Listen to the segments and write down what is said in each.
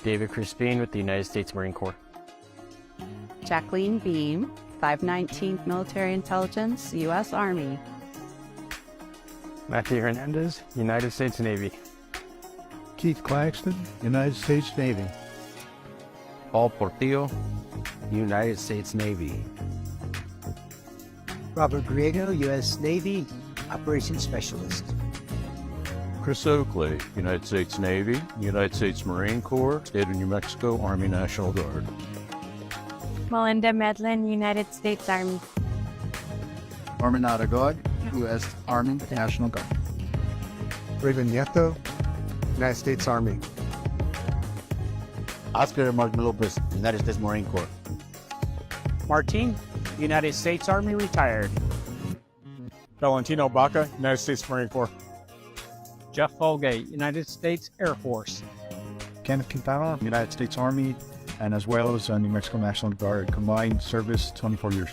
David Crispin with the United States Marine Corps. Jacqueline Beam, 519th Military Intelligence, U.S. Army. Matthew Hernandez, United States Navy. Keith Claxton, United States Navy. Paul Portillo, United States Navy. Robert Griego, U.S. Navy, Operations Specialist. Chris Oakley, United States Navy, United States Marine Corps, State of New Mexico Army National Guard. Melinda Medlin, United States Army. Norman Aragod, U.S. Army National Guard. Raven Nieto, United States Army. Oscar Martin Lopez, United States Marine Corps. Martin, United States Army, retired. Valentino Baca, United States Marine Corps. Jeff Folgate, United States Air Force. Kenneth Quintana, United States Army, and as well as New Mexico National Guard. Combined service, 24 years.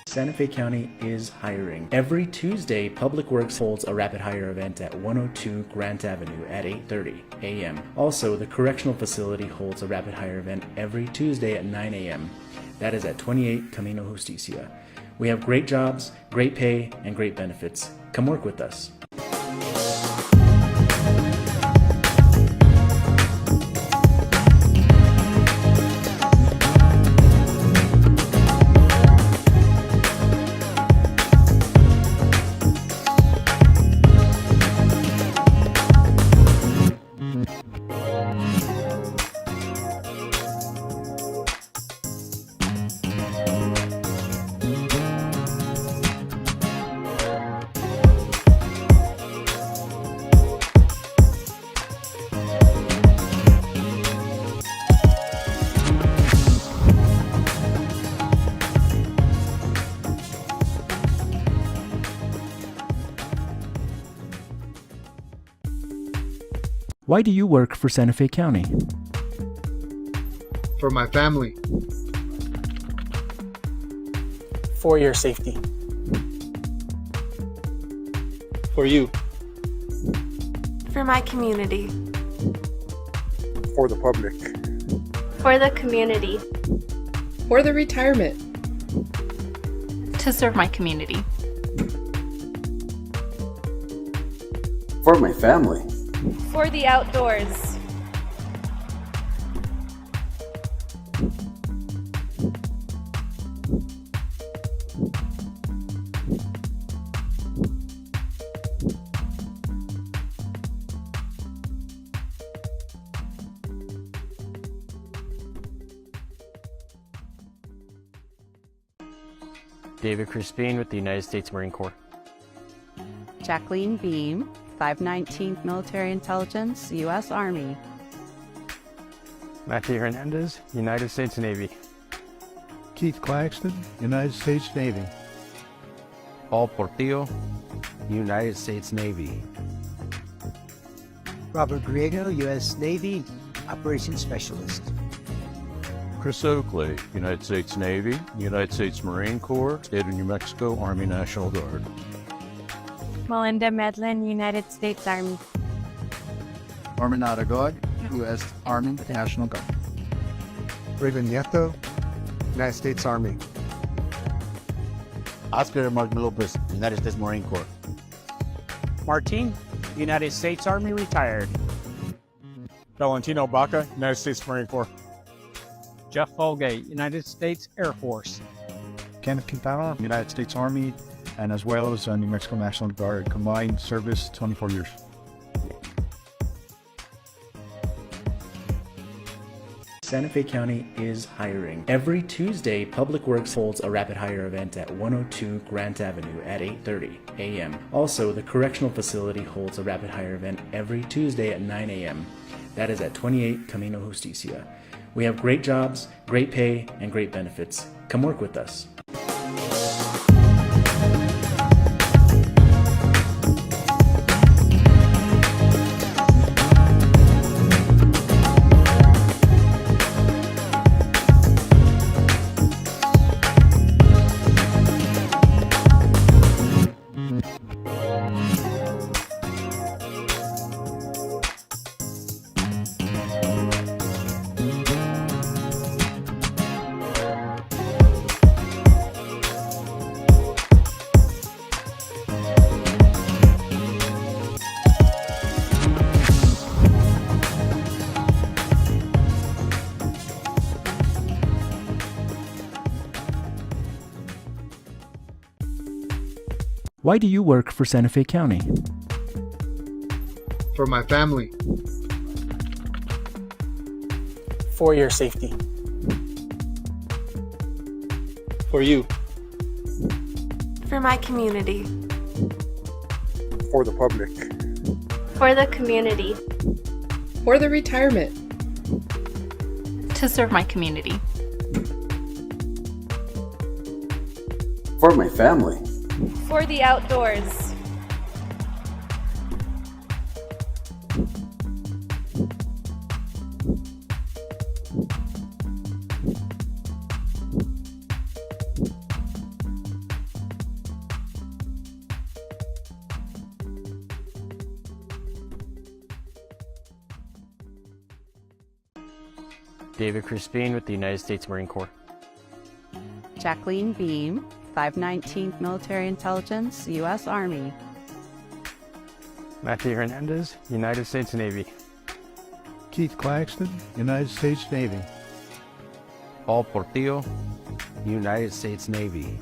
Santa Fe County is hiring. Every Tuesday, Public Works holds a rapid hire event at 102 Grant Avenue at 8:30 a.m. Also, the Correctional Facility holds a rapid hire event every Tuesday at 9 a.m. That is at 28 Camino Justicia. We have great jobs, great pay, and great benefits. Come work with us. Why do you work for Santa Fe County? For my family. For your safety. For you. For my community. For the public. For the community. For the retirement. To serve my community. For my family. For the outdoors. David Crispin with the United States Marine Corps. Jacqueline Beam, 519th Military Intelligence, U.S. Army. Matthew Hernandez, United States Navy. Keith Claxton, United States Navy. Paul Portillo, United States Navy. Robert Griego, U.S. Navy, Operations Specialist. Chris Oakley, United States Navy, United States Marine Corps, State of New Mexico Army National Guard. Melinda Medlin, United States Army. Norman Aragod, U.S. Army National Guard. Raven Nieto, United States Army. Oscar Martin Lopez, United States Marine Corps. Martin, United States Army, retired. Valentino Baca, United States Marine Corps. Jeff Folgate, United States Air Force. Kenneth Quintana, United States Army, and as well as New Mexico National Guard. Combined service, 24 years. Santa Fe County is hiring. Every Tuesday, Public Works holds a rapid hire event at 102 Grant Avenue at 8:30 a.m. Also, the Correctional Facility holds a rapid hire event every Tuesday at 9 a.m. That is at 28 Camino Justicia. We have great jobs, great pay, and great benefits. Come work with us. Why do you work for Santa Fe County? For my family. For your safety. For you. For my community. For the public. For the community. For the retirement. To serve my community. For my family. For the outdoors. David Crispin with the United States Marine Corps. Jacqueline Beam, 519th Military Intelligence, U.S. Army. Matthew Hernandez, United States Navy. Keith Claxton, United States Navy. Paul Portillo, United States Navy.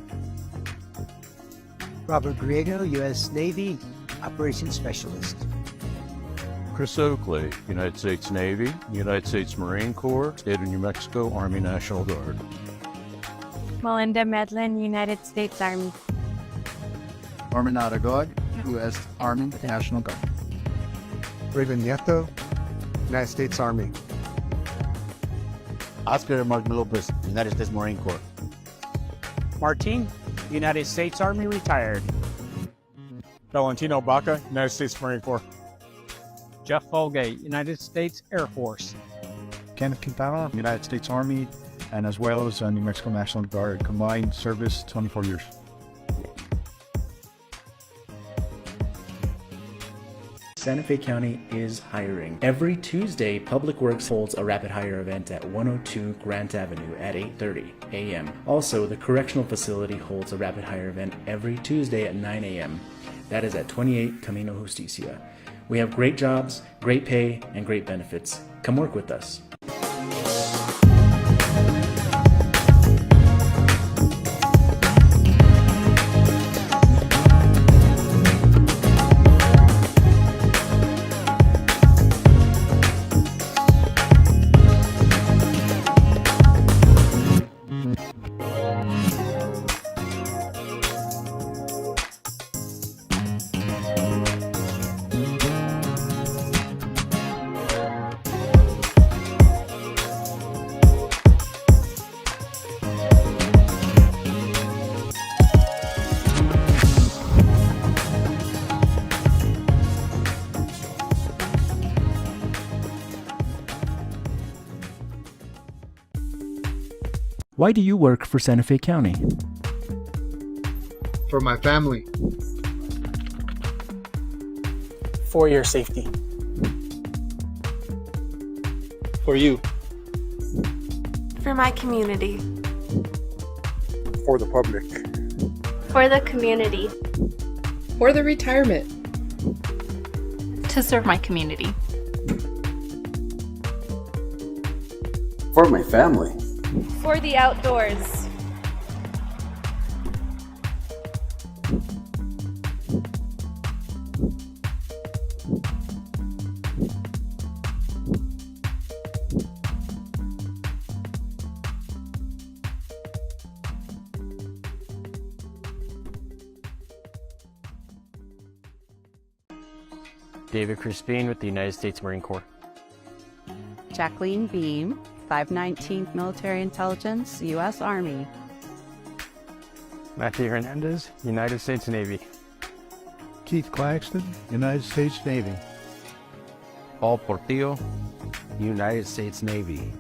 Robert Griego, U.S. Navy, Operations Specialist. Chris Oakley, United States Navy, United States Marine Corps, State of New Mexico Army National Guard. Melinda Medlin, United States Army. Norman Aragod, U.S. Army National Guard. Raven Nieto, United States Army. Oscar Martin Lopez, United States Marine Corps. Martin, United States Army, retired. Valentino Baca, United States Marine Corps. Jeff Folgate, United States Air Force. Kenneth Quintana, United States Army, and as well as New Mexico National Guard. Combined service, 24 years. Santa Fe County is hiring. Every Tuesday, Public Works holds a rapid hire event at 102 Grant Avenue at 8:30 a.m. Also, the Correctional Facility holds a rapid hire event every Tuesday at 9 a.m. That is at 28 Camino Justicia. We have great jobs, great pay, and great benefits. Come work with us. Why do you work for Santa Fe County? For my family. For your safety. For you. For my community. For the public. For the community. For the retirement. To serve my community. For my family. For the outdoors. David Crispin with the United States Marine Corps. Jacqueline Beam, 519th Military Intelligence, U.S. Army. Matthew Hernandez, United States Navy. Keith Claxton, United States Navy. Paul Portillo, United States Navy.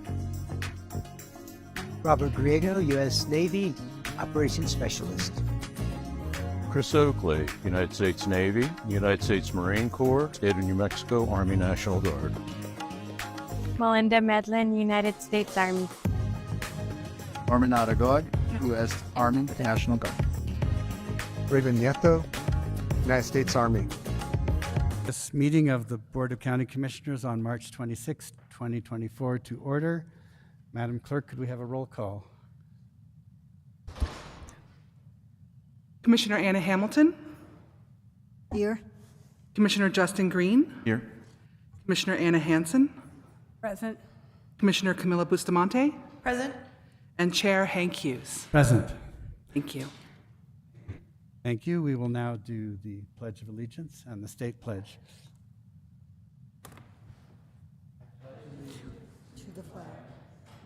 Robert Griego, U.S. Navy, Operations Specialist. Chris Oakley, United States Navy, United States Marine Corps, State of New Mexico Army National Guard. Melinda Medlin, United States Army. Norman Aragod, U.S. Army National Guard. Raven Nieto, United States Army. This meeting of the Board of County Commissioners on March 26, 2024 to order. Madam Clerk, could we have a roll call? Commissioner Anna Hamilton. Here. Commissioner Justin Green, Here. Commissioner Anna Hansen, Present. Commissioner Camila Bustamante, Present. and Chair Hank Hughes. Present. Thank you. Thank you. We will now do the Pledge of Allegiance and the State Pledge. To the flag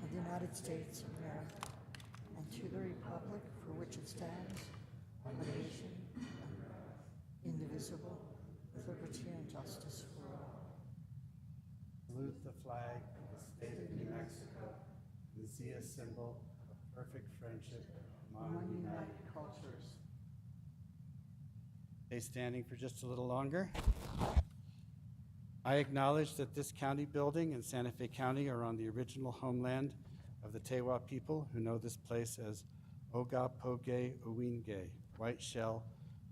of the United States of America and to the republic for which it stands, one nation, indivisible, with liberty and justice for all. Salute the flag of the state of New Mexico, the Zia symbol of perfect friendship among united cultures. Stay standing for just a little longer. I acknowledge that this county building and Santa Fe County are on the original homeland of the Tewa people who know this place as Oga Poge Owinge, White Shell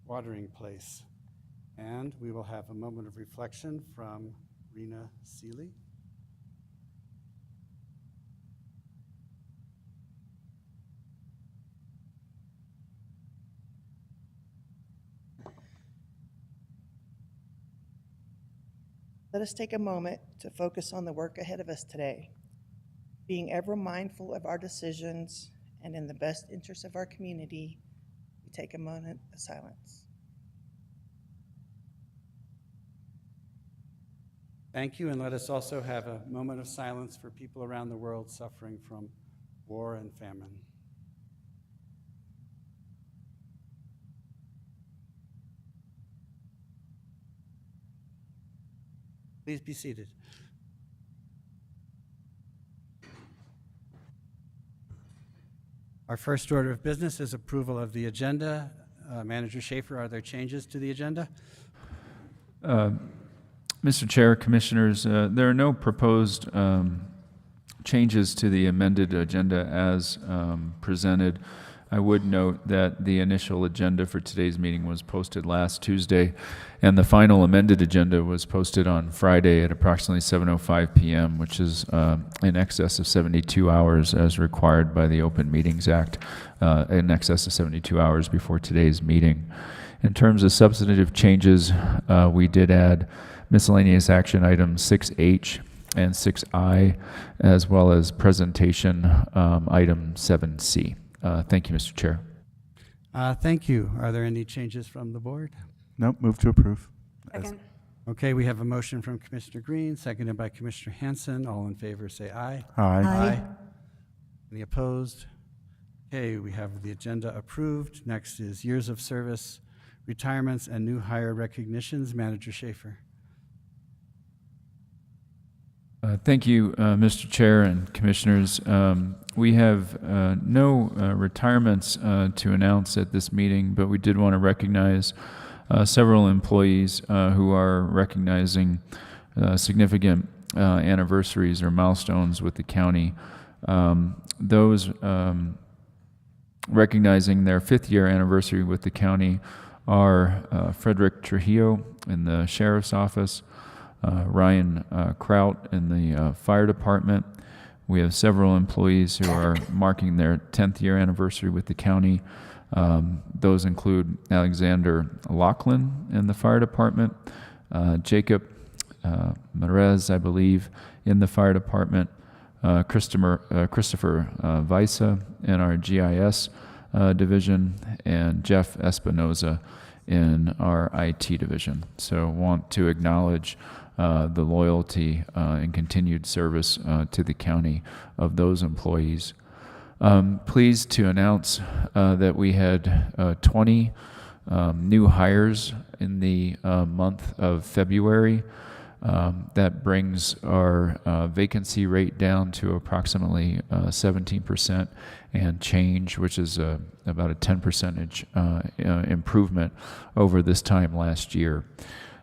Watering Place. And we will have a moment of reflection from Rena Seeley. Let us take a moment to focus on the work ahead of us today. Being ever mindful of our decisions and in the best interest of our community, we take a moment of silence. Thank you, and let us also have a moment of silence for people around the world suffering from war and famine. Please be seated. Our first order of business is approval of the agenda. Manager Schaefer, are there changes to the agenda? Mr. Chair, Commissioners, there are no proposed changes to the amended agenda as presented. I would note that the initial agenda for today's meeting was posted last Tuesday, and the final amended agenda was posted on Friday at approximately 7:05 p.m., which is in excess of 72 hours as required by the Open Meetings Act, in excess of 72 hours before today's meeting. In terms of substantive changes, we did add miscellaneous action items 6H and 6I, as well as presentation item 7C. Thank you, Mr. Chair. Thank you. Are there any changes from the board? Nope, move to approve. Second. Okay, we have a motion from Commissioner Green, seconded by Commissioner Hansen. All in favor, say aye. Aye. Any opposed? Okay, we have the agenda approved. Next is years of service, retirements, and new hire recognitions. Manager Schaefer. Thank you, Mr. Chair and Commissioners. We have no retirements to announce at this meeting, but we did want to recognize several employees who are recognizing significant anniversaries or milestones with the county. Those recognizing their 5th year anniversary with the county are Frederick Trujillo in the Sheriff's Office, Ryan Kraut in the Fire Department. We have several employees who are marking their 10th year anniversary with the county. Those include Alexander Laughlin in the Fire Department, Jacob Merez, I believe, in the Fire Department, Christopher Weissa in our GIS division, and Jeff Espinoza in our IT division. So want to acknowledge the loyalty and continued service to the county of those employees. Pleased to announce that we had 20 new hires in the month of February. That brings our vacancy rate down to approximately 17% and change, which is about a 10% improvement over this time last year.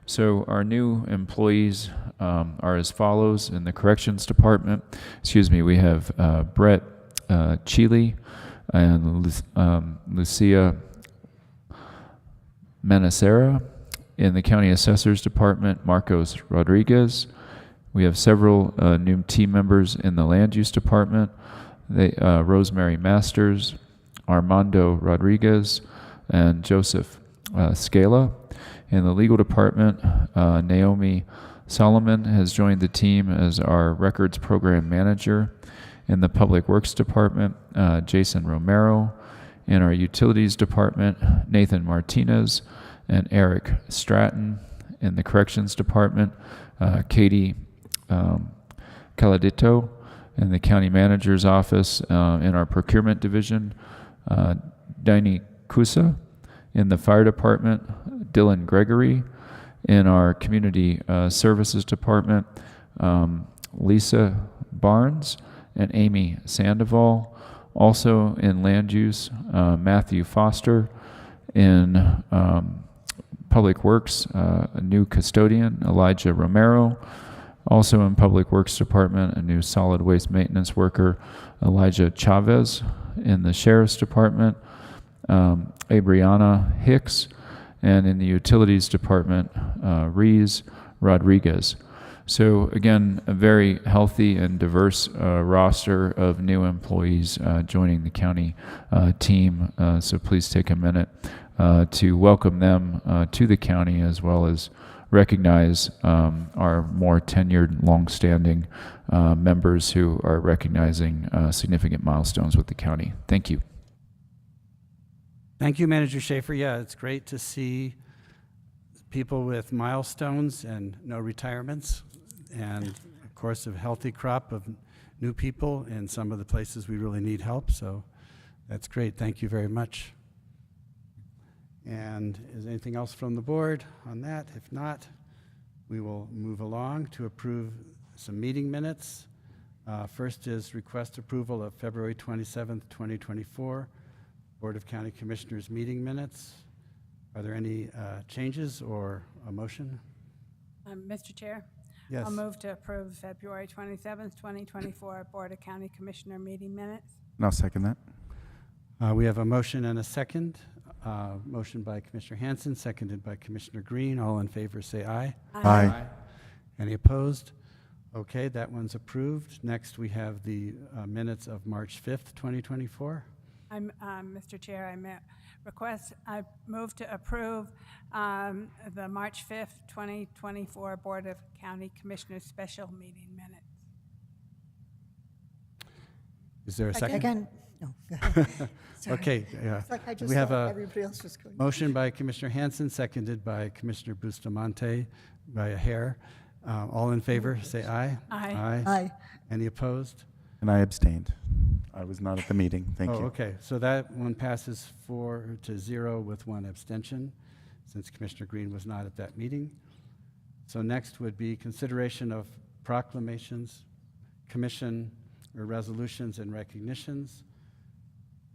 So our new employees are as follows. In the Corrections Department, we have Brett Chile and Lucia Manacera. In the County Assessor's Department, Marcos Rodriguez. We have several new team members in the Land Use Department. Rosemary Masters, Armando Rodriguez, and Joseph Scala. In the legal department, Naomi Solomon has joined the team as our records program manager. In the public works department, Jason Romero. In our utilities department, Nathan Martinez and Eric Stratton. In the corrections department, Katie Caladito. In the county manager's office, in our procurement division, Daini Kusa. In the fire department, Dylan Gregory. In our community services department, Lisa Barnes and Amy Sandoval. Also in land use, Matthew Foster. In public works, a new custodian, Elijah Romero. Also in Public Works Department, a new solid waste maintenance worker, Elijah Chavez. In the Sheriff's Department, Abriana Hicks. And in the Utilities Department, Rees Rodriguez. So again, a very healthy and diverse roster of new employees joining the county team. So please take a minute to welcome them to the county, as well as recognize our more tenured, long-standing members who are recognizing significant milestones with the county. Thank you. Thank you, Manager Schaefer. Yeah, it's great to see people with milestones and no retirements, and of course a healthy crop of new people in some of the places we really need help. So that's great. Thank you very much. And is anything else from the board on that? If not, we will move along to approve some meeting minutes. First is request approval of February 27th, 2024, Board of County Commissioners meeting minutes. Are there any changes or a motion? Mr. Chair, Yes. I'll move to approve February 27th, 2024 Board of County Commissioner meeting minutes. And I'll second that. We have a motion and a second. Motion by Commissioner Hanson, seconded by Commissioner Green. All in favor say aye. Aye. Any opposed? Okay, that one's approved. Next, we have the minutes of March 5th, 2024. Mr. Chair, I move to approve the March 5th, 2024 Board of County Commissioners special meeting minutes. Is there a second? Again, no. Sorry. Okay, yeah. It's like I just We have saw a everybody else was going. motion by Commissioner Hanson, seconded by Commissioner Bustamante by a hair. All in favor, say aye. Aye. Aye. Any opposed? And I abstained. I was not at the meeting. Thank you. Okay, so that one passes 4-0 with one abstention, since Commissioner Green was not at that meeting. So next would be consideration of proclamations, commission, or resolutions and recognitions.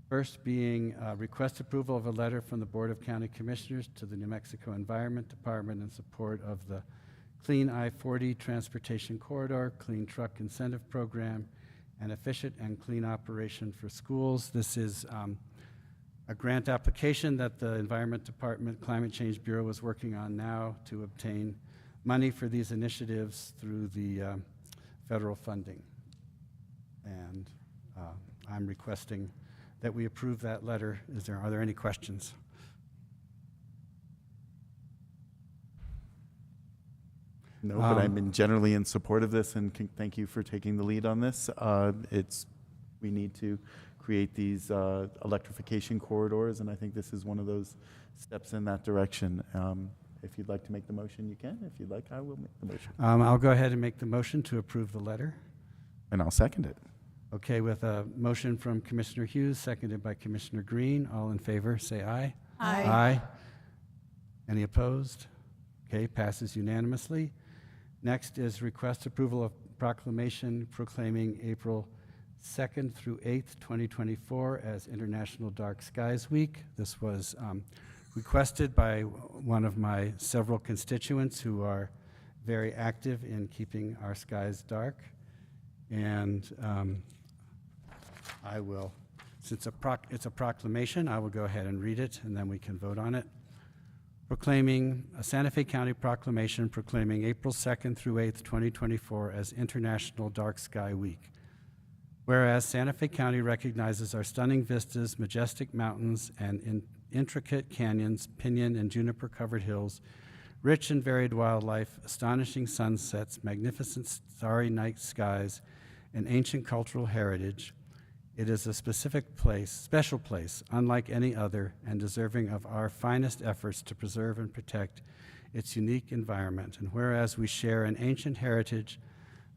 First being request approval of a letter from the Board of County Commissioners to the New Mexico Environment Department in support of the Clean I-40 Transportation Corridor, Clean Truck Incentive Program, and Efficient and Clean Operation for Schools. This is a grant application that the Environment Department Climate Change Bureau is working on now to obtain money for these initiatives through the federal funding. And I'm requesting that we approve that letter. Are there any questions? No, but I'm generally in support of this, and thank you for taking the lead on this. We need to create these electrification corridors, and I think this is one of those steps in that direction. If you'd like to make the motion, you can. If you'd like, I will make the motion. I'll go ahead and make the motion to approve the letter. And I'll second it. Okay, with a motion from Commissioner Hughes, seconded by Commissioner Green. All in favor, say aye. Aye. Aye. Any opposed? Okay, passes unanimously. Next is request approval of proclamation proclaiming April 2nd through 8th, 2024 as International Dark Skies Week. This was requested by one of my several constituents who are very active in keeping our skies dark. And I will, since it's a proclamation, I will go ahead and read it, and then we can vote on it. Proclaiming a Santa Fe County proclamation proclaiming April 2nd through 8th, 2024 as International Dark Sky Week. Whereas Santa Fe County recognizes our stunning vistas, majestic mountains, and intricate canyons, pinyon and juniper-covered hills, rich and varied wildlife, astonishing sunsets, magnificent starry night skies, and ancient cultural heritage, it is a special place, unlike any other, and deserving of our finest efforts to preserve and protect its unique environment. And whereas we share an ancient heritage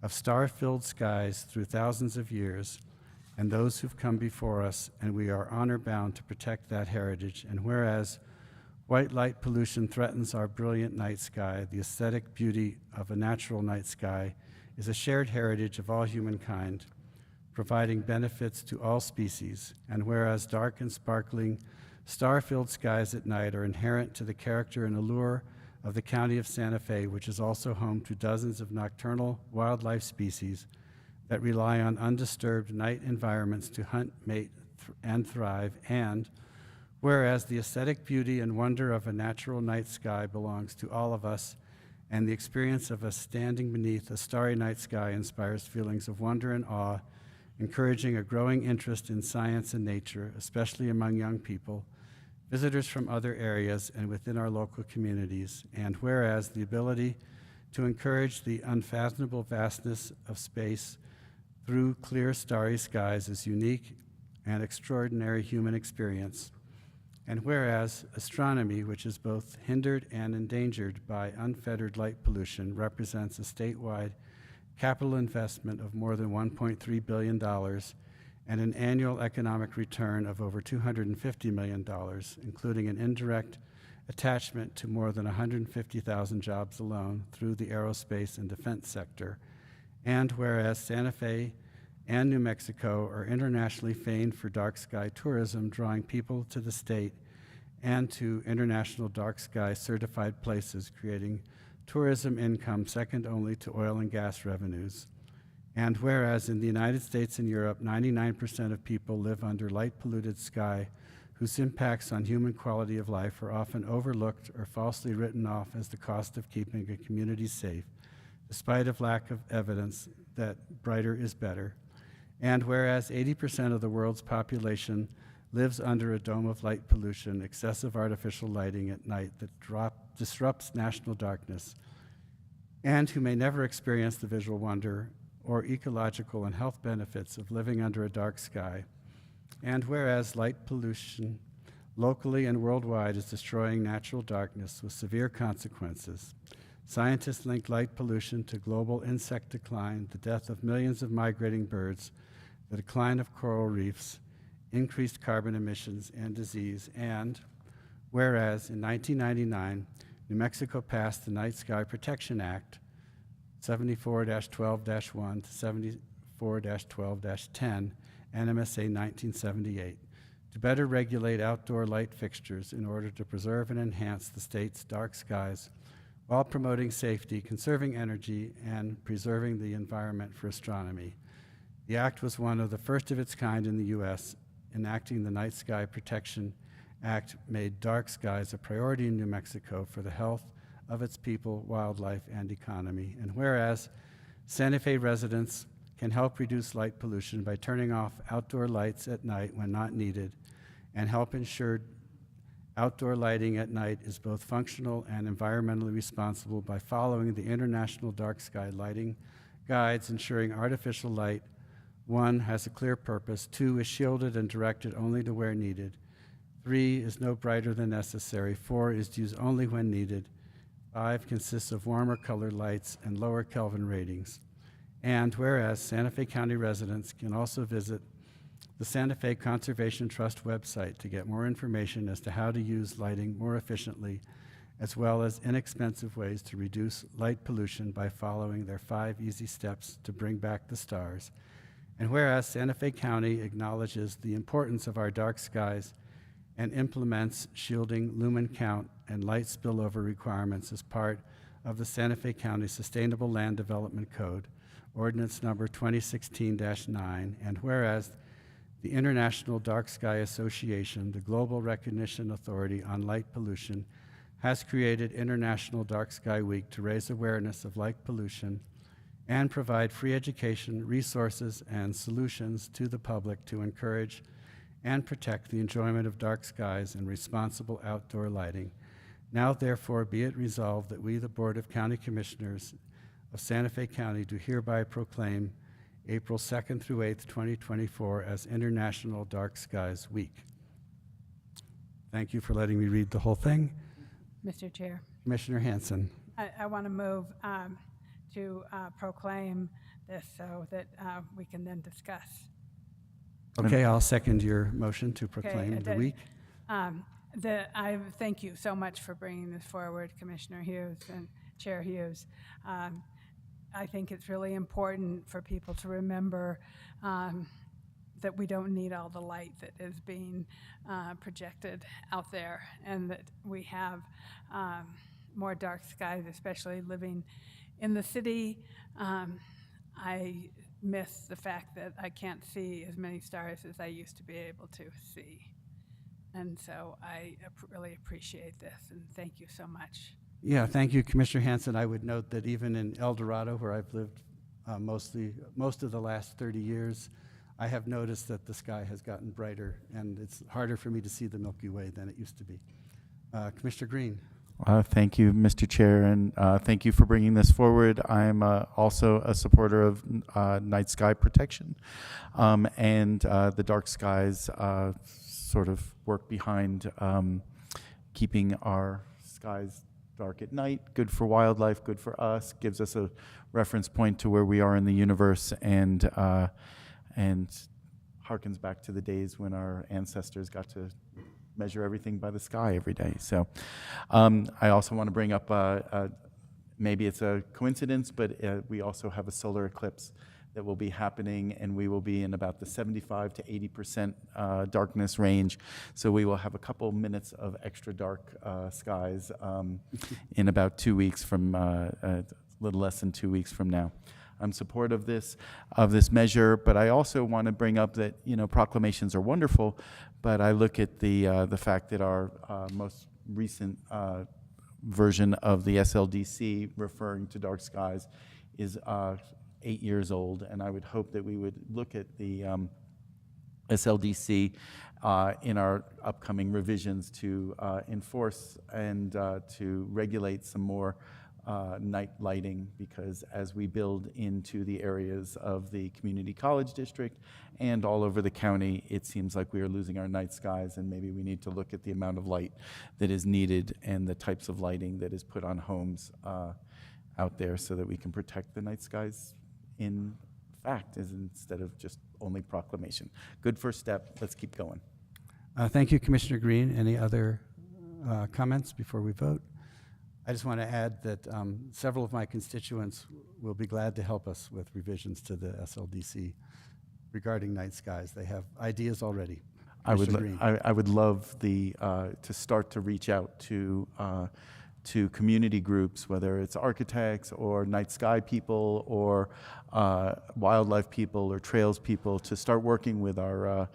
of star-filled skies through thousands of years, and those who've come before us, and we are honor-bound to protect that heritage. And whereas white light pollution threatens our brilliant night sky, the aesthetic beauty of a natural night sky is a shared heritage of all humankind, providing benefits to all species. And whereas dark and sparkling, star-filled skies at night are inherent to the character and allure of the county of Santa Fe, which is also home to dozens of nocturnal wildlife species that rely on undisturbed night environments to hunt, mate, and thrive. And whereas the aesthetic beauty and wonder of a natural night sky belongs to all of us, and the experience of us standing beneath a starry night sky inspires feelings of wonder and awe, encouraging a growing interest in science and nature, especially among young people, visitors from other areas and within our local communities. And whereas the ability to encourage the unfathomable vastness of space through clear starry skies is unique and extraordinary human experience. And whereas astronomy, which is both hindered and endangered by unfettered light pollution, represents a statewide capital investment of more than $1.3 billion and an annual economic return of over $250 million, including an indirect attachment to more than 150,000 jobs alone through the aerospace and defense sector. And whereas Santa Fe and New Mexico are internationally famed for dark sky tourism, drawing people to the state and to international dark sky certified places, creating tourism income second only to oil and gas revenues. And whereas in the United States and Europe, 99% of people live under light-polluted sky whose impacts on human quality of life are often overlooked or falsely written off as the cost of keeping a community safe, despite of lack of evidence that brighter is better. And whereas 80% of the world's population lives under a dome of light pollution, excessive artificial lighting at night that disrupts national darkness, and who may never experience the visual wonder or ecological and health benefits of living under a dark sky. And whereas light pollution locally and worldwide is destroying natural darkness with severe consequences, scientists link light pollution to global insect decline, the death of millions of migrating birds, the decline of coral reefs, increased carbon emissions, and disease. And whereas in 1999, New Mexico passed the Night Sky Protection Act, 74-12-1 to 74-12-10, NMSA 1978, to better regulate outdoor light fixtures in order to preserve and enhance the state's dark skies while promoting safety, conserving energy, and preserving the environment for astronomy. The act was one of the first of its kind in the U.S. Enacting the Night Sky Protection Act made dark skies a priority in New Mexico for the health of its people, wildlife, and economy. And whereas Santa Fe residents can help reduce light pollution by turning off outdoor lights at night when not needed, and help ensure outdoor lighting at night is both functional and environmentally responsible by following the International Dark Sky Lighting Guides, ensuring artificial light, 1, has a clear purpose, 2, is shielded and directed only to where needed, 3, is no brighter than necessary, 4, is used only when needed, 5, consists of warmer colored lights and lower Kelvin ratings. And whereas Santa Fe County residents can also visit the Santa Fe Conservation Trust website to get more information as to how to use lighting more efficiently, as well as inexpensive ways to reduce light pollution by following their 5 easy steps to bring back the stars. And whereas Santa Fe County acknowledges the importance of our dark skies and implements shielding, lumen count, and light spillover requirements as part of the Santa Fe County Sustainable Land Development Code, Ordinance Number 2016-9, and whereas the International Dark Sky Association, the global recognition authority on light pollution, has created International Dark Sky Week to raise awareness of light pollution and provide free education, resources, and solutions to the public to encourage and protect the enjoyment of dark skies and responsible outdoor lighting. Now, therefore, be it resolved that we, the Board of County Commissioners of Santa Fe County, do hereby proclaim April 2nd through 8th, 2024 as International Dark Skies Week. Thank you for letting me read the whole thing. Mr. Chair, Commissioner Hanson. I want to move to proclaim this so that we can then discuss. Okay, I'll second your motion to Okay, proclaim the week. I thank you so much for bringing this forward, Commissioner Hughes and Chair Hughes. I think it's really important for people to remember that we don't need all the light that is being projected out there, and that we have more dark skies, especially living in the city. I miss the fact that I can't see as many stars as I used to be able to see. And so I really appreciate this, and thank you so much. Yeah, thank you, Commissioner Hanson. I would note that even in El Dorado, where I've lived most of the last 30 years, I have noticed that the sky has gotten brighter, and it's harder for me to see the Milky Way than it used to be. Commissioner Green. Thank you, Mr. Chair, and thank you for bringing this forward. I'm also a supporter of night sky protection, and the dark skies sort of work behind keeping our skies dark at night. Good for wildlife, good for us, gives us a reference point to where we are in the universe, and harkens back to the days when our ancestors got to measure everything by the sky every day. So I also want to bring up, maybe it's a coincidence, but we also have a solar eclipse that will be happening, and we will be in about the 75 to 80% darkness range. So we will have a couple minutes of extra dark skies in about 2 weeks from, a little less than 2 weeks from now. I'm supportive of this measure, but I also want to bring up that, you know, proclamations are wonderful, but I look at the fact that our most recent version of the SLDC referring to dark skies is 8 years old, and I would hope that we would look at the SLDC in our upcoming revisions to enforce and to regulate some more night lighting, because as we build into the areas of the community college district and all over the county, it seems like we are losing our night skies, and maybe we need to look at the amount of light that is needed and the types of lighting that is put on homes out there so that we can protect the night skies in fact, instead of just only proclamation. Good first step. Let's keep going. Thank you, Commissioner Green. Any other comments before we vote? I just want to add that several of my constituents will be glad to help us with revisions to the SLDC regarding night skies. They have ideas already. I would love to start to reach out to community groups, whether it's architects or night sky people or wildlife people or trails people, to start working with our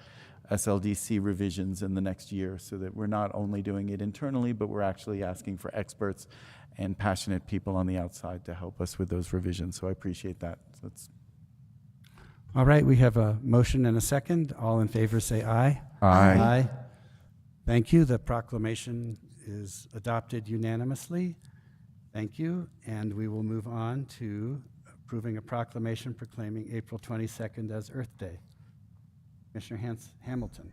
SLDC revisions in the next year, so that we're not only doing it internally, but we're actually asking for experts and passionate people on the outside to help us with those revisions. So I appreciate that. All right, we have a motion and a second. All in favor say aye. Aye. Aye. Thank you. The proclamation is adopted unanimously. Thank you. And we will move on to approving a proclamation proclaiming April 22nd as Earth Day. Commissioner Hamilton.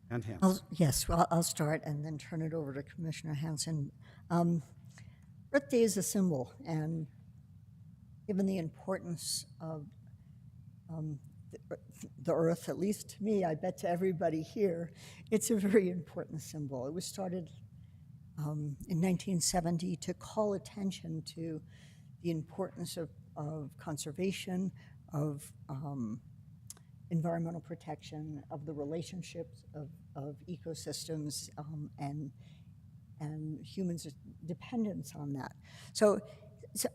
And Hanson. Yes, well, I'll start and then turn it over to Commissioner Hanson. Earth Day is a symbol, and given the importance of the Earth, at least to me, I bet to everybody here, it's a very important symbol. It was started in 1970 to call attention to the importance of conservation, of environmental protection, of the relationships of ecosystems and humans' dependence on that. So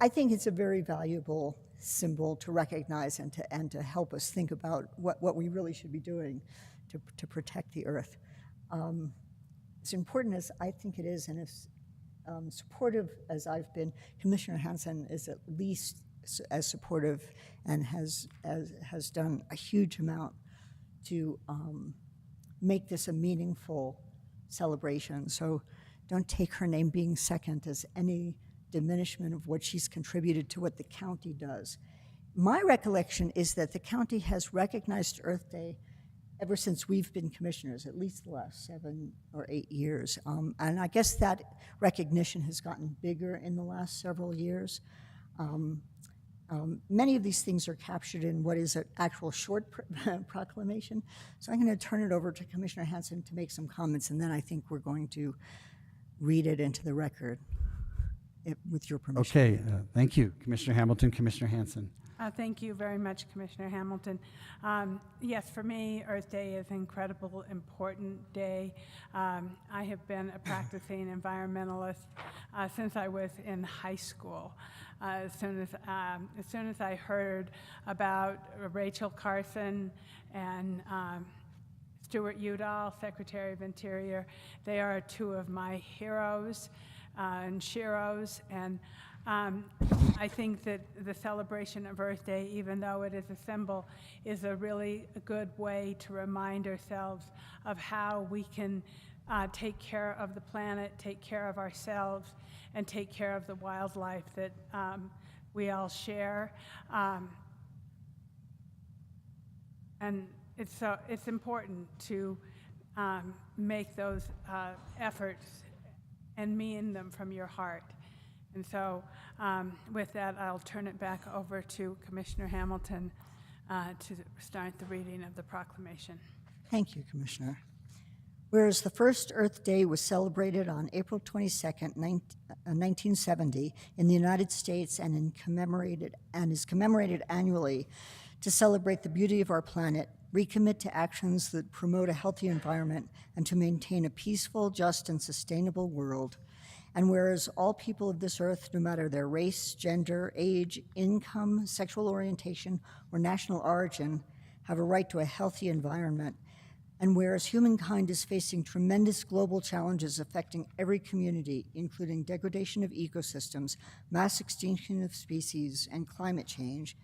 I think it's a very valuable symbol to recognize and to help us think about what we really should be doing to protect the Earth. As important as I think it is, and as supportive as I've been, Commissioner Hanson is at least as supportive and has done a huge amount to make this a meaningful celebration. So don't take her name being second as any diminishment of what she's contributed to what the county does. My recollection is that the county has recognized Earth Day ever since we've been commissioners, at least the last 7 or 8 years. And I guess that recognition has gotten bigger in the last several years. Many of these things are captured in what is an actual short proclamation. So I'm going to turn it over to Commissioner Hanson to make some comments, and then I think we're going to read it into the record, with your permission. Okay, thank you, Commissioner Hamilton, Commissioner Hanson. Thank you very much, Commissioner Hamilton. Yes, for me, Earth Day is an incredible, important day. I have been a practicing environmentalist since I was in high school. As soon as I heard about Rachel Carson and Stuart Udall, Secretary of Interior, they are two of my heroes and sheroes, and I think that the celebration of Earth Day, even though it is a symbol, is a really good way to remind ourselves of how we can take care of the planet, take care of ourselves, and take care of the wildlife that we all share. And it's important to make those efforts and mean them from your heart. And so with that, I'll turn it back over to Commissioner Hamilton to start the reading of the proclamation. Thank you, Commissioner. Whereas the first Earth Day was celebrated on April 22nd, 1970 in the United States and is commemorated annually to celebrate the beauty of our planet, recommit to actions that promote a healthy environment, and to maintain a peaceful, just, and sustainable world. And whereas all people of this earth, no matter their race, gender, age, income, sexual orientation, or national origin, have a right to a healthy environment, and whereas humankind is facing tremendous global challenges affecting every community, including degradation of ecosystems, mass extinction of species, and climate change,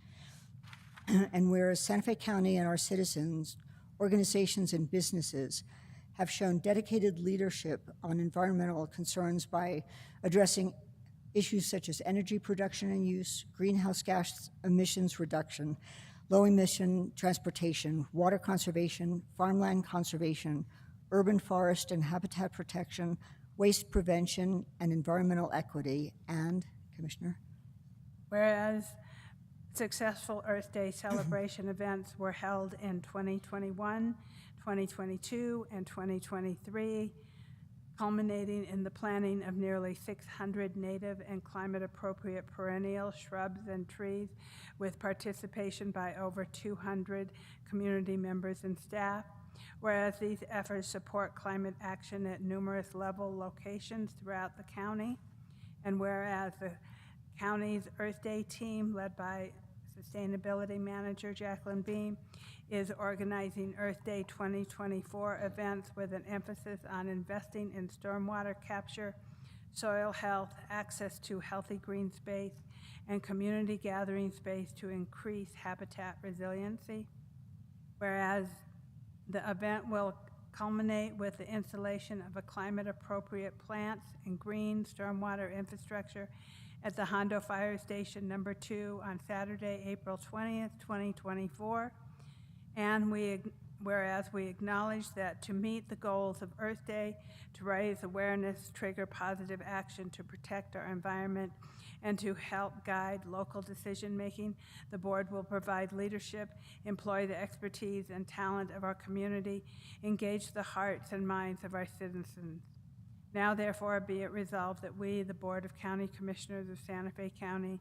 and whereas Santa Fe County and our citizens, organizations, and businesses have shown dedicated leadership on environmental concerns by addressing issues such as energy production and use, greenhouse gas emissions reduction, low emission transportation, water conservation, farmland conservation, urban forest and habitat protection, waste prevention, and environmental equity. And, Commissioner? Whereas successful Earth Day celebration events were held in 2021, 2022, and 2023, culminating in the planting of nearly 600 native and climate-appropriate perennial shrubs and trees, with participation by over 200 community members and staff. Whereas these efforts support climate action at numerous level locations throughout the county, and whereas the county's Earth Day team, led by Sustainability Manager Jacqueline Beam, is organizing Earth Day 2024 events with an emphasis on investing in stormwater capture, soil health, access to healthy green space, and community gathering space to increase habitat resiliency. Whereas the event will culminate with the installation of a climate-appropriate plants and green stormwater infrastructure at the Hondo Fire Station number 2 on Saturday, April 20th, 2024. And whereas we acknowledge that to meet the goals of Earth Day, to raise awareness, trigger positive action to protect our environment, and to help guide local decision-making, the board will provide leadership, employ the expertise and talent of our community, engage the hearts and minds of our citizens. Now, therefore, be it resolved that we, the Board of County Commissioners of Santa Fe County,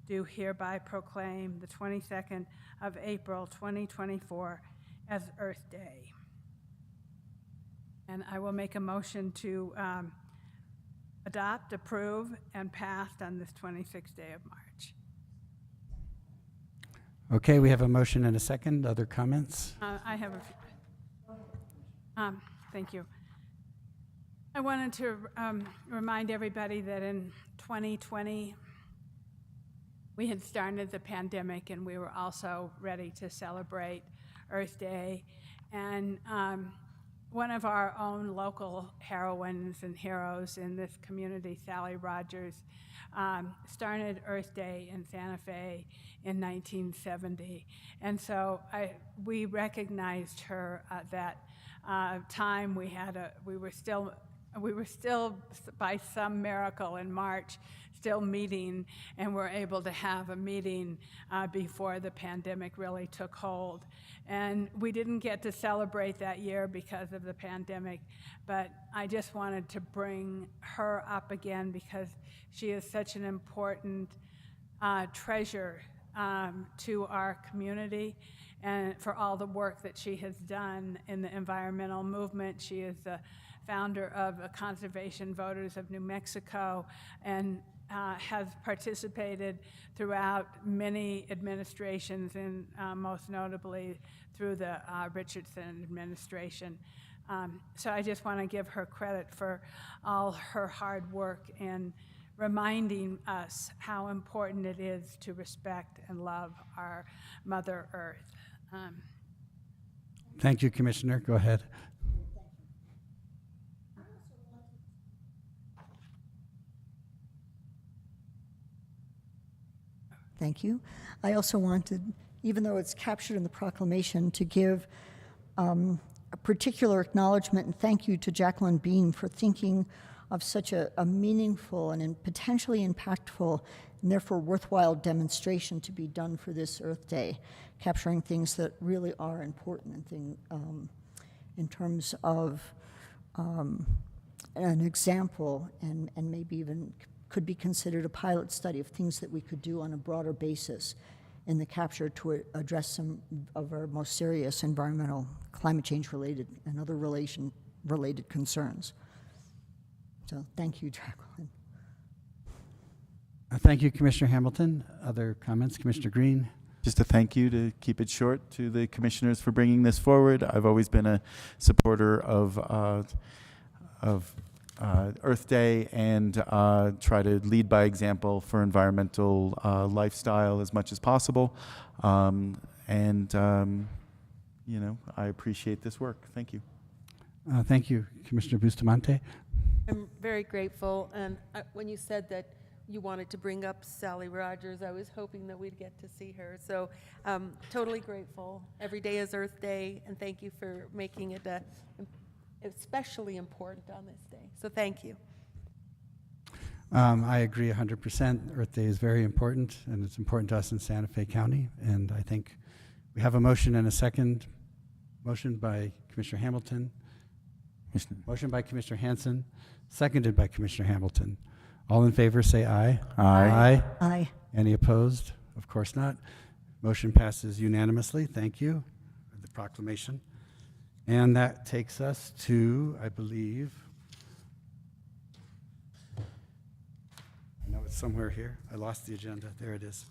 do hereby proclaim the 22nd of April, 2024 as Earth Day. And I will make a motion to adopt, approve, and pass on this 26th day of March. Okay, we have a motion and a second. Other comments? I have a few. Thank you. I wanted to remind everybody that in 2020, we had started the pandemic, and we were also ready to celebrate Earth Day. And one of our own local heroines and heroes in this community, Sally Rogers, started Earth Day in Santa Fe in 1970. And so we recognized her at that time. We were still, by some miracle in March, still meeting, and we're able to have a meeting before the pandemic really took hold. And we didn't get to celebrate that year because of the pandemic, but I just wanted to bring her up again because she is such an important treasure to our community and for all the work that she has done in the environmental movement. She is the founder of Conservation Voters of New Mexico and has participated throughout many administrations, and most notably through the Richardson administration. So I just want to give her credit for all her hard work in reminding us how important it is to respect and love our Mother Earth. Thank you, Commissioner. Go ahead. Thank you. I also wanted, even though it's captured in the proclamation, to give a particular acknowledgement and thank you to Jacqueline Bean for thinking of such a meaningful and potentially impactful and therefore worthwhile demonstration to be done for this Earth Day, capturing things that really are important in terms of an example and maybe even could be considered a pilot study of things that we could do on a broader basis in the capture to address some of our most serious environmental, climate change related and other related concerns. So thank you, Jacqueline. Thank you, Commissioner Hamilton. Other comments? Commissioner Green? Just a thank you, to keep it short, to the commissioners for bringing this forward. I've always been a supporter of Earth Day and try to lead by example for environmental lifestyle as much as possible. You know, I appreciate this work. Thank you. Thank you, Commissioner Bustamante. I'm very grateful, and when you said that you wanted to bring up Sally Rogers, I was hoping that we'd get to see her. So totally grateful. Every day is Earth Day, and thank you for making it especially important on this day. So thank you. I agree 100%. Earth Day is very important, and it's important to us in Santa Fe County. And I think we have a motion and a second. Motion by Commissioner Hamilton. Motion by Commissioner Hanson. Seconded by Commissioner Hamilton. All in favor say aye. Aye. Aye. Any opposed? Of course not. Motion passes unanimously. Thank you for the proclamation. And that takes us to, I believe, I know it's somewhere here. I lost the agenda. There it is.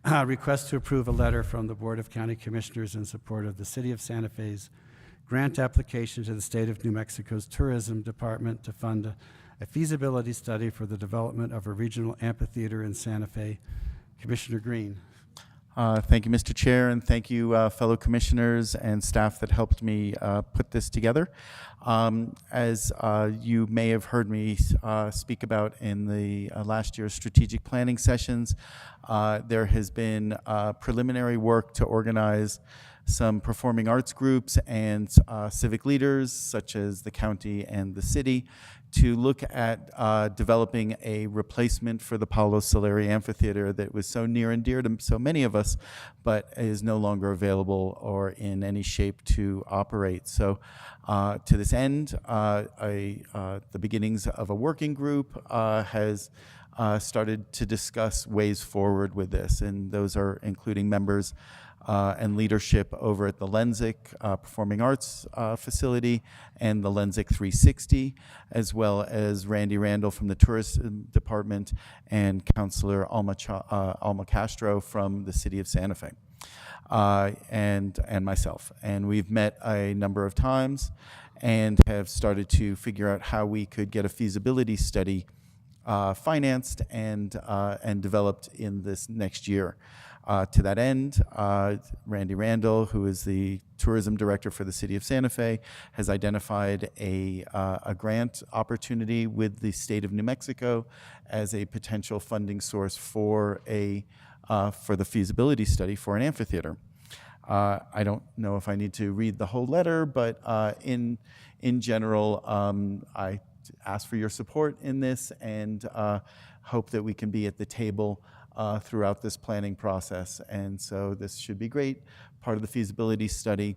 Request to approve a letter from the Board of County Commissioners in support of the City of Santa Fe's grant application to the State of New Mexico's Tourism Department to fund a feasibility study for the development of a regional amphitheater in Santa Fe. Commissioner Green. Thank you, Mr. Chair, and thank you, fellow commissioners and staff that helped me put this together. As you may have heard me speak about in the last year's strategic planning sessions, there has been preliminary work to organize some performing arts groups and civic leaders, such as the county and the city, to look at developing a replacement for the Paulo Soleri Amphitheater that was so near and dear to so many of us, but is no longer available or in any shape to operate. So to this end, the beginnings of a working group has started to discuss ways forward with this, and those are including members and leadership over at the Lenzik Performing Arts Facility and the Lenzik 360, as well as Randy Randall from the Tourism Department and Councilor Alma Castro from the City of Santa Fe, and myself. And we've met a number of times and have started to figure out how we could get a feasibility study financed and developed in this next year. To that end, Randy Randall, who is the tourism director for the city of Santa Fe, has identified a grant opportunity with the state of New Mexico as a potential funding source for the feasibility study for an amphitheater. I don't know if I need to read the whole letter, but in general, I ask for your support in this and hope that we can be at the table throughout this planning process. And so this should be great. Part of the feasibility study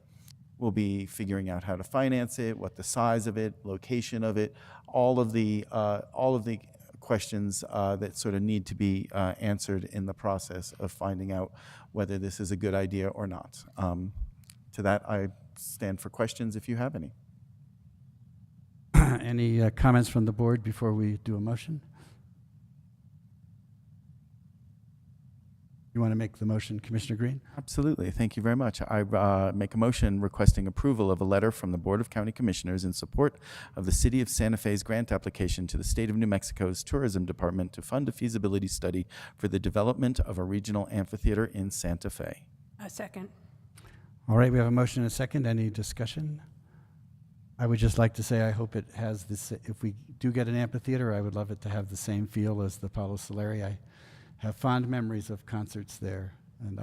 will be figuring out how to finance it, what the size of it, location of it, all of the questions that sort of need to be answered in the process of finding out whether this is a good idea or not. To that, I stand for questions if you have any. Any comments from the board before we do a motion? You want to make the motion, Commissioner Green? Absolutely. Thank you very much. I make a motion requesting approval of a letter from the Board of County Commissioners in support of the City of Santa Fe's grant application to the State of New Mexico's Tourism Department to fund a feasibility study for the development of a regional amphitheater in Santa Fe. A second. All right, we have a motion and a second. Any discussion? I would just like to say I hope it has this, if we do get an amphitheater, I would love it to have the same feel as the Paulo Solari. I have fond memories of concerts there, and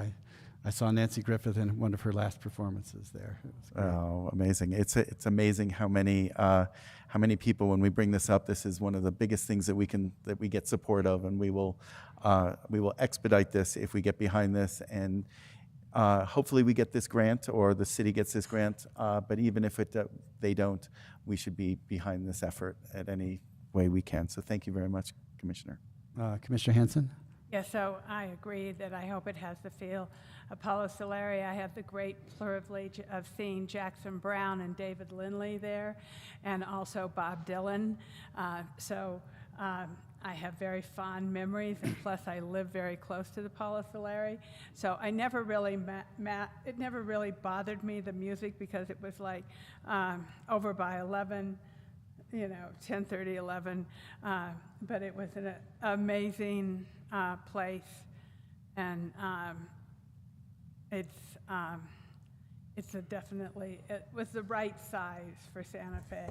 I saw Nancy Griffith in one of her last performances there. Oh, amazing! It's amazing how many people, when we bring this up, this is one of the biggest things that we get support of, and we will expedite this if we get behind this, and hopefully we get this grant or the city gets this grant. But even if they don't, we should be behind this effort at any way we can. So thank you very much, Commissioner. Commissioner Hanson? Yes, so I agree that I hope it has the feel of Paulo Solari. I have the great privilege of seeing Jackson Browne and David Lindley there, and also Bob Dylan. I have very fond memories, and plus I live very close to the Paulo Solari. So I never really it never really bothered me, the music, because it was like over by 11. 10:30, 11, but it was an amazing place, and it was the right size for Santa Fe,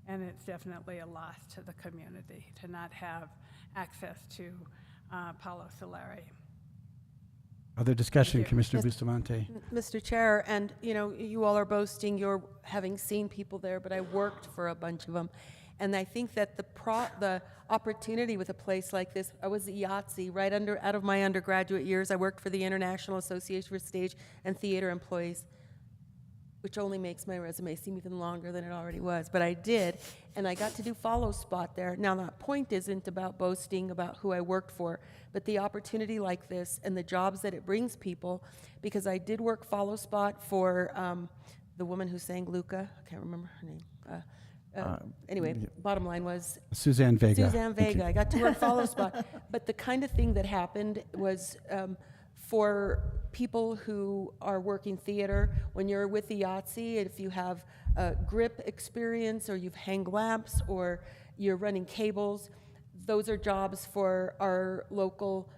and it's definitely a loss to the community to not have access to Paulo Solari. Other discussion, Commissioner Bustamante? Mr. Chair, and you all are boasting you're having seen people there, but I worked for a bunch of them. And I think that the opportunity with a place like this, I was at Yahtzee out of my undergraduate years. I worked for the International Association for Stage and Theater Employees, which only makes my resume seem even longer than it already was. But I did, and I got to do follow spot there. Now, that point isn't about boasting about who I worked for, but the opportunity like this and the jobs that it brings people, because I did work follow spot for the woman who sang Luca. I can't remember her name. Anyway, bottom line was Suzanne Vega. Suzanne Vega. I got to work follow spot. But the kind of thing that happened was for people who are working theater, when you're with the Yahtzee, if you have a grip experience or you've hang lamps or you're running cables, those are jobs for our local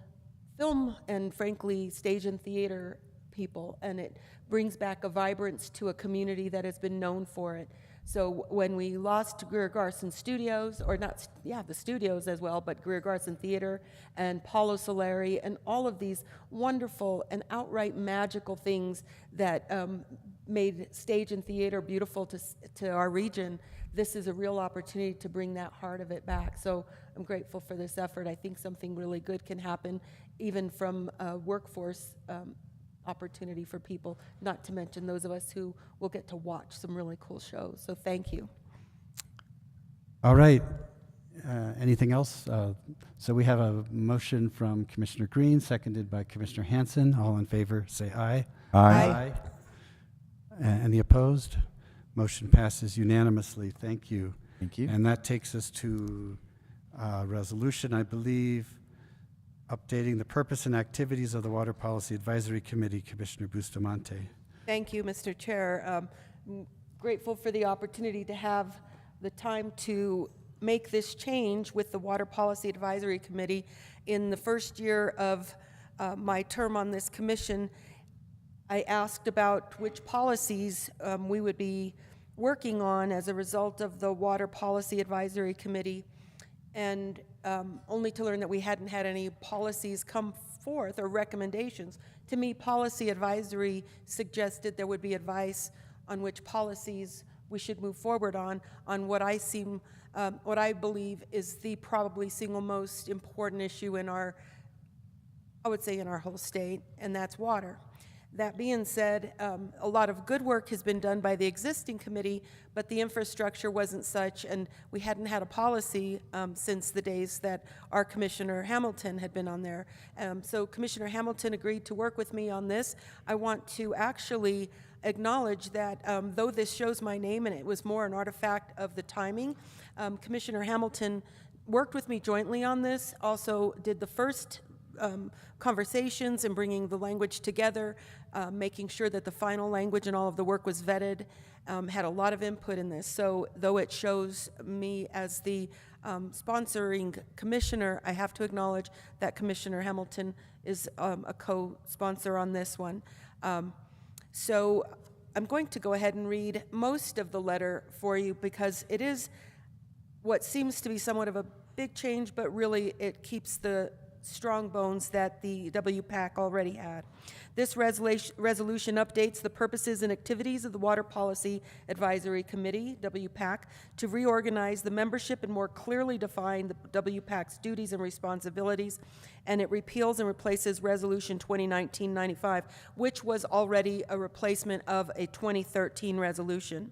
film and, frankly, stage and theater people. And it brings back a vibrance to a community that has been known for it. So when we lost Greer Garson Studios, or not, the studios as well, but Greer Garson Theater and Paulo Solari and all of these wonderful and outright magical things that made stage and theater beautiful to our region, this is a real opportunity to bring that heart of it back. So I'm grateful for this effort. I think something really good can happen, even from a workforce opportunity for people, not to mention those of us who will get to watch some really cool shows. So thank you. All right. Anything else? So we have a motion from Commissioner Green, seconded by Commissioner Hanson. All in favor, say aye. Aye. Any opposed? Motion passes unanimously. Thank you. Thank you. And that takes us to resolution, I believe, updating the purpose and activities of the Water Policy Advisory Committee. Commissioner Bustamante. Thank you, Mr. Chair. Grateful for the opportunity to have the time to make this change with the Water Policy Advisory Committee in the first year of my term on this commission, I asked about which policies we would be working on as a result of the Water Policy Advisory Committee, and only to learn that we hadn't had any policies come forth or recommendations. To me, policy advisory suggested there would be advice on which policies we should move forward on what I believe is the probably single most important issue in our, I would say in our whole state, and that's water. That being said, a lot of good work has been done by the existing committee, but the infrastructure wasn't such, and we hadn't had a policy since the days that our Commissioner Hamilton had been on there. So Commissioner Hamilton agreed to work with me on this. I want to actually acknowledge that though this shows my name and it was more an artifact of the timing, Commissioner Hamilton worked with me jointly on this, also did the first conversations and bringing the language together, making sure that the final language and all of the work was vetted, had a lot of input in this. So though it shows me as the sponsoring commissioner, I have to acknowledge that Commissioner Hamilton is a co-sponsor on this one. So I'm going to go ahead and read most of the letter for you because it is what seems to be somewhat of a big change, but really it keeps the strong bones that the WPAC already had. This resolution updates the purposes and activities of the Water Policy Advisory Committee, WPAC, to reorganize the membership and more clearly define the WPAC's duties and responsibilities, and it repeals and replaces Resolution 2019-95, which was already a replacement of a 2013 resolution.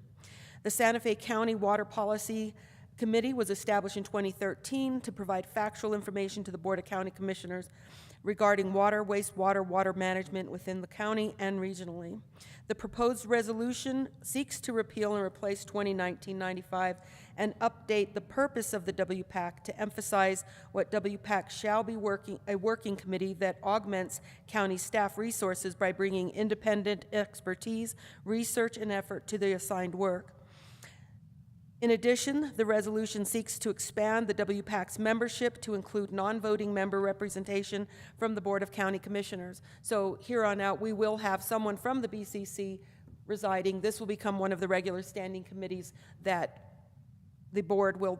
The Santa Fe County Water Policy Committee was established in 2013 to provide factual information to the Board of County Commissioners regarding water, wastewater, water management within the county and regionally. The proposed resolution seeks to repeal and replace 2019-95 and update the purpose of the WPAC to emphasize what WPAC shall be a working committee that augments county staff resources by bringing independent expertise, research, and effort to the assigned work. In addition, the resolution seeks to expand the WPAC's membership to include non-voting member representation from the Board of County Commissioners. So here on out, we will have someone from the BCC residing. This will become one of the regular standing committees that the board will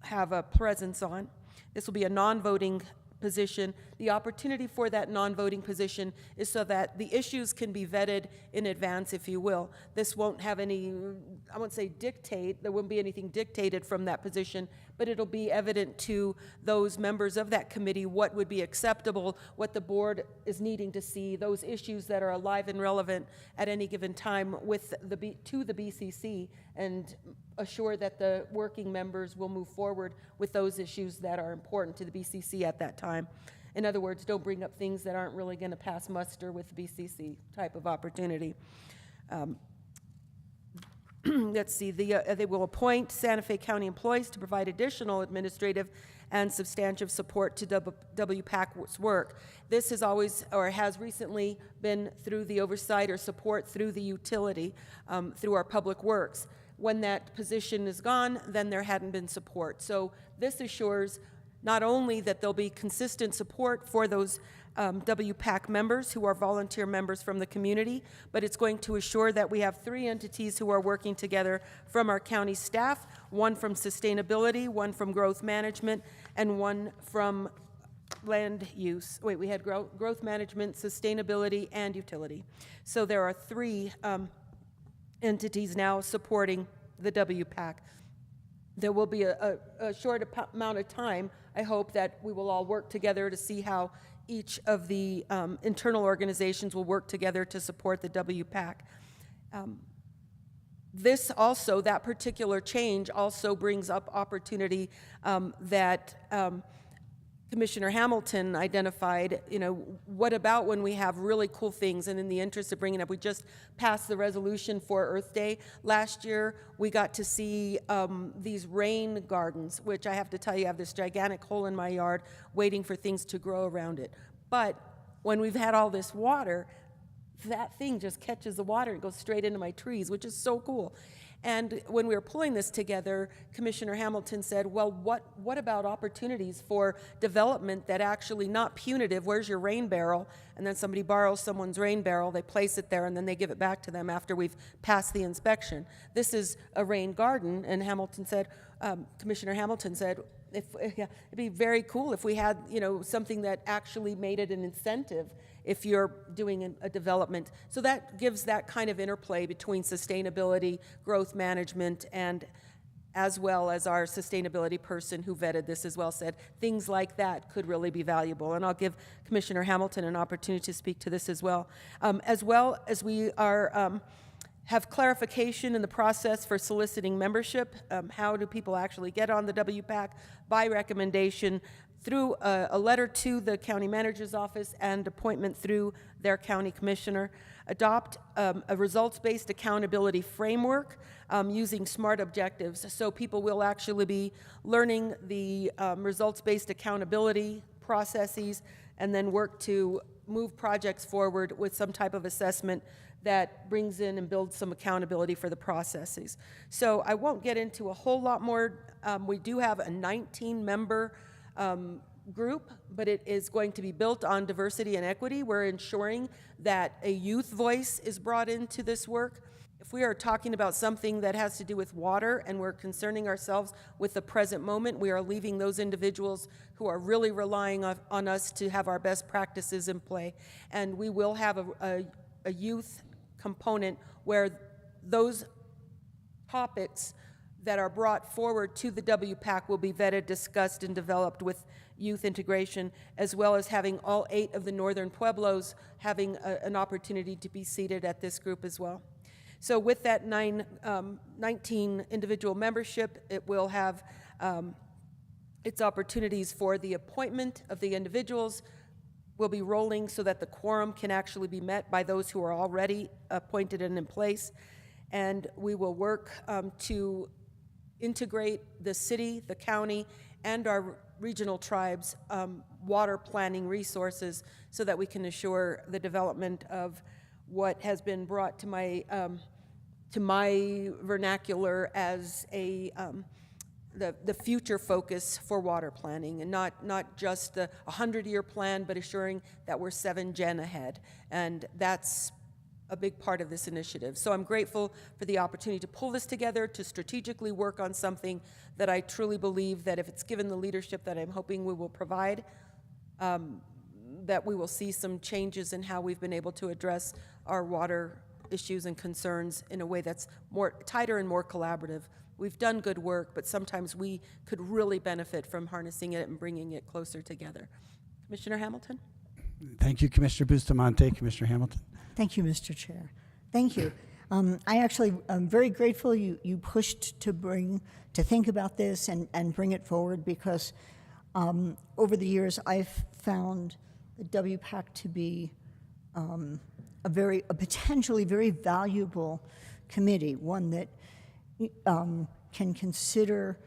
have a presence on. This will be a non-voting position. The opportunity for that non-voting position is so that the issues can be vetted in advance, if you will. This won't have any, I won't say dictate, there won't be anything dictated from that position, but it'll be evident to those members of that committee what would be acceptable, what the board is needing to see, those issues that are alive and relevant at any given time to the BCC, and assure that the working members will move forward with those issues that are important to the BCC at that time. In other words, don't bring up things that aren't really going to pass muster with the BCC type of opportunity. Let's see, they will appoint Santa Fe County employees to provide additional administrative and substantive support to WPAC's work. This has always, or has recently been through the oversight or support through the utility, through our public works. When that position is gone, then there hadn't been support. So this assures not only that there'll be consistent support for those WPAC members who are volunteer members from the community, but it's going to assure that we have 3 entities who are working together from our county staff, one from sustainability, one from growth management, and one from land use. Wait, we had growth management, sustainability, and utility. So there are 3 entities now supporting the WPAC. There will be a short amount of time, I hope, that we will all work together to see how each of the internal organizations will work together to support the WPAC. This also, that particular change also brings up opportunity that Commissioner Hamilton identified. You know, what about when we have really cool things? And in the interest of bringing up, we just passed the resolution for Earth Day. Last year, we got to see these rain gardens, which I have to tell you, I have this gigantic hole in my yard waiting for things to grow around it. But when we've had all this water, that thing just catches the water and goes straight into my trees, which is so cool. And when we were pulling this together, Commissioner Hamilton said, well, what about opportunities for development that actually not punitive? Where's your rain barrel? And then somebody borrows someone's rain barrel, they place it there, and then they give it back to them after we've passed the inspection. This is a rain garden, and Hamilton said, Commissioner Hamilton said, it'd be very cool if we had, something that actually made it an incentive if you're doing a development. So that gives that kind of interplay between sustainability, growth management, and as well as our sustainability person who vetted this as well said, things like that could really be valuable. And I'll give Commissioner Hamilton an opportunity to speak to this as well. As we are have clarification in the process for soliciting membership. How do people actually get on the WPAC? By recommendation through a letter to the county manager's office and appointment through their county commissioner. Adopt a results-based accountability framework using SMART objectives. So people will actually be learning the results-based accountability processes and then work to move projects forward with some type of assessment that brings in and builds some accountability for the processes. So I won't get into a whole lot more. We do have a 19-member group, but it is going to be built on diversity and equity. We're ensuring that a youth voice is brought into this work. If we are talking about something that has to do with water and we're concerning ourselves with the present moment, we are leaving those individuals who are really relying on us to have our best practices in play. And we will have a youth component where those topics that are brought forward to the WPAC will be vetted, discussed, and developed with youth integration, as well as having all 8 of the northern pueblos having an opportunity to be seated at this group as well. So with that 19 individual membership, it will have its opportunities for the appointment of the individuals will be rolling so that the quorum can actually be met by those who are already appointed and in place. And we will work to integrate the city, the county, and our regional tribes' water planning resources so that we can assure the development of what has been brought to my vernacular as the future focus for water planning, and not just a 100-year plan, but assuring that we're 7 gen ahead. And that's a big part of this initiative. So I'm grateful for the opportunity to pull this together, to strategically work on something that I truly believe that if it's given the leadership that I'm hoping we will provide, that we will see some changes in how we've been able to address our water issues and concerns in a way that's more tighter and more collaborative. We've done good work, but sometimes we could really benefit from harnessing it and bringing it closer together. Commissioner Hamilton? Thank you, Commissioner Bustamante. Commissioner Hamilton? Thank you, Mr. Chair. Thank you. I actually am very grateful you pushed to think about this and bring it forward, because over the years I've found the WPAC to be a potentially very valuable committee, one that can consider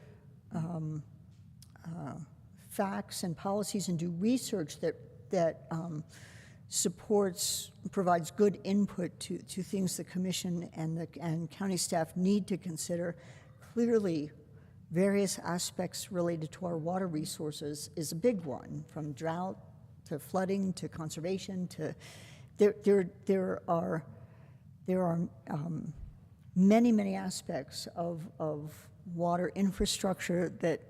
facts and policies and do research that provides good input to things the commission and county staff need to consider. Clearly, various aspects related to our water resources is a big one, from drought to flooding to conservation to there are many aspects of water infrastructure that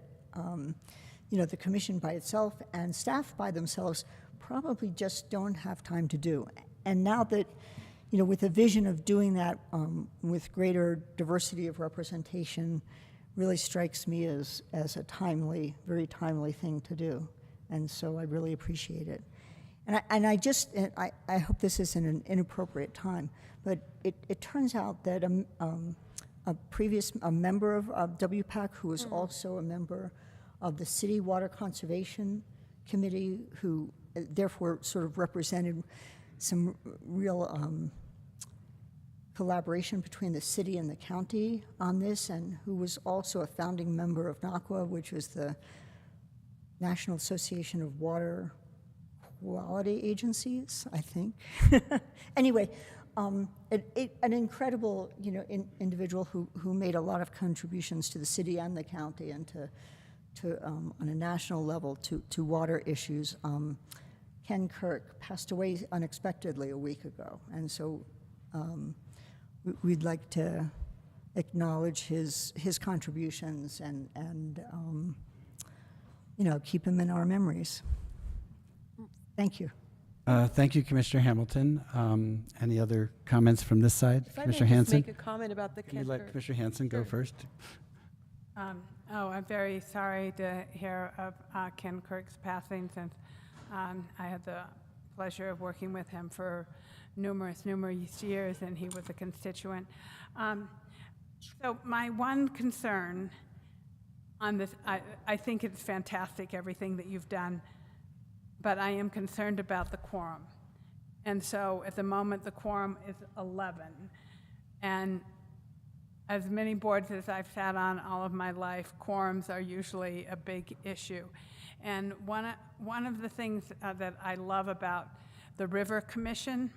the commission by itself and staff by themselves probably just don't have time to do. And now that, with a vision of doing that with greater diversity of representation, really strikes me as a very timely thing to do. And so I really appreciate it. And I hope this isn't an inappropriate time, but it turns out that a member of WPAC who was also a member of the City Water Conservation Committee, who therefore sort of represented some real collaboration between the city and the county on this, and who was also a founding member of NACWA, which was the National Association of Water Quality Agencies, I think. Anyway, an incredible, individual who made a lot of contributions to the city and the county and to on a national level to water issues. Ken Kirk passed away unexpectedly a week ago, and so we'd like to acknowledge his contributions and keep him in our memories. Thank you. Thank you, Commissioner Hamilton. Any other comments from this side? If I may Commissioner just Hanson? make a comment about the Can you let Kent Commissioner Hanson go first? I'm very sorry to hear of Ken Kirk's passing, since I had the pleasure of working with him for numerous years, and he was a constituent. So my one concern on this, I think it's fantastic, everything that you've done, but I am concerned about the quorum. And so at the moment, the quorum is 11. And as many boards as I've sat on all of my life, quorums are usually a big issue. And one of the things that I love about the River Commission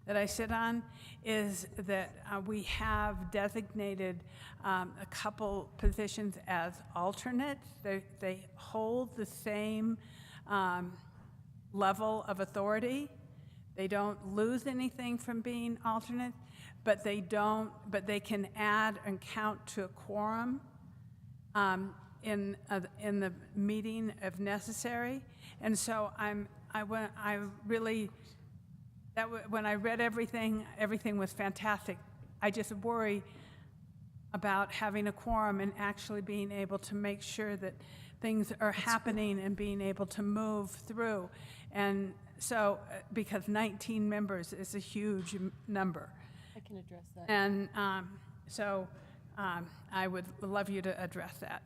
that I sit on is that we have designated a couple positions as alternates. They hold the same level of authority. They don't lose anything from being alternates, but they can add and count to a quorum in the meeting if necessary. And so when I read everything was fantastic. I just worry about having a quorum and actually being able to make sure that things are happening and being able to move through. And so, because 19 members is a huge number. I can address that. And I would love you to address that.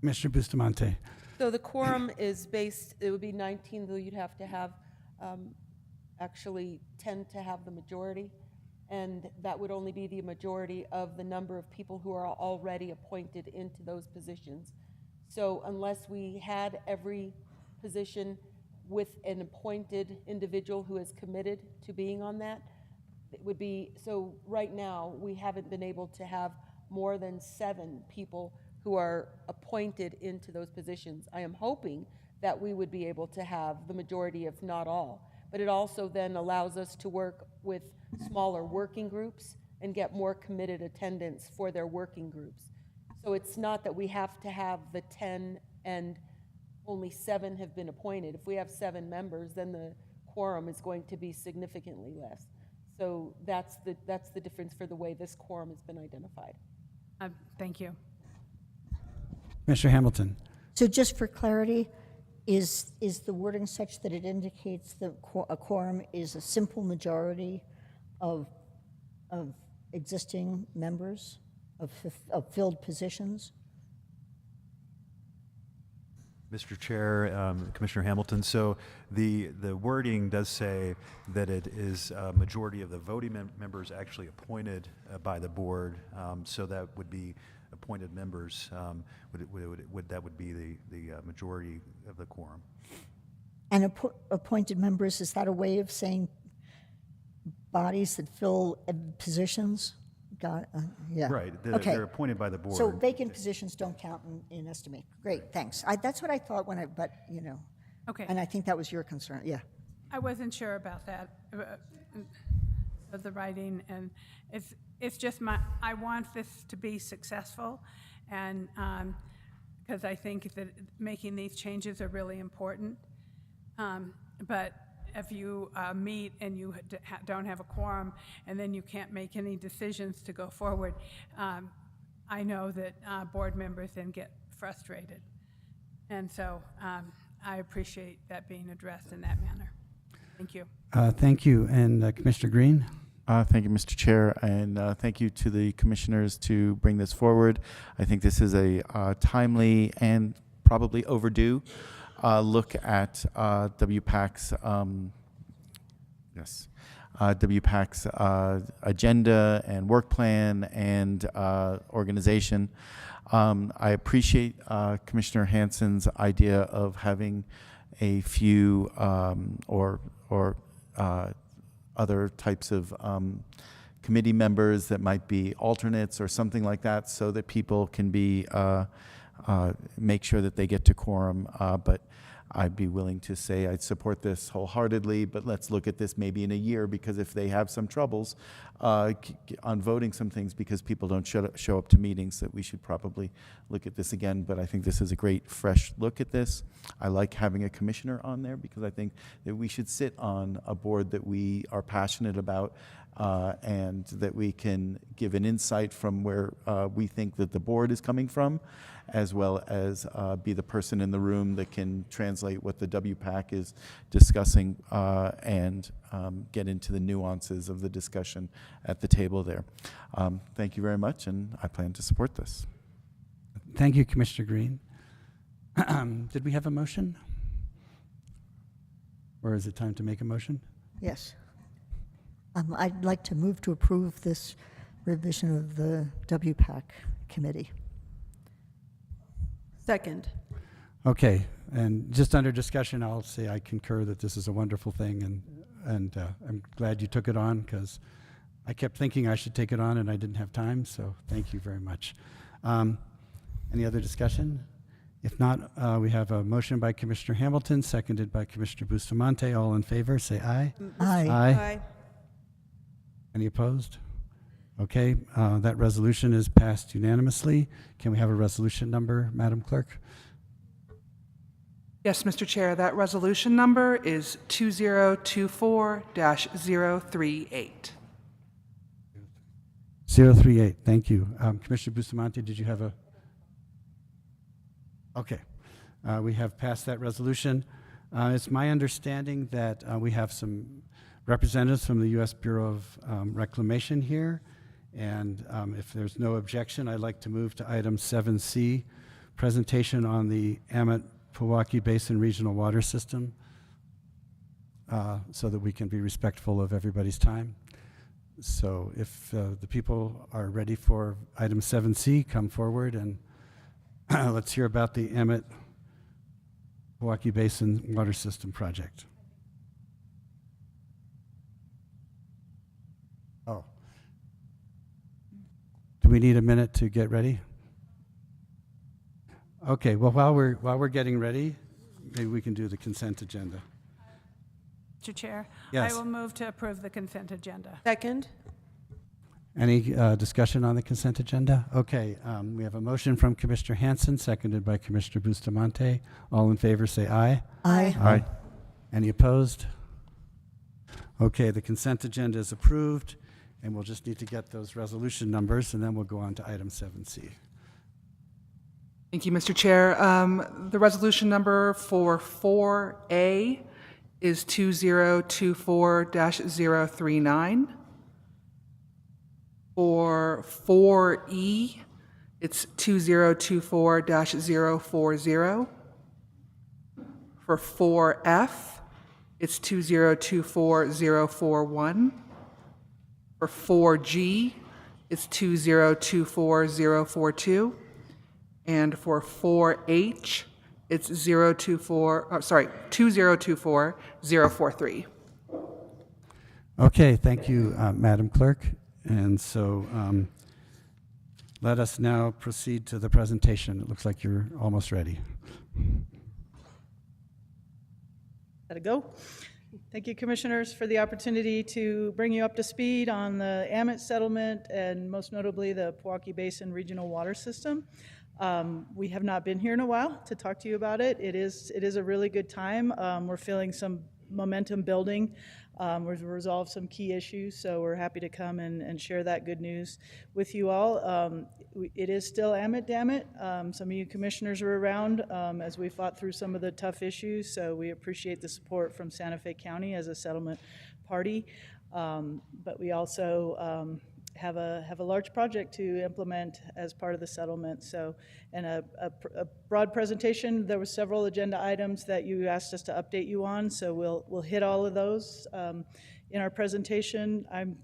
Commissioner Bustamante. So the quorum is based, it would be 19, though you'd have to have actually 10 to have the majority. And that would only be the majority of the number of people who are already appointed into those positions. So unless we had every position with an appointed individual who is committed to being on that, it would be, so right now, we haven't been able to have more than 7 people who are appointed into those positions. I am hoping that we would be able to have the majority, if not all. But it also then allows us to work with smaller working groups and get more committed attendance for their working groups. So it's not that we have to have the 10 and only 7 have been appointed. If we have 7 members, then the quorum is going to be significantly less. So that's the difference for the way this quorum has been identified. Thank you. Commissioner Hamilton. So just for clarity, is the wording such that it indicates that a quorum is a simple majority of existing members of filled positions? Mr. Chair, Commissioner Hamilton, so the wording does say that it is a majority of the voting members actually appointed by the board, so that would be appointed members, that would be the majority of the quorum. And appointed members, is that a way of saying bodies that fill positions? Yeah. Right, Okay. they're appointed by the board. So vacant positions don't count in estimate. Great, thanks. That's what I thought but Okay. And I think that was your concern, yeah. I wasn't sure about that, of the writing, and it's just I want this to be successful, and because I think that making these changes are really important. But if you meet and you don't have a quorum, and then you can't make any decisions to go forward, I know that board members then get frustrated. And so I appreciate that being addressed in that manner. Thank you. Thank you. And Commissioner Green? Thank you, Mr. Chair, and thank you to the commissioners to bring this forward. I think this is a timely and probably overdue look at WPAC's WPAC's agenda and work plan and organization. I appreciate Commissioner Hanson's idea of having a few other types of committee members that might be alternates or something like that, so that people can be make sure that they get to quorum. But I'd be willing to say I'd support this wholeheartedly, but let's look at this maybe in a year, because if they have some troubles on voting some things because people don't show up to meetings, that we should probably look at this again. But I think this is a great fresh look at this. I like having a commissioner on there because I think that we should sit on a board that we are passionate about, and that we can give an insight from where we think that the board is coming from, as well as be the person in the room that can translate what the WPAC is discussing, and get into the nuances of the discussion at the table there. Thank you very much, and I plan to support this. Thank you, Commissioner Green. Did we have a motion? Or is it time to make a motion? Yes. I'd like to move to approve this revision of the WPAC committee. Second. Okay, and just under discussion, I'll say I concur that this is a wonderful thing, and I'm glad you took it on, because I kept thinking I should take it on and I didn't have time, so thank you very much. Any other discussion? If not, we have a motion by Commissioner Hamilton, seconded by Commissioner Bustamante. All in favor, say aye. Aye. Aye. Any opposed? Okay, that resolution is passed unanimously. Can we have a resolution number, Madam Clerk? Yes, Mr. Chair, that resolution number is 2024-038. 038, thank you. Commissioner Bustamante, did you have a? Okay, we have passed that resolution. It's my understanding that we have some representatives from the U.S. Bureau of Reclamation here, and if there's no objection, I'd like to move to item 7C, presentation on the Amit-Pewaukee Basin Regional Water System, so that we can be respectful of everybody's time. So if the people are ready for item 7C, come forward and let's hear about the Amit-Pewaukee Basin Water System project. Oh. Do we need a minute to get ready? Okay, well, while we're getting ready, maybe we can do the consent agenda. Mr. Chair, Yes. I will move to approve the consent agenda. Second. Any discussion on the consent agenda? Okay, we have a motion from Commissioner Hanson, seconded by Commissioner Bustamante. All in favor, say aye. Aye. Aye. Any opposed? Okay, the consent agenda is approved, and we'll just need to get those resolution numbers, and then we'll go on to item 7C. Thank you, Mr. Chair. The resolution number for 4A is 2024-039. For 4E, it's 2024-040. For 4F, it's 2024-041. For 4G, it's 2024-042. And for 4H, it's 2024-043. Okay, thank you, Madam Clerk. And so let us now proceed to the presentation. It looks like you're almost ready. Let it go. Thank you, Commissioners, for the opportunity to bring you up to speed on the Amit settlement and most notably the Pewaukee Basin Regional Water System. We have not been here in a while to talk to you about it. It is a really good time. We're feeling some momentum building. We've resolved some key issues, so we're happy to come and share that good news with you all. It is still Amit, damn it. Some of you commissioners are around as we fought through some of the tough issues, so we appreciate the support from Santa Fe County as a settlement party. But we also have a large project to implement as part of the settlement. So, and a broad presentation. There were several agenda items that you asked us to update you on. So we'll hit all of those in our presentation. I'm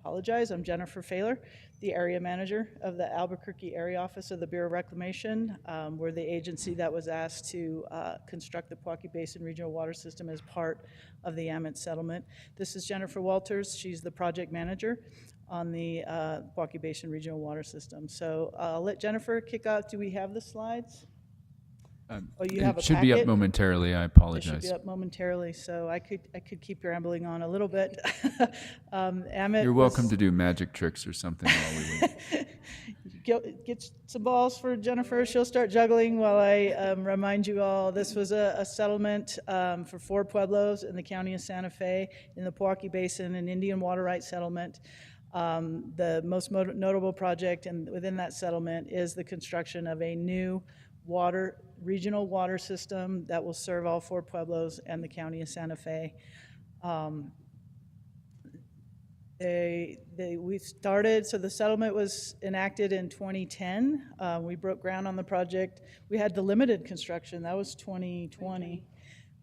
apologize. I'm Jennifer Failer, the area manager of the Albuquerque Area Office of the Bureau of Reclamation. We're the agency that was asked to construct the Pojoaque Basin Regional Water System as part of the Amet settlement. This is Jennifer Walters. She's the project manager on the Pojoaque Basin Regional Water System. So I'll let Jennifer kick off. Do we have the slides? Oh, you have a It should be up packet? momentarily. I It apologize. should be up momentarily, so I could keep rambling on a little bit. Amet You're welcome was- to do magic tricks or something while we wait. Get some balls for Jennifer. She'll start juggling while I remind you all. This was a settlement for 4 pueblos in the county of Santa Fe in the Pojoaque Basin, an Indian water rights settlement. The most notable project within that settlement is the construction of a new regional water system that will serve all 4 pueblos and the county of Santa Fe. We started, so the settlement was enacted in 2010. We broke ground on the project. We had the limited construction, that was 2020.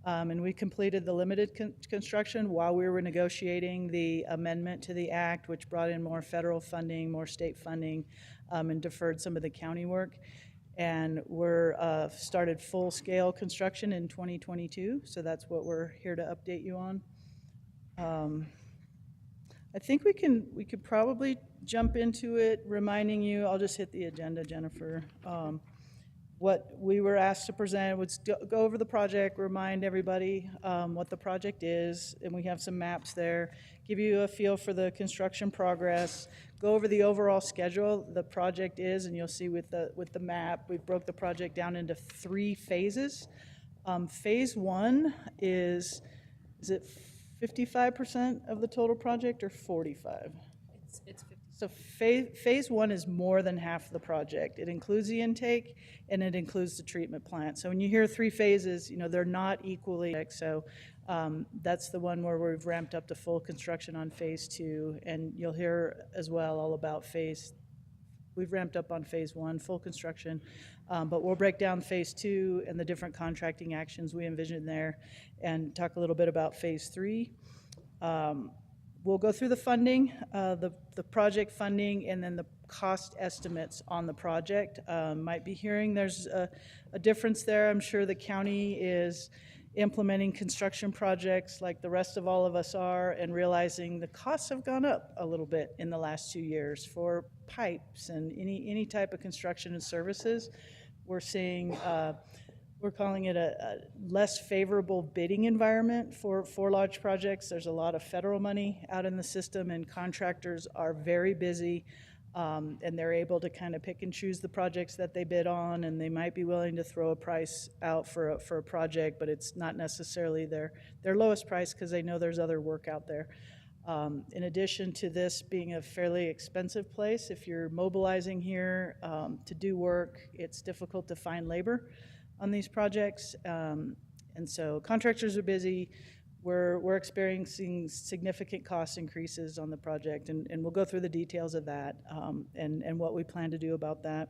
And we completed the limited construction while we were negotiating the amendment to the act, which brought in more federal funding, more state funding, and deferred some of the county work. And we're started full-scale construction in 2022, so that's what we're here to update you on. I think we could probably jump into it, reminding you. I'll just hit the agenda, Jennifer. What we were asked to present was go over the project, remind everybody what the project is, and we have some maps there. Give you a feel for the construction progress. Go over the overall schedule the project is, and you'll see with the map, we broke the project down into 3 phases. Phase 1 is it 55% of the total project or 45? It's 50. So phase 1 is more than half the project. It includes the intake and it includes the treatment plant. So when you hear 3 phases, they're not equally. So that's the one where we've ramped up to full construction on phase 2, and you'll hear as well all about we've ramped up on phase 1, full construction, but we'll break down phase 2 and the different contracting actions we envision there and talk a little bit about phase 3. We'll go through the funding, the project funding, and then the cost estimates on the project. Might be hearing there's a difference there. I'm sure the county is implementing construction projects like the rest of all of us are, and realizing the costs have gone up a little bit in the last 2 years for pipes and any type of construction and services. We're seeing we're calling it a less favorable bidding environment for large projects. There's a lot of federal money out in the system, and contractors are very busy, and they're able to kind of pick and choose the projects that they bid on, and they might be willing to throw a price out for a project, but it's not necessarily their lowest price because they know there's other work out there. In addition to this being a fairly expensive place, if you're mobilizing here to do work, it's difficult to find labor on these projects, and so contractors are busy. We're experiencing significant cost increases on the project, and we'll go through the details of that and what we plan to do about that.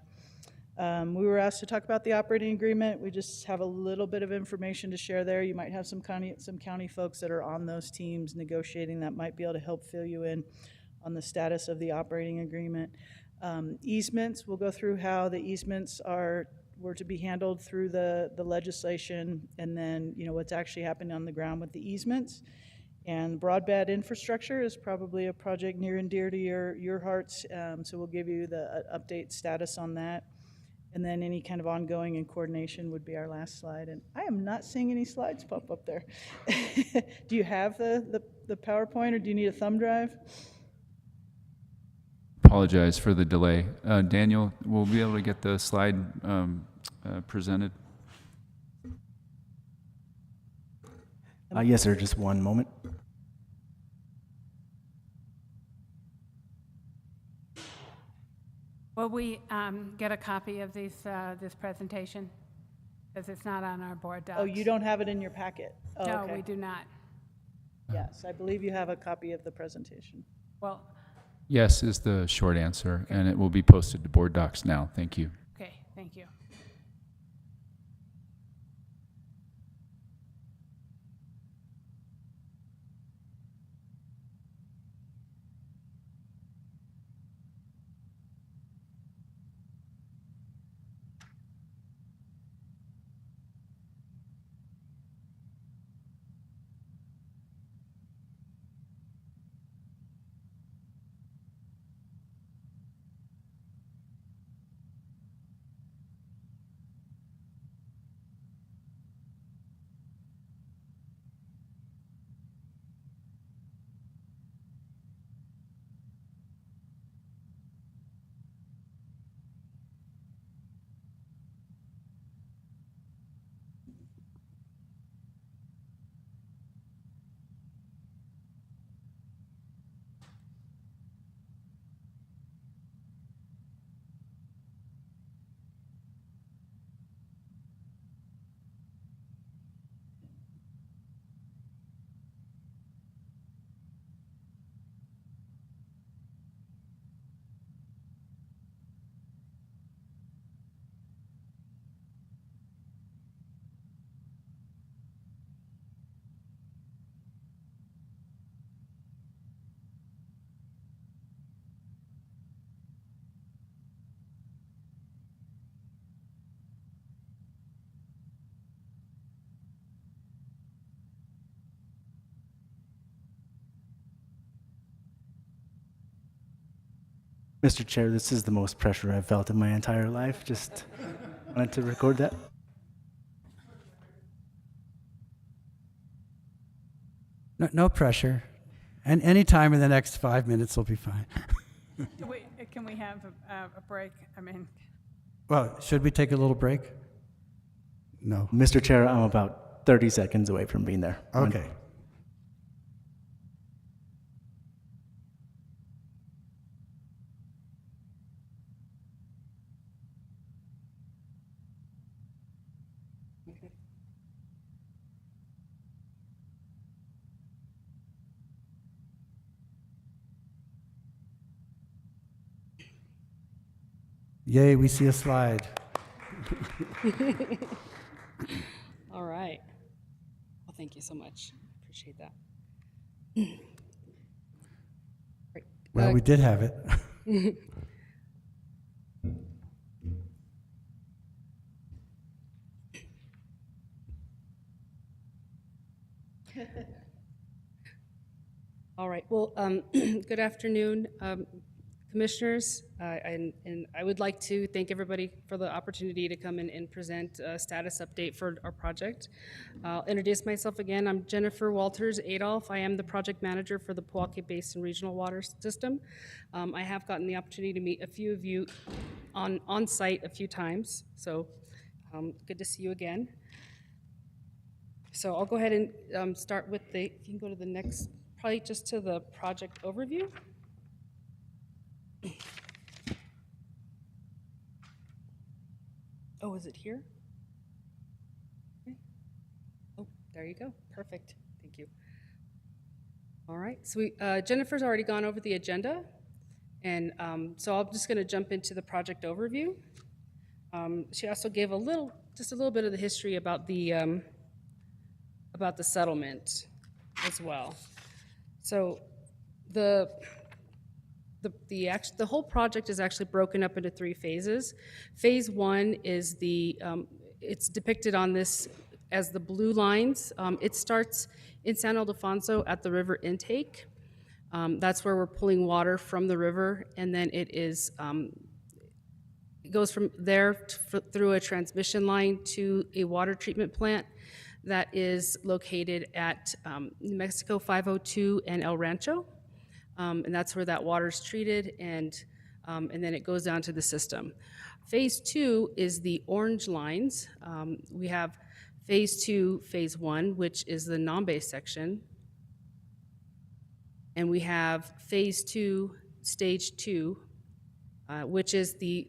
We were asked to talk about the operating agreement. We just have a little bit of information to share there. You might have some county folks that are on those teams negotiating that might be able to help fill you in on the status of the operating agreement. Easements, we'll go through how the easements were to be handled through the legislation, and then what's actually happening on the ground with the easements. And broadband infrastructure is probably a project near and dear to your hearts, so we'll give you the update status on that. And then any kind of ongoing and coordination would be our last slide. And I am not seeing any slides pop up there. Do you have the PowerPoint, or do you need a thumb drive? Apologize for the delay. Daniel, we'll be able to get the slide presented. Yes, sir. Just one moment. Will we get a copy of this presentation? Because it's not on our board docs. Oh, you don't have it in your packet? Oh, No, okay. we do not. Yes, I believe you have a copy of the presentation. Well, Yes is the short answer, and it will be posted to board docs now. Thank you. okay, thank you. Mr. Chair, this is the most pressure I've felt in my entire life. Just wanted to record that. No pressure. And any time in the next 5 minutes will be fine. Can we have a break? I mean, Well, should we take a little break? No. Mr. Chair, I'm about 30 seconds away from being there. Okay. Yay, we see a slide. All right. Well, thank you so much. Appreciate that. Great. Well, we did have it. All right. Well, good afternoon, commissioners. And I would like to thank everybody for the opportunity to come in and present a status update for our project. I'll introduce myself again. I'm Jennifer Walters Adolph. I am the project manager for the Pojoaque Basin Regional Water System. I have gotten the opportunity to meet a few of you on site a few times, so good to see you again. So I'll go ahead and start with if you can go to the next, probably just to the project overview. Oh, is it here? Okay. Oh, there you go. Perfect. Thank you. All right. So Jennifer's already gone over the agenda, and so I'm just going to jump into the project overview. She also gave just a little bit of the history about the settlement as well. So the whole project is actually broken up into 3 phases. Phase 1 is it's depicted on this as the blue lines. It starts in San Ildefonso at the river intake. That's where we're pulling water from the river, and then it goes from there through a transmission line to a water treatment plant that is located at New Mexico 502 and El Rancho. And that's where that water is treated, and then it goes down to the system. Phase 2 is the orange lines. We have Phase 2, Phase 1, which is the Nambe section. And we have Phase 2, Stage 2, which is the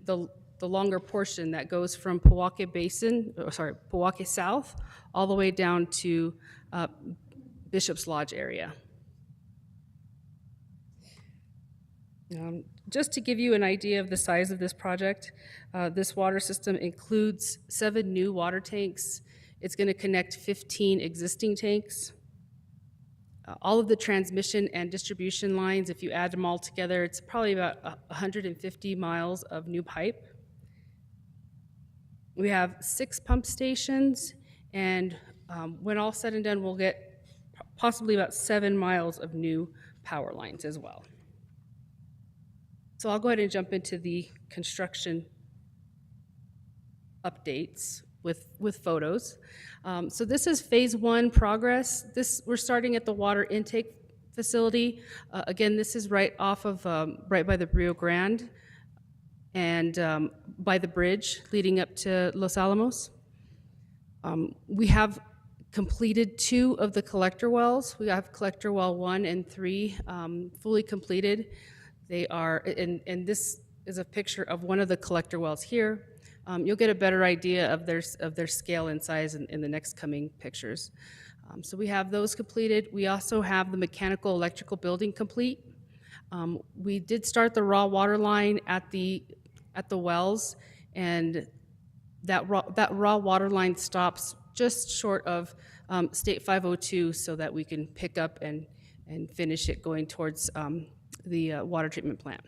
longer portion that goes from Pojoaque South, all the way down to Bishop's Lodge area. Just to give you an idea of the size of this project, this water system includes 7 new water tanks. It's going to connect 15 existing tanks. All of the transmission and distribution lines, if you add them all together, it's probably about 150 miles of new pipe. We have 6 pump stations, and when all said and done, we'll get possibly about 7 miles of new power lines as well. So I'll go ahead and jump into the construction updates with photos. So this is Phase 1 progress. We're starting at the water intake facility. Again, this is right off of, right by the Rio Grande and by the bridge leading up to Los Alamos. We have completed 2 of the collector wells. We have collector well 1 and 3 fully completed. They are, and this is a picture of one of the collector wells here. You'll get a better idea of their scale and size in the next coming pictures. So we have those completed. We also have the mechanical electrical building complete. We did start the raw water line at the wells, and that raw water line stops just short of State 502 so that we can pick up and finish it going towards the water treatment plant.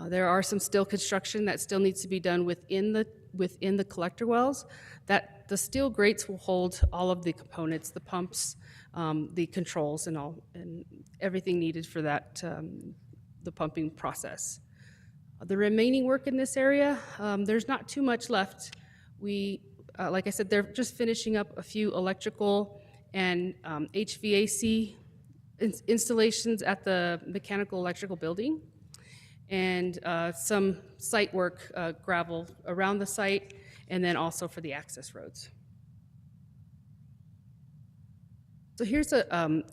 There are some steel construction that still needs to be done within the collector wells. That the steel grates will hold all of the components, the pumps, the controls, and everything needed for that the pumping process. The remaining work in this area, there's not too much left. We, like I said, they're just finishing up a few electrical and HVAC installations at the mechanical electrical building, and some site work, gravel around the site, and then also for the access roads. So here's an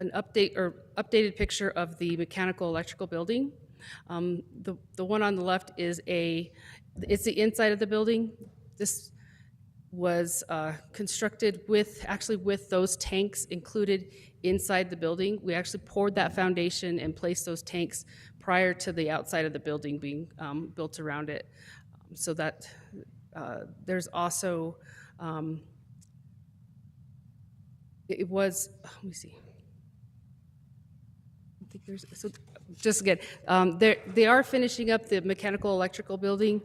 updated picture of the mechanical electrical building. The one on the left is it's the inside of the building. This was constructed with those tanks included inside the building. We actually poured that foundation and placed those tanks prior to the outside of the building being built around it. So that there's also, it was, let me see. I think there's, so just again, they are finishing up the mechanical electrical building.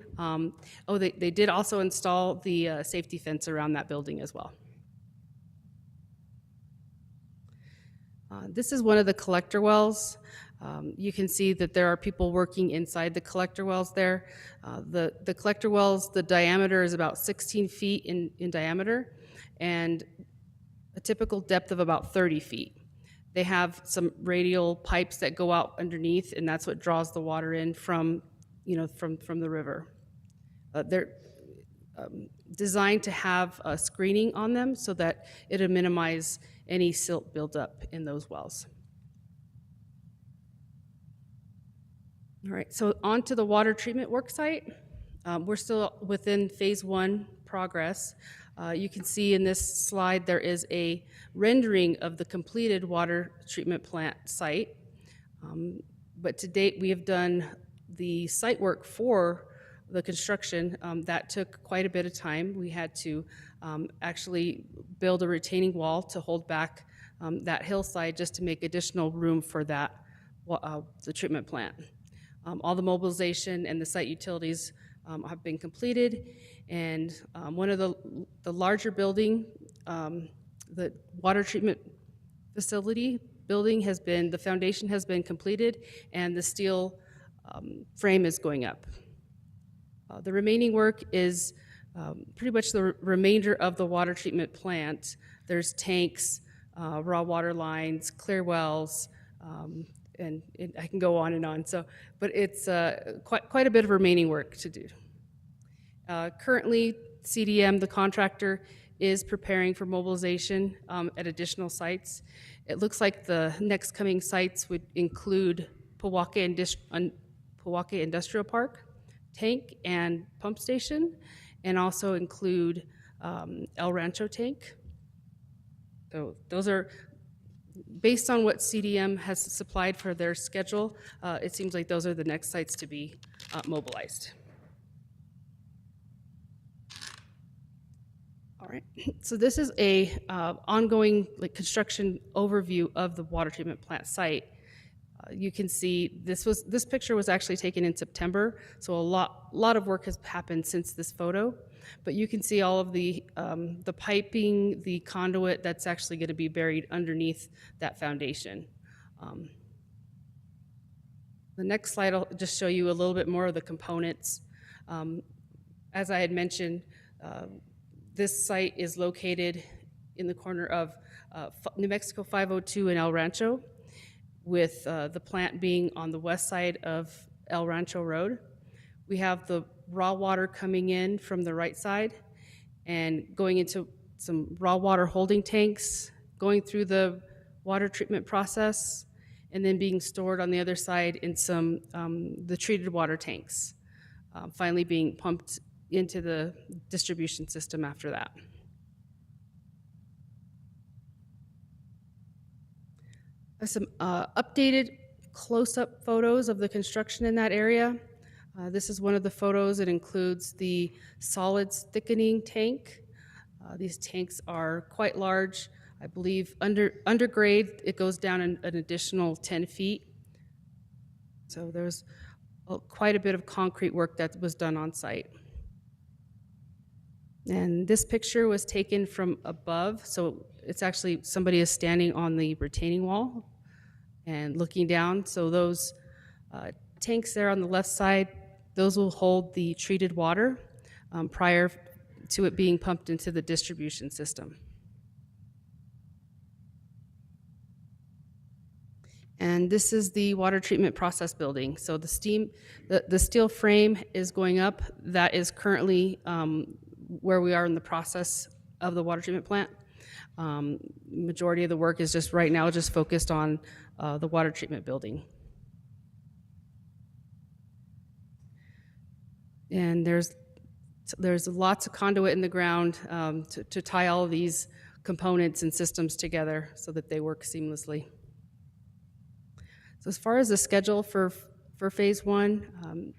They did also install the safety fence around that building as well. This is one of the collector wells. You can see that there are people working inside the collector wells there. The collector wells, the diameter is about 16 feet in diameter and a typical depth of about 30 feet. They have some radial pipes that go out underneath, and that's what draws the water in from the river. They're designed to have screening on them so that it'll minimize any silt buildup in those wells. All right, so on to the water treatment work site. We're still within phase 1 progress. You can see in this slide there is a rendering of the completed water treatment plant site. But to date, we have done the site work for the construction. That took quite a bit of time. We had to actually build a retaining wall to hold back that hillside just to make additional room for that, the treatment plant. All the mobilization and the site utilities have been completed, and one of the larger building, the water treatment facility building the foundation has been completed, and the steel frame is going up. The remaining work is pretty much the remainder of the water treatment plant. There's tanks, raw water lines, clear wells, and I can go on and on. So, but it's quite a bit of remaining work to do. Currently, CDM, the contractor, is preparing for mobilization at additional sites. It looks like the next coming sites would include Pojoaque Industrial Park, tank and pump station, and also include El Rancho tank. So those are, based on what CDM has supplied for their schedule, it seems like those are the next sites to be mobilized. All right, so this is a ongoing construction overview of the water treatment plant site. You can see this picture was actually taken in September, so a lot of work has happened since this photo. But you can see all of the piping, the conduit that's actually going to be buried underneath that foundation. The next slide will just show you a little bit more of the components. As I had mentioned, this site is located in the corner of New Mexico 502 and El Rancho, with the plant being on the west side of El Rancho Road. We have the raw water coming in from the right side and going into some raw water holding tanks, going through the water treatment process, and then being stored on the other side in some the treated water tanks, finally being pumped into the distribution system after that. Some updated close-up photos of the construction in that area. This is one of the photos. It includes the solids thickening tank. These tanks are quite large. I believe undergrade, it goes down an additional 10 feet. So there's quite a bit of concrete work that was done on site. And this picture was taken from above, so it's actually somebody is standing on the retaining wall and looking down. So those tanks there on the left side, those will hold the treated water prior to it being pumped into the distribution system. And this is the water treatment process building. So the steel frame is going up. That is currently where we are in the process of the water treatment plant. Majority of the work is just right now just focused on the water treatment building. And there's lots of conduit in the ground to tie all of these components and systems together so that they work seamlessly. So as far as the schedule for phase one,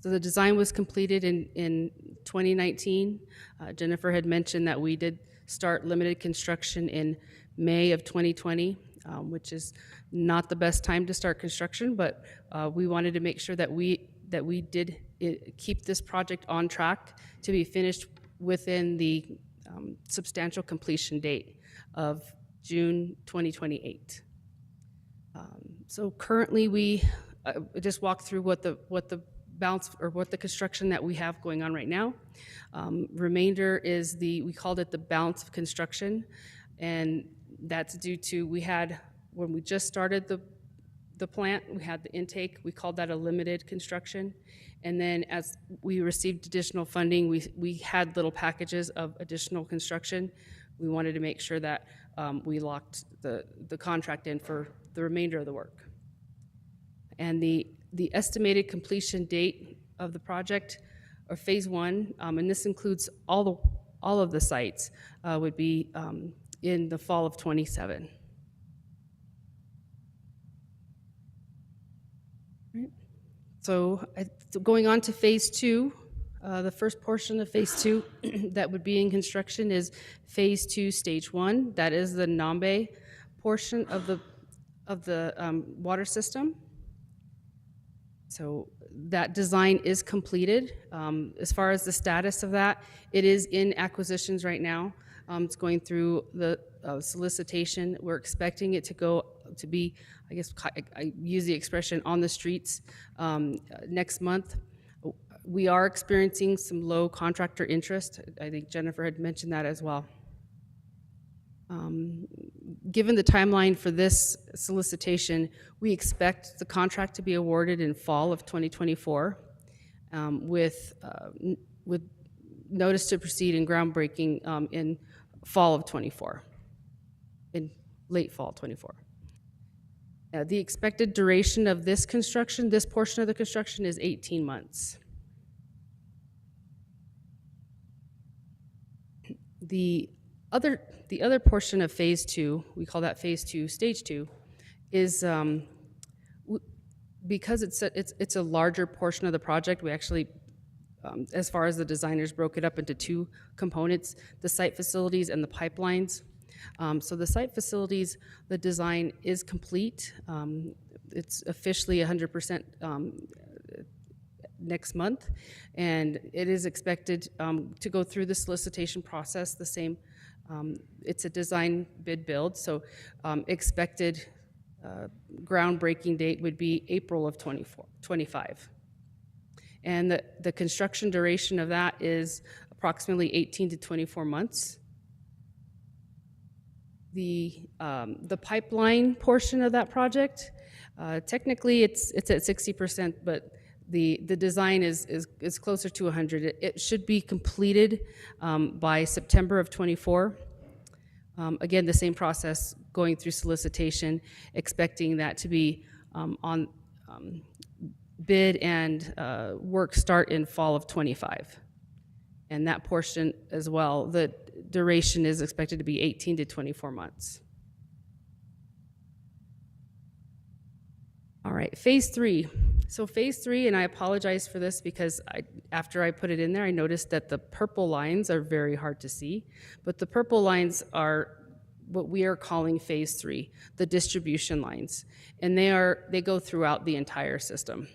so the design was completed in 2019. Jennifer had mentioned that we did start limited construction in May of 2020, which is not the best time to start construction, but we wanted to make sure that we did keep this project on track to be finished within the substantial completion date of June 2028. So currently we just walked through what the balance or what the construction that we have going on right now. Remainder is we called it the balance of construction, and that's due to when we just started the plant, we had the intake, we called that a limited construction. And then as we received additional funding, we had little packages of additional construction. We wanted to make sure that we locked the contract in for the remainder of the work. And the estimated completion date of the project, or phase one, and this includes all of the sites, would be in the fall of 27. So going on to phase two, the first portion of phase two that would be in construction is phase two, stage one. That is the Nambe portion of the water system. So that design is completed. As far as the status of that, it is in acquisitions right now. It's going through the solicitation. We're expecting it to be, I guess I use the expression, on the streets next month. We are experiencing some low contractor interest. I think Jennifer had mentioned that as well. Given the timeline for this solicitation, we expect the contract to be awarded in fall of 2024 with notice to proceed and groundbreaking in fall of 24, in late fall 24. The expected duration of this construction, this portion of the construction, is 18 months. The other portion of phase two, we call that phase two, stage two, is because it's a larger portion of the project. We actually, as far as the designers, broke it up into two components: the site facilities and the pipelines. So the site facilities, the design is complete. It's officially 100% next month, and it is expected to go through the solicitation process the same. It's a design bid build, so expected groundbreaking date would be April of 25. And the construction duration of that is approximately 18 to 24 months. The pipeline portion of that project, technically it's at 60%, but the design is closer to 100. It should be completed by September of 24. Again, the same process, going through solicitation, expecting that to be on bid and work start in fall of 25. And that portion as well, the duration is expected to be 18 to 24 months. All right, phase three. So phase three, and I apologize for this because after I put it in there, I noticed that the purple lines are very hard to see, but the purple lines are what we are calling phase three, the distribution lines, and they go throughout the entire system.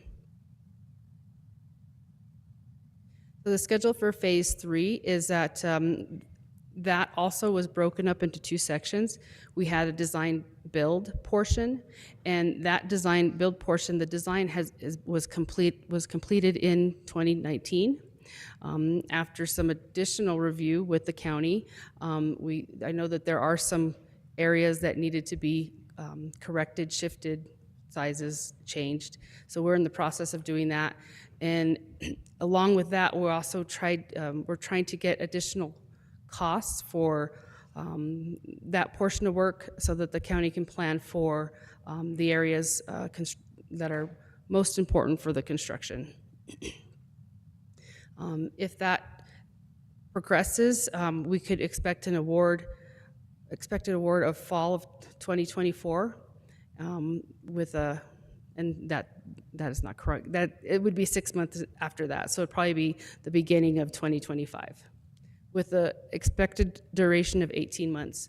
So the schedule for phase three is that that also was broken up into two sections. We had a design build portion, and that design build portion, the design was completed in 2019. After some additional review with the county, I know that there are some areas that needed to be corrected, shifted, sizes changed. So we're in the process of doing that. And along with that, we're trying to get additional costs for that portion of work so that the county can plan for the areas that are most important for the construction. If that progresses, we could expect an award of fall of 2024 and that is not correct. That it would be 6 months after that, so it'd probably be the beginning of 2025 with the expected duration of 18 months.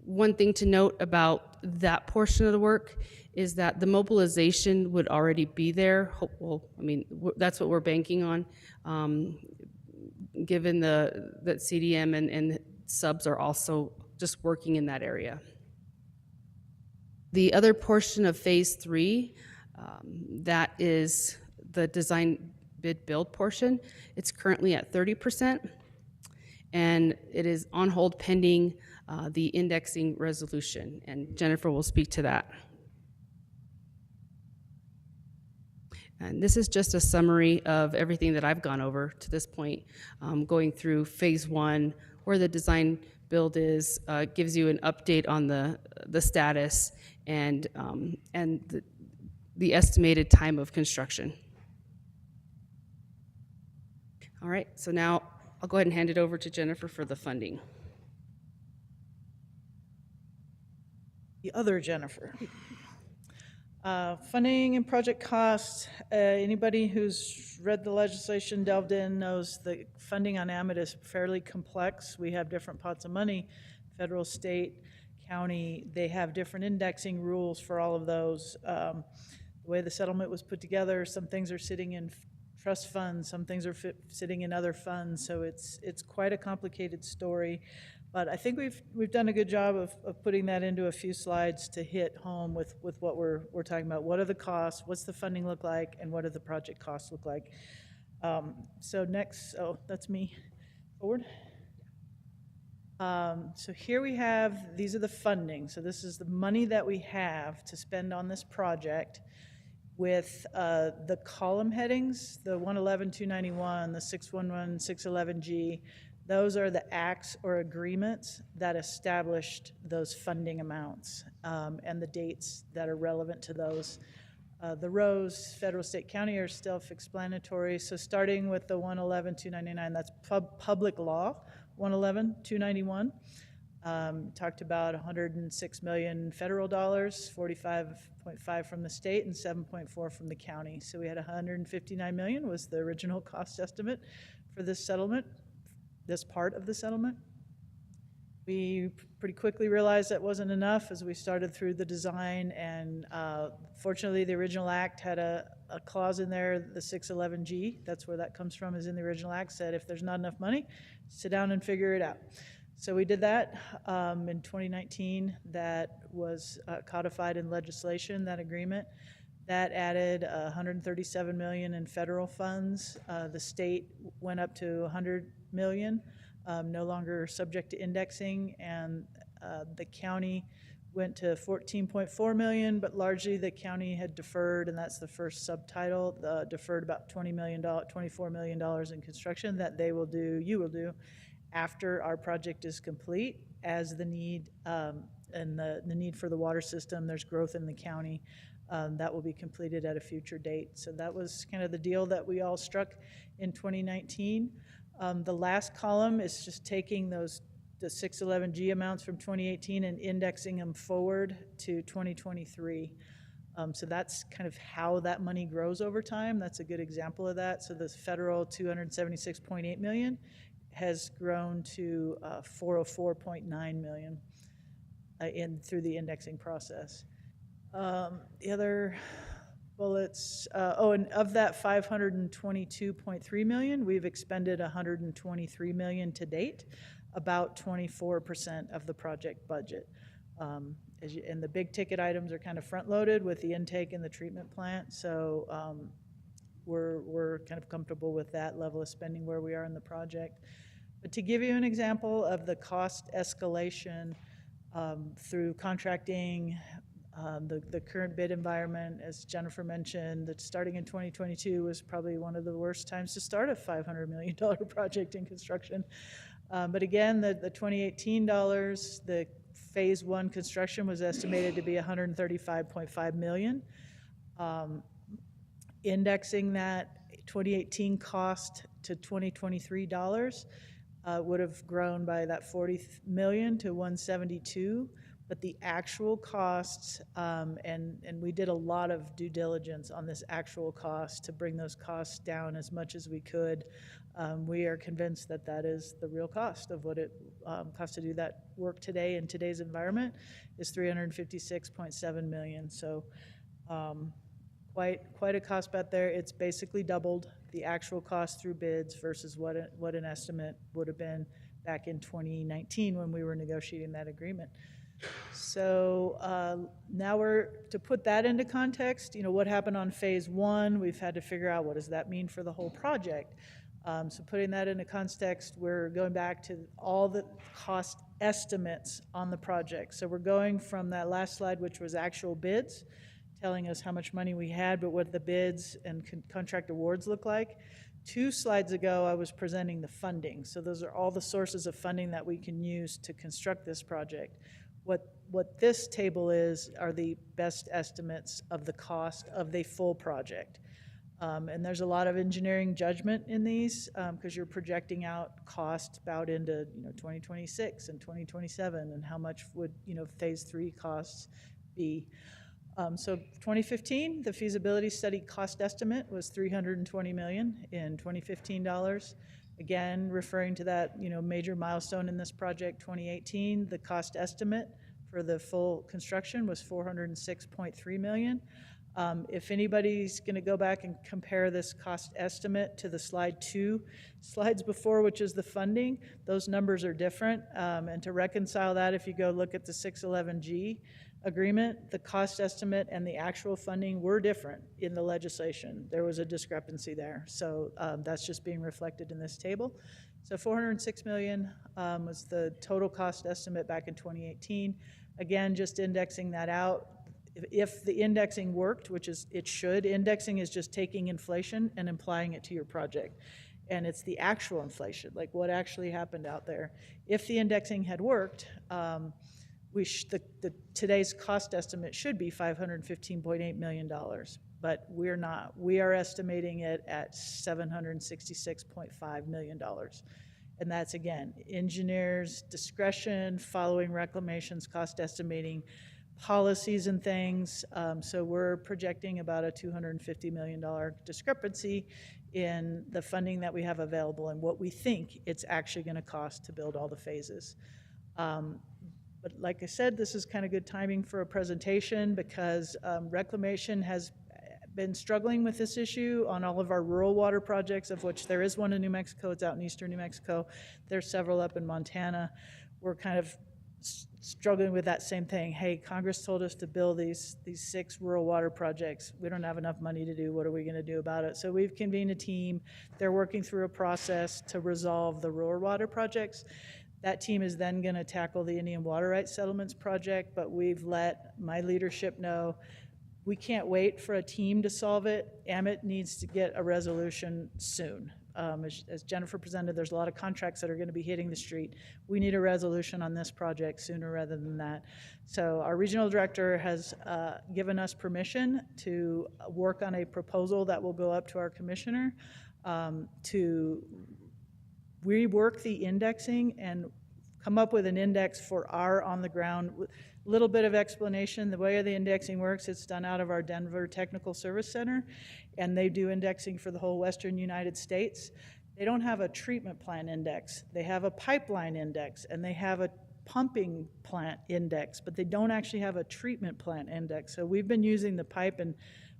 One thing to note about that portion of the work is that the mobilization would already be there. Well, I mean, that's what we're banking on, given that CDM and subs are also just working in that area. The other portion of phase 3, that is the design bid build portion. It's currently at 30%, and it is on hold pending the indexing resolution, and Jennifer will speak to that. And this is just a summary of everything that I've gone over to this point, going through phase 1, where the design build is, gives you an update on the status and the estimated time of construction. All right, so now I'll go ahead and hand it over to Jennifer for the funding. The other Jennifer. Funding and project costs. Anybody who's read the legislation, delved in, knows the funding on AMIT is fairly complex. We have different pots of money, federal, state, county. They have different indexing rules for all of those. The way the settlement was put together, some things are sitting in trust funds, some things are sitting in other funds, so it's quite a complicated story. But I think we've done a good job of putting that into a few slides to hit home with what we're talking about. What are the costs? What's the funding look like? And what do the project costs look like? So next, that's me. Forward. So here we have, these are the funding. So this is the money that we have to spend on this project with the column headings, the 111-291, the 611-611G. Those are the acts or agreements that established those funding amounts and the dates that are relevant to those. The rows, federal, state, county, are self-explanatory. So starting with the 111-299, that's public law, 111-291. Talked about $106 million federal dollars, 45.5 from the state, and 7.4 from the county. So we had $159 million was the original cost estimate for this settlement. This part of the settlement. We pretty quickly realized that wasn't enough as we started through the design, and fortunately the original act had a clause in there, the 611G, that's where that comes from, is in the original act, said if there's not enough money, sit down and figure it out. So we did that in 2019. That was codified in legislation, that agreement. That added $137 million in federal funds. The state went up to $100 million, no longer subject to indexing, and the county went to $14.4 million, but largely the county had deferred, and that's the first subtitle, deferred about $24 million in construction that they will do, you will do, after our project is complete, as the need and the need for the water system, there's growth in the county. That will be completed at a future date. So that was kind of the deal that we all struck in 2019. The last column is just taking the 611G amounts from 2018 and indexing them forward to 2023. So that's kind of how that money grows over time. That's a good example of that. So the federal $276.8 million has grown to $404.9 million through the indexing process. The other bullets, and of that $522.3 million, we've expended $123 million to date, about 24% of the project budget. And the big ticket items are kind of front-loaded with the intake and the treatment plant. So we're kind of comfortable with that level of spending where we are in the project. But to give you an example of the cost escalation through contracting, the current bid environment, as Jennifer mentioned, that starting in 2022 was probably one of the worst times to start a $500 million project in construction. But again, the 2018 dollars, the phase one construction was estimated to be $135.5 million. Indexing that 2018 cost to 2023 dollars would have grown by that 40 million to 172. But the actual costs, and we did a lot of due diligence on this actual cost to bring those costs down as much as we could. We are convinced that that is the real cost of what it costs to do that work today in today's environment is $356.7 million. So quite a cost bet there. It's basically doubled the actual cost through bids versus what an estimate would have been back in 2019 when we were negotiating that agreement. So now to put that into context, what happened on phase one, we've had to figure out what does that mean for the whole project. So putting that into context, we're going back to all the cost estimates on the project. So we're going from that last slide, which was actual bids, telling us how much money we had, but what the bids and contract awards look like. 2 slides ago, I was presenting the funding. So those are all the sources of funding that we can use to construct this project. What this table are the best estimates of the cost of the full project. And there's a lot of engineering judgment in these because you're projecting out cost about into 2026 and 2027 and how much would phase 3 costs be. So 2015, the feasibility study cost estimate was $320 million in 2015 dollars. Again, referring to that major milestone in this project, 2018, the cost estimate for the full construction was $406.3 million. If anybody's going to go back and compare this cost estimate to the slide 2 slides before, which is the funding, those numbers are different. And to reconcile that, if you go look at the 611G agreement, the cost estimate and the actual funding were different in the legislation. There was a discrepancy there. So that's just being reflected in this table. So $406 million was the total cost estimate back in 2018. Again, just indexing that out. If the indexing worked, which is it should, indexing is just taking inflation and applying it to your project. And it's the actual inflation, like what actually happened out there. If the indexing had worked, today's cost estimate should be $515.8 million, but we're not. We are estimating it at $766.5 million. And that's, again, engineers' discretion, following reclamations, cost estimating, policies and things. So we're projecting about a $250 million discrepancy in the funding that we have available and what we think it's actually going to cost to build all the phases. But like I said, this is kind of good timing for a presentation because Reclamation has been struggling with this issue on all of our rural water projects, of which there is one in New Mexico. It's out in eastern New Mexico. There's several up in Montana. We're kind of struggling with that same thing. Hey, Congress told us to build these 6 rural water projects. We don't have enough money to do. What are we going to do about it? So we've convened a team. They're working through a process to resolve the rural water projects. That team is then going to tackle the Indian Water Rights Settlements project, but we've let my leadership know we can't wait for a team to solve it. Amit needs to get a resolution soon. As Jennifer presented, there's a lot of contracts that are going to be hitting the street. We need a resolution on this project sooner rather than that. So our regional director has given us permission to work on a proposal that will go up to our commissioner to rework the indexing and come up with an index for our on-the-ground. Little bit of explanation. The way the indexing works, it's done out of our Denver Technical Service Center, and they do indexing for the whole western United States. They don't have a treatment plant index. They have a pipeline index, and they have a pumping plant index, but they don't actually have a treatment plant index. So we've been using the pipe and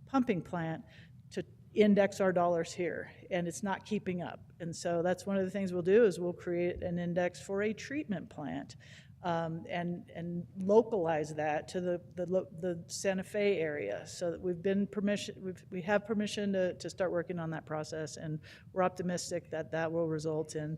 pumping plant to index our dollars here, and it's not keeping up. And so that's one of the things we'll do is we'll create an index for a treatment plant. and localize that to the Santa Fe area. So that we have permission to start working on that process, and we're optimistic that that will result in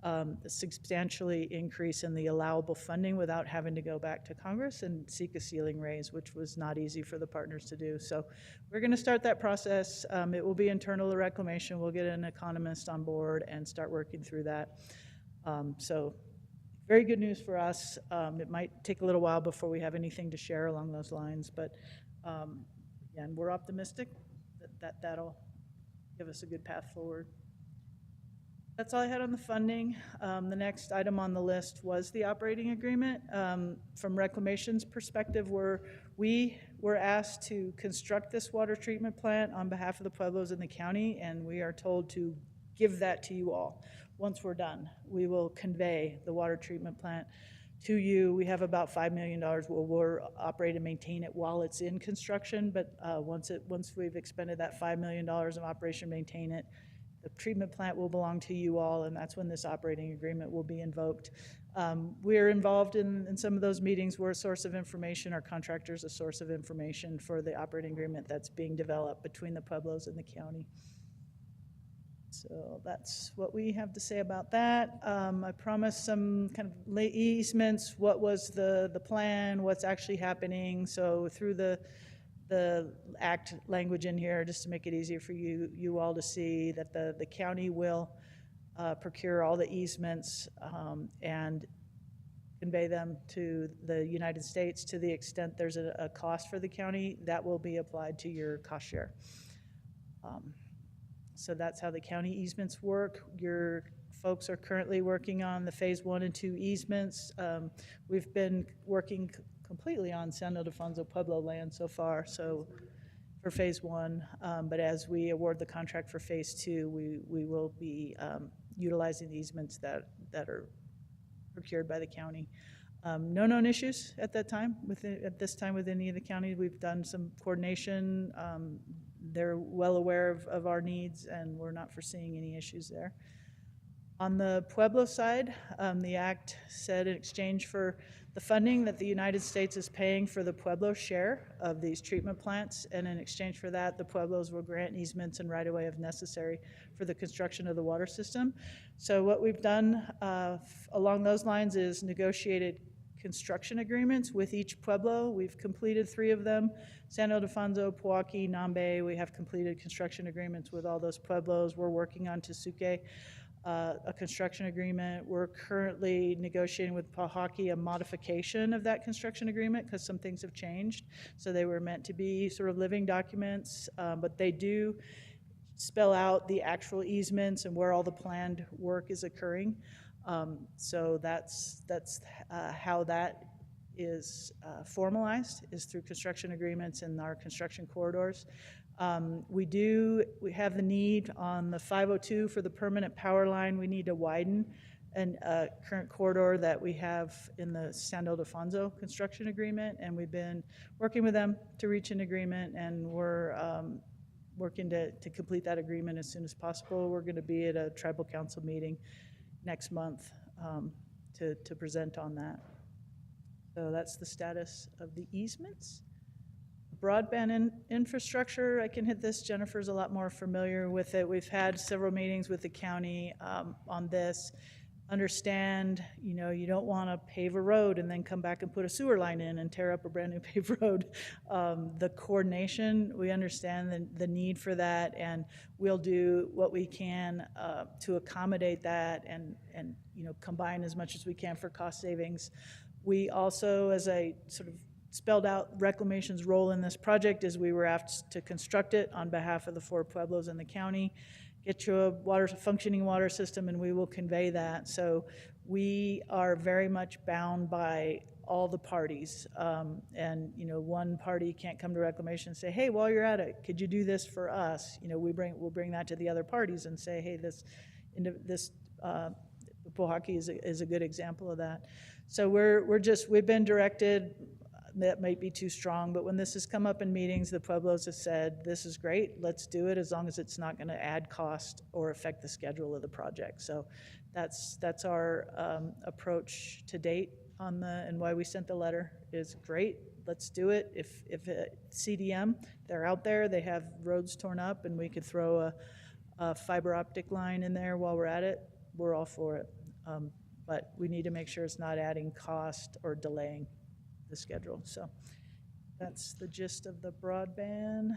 a substantially increase in the allowable funding without having to go back to Congress and seek a ceiling raise, which was not easy for the partners to do. So we're going to start that process. It will be internal to Reclamation. We'll get an economist on board and start working through that. So very good news for us. It might take a little while before we have anything to share along those lines, but again, we're optimistic that that'll give us a good path forward. That's all I had on the funding. The next item on the list was the operating agreement. From Reclamation's perspective, we were asked to construct this water treatment plant on behalf of the Pueblos in the county, and we are told to give that to you all. Once we're done, we will convey the water treatment plant to you. We have about $5 million. We'll operate and maintain it while it's in construction, but once we've expended that $5 million of operation, maintain it, the treatment plant will belong to you all, and that's when this operating agreement will be invoked. We're involved in some of those meetings. We're a source of information. Our contractor's a source of information for the operating agreement that's being developed between the Pueblos and the county. So that's what we have to say about that. I promised some kind of late easements. What was the plan? What's actually happening? So through the act language in here, just to make it easier for you all to see, that the county will procure all the easements and convey them to the United States. To the extent there's a cost for the county, that will be applied to your cost share. So that's how the county easements work. Your folks are currently working on the phase 1 and 2 easements. We've been working completely on San Ildefonso Pueblo land so far, so for phase 1, but as we award the contract for phase 2, we will be utilizing the easements that are procured by the county. No known issues at this time with any of the counties. We've done some coordination. They're well aware of our needs, and we're not foreseeing any issues there. On the Pueblo side, the act said in exchange for the funding that the United States is paying for the Pueblo share of these treatment plants, and in exchange for that, the Pueblos will grant easements and right-of-way if necessary for the construction of the water system. So what we've done along those lines is negotiated construction agreements with each Pueblo. We've completed 3 of them: San Ildefonso, Pojoaque, Nambe. We have completed construction agreements with all those Pueblos. We're working on Tesuque, a construction agreement. We're currently negotiating with Pojoaque a modification of that construction agreement because some things have changed. So they were meant to be sort of living documents, but they do spell out the actual easements and where all the planned work is occurring. So that's how that is formalized, is through construction agreements and our construction corridors. We have the need on the 502 for the permanent power line. We need to widen a current corridor that we have in the San Ildefonso construction agreement, and we've been working with them to reach an agreement, and we're working to complete that agreement as soon as possible. We're going to be at a tribal council meeting next month to present on that. So that's the status of the easements. Broadband infrastructure, I can hit this. Jennifer's a lot more familiar with it. We've had several meetings with the county on this. Understand, you don't want to pave a road and then come back and put a sewer line in and tear up a brand new paved road. The coordination, we understand the need for that, and we'll do what we can to accommodate that and combine as much as we can for cost savings. We also, as I sort of spelled out, Reclamation's role in this project is we were asked to construct it on behalf of the 4 Pueblos in the county, get you a functioning water system, and we will convey that. So we are very much bound by all the parties. And one party can't come to Reclamation and say, hey, while you're at it, could you do this for us? We'll bring that to the other parties and say, hey, this Pojoaque is a good example of that. So we've been directed. That might be too strong, but when this has come up in meetings, the Pueblos have said, this is great, let's do it, as long as it's not going to add cost or affect the schedule of the project. So that's our approach to date on the, and why we sent the letter is great. Let's do it. If CDM, they're out there, they have roads torn up, and we could throw a fiber optic line in there while we're at it, we're all for it. But we need to make sure it's not adding cost or delaying the schedule. So that's the gist of the broadband.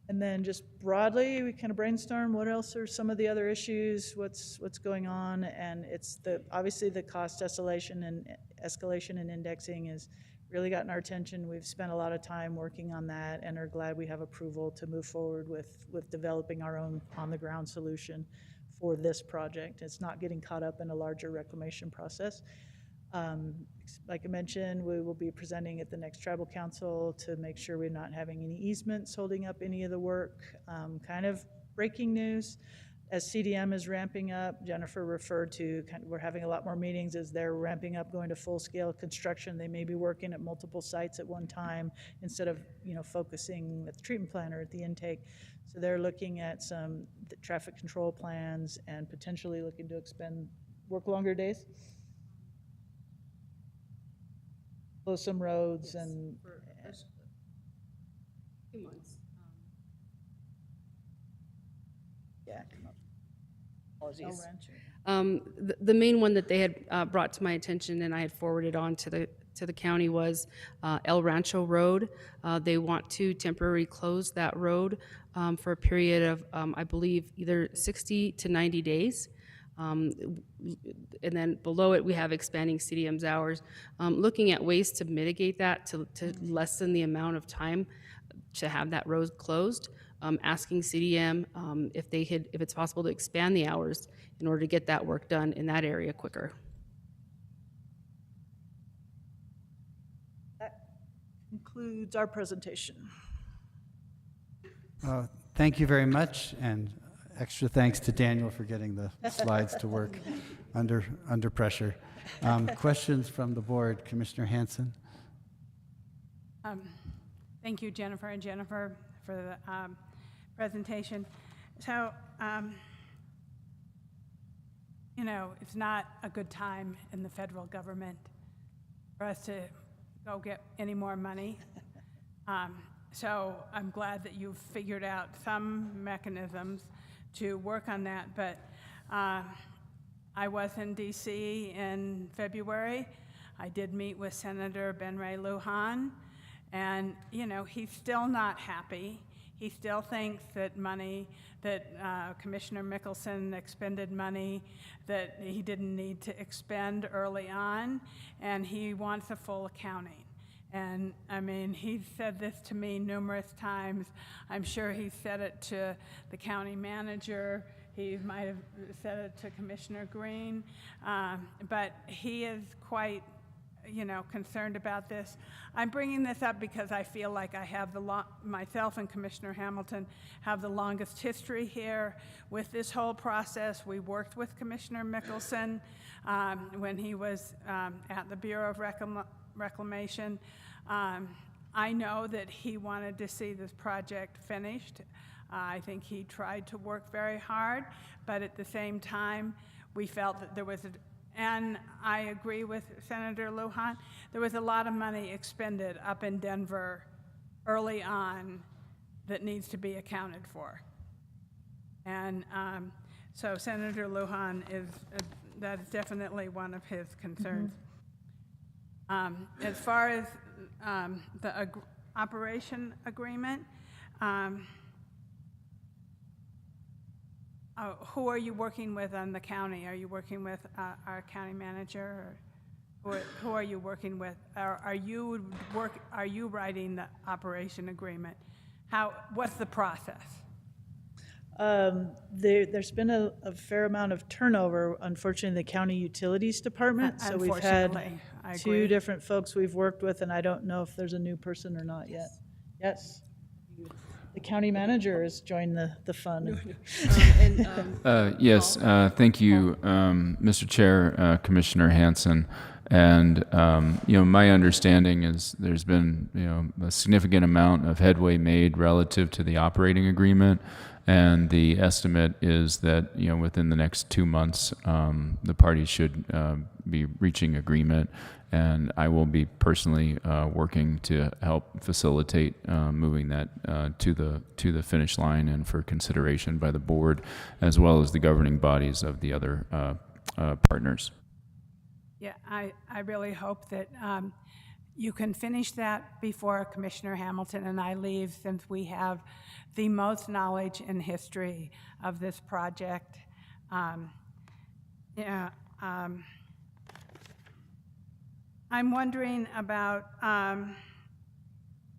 And then just broadly, we kind of brainstorm what else are some of the other issues, what's going on, and it's obviously the cost escalation and indexing has really gotten our attention. We've spent a lot of time working on that and are glad we have approval to move forward with developing our own on-the-ground solution for this project. It's not getting caught up in a larger reclamation process. Like I mentioned, we will be presenting at the next tribal council to make sure we're not having any easements holding up any of the work. Kind of breaking news, as CDM is ramping up, Jennifer referred to, we're having a lot more meetings as they're ramping up, going to full-scale construction. They may be working at multiple sites at one time instead of focusing at the treatment plant or at the intake. So they're looking at some traffic control plans and potentially looking to work longer days. Close some roads and For a few months. yeah. Apologies. The main one that they had brought to my attention and I had forwarded on to the county was El Rancho Road. They want to temporarily close that road for a period of, I believe, either 60 to 90 days. And then below it, we have expanding CDM's hours, looking at ways to mitigate that, to lessen the amount of time to have that road closed, asking CDM if it's possible to expand the hours in order to get that work done in that area quicker. That concludes our presentation. Thank you very much, and extra thanks to Daniel for getting the slides to work under pressure. Questions from the board? Commissioner Hanson? Thank you, Jennifer and Jennifer, for the presentation. So, it's not a good time in the federal government for us to go get any more money. So I'm glad that you've figured out some mechanisms to work on that, but I was in DC in February. I did meet with Senator Ben Ray Lujan, and he's still not happy. He still thinks that Commissioner Mickelson expended money that he didn't need to expend early on, and he wants a full accounting. And I mean, he's said this to me numerous times. I'm sure he said it to the county manager. He might have said it to Commissioner Green, but he is quite, concerned about this. I'm bringing this up because I feel like I have myself and Commissioner Hamilton have the longest history here with this whole process. We worked with Commissioner Mickelson when he was at the Bureau of Reclamation. I know that he wanted to see this project finished. I think he tried to work very hard, but at the same time, we felt that there was and I agree with Senator Lujan, there was a lot of money expended up in Denver early on that needs to be accounted for. And so Senator Lujan that is definitely one of his concerns. As far as the operation agreement, who are you working with on the county? Are you working with our county manager, or who are you working with? Are you writing the operation agreement? What's the process? There's been a fair amount of turnover, unfortunately, in the county utilities department. So we've had two different folks we've worked with, and I don't know if there's a new person or not yet. Yes. The county manager has joined the fund. Yes, thank you, Mr. Chair, Commissioner Hanson. And my understanding is there's been a significant amount of headway made relative to the operating agreement. And the estimate is that, within the next 2 months, the parties should be reaching agreement. And I will be personally working to help facilitate moving that to the finish line and for consideration by the board, as well as the governing bodies of the other partners. Yeah, I really hope that you can finish that before Commissioner Hamilton and I leave, since we have the most knowledge and history of this project. I'm wondering about,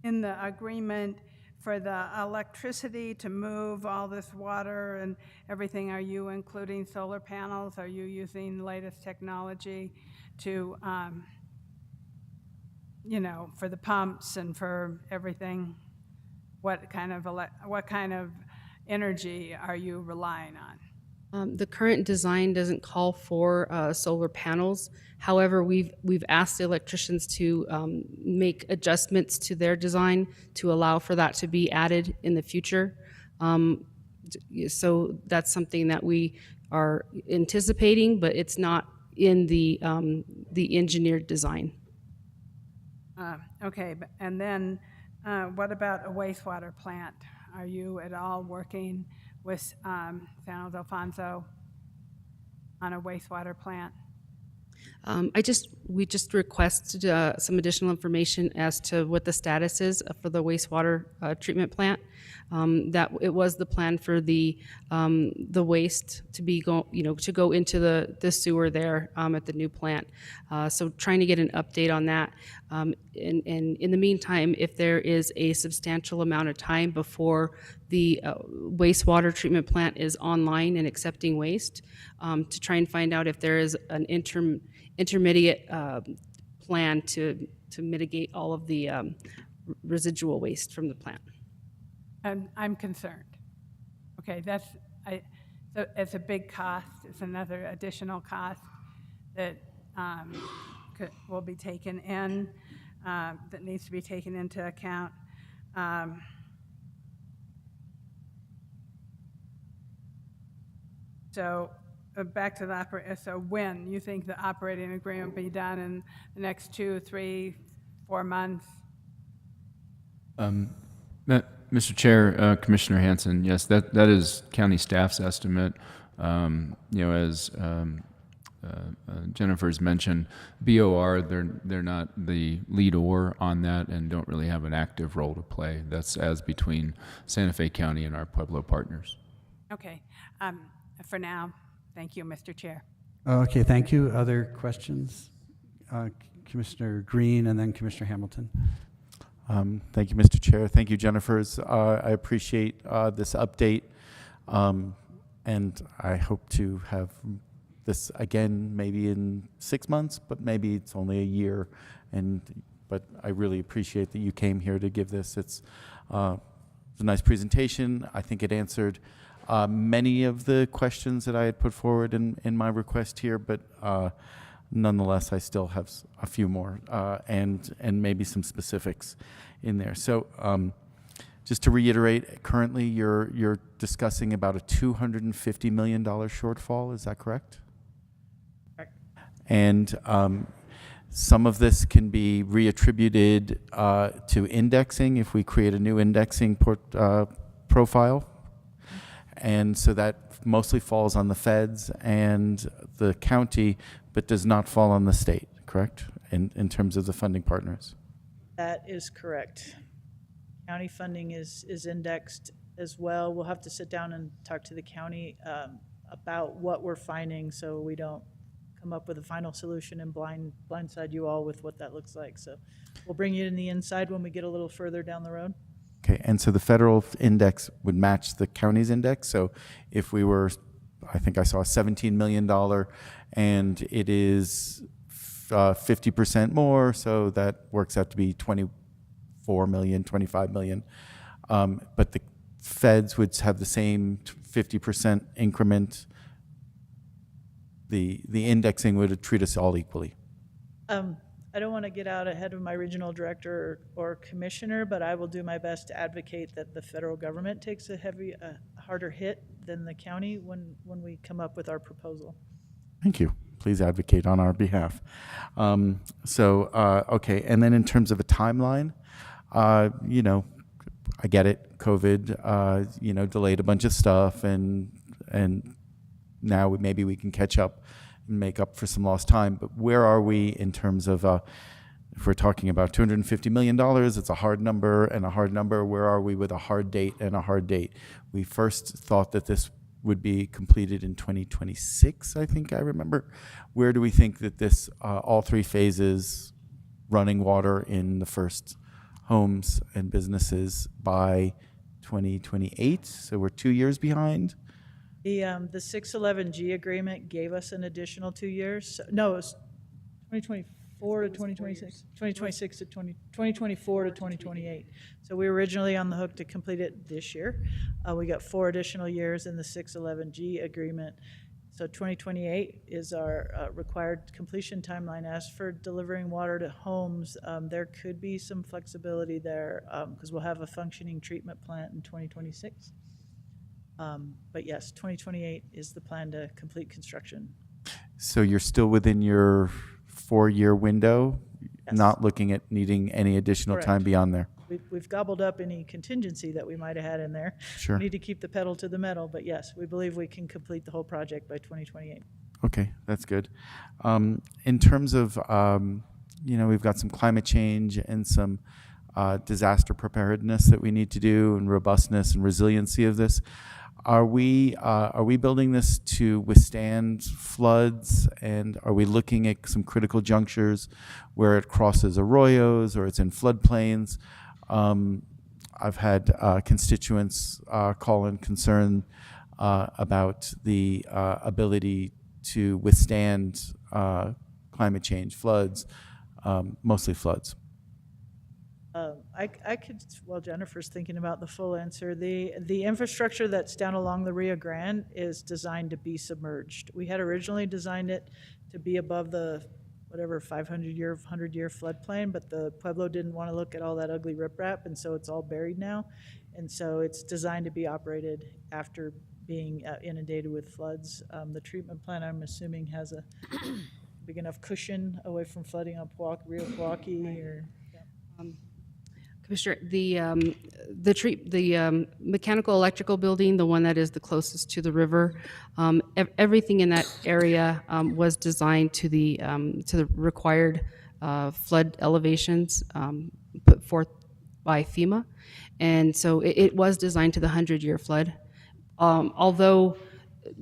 in the agreement for the electricity to move all this water and everything, are you including solar panels? Are you using the latest technology to, for the pumps and for everything? What kind of energy are you relying on? The current design doesn't call for solar panels. However, we've asked the electricians to make adjustments to their design to allow for that to be added in the future. So that's something that we are anticipating, but it's not in the engineered design. Okay, and then what about a wastewater plant? Are you at all working with San Ildefonso on a wastewater plant? We just requested some additional information as to what the status is for the wastewater treatment plant. That it was the plan for the waste to go into the sewer there at the new plant. So trying to get an update on that. And in the meantime, if there is a substantial amount of time before the wastewater treatment plant is online and accepting waste, to try and find out if there is an intermediate plan to mitigate all of the residual waste from the plant. I'm concerned. Okay, so it's a big cost. It's another additional cost that will be taken in, that needs to be taken into account. So back to the so when you think the operating agreement will be done in the next 2, 3, 4 months? Mr. Chair, Commissioner Hanson, yes, that is county staff's estimate. As Jennifer's mentioned, BOR, they're not the lead oar on that and don't really have an active role to play. That's as between Santa Fe County and our Pueblo partners. Okay. For now, thank you, Mr. Chair. Okay, thank you. Other questions? Commissioner Green and then Commissioner Hamilton. Thank you, Mr. Chair. Thank you, Jennifer's. I appreciate this update, and I hope to have this again maybe in 6 months, but maybe it's only a year. But I really appreciate that you came here to give this. It's a nice presentation. I think it answered many of the questions that I had put forward in my request here, but nonetheless, I still have a few more and maybe some specifics in there. So just to reiterate, currently you're discussing about a $250 million shortfall. Is that correct? Correct. And some of this can be reattributed to indexing if we create a new indexing profile. And so that mostly falls on the feds and the county, but does not fall on the state, correct? In terms of the funding partners? That is correct. County funding is indexed as well. We'll have to sit down and talk to the county about what we're finding so we don't come up with a final solution and blindside you all with what that looks like. So we'll bring you in the inside when we get a little further down the road. Okay, and so the federal index would match the county's index. So if we were, I think I saw $17 million and it is 50% more, so that works out to be 24 million, 25 million. But the feds would have the same 50% increment. The indexing would treat us all equally. I don't want to get out ahead of my regional director or commissioner, but I will do my best to advocate that the federal government takes a harder hit than the county when we come up with our proposal. Thank you. Please advocate on our behalf. Okay, and then in terms of a timeline, you know, I get it. COVID, you know, delayed a bunch of stuff, and now maybe we can catch up and make up for some lost time. But where are we in terms of, if we're talking about $250 million, it's a hard number and a hard number. Where are we with a hard date and a hard date? We first thought that this would be completed in 2026, I think I remember. Where do we think that this, all three phases, running water in the first homes and businesses by 2028? So we're 2 years behind. The 611G agreement gave us an additional 2 years. No, it was 2024 to 2026, 2026 to 2024 to 2028. So we were originally on the hook to complete it this year. We got 4 additional years in the 611G agreement. So 2028 is our required completion timeline. As for delivering water to homes, there could be some flexibility there because we'll have a functioning treatment plant in 2026. But yes, 2028 is the plan to complete construction. So you're still within your 4-year window, Yes. not looking at needing any additional time Correct. beyond there? We've gobbled up any contingency that we might have had in there. Sure. We need to keep the pedal to the metal, but yes, we believe we can complete the whole project by 2028. Okay, that's good. In terms of, you know, we've got some climate change and some disaster preparedness that we need to do, and robustness and resiliency of this. Are we building this to withstand floods, and are we looking at some critical junctures where it crosses arroyos or it's in floodplains? I've had constituents call in concern about the ability to withstand climate change, floods, mostly floods. I could, while Jennifer's thinking about the full answer, the infrastructure that's down along the Rio Grande is designed to be submerged. We had originally designed it to be above the, whatever, 500-year, 100-year floodplain, but the Pueblo didn't want to look at all that ugly riprap, and so it's all buried now. And so it's designed to be operated after being inundated with floods. The treatment plant, I'm assuming, has a big enough cushion away from flooding on Rio Pewaukee or... Commissioner, the mechanical electrical building, the one that is the closest to the river, everything in that area was designed to the required flood elevations put forth by FEMA, and so it was designed to the 100-year flood. Although,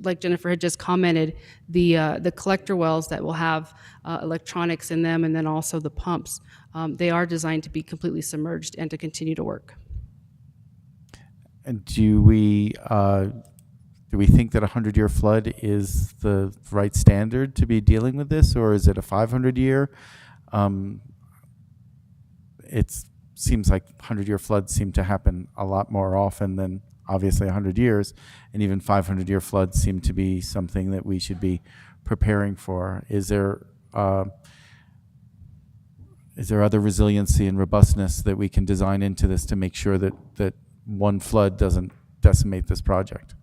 like Jennifer had just commented, the collector wells that will have electronics in them, and then also the pumps, they are designed to be completely submerged and to continue to work. And do we think that a 100-year flood is the right standard to be dealing with this, or is it a 500-year? It seems like 100-year floods seem to happen a lot more often than obviously 100 years, and even 500-year floods seem to be something that we should be preparing for. Is there other resiliency and robustness that we can design into this to make sure that one flood doesn't decimate this project?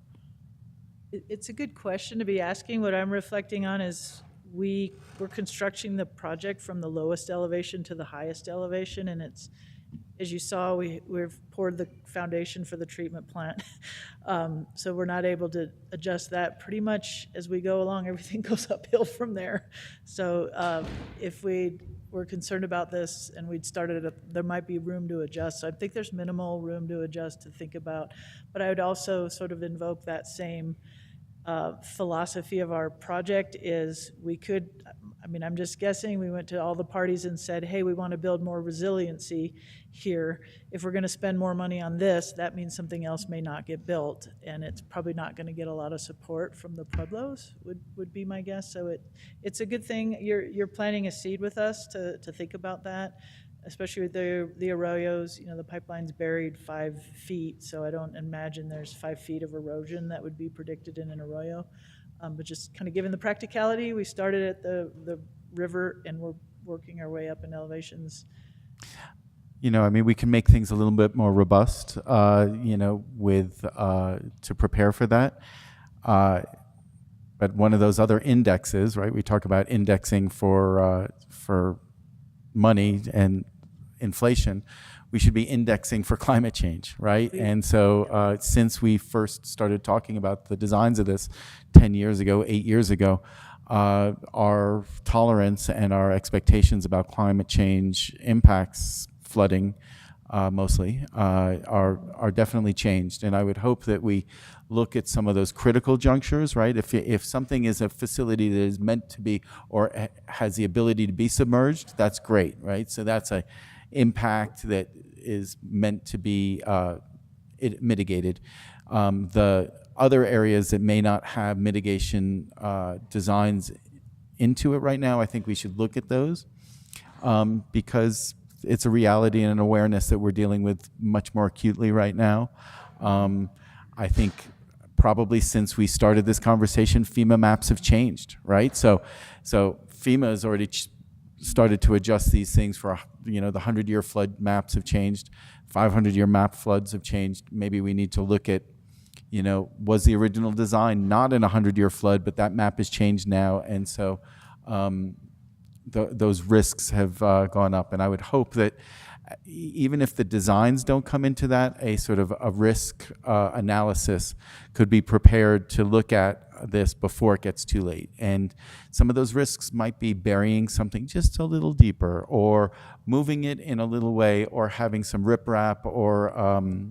It's a good question to be asking. What I'm reflecting on is we're constructing the project from the lowest elevation to the highest elevation, and it's, as you saw, we've poured the foundation for the treatment plant. So we're not able to adjust that. Pretty much as we go along, everything goes uphill from there. So if we were concerned about this and we'd started there might be room to adjust. So I think there's minimal room to adjust to think about. But I would also sort of invoke that same philosophy of our project is we could, I mean, I'm just guessing, we went to all the parties and said, hey, we want to build more resiliency here. If we're going to spend more money on this, that means something else may not get built, and it's probably not going to get a lot of support from the Pueblos, would be my guess. So it's a good thing you're planting a seed with us to think about that, especially with the arroyos. You know, the pipeline's buried 5 feet, so I don't imagine there's 5 feet of erosion that would be predicted in an arroyo. But just kind of given the practicality, we started at the river and we're working our way up in elevations? You know, I mean, we can make things a little bit more robust, you know, with to prepare for that. But one of those other indexes, right? We talk about indexing for money and inflation. We should be indexing for climate change, right? And so since we first started talking about the designs of this 10 years ago, 8 years ago, our tolerance and our expectations about climate change impacts, flooding mostly, are definitely changed. And I would hope that we look at some of those critical junctures, right? If something is a facility that is meant to be or has the ability to be submerged, that's great, right? So that's a impact that is meant to be mitigated. The other areas that may not have mitigation designs into it right now, I think we should look at those because it's a reality and an awareness that we're dealing with much more acutely right now. I think probably since we started this conversation, FEMA maps have changed, right? So FEMA has already started to adjust these things for, you know, the 100-year flood maps have changed, 500-year map floods have changed. Maybe we need to look at, you know, was the original design not in a 100-year flood, but that map has changed now, and so those risks have gone up. And I would hope that even if the designs don't come into that, a sort of a risk analysis could be prepared to look at this before it gets too late. And some of those risks might be burying something just a little deeper, or moving it in a little way, or having some riprap or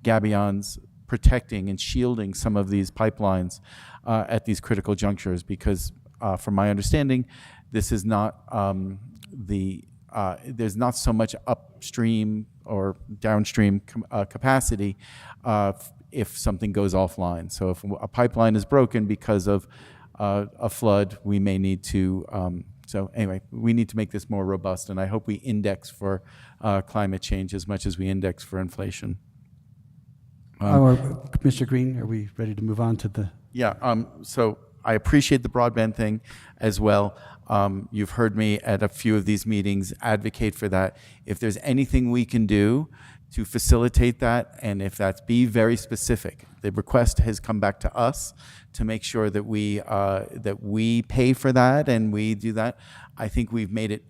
gabions protecting and shielding some of these pipelines at these critical junctures. Because from my understanding, this is not there's not so much upstream or downstream capacity if something goes offline. So if a pipeline is broken because of a flood, we may need to, so anyway, we need to make this more robust, and I hope we index for climate change as much as we index for inflation. Mr. Green, are we ready to move on to the? Yeah, so I appreciate the broadband thing as well. You've heard me at a few of these meetings advocate for that. If there's anything we can do to facilitate that, and if that's be very specific, the request has come back to us to make sure that we pay for that and we do that. I think we've made it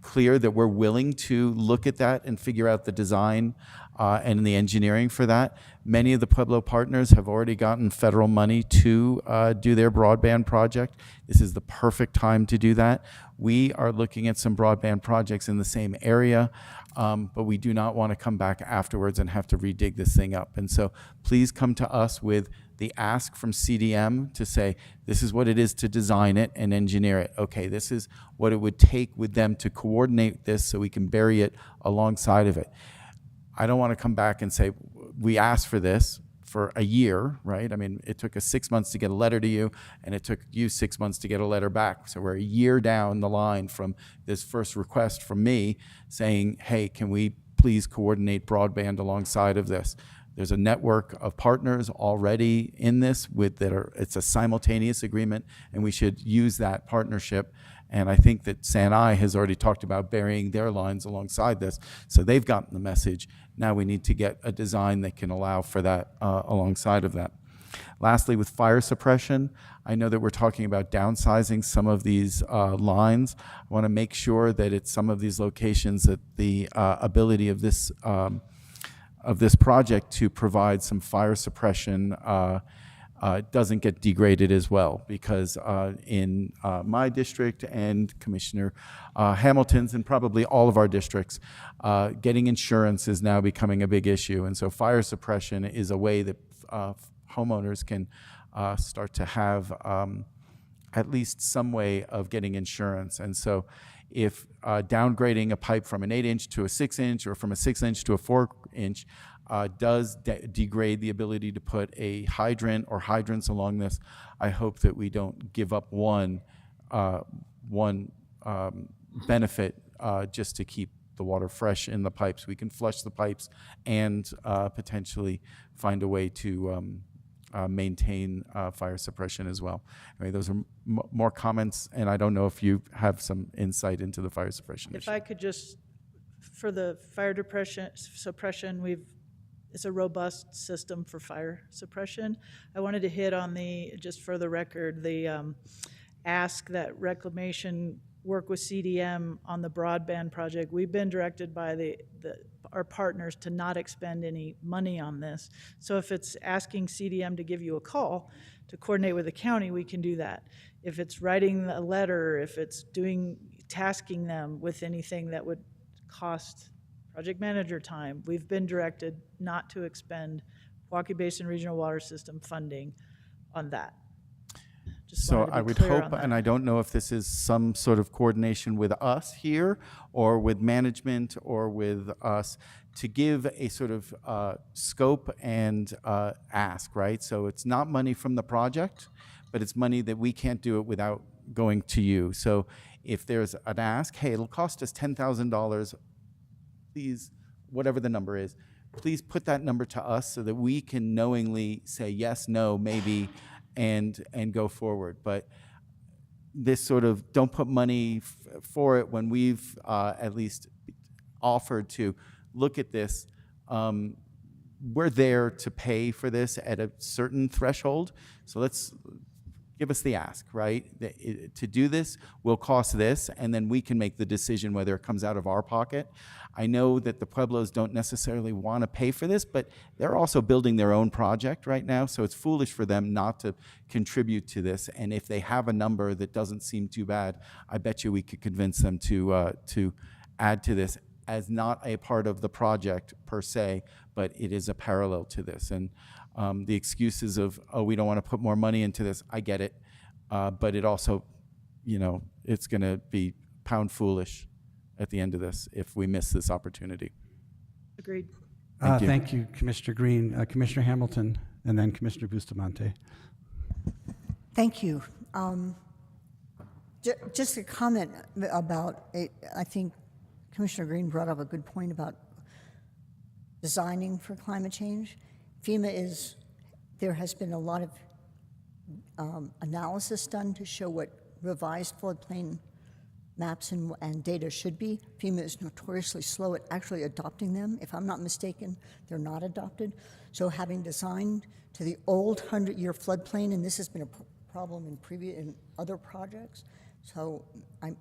clear that we're willing to look at that and figure out the design and the engineering for that. Many of the Pueblo partners have already gotten federal money to do their broadband project. This is the perfect time to do that. We are looking at some broadband projects in the same area, but we do not want to come back afterwards and have to redig this thing up. And so please come to us with the ask from CDM to say, this is what it is to design it and engineer it. Okay, this is what it would take with them to coordinate this so we can bury it alongside of it. I don't want to come back and say, we asked for this for a year, right? I mean, it took us 6 months to get a letter to you, and it took you 6 months to get a letter back. So we're a year down the line from this first request from me saying, hey, can we please coordinate broadband alongside of this? There's a network of partners already in this it's a simultaneous agreement, and we should use that partnership. And I think that Sanai has already talked about burying their lines alongside this. So they've gotten the message. Now we need to get a design that can allow for that alongside of that. Lastly, with fire suppression, I know that we're talking about downsizing some of these lines. I want to make sure that at some of these locations that the ability of this project to provide some fire suppression doesn't get degraded as well, because in my district and Commissioner Hamilton's and probably all of our districts, getting insurance is now becoming a big issue. And so fire suppression is a way that homeowners can start to have at least some way of getting insurance. And so if downgrading a pipe from an 8-inch to a 6-inch or from a 6-inch to a 4-inch does degrade the ability to put a hydrant or hydrants along this, I hope that we don't give up one benefit just to keep the water fresh in the pipes. We can flush the pipes and potentially find a way to maintain fire suppression as well. I mean, those are more comments, and I don't know if you have some insight into the fire suppression If issue. I could just, for the fire suppression, it's a robust system for fire suppression. I wanted to hit on just for the record, the ask that Reclamation work with CDM on the broadband project. We've been directed by our partners to not expend any money on this. So if it's asking CDM to give you a call to coordinate with the county, we can do that. If it's writing a letter, if it's tasking them with anything that would cost project manager time, we've been directed not to expend Milwaukee Basin Regional Water System funding on that. Just So wanted to be I would clear hope, on that. and I don't know if this is some sort of coordination with us here or with management or with us to give a sort of scope and ask, right? So it's not money from the project, but it's money that we can't do it without going to you. So if there's an ask, hey, it'll cost us $10,000, please, whatever the number is, please put that number to us so that we can knowingly say yes, no, maybe, and go forward. But this sort of don't put money for it when we've at least offered to look at this. We're there to pay for this at a certain threshold. So let's give us the ask, right? To do this will cost this, and then we can make the decision whether it comes out of our pocket. I know that the Pueblos don't necessarily want to pay for this, but they're also building their own project right now, so it's foolish for them not to contribute to this. And if they have a number that doesn't seem too bad, I bet you we could convince them to add to this as not a part of the project per se, but it is a parallel to this. And the excuses of, oh, we don't want to put more money into this, I get it. But it also, it's going to be pound foolish at the end of this if we miss this opportunity. Agreed. Thank you, Commissioner Green. Commissioner Hamilton, and then Commissioner Bustamante. Thank you. Just a comment about it. I think Commissioner Green brought up a good point about designing for climate change. FEMA there has been a lot of analysis done to show what revised floodplain maps and data should be. FEMA is notoriously slow at actually adopting them. If I'm not mistaken, they're not adopted. So having designed to the old 100-year floodplain, and this has been a problem in other projects, so I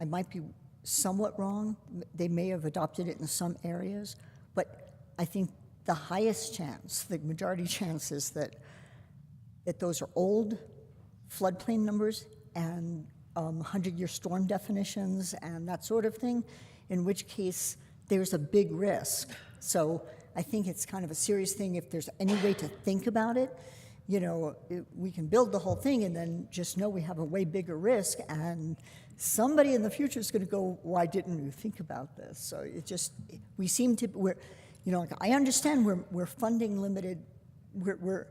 might be somewhat wrong. They may have adopted it in some areas, but I think the highest chance, the majority chance is that those are old floodplain numbers and 100-year storm definitions and that sort of thing, in which case there's a big risk. So I think it's kind of a serious thing. If there's any way to think about it, we can build the whole thing and then just know we have a way bigger risk, and somebody in the future is going to go, why didn't we think about this? So we seem to, I understand we're funding limited, we're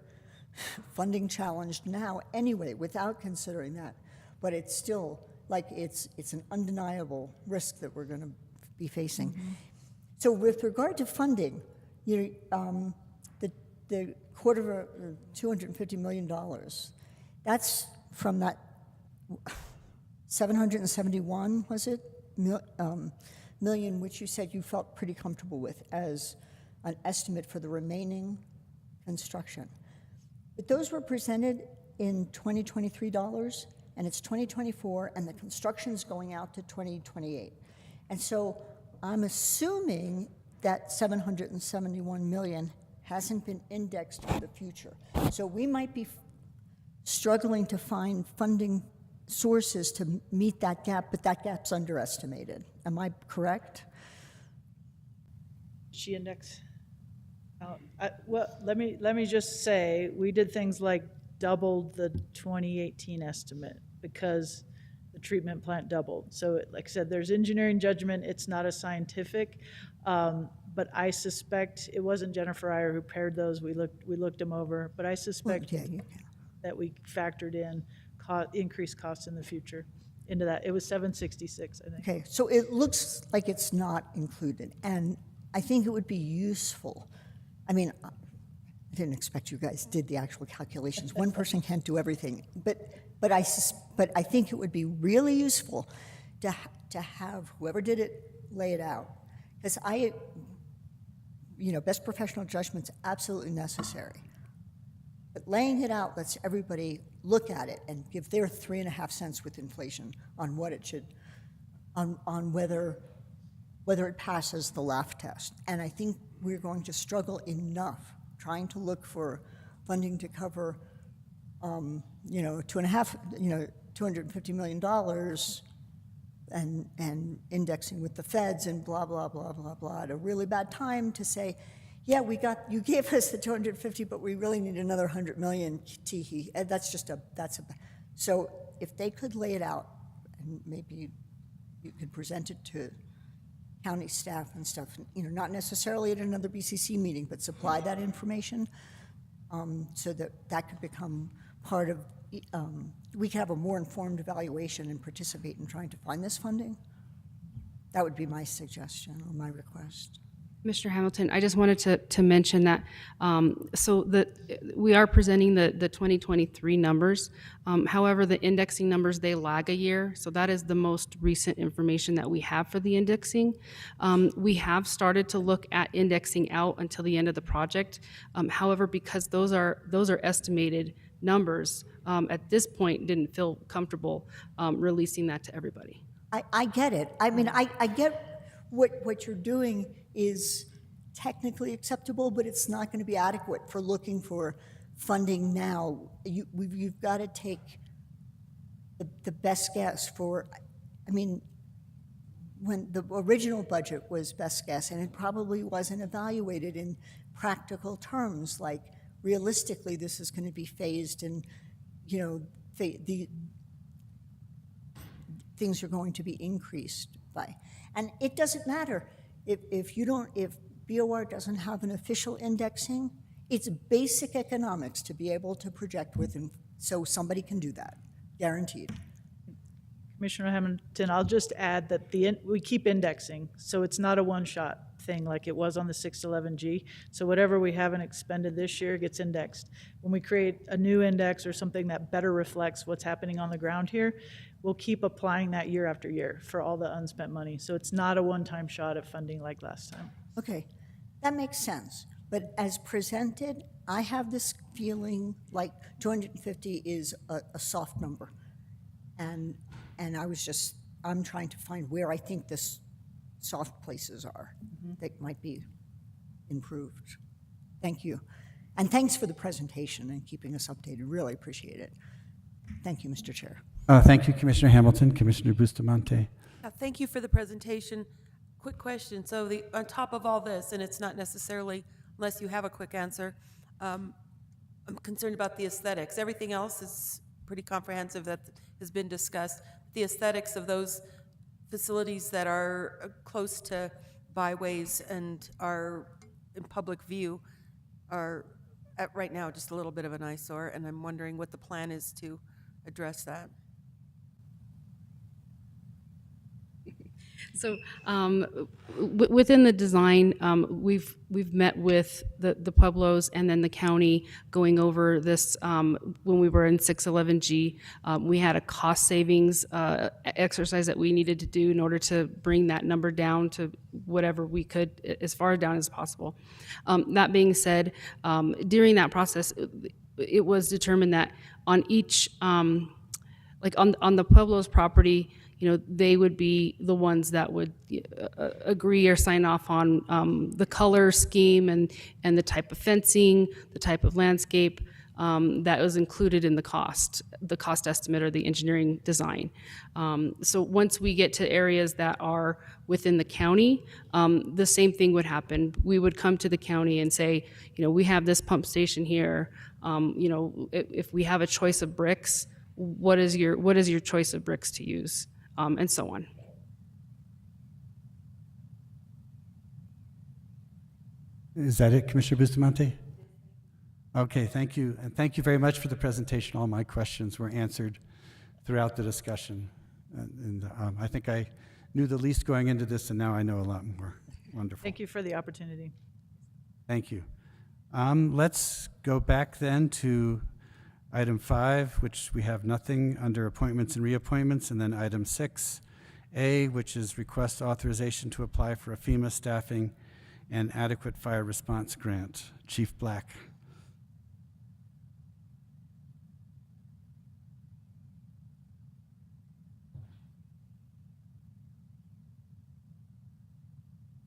funding challenged now anyway without considering that, but it's still it's an undeniable risk that we're going to be facing. Mm-hmm. So with regard to funding, the $250 million, that's from that 771, was it, million, which you said you felt pretty comfortable with as an estimate for the remaining construction. But those were presented in 2023 dollars, and it's 2024, and the construction's going out to 2028. And so I'm assuming that 771 million hasn't been indexed for the future. So we might be struggling to find funding sources to meet that gap, but that gap's underestimated. Am I correct? She index. Well, let me just say, we did things like doubled the 2018 estimate because the treatment plant doubled. So like I said, there's engineering judgment. It's not a scientific, but I suspect it wasn't Jennifer Iyer who paired those. We looked them over, but I suspect that we factored in increased costs in the future into that. It was 766, I think. Okay, so it looks like it's not included, and I think it would be useful. I mean, I didn't expect you guys did the actual calculations. One person can't do everything, but I think it would be really useful to have whoever did it lay it out, because best professional judgment's absolutely necessary. But laying it out lets everybody look at it and give their 3.5 cents with inflation on what it should, on whether it passes the laugh test. And I think we're going to struggle enough trying to look for funding to cover, $250 million and indexing with the feds and blah, blah, blah, blah, blah, at a really bad time to say, yeah, you gave us the 250, but we really need another 100 million, teehee. And so if they could lay it out, and maybe you could present it to county staff and stuff, not necessarily at another BCC meeting, but supply that information so that could become part of, we could have a more informed evaluation and participate in trying to find this funding. That would be my suggestion or my request. Mr. Hamilton, I just wanted to mention that, we are presenting the 2023 numbers. However, the indexing numbers, they lag a year, so that is the most recent information that we have for the indexing. We have started to look at indexing out until the end of the project. However, because those are estimated numbers, at this point, didn't feel comfortable releasing that to everybody. I get it. I mean, I get what you're doing is technically acceptable, but it's not going to be adequate for looking for funding now. You've got to take the best guess for, when the original budget was best guess, and it probably wasn't evaluated in practical terms, like realistically this is going to be phased and, the things are going to be increased by. And it doesn't matter. If BOR doesn't have an official indexing, it's basic economics to be able to project with, so somebody can do that, guaranteed. Commissioner Hamilton, I'll just add that we keep indexing, so it's not a one-shot thing like it was on the 611G. So whatever we haven't expended this year gets indexed. When we create a new index or something that better reflects what's happening on the ground here, we'll keep applying that year after year for all the unspent money. So it's not a one-time shot of funding like last time. Okay, that makes sense. But as presented, I have this feeling like 250 is a soft number. And I'm trying to find where I think this soft places are that might be improved. Thank you. And thanks for the presentation and keeping us updated. Really appreciate it. Thank you, Mr. Chair. Thank you, Commissioner Hamilton. Commissioner Bustamante. Thank you for the presentation. Quick question. So on top of all this, and it's not necessarily, unless you have a quick answer, I'm concerned about the aesthetics. Everything else is pretty comprehensive that has been discussed. The aesthetics of those facilities that are close to byways and are in public view are right now just a little bit of an eyesore, and I'm wondering what the plan is to address that. So within the design, we've met with the Pueblos and then the county going over this. When we were in 611G, we had a cost savings exercise that we needed to do in order to bring that number down to whatever we could, as far down as possible. That being said, during that process, it was determined that on each, like on the Pueblos property, they would be the ones that would agree or sign off on the color scheme and the type of fencing, the type of landscape that was included in the cost estimate or the engineering design. So once we get to areas that are within the county, the same thing would happen. We would come to the county and say, we have this pump station here. If we have a choice of bricks, what is your choice of bricks to use? And so on. Is that it, Commissioner Bustamante? Okay, thank you. And thank you very much for the presentation. All my questions were answered throughout the discussion. And I think I knew the least going into this, and now I know a lot more. Wonderful. Thank you for the opportunity. Thank you. Let's go back then to item 5, which we have nothing under appointments and reappointments, and then item 6A, which is request authorization to apply for a FEMA staffing and adequate fire response grant. Chief Black.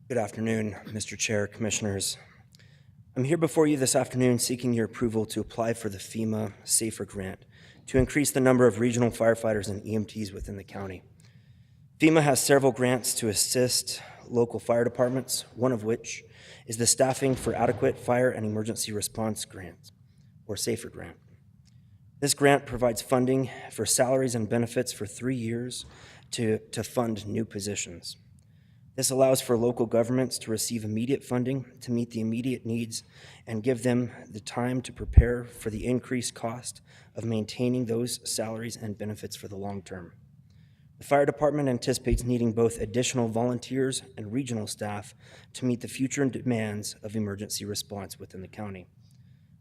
Good afternoon, Mr. Chair, Commissioners. I'm here before you this afternoon seeking your approval to apply for the FEMA SAFER grant to increase the number of regional firefighters and EMTs within the county. FEMA has several grants to assist local fire departments, one of which is the Staffing for Adequate Fire and Emergency Response Grant, or SAFER grant. This grant provides funding for salaries and benefits for 3 years to fund new positions. This allows for local governments to receive immediate funding to meet the immediate needs and give them the time to prepare for the increased cost of maintaining those salaries and benefits for the long term. The fire department anticipates needing both additional volunteers and regional staff to meet the future demands of emergency response within the county.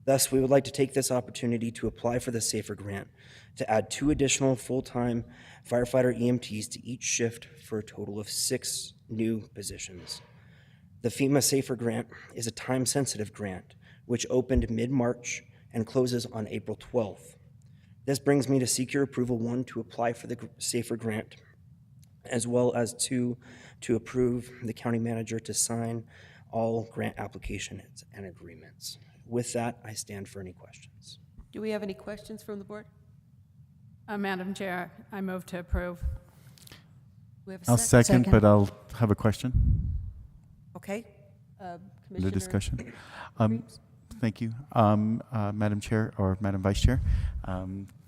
Thus, we would like to take this opportunity to apply for the SAFER grant to add 2 additional full-time firefighter EMTs to each shift for a total of 6 new positions. The FEMA SAFER grant is a time-sensitive grant, which opened mid-March and closes on April 12th. This brings me to seek your approval, 1, to apply for the SAFER grant, as well as 2, to approve the county manager to sign all grant applications and agreements. With that, I stand for any questions. Do we have any questions from the board? Madam Chair, I move to approve. We have a I'll second, Second. but I'll have a question. Okay. The Commissioner discussion. Reeves? Thank you, Madam Chair or Madam Vice Chair.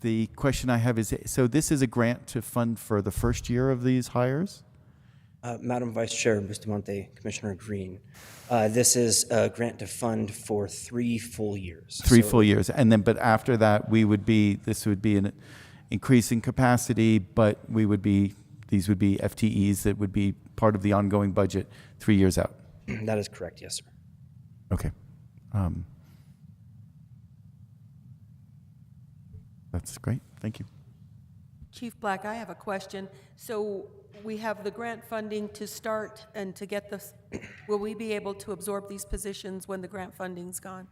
The question I have is, so this is a grant to fund for the first year of these hires? Madam Vice Chair Bustamante, Commissioner Green, this is a grant to fund for 3 full years. 3 full years, and then, but after that, this would be an increase in capacity, but these would be FTEs that would be part of the ongoing budget 3 years out. That is correct, yes, sir. Okay. That's great. Thank you. Chief Black, I have a question. So we have the grant funding to start and to get this. Will we be able to absorb these positions when the grant funding's gone?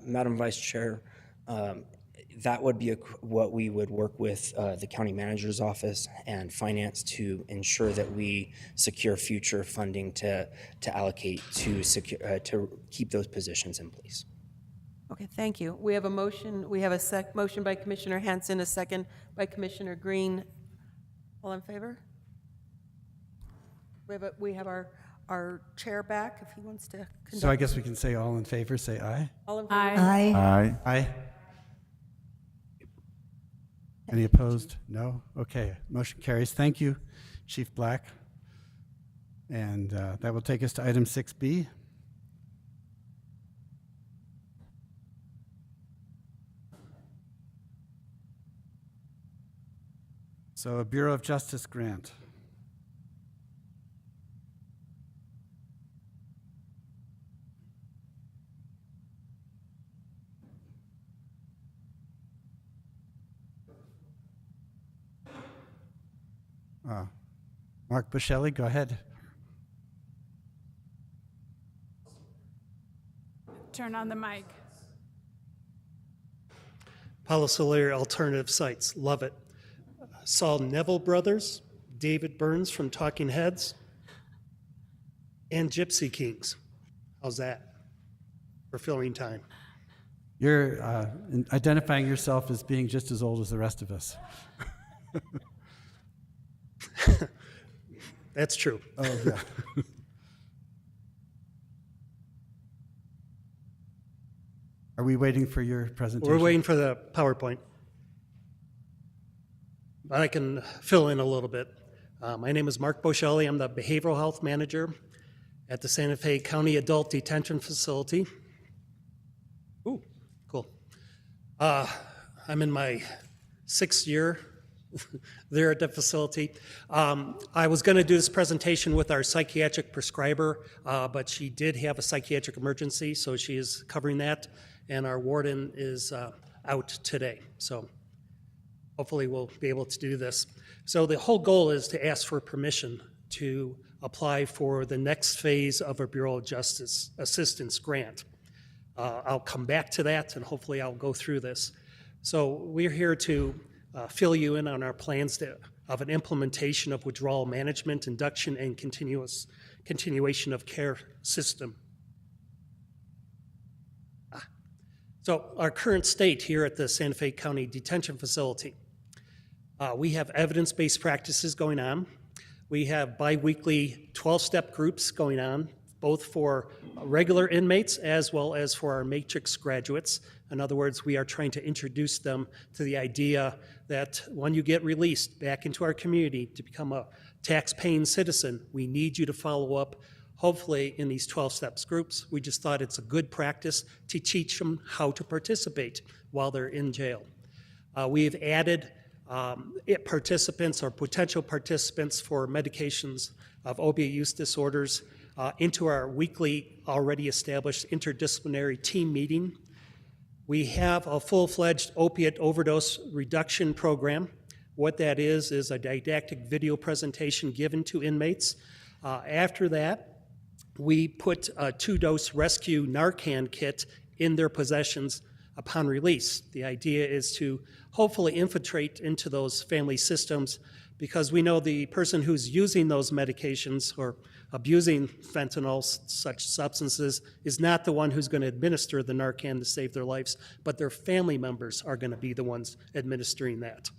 Madam Vice Chair, that would be what we would work with the county manager's office and finance to ensure that we secure future funding to allocate to keep those positions in place. Okay, thank you. We have a motion. We have a motion by Commissioner Hanson, a second by Commissioner Green. All in favor? We have our chair back if he wants to conduct. So I guess we can say all in favor, say aye. All in favor? Aye. Aye. Aye. Any opposed? No? Okay, motion carries. Thank you, Chief Black. And that will take us to item 6B. So a Bureau of Justice grant. Mark Buscelli, go ahead. Turn on the mic. Palo Solari Alternative Sites, love it. Saw Neville Brothers, David Burns from Talking Heads, and Gypsy Kings. How's that for filming time? You're identifying yourself as being just as old as the rest of us. That's true. Oh, yeah. Are we waiting for your presentation? We're waiting for the PowerPoint. But I can fill in a little bit. My name is Mark Buscelli. I'm the Behavioral Health Manager at the Santa Fe County Adult Detention Facility. Ooh, cool. I'm in my 6th year there at the facility. I was going to do this presentation with our psychiatric prescriber, but she did have a psychiatric emergency, so she is covering that, and our warden is out today. So hopefully we'll be able to do this. So the whole goal is to ask for permission to apply for the next phase of a Bureau of Justice Assistance grant. I'll come back to that, and hopefully I'll go through this. So we're here to fill you in on our plans of an implementation of withdrawal management, induction, and continuation of care system. So our current state here at the Santa Fe County Detention Facility, we have evidence-based practices going on. We have biweekly 12-step groups going on, both for regular inmates as well as for our matrix graduates. In other words, we are trying to introduce them to the idea that when you get released back into our community to become a tax-paying citizen, we need you to follow up, hopefully in these 12-steps groups. We just thought it's a good practice to teach them how to participate while they're in jail. We've added participants or potential participants for medications of opiate use disorders into our weekly already established interdisciplinary team meeting. We have a full-fledged opiate overdose reduction program. What that is a didactic video presentation given to inmates. After that, we put a 2-dose rescue Narcan kit in their possessions upon release. The idea is to hopefully infiltrate into those family systems, because we know the person who's using those medications or abusing fentanyl, such substances, is not the one who's going to administer the Narcan to save their lives, but their family members are going to be the ones administering that.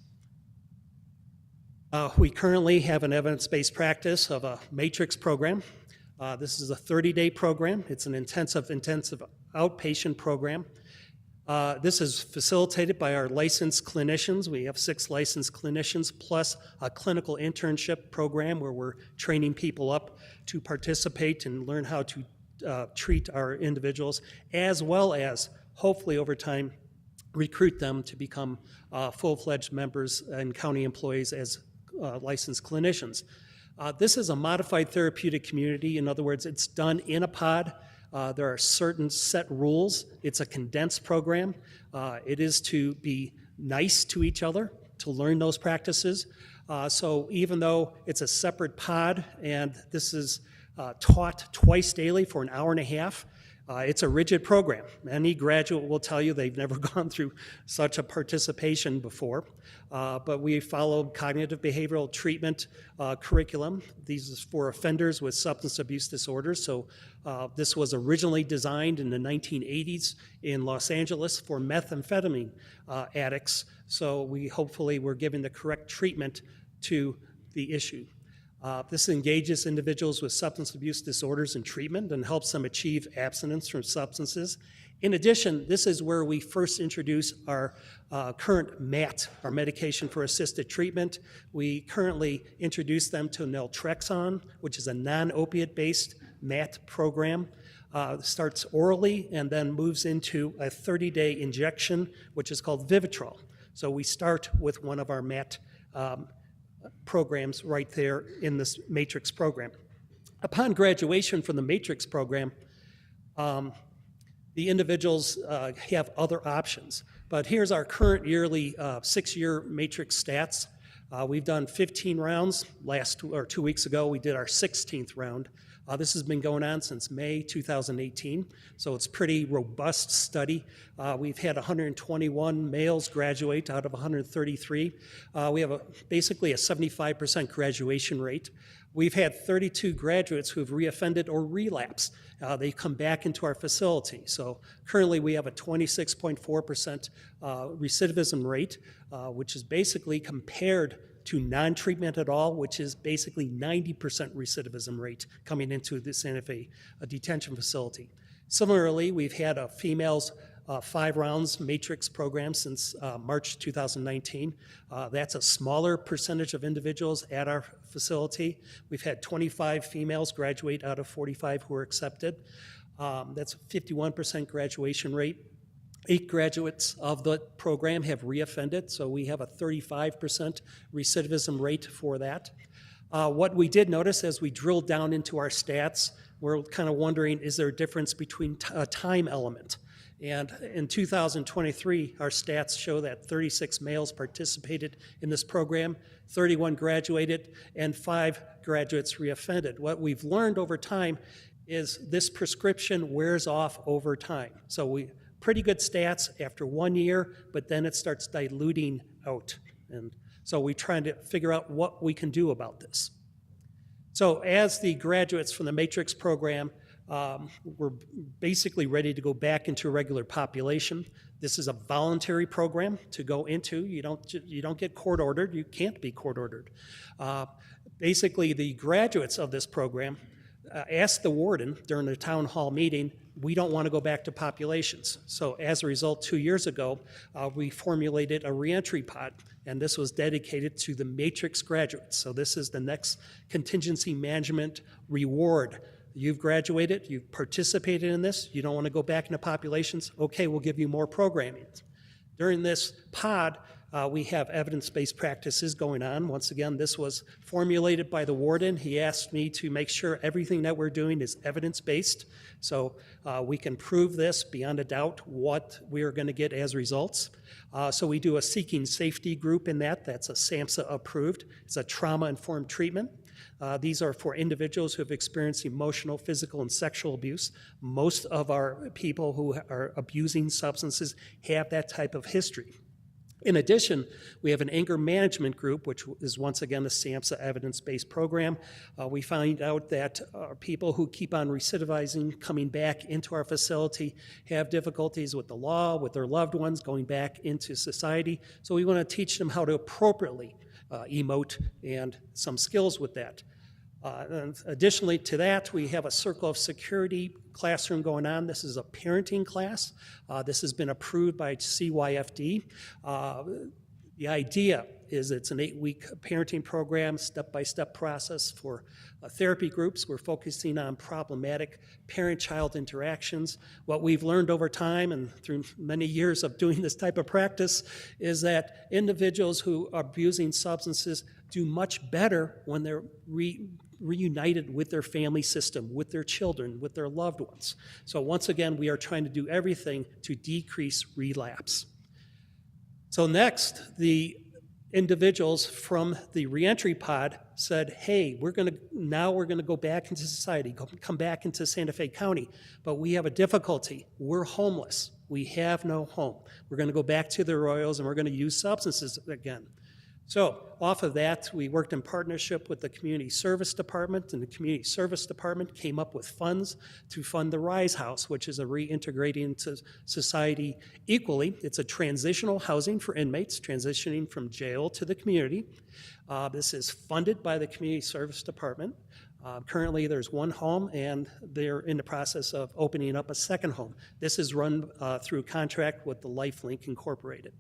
We currently have an evidence-based practice of a matrix program. This is a 30-day program. It's an intensive outpatient program. This is facilitated by our licensed clinicians. We have 6 licensed clinicians, plus a clinical internship program where we're training people up to participate and learn how to treat our individuals, as well as hopefully over time recruit them to become full-fledged members and county employees as licensed clinicians. This is a modified therapeutic community. In other words, it's done in a pod. There are certain set rules. It's a condensed program. It is to be nice to each other, to learn those practices. So even though it's a separate pod and this is taught twice daily for an hour and a half, it's a rigid program. Any graduate will tell you they've never gone through such a participation before. But we follow cognitive behavioral treatment curriculum. These is for offenders with substance abuse disorders. So this was originally designed in the 1980s in Los Angeles for methamphetamine addicts. So we're giving the correct treatment to the issue. This engages individuals with substance abuse disorders in treatment and helps them achieve abstinence from substances. In addition, this is where we first introduce our current MAT, our medication for assisted treatment. We currently introduce them to naltrexone, which is a non-opiate based MAT program. Starts orally and then moves into a 30-day injection, which is called Vivitrol. So we start with one of our MAT programs right there in this matrix program. Upon graduation from the matrix program, the individuals have other options. But here's our current yearly 6-year matrix stats. We've done 15 rounds. 2 weeks ago, we did our 16th round. This has been going on since May 2018, so it's a pretty robust study. We've had 121 males graduate out of 133. We have basically a 75% graduation rate. We've had 32 graduates who have reoffended or relapsed. They come back into our facility. So currently we have a 26.4% recidivism rate, which is basically compared to non-treatment at all, which is basically 90% recidivism rate coming into the Santa Fe detention facility. Similarly, we've had a females 5 rounds matrix program since March 2019. That's a smaller percentage of individuals at our facility. We've had 25 females graduate out of 45 who were accepted. That's a 51% graduation rate. 8 graduates of the program have reoffended, so we have a 35% recidivism rate for that. What we did notice as we drilled down into our stats, we're kind of wondering, is there a difference between a time element? And in 2023, our stats show that 36 males participated in this program, 31 graduated, and 5 graduates reoffended. What we've learned over time is this prescription wears off over time. So pretty good stats after 1 year, but then it starts diluting out. And so we're trying to figure out what we can do about this. So as the graduates from the Matrix program, we're basically ready to go back into a regular population. This is a voluntary program to go into. You don't get court ordered. You can't be court ordered. Basically, the graduates of this program asked the warden during the town hall meeting, we don't want to go back to populations. So as a result, 2 years ago, we formulated a reentry pod, and this was dedicated to the Matrix graduates. So this is the next contingency management reward. You've graduated, you've participated in this, you don't want to go back into populations, okay, we'll give you more programming. During this pod, we have evidence-based practices going on. Once again, this was formulated by the warden. He asked me to make sure everything that we're doing is evidence-based, so we can prove this beyond a doubt what we are going to get as results. So we do a seeking safety group in that. That's a SAMHSA approved. It's a trauma-informed treatment. These are for individuals who have experienced emotional, physical, and sexual abuse. Most of our people who are abusing substances have that type of history. In addition, we have an anger management group, which is once again a SAMHSA evidence-based program. We find out that people who keep on recidivizing, coming back into our facility, have difficulties with the law, with their loved ones, going back into society. So we want to teach them how to appropriately emote and some skills with that. And additionally to that, we have a Circle of Security classroom going on. This is a parenting class. This has been approved by CYFD. The idea is it's an 8-week parenting program, step-by-step process for therapy groups. We're focusing on problematic parent-child interactions. What we've learned over time and through many years of doing this type of practice is that individuals who are abusing substances do much better when they're reunited with their family system, with their children, with their loved ones. So once again, we are trying to do everything to decrease relapse. So next, the individuals from the reentry pod said, hey, we're going to go back into society, come back into Santa Fe County, but we have a difficulty. We're homeless. We have no home. We're going to go back to the Arroyos and we're going to use substances again. So off of that, we worked in partnership with the Community Service Department, and the Community Service Department came up with funds to fund the Rise House, which is a reintegrating into society equally. It's a transitional housing for inmates transitioning from jail to the community. This is funded by the Community Service Department. Currently, there's one home, and they're in the process of opening up a second home. This is run through contract with the LifeLink Incorporated.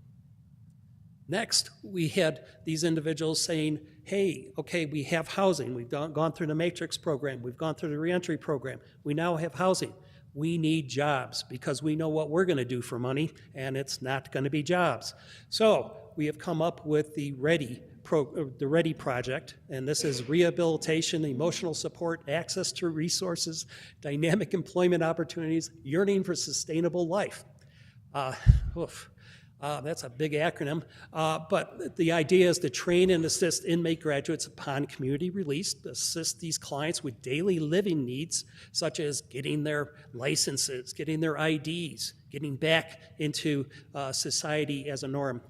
Next, we had these individuals saying, hey, okay, we have housing. We've gone through the Matrix program. We've gone through the reentry program. We now have housing. We need jobs because we know what we're going to do for money, and it's not going to be jobs. So we have come up with the READY project, and this is rehabilitation, emotional support, access to resources, dynamic employment opportunities, yearning for sustainable life. That's a big acronym, but the idea is to train and assist inmate graduates upon community release, assist these clients with daily living needs, such as getting their licenses, getting their IDs, getting back into society as a norm,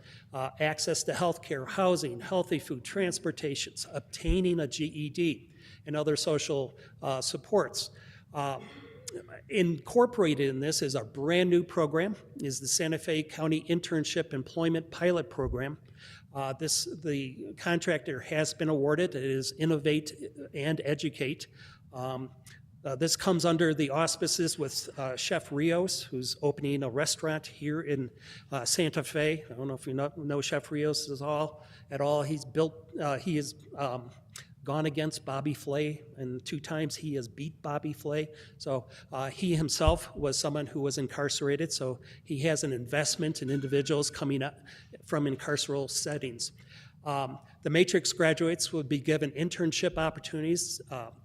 access to health care, housing, healthy food, transportations, obtaining a GED, and other social supports. Incorporated in this is a brand new program, is the Santa Fe County Internship Employment Pilot Program. The contractor has been awarded. It is Innovate and Educate. This comes under the auspices with Chef Rios, who's opening a restaurant here in Santa Fe. I don't know if you know Chef Rios at all. He's built, he is gone against Bobby Flay, and 2 times he has beat Bobby Flay. So he himself was someone who was incarcerated, so he has an investment in individuals coming up from incarceral settings. The Matrix graduates will be given internship opportunities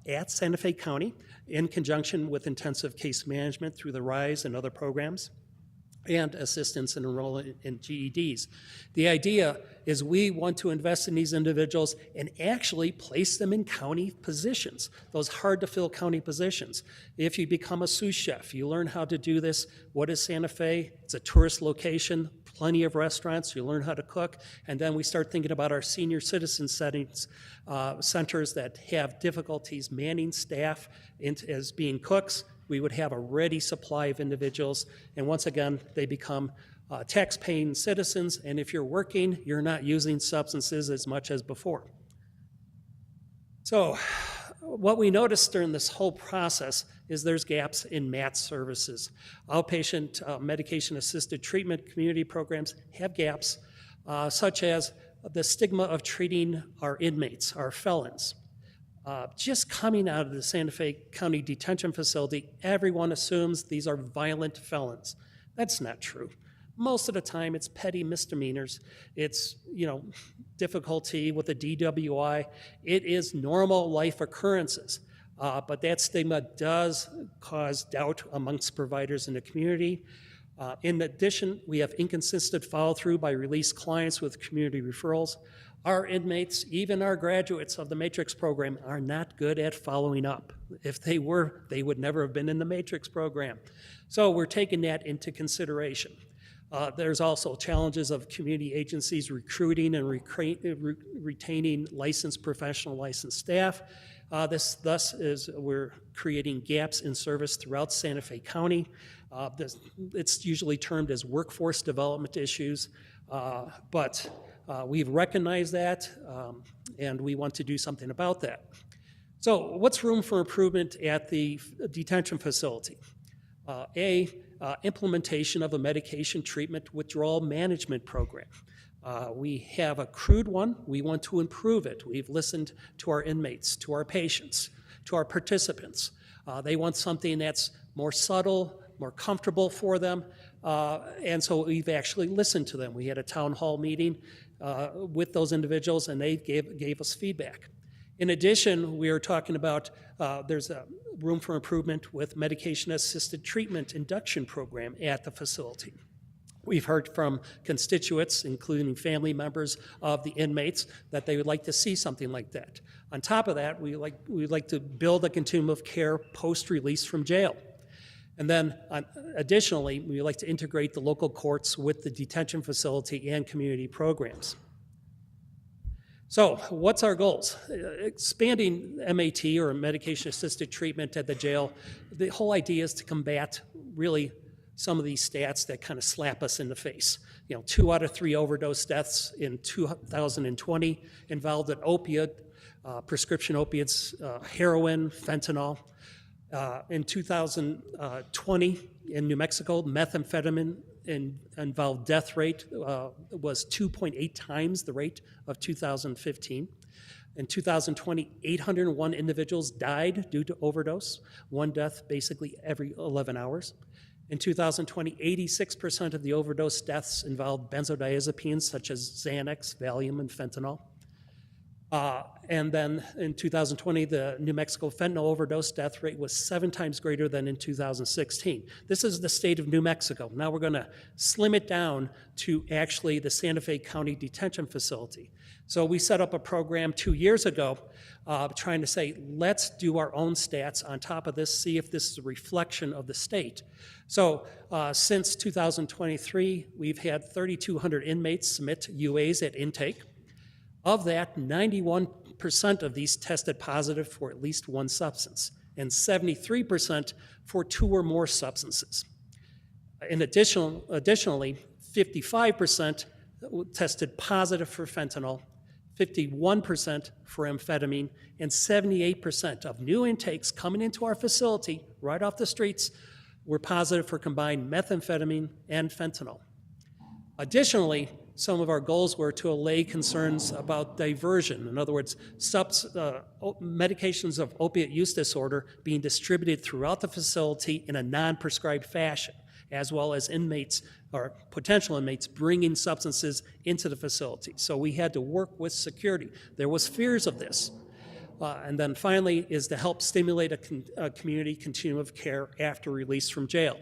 at Santa Fe County in conjunction with intensive case management through the RISE and other programs, and assistance in enrolling in GEDs. The idea is we want to invest in these individuals and actually place them in county positions, those hard-to-fill county positions. If you become a sous chef, you learn how to do this. What is Santa Fe? It's a tourist location, plenty of restaurants, you learn how to cook, and then we start thinking about our senior citizen settings, centers that have difficulties manning staff as being cooks. We would have a ready supply of individuals, and once again, they become tax-paying citizens, and if you're working, you're not using substances as much as before. So what we noticed during this whole process is there's gaps in MAT services. Outpatient medication-assisted treatment community programs have gaps, such as the stigma of treating our inmates, our felons. Just coming out of the Santa Fe County Detention Facility, everyone assumes these are violent felons. That's not true. Most of the time, it's petty misdemeanors. It's, difficulty with a DWI. It is normal life occurrences. But that stigma does cause doubt amongst providers in the community. In addition, we have inconsistent follow-through by released clients with community referrals. Our inmates, even our graduates of the Matrix program, are not good at following up. If they were, they would never have been in the Matrix program. So we're taking that into consideration. There's also challenges of community agencies recruiting and retaining licensed professional licensed staff. Thus is we're creating gaps in service throughout Santa Fe County. It's usually termed as workforce development issues, but we've recognized that, and we want to do something about that. So what's room for improvement at the detention facility? Implementation of a medication treatment withdrawal management program. We have a crude one. We want to improve it. We've listened to our inmates, to our patients, to our participants. They want something that's more subtle, more comfortable for them, and so we've actually listened to them. We had a town hall meeting with those individuals, and they gave us feedback. In addition, we are talking about there's a room for improvement with medication-assisted treatment induction program at the facility. We've heard from constituents, including family members of the inmates, that they would like to see something like that. On top of that, we'd like to build a continuum of care post-release from jail. And then additionally, we like to integrate the local courts with the detention facility and community programs. So what's our goals? Expanding MAT, or medication-assisted treatment at the jail, the whole idea is to combat really some of these stats that kind of slap us in the face. 2 out of 3 overdose deaths in 2020 involved an opiate, prescription opiates, heroin, fentanyl. In 2020 in New Mexico, methamphetamine involved death rate was 2.8 times the rate of 2015. In 2020, 801 individuals died due to overdose, 1 death basically every 11 hours. In 2020, 86% of the overdose deaths involved benzodiazepines such as Xanax, Valium, and fentanyl. And then in 2020, the New Mexico fentanyl overdose death rate was 7 times greater than in 2016. This is the state of New Mexico. Now we're going to slim it down to actually the Santa Fe County Detention Facility. So we set up a program 2 years ago trying to say, let's do our own stats on top of this, see if this is a reflection of the state. So since 2023, we've had 3,200 inmates submit UAs at intake. Of that, 91% of these tested positive for at least 1 substance, and 73% for 2 or more substances. Additionally, 55% tested positive for fentanyl, 51% for amphetamine, and 78% of new intakes coming into our facility right off the streets were positive for combined methamphetamine and fentanyl. Additionally, some of our goals were to allay concerns about diversion. In other words, medications of opiate use disorder being distributed throughout the facility in a non-prescribed fashion, as well as inmates or potential inmates bringing substances into the facility. So we had to work with security. There was fears of this. And then finally is to help stimulate a community continuum of care after release from jail.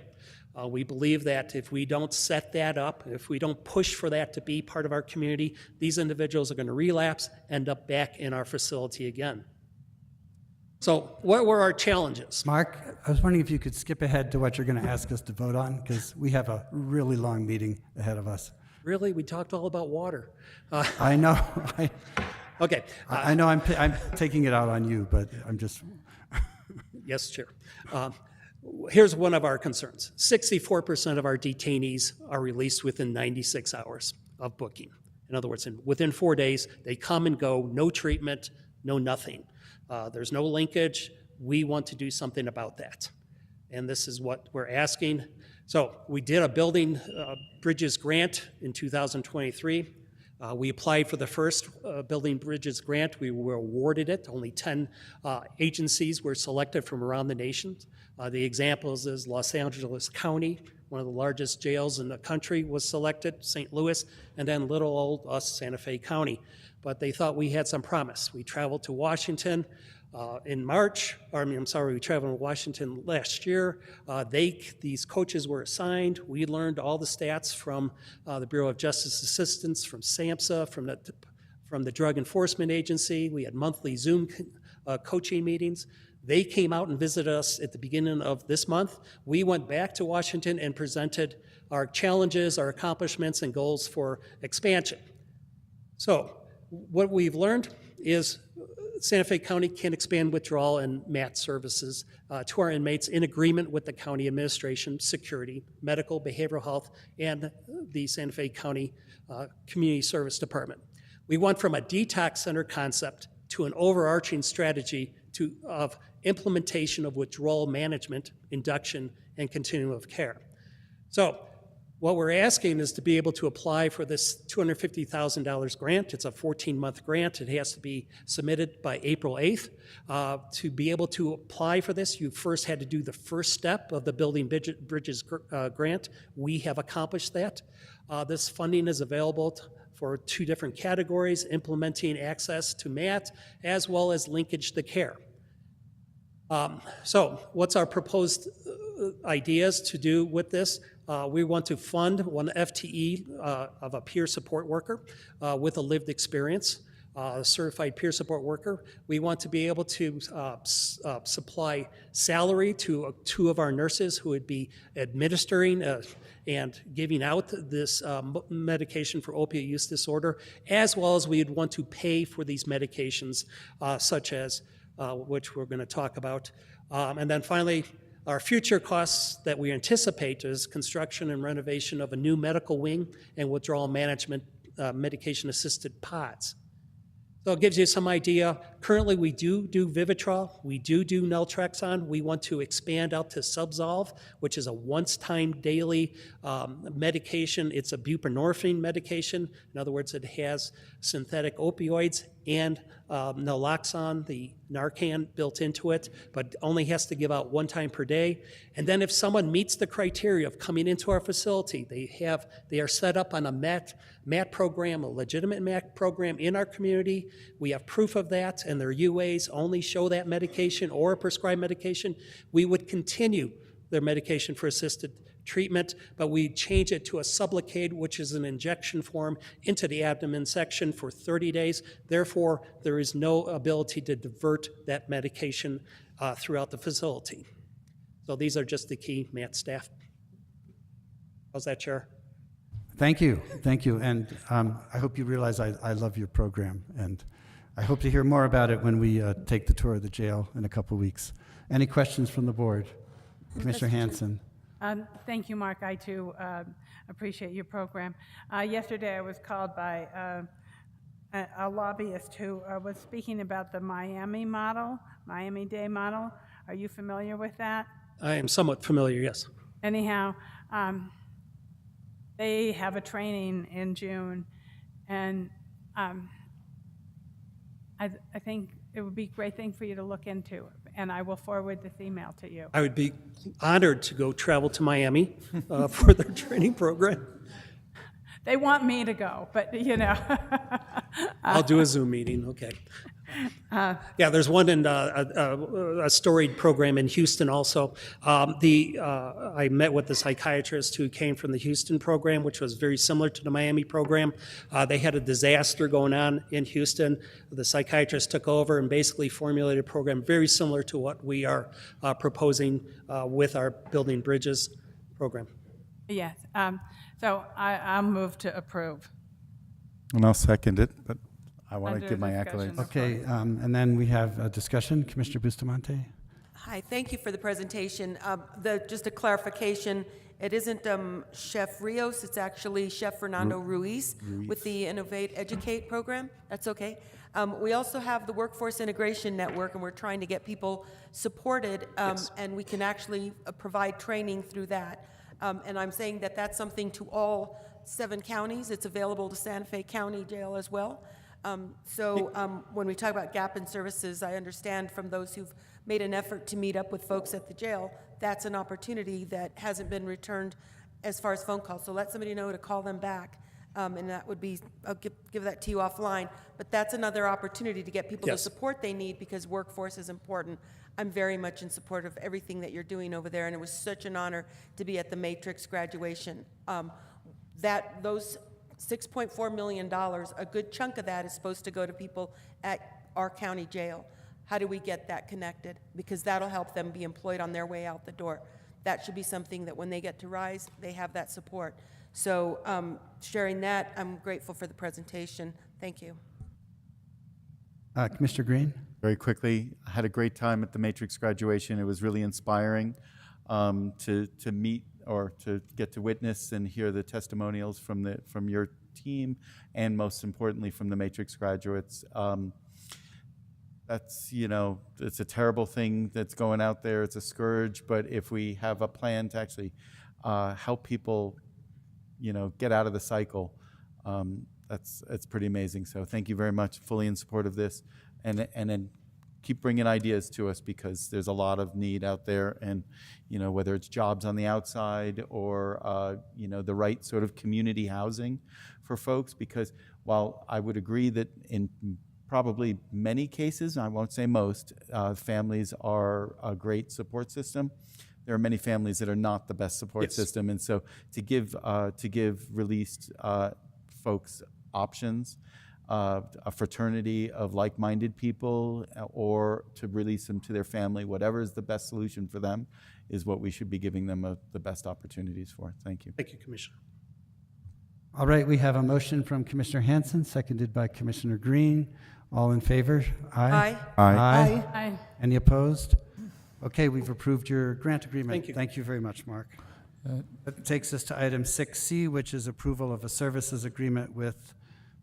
We believe that if we don't set that up, if we don't push for that to be part of our community, these individuals are going to relapse, end up back in our facility again. So what were our challenges? Mark, I was wondering if you could skip ahead to what you're going to ask us to vote on, because we have a really long meeting ahead of us. Really? We talked all about water. I know. Okay. I know I'm taking it out on you, but I'm just... Yes, Chair. Here's one of our concerns. 64% of our detainees are released within 96 hours of booking. In other words, within 4 days, they come and go, no treatment, no nothing. There's no linkage. We want to do something about that. And this is what we're asking. So we did a Building Bridges grant in 2023. We applied for the first Building Bridges grant. We were awarded it. Only 10 agencies were selected from around the nation. The examples is Los Angeles County, one of the largest jails in the country, was selected, St. Louis, and then little old us, Santa Fe County. But they thought we had some promise. We traveled to Washington in March. We traveled to Washington last year. These coaches were assigned. We learned all the stats from the Bureau of Justice Assistance, from SAMHSA, from the Drug Enforcement Agency. We had monthly Zoom coaching meetings. They came out and visited us at the beginning of this month. We went back to Washington and presented our challenges, our accomplishments, and goals for expansion. So what we've learned is Santa Fe County can expand withdrawal and MAT services to our inmates in agreement with the county administration, security, medical, behavioral health, and the Santa Fe County Community Service Department. We went from a detox center concept to an overarching strategy of implementation of withdrawal management, induction, and continuum of care. So what we're asking is to be able to apply for this $250,000 grant. It's a 14-month grant. It has to be submitted by April 8th. To be able to apply for this, you first had to do the first step of the Building Bridges grant. We have accomplished that. This funding is available for 2 different categories: implementing access to MAT, as well as linkage to care. So what's our proposed ideas to do with this? We want to fund 1 FTE of a peer support worker with a lived experience, a certified peer support worker. We want to be able to supply salary to 2 of our nurses who would be administering and giving out this medication for opiate use disorder, as well as we would want to pay for these medications, such as which we're going to talk about. And then finally, our future costs that we anticipate is construction and renovation of a new medical wing and withdrawal management medication-assisted pods. So it gives you some idea. Currently, we do Vivitrol. We do Naltrexone. We want to expand out to Subzolve, which is a once-time daily medication. It's a buprenorphine medication. In other words, it has synthetic opioids and naloxone, the Narcan, built into it, but only has to give out 1 time per day. And then if someone meets the criteria of coming into our facility, they are set up on a MAT program, a legitimate MAT program in our community. We have proof of that, and their UAs only show that medication or a prescribed medication. We would continue their medication for assisted treatment, but we change it to a Sublocade, which is an injection form, into the abdomen section for 30 days. Therefore, there is no ability to divert that medication throughout the facility. So these are just the key MAT staff. How's that, Chair? Thank you. Thank you. And I hope you realize I love your program, and I hope to hear more about it when we take the tour of the jail in a couple weeks. Any questions from the board? Commissioner Hanson. Thank you, Mark. I, too, appreciate your program. Yesterday, I was called by a lobbyist who was speaking about the Miami-Dade model. Are you familiar with that? I am somewhat familiar, yes. Anyhow, they have a training in June, and I think it would be a great thing for you to look into, and I will forward this email to you. I would be honored to go travel to Miami for their training program. They want me to go, but you know. I'll do a Zoom meeting, okay. Yeah, there's one in a storied program in Houston also. I met with the psychiatrist who came from the Houston program, which was very similar to the Miami program. They had a disaster going on in Houston. The psychiatrist took over and basically formulated a program very similar to what we are proposing with our Building Bridges program. Yes, so I'll move to approve. And I'll second it, but I want to Under give my discussion. accolades. Okay, and then we have a discussion. Commissioner Bustamante? Hi, thank you for the presentation. Just a clarification, it isn't Chef Rios, it's actually Chef Fernando Ruiz with the Innovate Educate program. That's okay. We also have the Workforce Integration Network, and we're trying to get people supported, and we can actually provide training through that. And I'm saying that that's something to all 7 counties. It's available to Santa Fe County Jail as well. When we talk about gap in services, I understand from those who've made an effort to meet up with folks at the jail, that's an opportunity that hasn't been returned as far as phone calls. So let somebody know to call them back, and that would be, I'll give that to you offline, but that's another opportunity to get people the support they need because workforce is important. I'm very much in support of everything that you're doing over there, and it was such an honor to be at the Matrix graduation. Those $6.4 million, a good chunk of that is supposed to go to people at our county jail. How do we get that connected? Because that'll help them be employed on their way out the door. That should be something that when they get to RISE, they have that support. So sharing that, I'm grateful for the presentation. Thank you. Commissioner Green? Very quickly, I had a great time at the Matrix graduation. It was really inspiring to meet or to get to witness and hear the testimonials from your team, and most importantly from the Matrix graduates. That's, it's a terrible thing that's going out there. It's a scourge, but if we have a plan to actually help people, get out of the cycle, it's pretty amazing. So thank you very much. Fully in support of this, and then keep bringing ideas to us because there's a lot of need out there, and whether it's jobs on the outside or the right sort of community housing for folks. Because while I would agree that in probably many cases, I won't say most, families are a great support system, there are many families that are not the best support system, and so to give released folks options, a fraternity of like-minded people, or to release them to their family, whatever is the best solution for them is what we should be giving them the best opportunities for. Thank you. Thank you, Commissioner. All right, we have a motion from Commissioner Hanson, seconded by Commissioner Green. All in favor? Aye. Aye. Aye. Aye. Any opposed? Okay, we've approved your grant agreement. Thank you. Thank you very much, Mark. That takes us to item 6C, which is approval of a services agreement with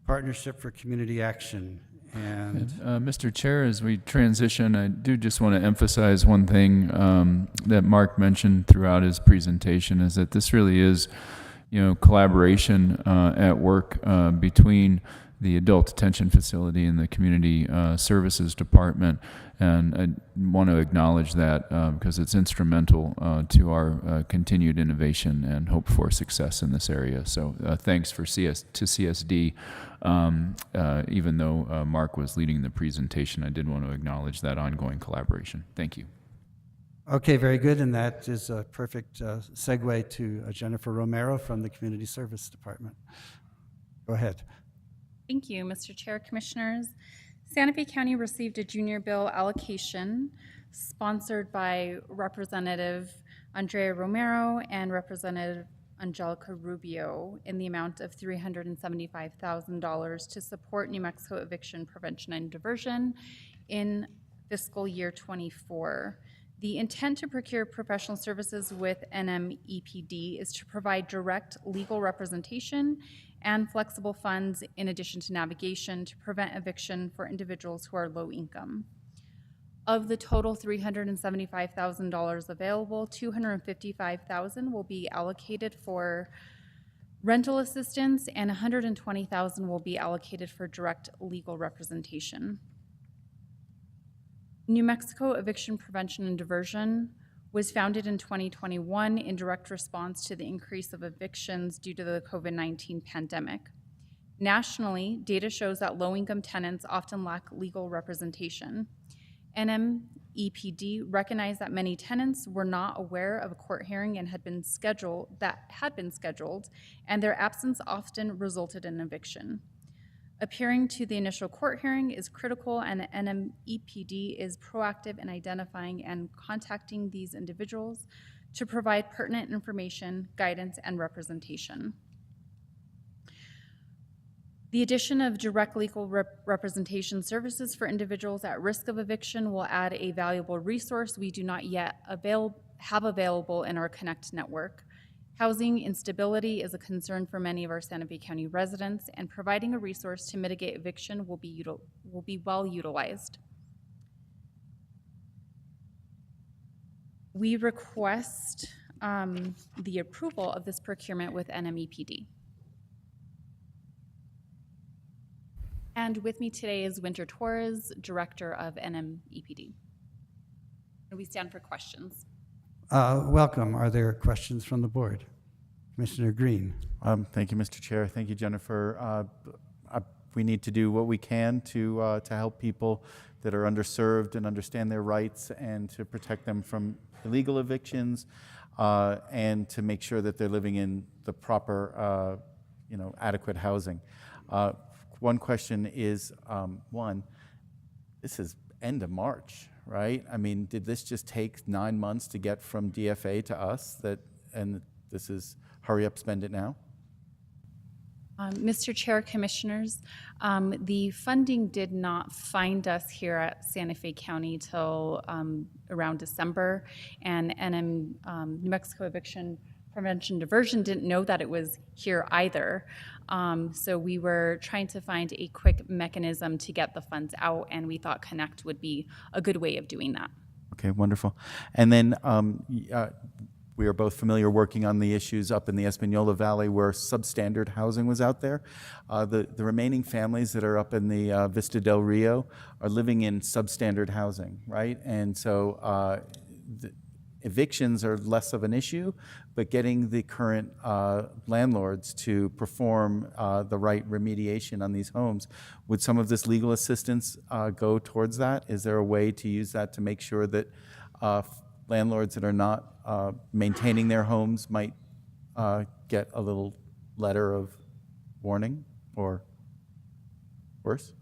Partnership for Community Action. And Mr. Chair, as we transition, I do just want to emphasize one thing that Mark mentioned throughout his presentation, is that this really is, collaboration at work between the Adult Detention Facility and the Community Services Department. And I want to acknowledge that because it's instrumental to our continued innovation and hope for success in this area. So thanks to CSD. Even though Mark was leading the presentation, I did want to acknowledge that ongoing collaboration. Thank you. okay, very good. And that is a perfect segue to Jennifer Romero from the Community Service Department. Go ahead. Thank you, Mr. Chair, Commissioners. Santa Fe County received a junior bill allocation sponsored by Representative Andrea Romero and Representative Angelica Rubio in the amount of $375,000 to support New Mexico eviction prevention and diversion in fiscal year 24. The intent to procure professional services with NMEPD is to provide direct legal representation and flexible funds in addition to navigation to prevent eviction for individuals who are low income. Of the total $375,000 available, $255,000 will be allocated for rental assistance, and $120,000 will be allocated for direct legal representation. New Mexico Eviction Prevention and Diversion was founded in 2021 in direct response to the increase of evictions due to the COVID-19 pandemic. Nationally, data shows that low-income tenants often lack legal representation. NMEPD recognized that many tenants were not aware of a court hearing and had been scheduled, and their absence often resulted in eviction. Appearing to the initial court hearing is critical, and NMEPD is proactive in identifying and contacting these individuals to provide pertinent information, guidance, and representation. The addition of direct legal representation services for individuals at risk of eviction will add a valuable resource we do not yet have available in our Connect network. Housing instability is a concern for many of our Santa Fe County residents, and providing a resource to mitigate eviction will be well utilized. We request the approval of this procurement with NMEPD. And with me today is Winter Torres, Director of NMEPD. And we stand for questions. Welcome. Are there questions from the board? Commissioner Green. Thank you, Mr. Chair. Thank you, Jennifer. We need to do what we can to help people that are underserved and understand their rights, and to protect them from illegal evictions, and to make sure that they're living in the proper, adequate housing. One question is, this is end of March, right? I mean, did this just take 9 months to get from DFA to us, and this is hurry up, spend it now? Mr. Chair, Commissioners, the funding did not find us here at Santa Fe County till around December, and New Mexico Eviction Prevention Diversion didn't know that it was here either. So we were trying to find a quick mechanism to get the funds out, and we thought Connect would be a good way of doing that. Okay, wonderful. And then we are both familiar working on the issues up in the Espanola Valley where substandard housing was out there. The remaining families that are up in the Vista del Rio are living in substandard housing, right? And so evictions are less of an issue, but getting the current landlords to perform the right remediation on these homes, would some of this legal assistance go towards that? Is there a way to use that to make sure that landlords that are not maintaining their homes might get a little letter of warning or worse?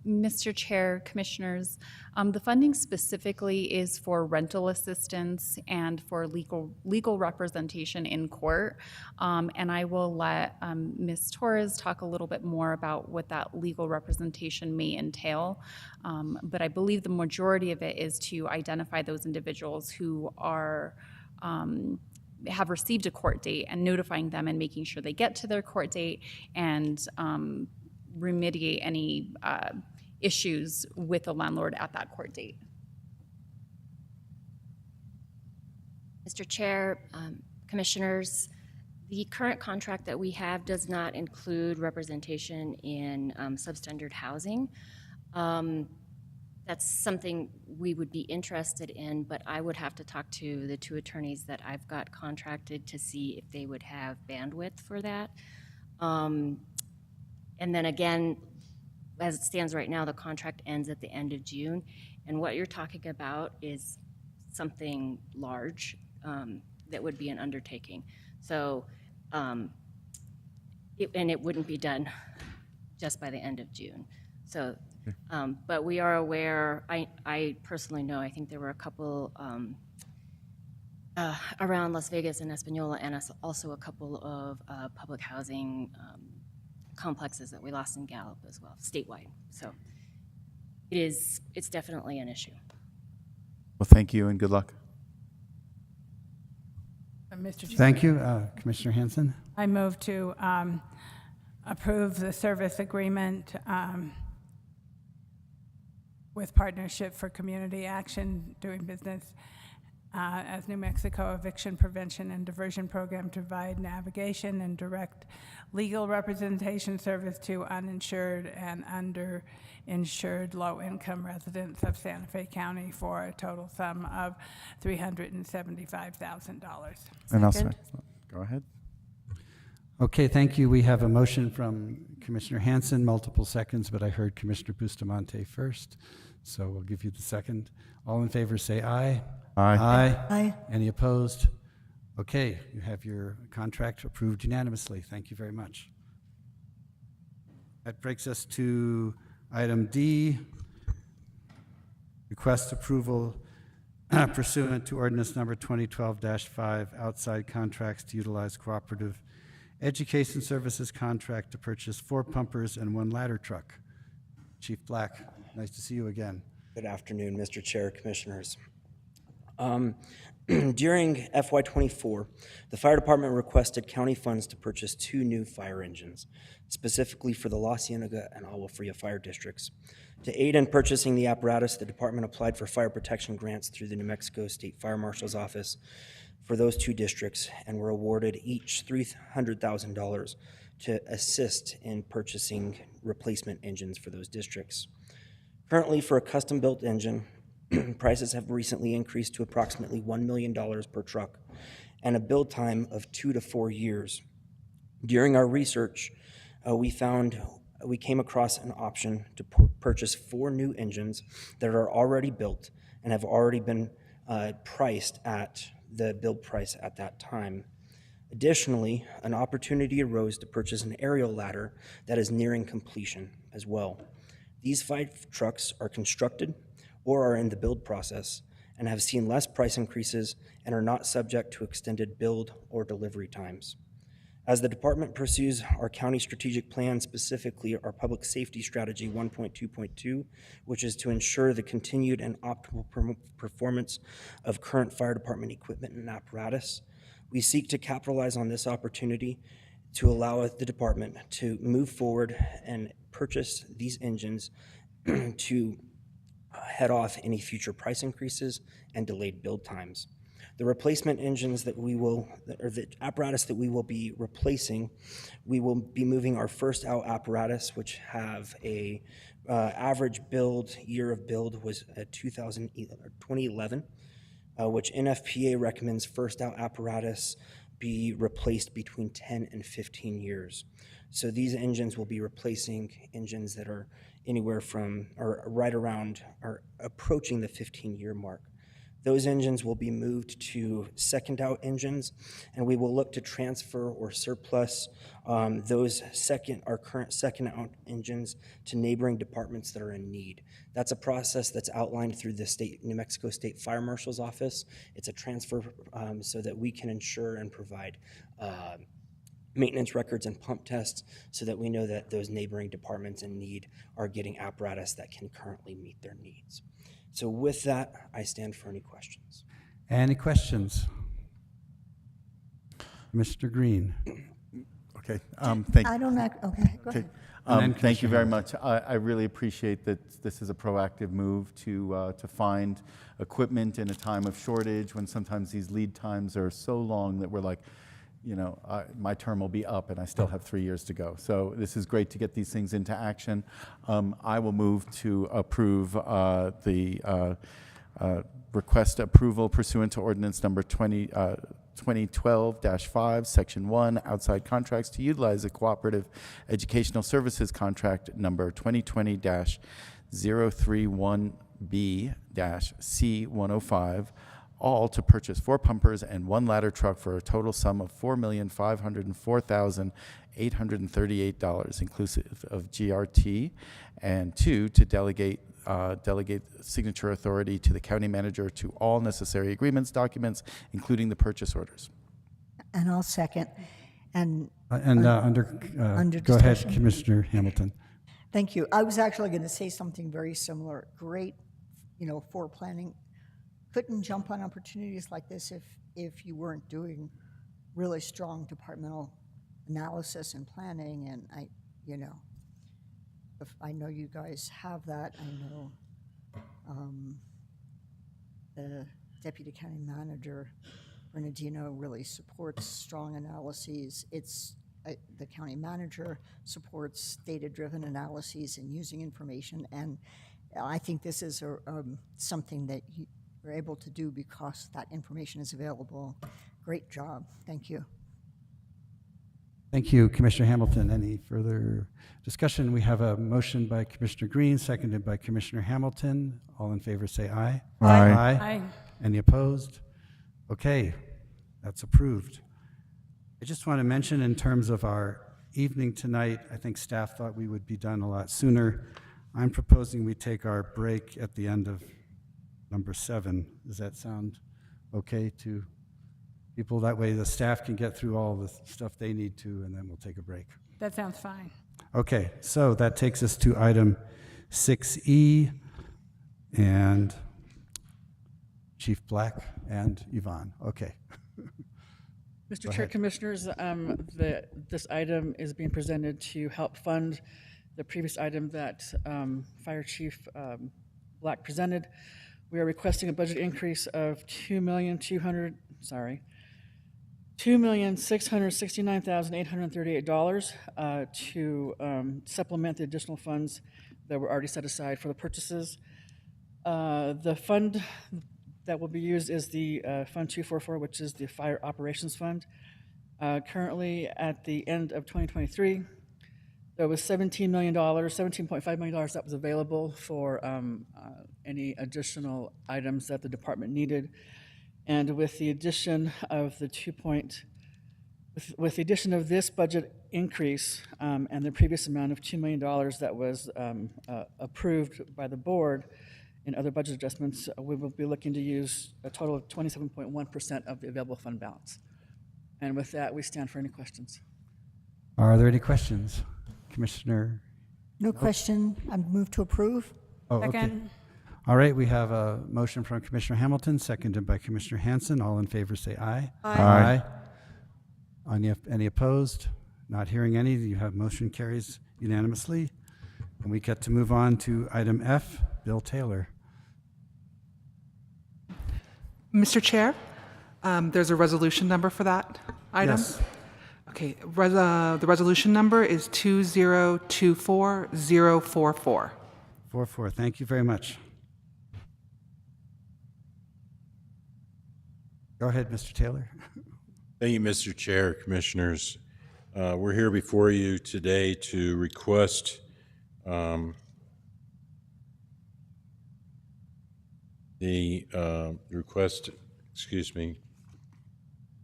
Mr. Chair, Commissioners, the funding specifically is for rental assistance and for legal representation in court. And I will let Ms. Torres talk a little bit more about what that legal representation may entail. But I believe the majority of it is to identify those individuals who are have received a court date and notifying them and making sure they get to their court date and remediate any issues with the landlord at that court date. Mr. Chair, Commissioners, the current contract that we have does not include representation in substandard housing. That's something we would be interested in, but I would have to talk to the two attorneys that I've got contracted to see if they would have bandwidth for that. And then again, as it stands right now, the contract ends at the end of June. And what you're talking about is something large that would be an undertaking. So, it wouldn't be done just by the end of June. So, but we are aware, I personally know, I think there were a couple around Las Vegas and Espanola, and also a couple of public housing complexes that we lost in Gallup as well, statewide. So it's definitely an issue. Well, thank you and good luck. Mr. Chair. Thank you. Commissioner Hanson. I move to approve the service agreement with Partnership for Community Action doing business as New Mexico Eviction Prevention and Diversion Program to provide navigation and direct legal representation service to uninsured and underinsured low-income residents of Santa Fe County for a total sum of $375,000. And I'll Second. go ahead. Okay, thank you. We have a motion from Commissioner Hanson, multiple seconds, but I heard Commissioner Bustamante first, so we'll give you the second. All in favor, say aye. Aye. Aye. Aye. Any opposed? Okay, you have your contract approved unanimously. Thank you very much. That brings us to item D, request approval pursuant to ordinance number 2012-5, outside contracts to utilize cooperative education services contract to purchase 4 pumpers and 1 ladder truck. Chief Black, nice to see you again. Good afternoon, Mr. Chair, Commissioners. During FY24, the fire department requested county funds to purchase 2 new fire engines, specifically for the La Cienega and Agua Fria fire districts. To aid in purchasing the apparatus, the department applied for fire protection grants through the New Mexico State Fire Marshal's Office for those 2 districts and were awarded each $300,000 to assist in purchasing replacement engines for those districts. Currently, for a custom-built engine, prices have recently increased to approximately $1 million per truck and a build time of 2 to 4 years. During our research, we came across an option to purchase 4 new engines that are already built and have already been priced at the build price at that time. Additionally, an opportunity arose to purchase an aerial ladder that is nearing completion as well. These 5 trucks are constructed or are in the build process and have seen less price increases and are not subject to extended build or delivery times. As the department pursues our county strategic plan, specifically our public safety strategy 1.2.2, which is to ensure the continued and optimal performance of current fire department equipment and apparatus, we seek to capitalize on this opportunity to allow the department to move forward and purchase these engines to head off any future price increases and delayed build times. The replacement engines that the apparatus that we will be replacing, we will be moving our first out apparatus, which have a average year of build was 2011, which NFPA recommends first out apparatus be replaced between 10 and 15 years. So these engines will be replacing engines that are anywhere from, or right around, or approaching the 15-year mark. Those engines will be moved to second out engines, and we will look to transfer or surplus our current second out engines to neighboring departments that are in need. That's a process that's outlined through the New Mexico State Fire Marshal's Office. It's a transfer so that we can ensure and provide maintenance records and pump tests so that we know that those neighboring departments in need are getting apparatus that can currently meet their needs. So with that, I stand for any questions. Any questions? Mr. Green. Okay, thank you. I don't know, okay, go ahead. Thank you very much. I really appreciate that this is a proactive move to find equipment in a time of shortage when sometimes these lead times are so long that we're like, you know, my term will be up and I still have 3 years to go. So this is great to get these things into action. I will move to approve the request approval pursuant to ordinance number 2012-5, section 1, outside contracts to utilize a cooperative educational services contract number 2020-031B-C105, all to purchase 4 pumpers and 1 ladder truck for a total sum of $4,504,838, inclusive of GRT, and 2, to delegate signature authority to the county manager to all necessary agreements, documents, including the purchase orders. And I'll second. And Go under ahead, discussion. Commissioner Hamilton. Thank you. I was actually going to say something very similar. Great, for planning. Couldn't jump on opportunities like this if you weren't doing really strong departmental analysis and planning. And I know you guys have that. I know the Deputy County Manager Bernardino really supports strong analyses. The county manager supports data-driven analyses and using information, and I think this is something that you're able to do because that information is available. Great job. Thank you. Thank you, Commissioner Hamilton. Any further discussion? We have a motion by Commissioner Green, seconded by Commissioner Hamilton. All in favor say aye. Aye. Aye. Aye. Any opposed? Okay, that's approved. I just want to mention in terms of our evening tonight, I think staff thought we would be done a lot sooner. I'm proposing we take our break at the end of number 7. Does that sound okay to people? That way the staff can get through all the stuff they need to, and then we'll take a break. That sounds fine. Okay, so that takes us to item 6E, and Chief Black and Yvonne. Okay. Mr. Go Chair, ahead. Commissioners, this item is being presented to help fund the previous item that Fire Chief Black presented. We are requesting a budget increase of $2,669,838 to supplement the additional funds that were already set aside for the purchases. The fund that will be used is the Fund 244, which is the Fire Operations Fund. Currently, at the end of 2023, there was $17.5 million that was available for any additional items that the department needed. And with the addition of with the addition of this budget increase and the previous amount of $2 million that was approved by the board in other budget adjustments, we will be looking to use a total of 27.1% of the available fund balance. And with that, we stand for any questions. Are there any questions? Commissioner? No question. I move to approve. Oh, okay. Second. All right, we have a motion from Commissioner Hamilton, seconded by Commissioner Hanson. All in favor say aye. Aye. Any opposed? Not hearing any. You have motion carries unanimously. And we get to move on to item F, Bill Taylor. Mr. Chair, there's a resolution number for that item? Yes. Okay, the resolution number is 2024044. 4-4. Thank you very much. Go ahead, Mr. Taylor. Thank you, Mr. Chair, Commissioners. We're here before you today to request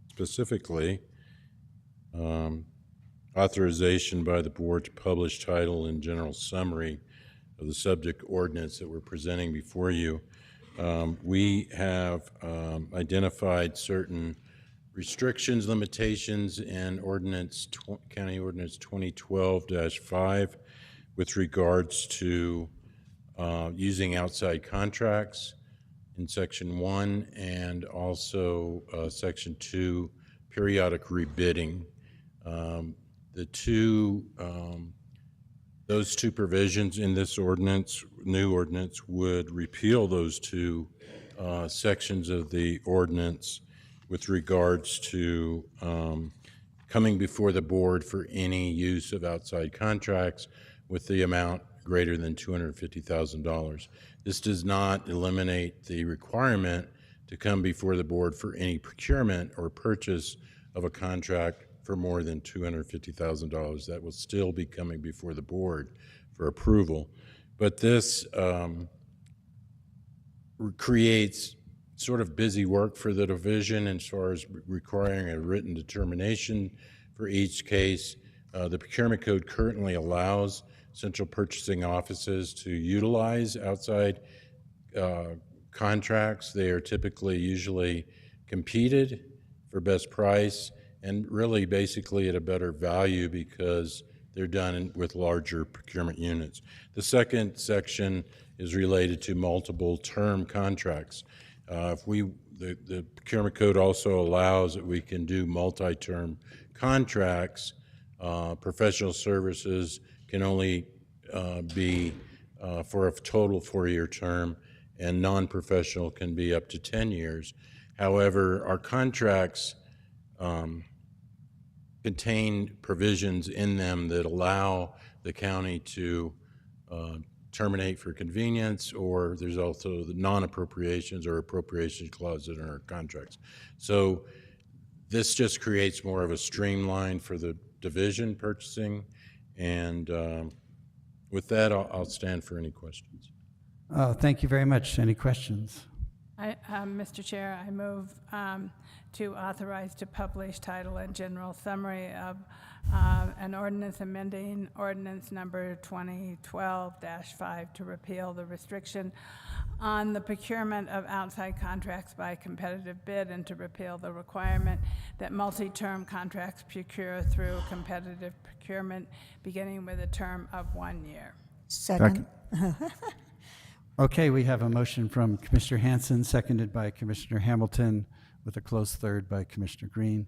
specifically authorization by the board to publish title and general summary of the subject ordinance that we're presenting before you. We have identified certain restrictions, limitations in County Ordinance 2012-5 with regards to using outside contracts in Section 1 and also Section 2, periodic rebidding. Those two provisions in this new ordinance, would repeal those two sections of the ordinance with regards to coming before the board for any use of outside contracts with the amount greater than $250,000. This does not eliminate the requirement to come before the board for any procurement or purchase of a contract for more than $250,000. That will still be coming before the board for approval. But this creates sort of busy work for the division as far as requiring a written determination for each case. The procurement code currently allows central purchasing offices to utilize outside contracts. They are usually competed for best price and really basically at a better value because they're done with larger procurement units. The second section is related to multiple term contracts. The procurement code also allows that we can do multi-term contracts. Professional services can only be for a total 4-year term, and non-professional can be up to 10 years. However, our contracts contain provisions in them that allow the county to terminate for convenience, or there's also the non-appropriations or appropriation clauses in our contracts. So this just creates more of a streamline for the division purchasing, and with that, I'll stand for any questions. Thank you very much. Any questions? Mr. Chair, I move to authorize to publish title and general summary of an ordinance amending ordinance number 2012-5 to repeal the restriction on the procurement of outside contracts by competitive bid and to repeal the requirement that multi-term contracts procure through competitive procurement beginning with a term of 1 year. Second. Okay, we have a motion from Commissioner Hanson, seconded by Commissioner Hamilton, with a close third by Commissioner Green.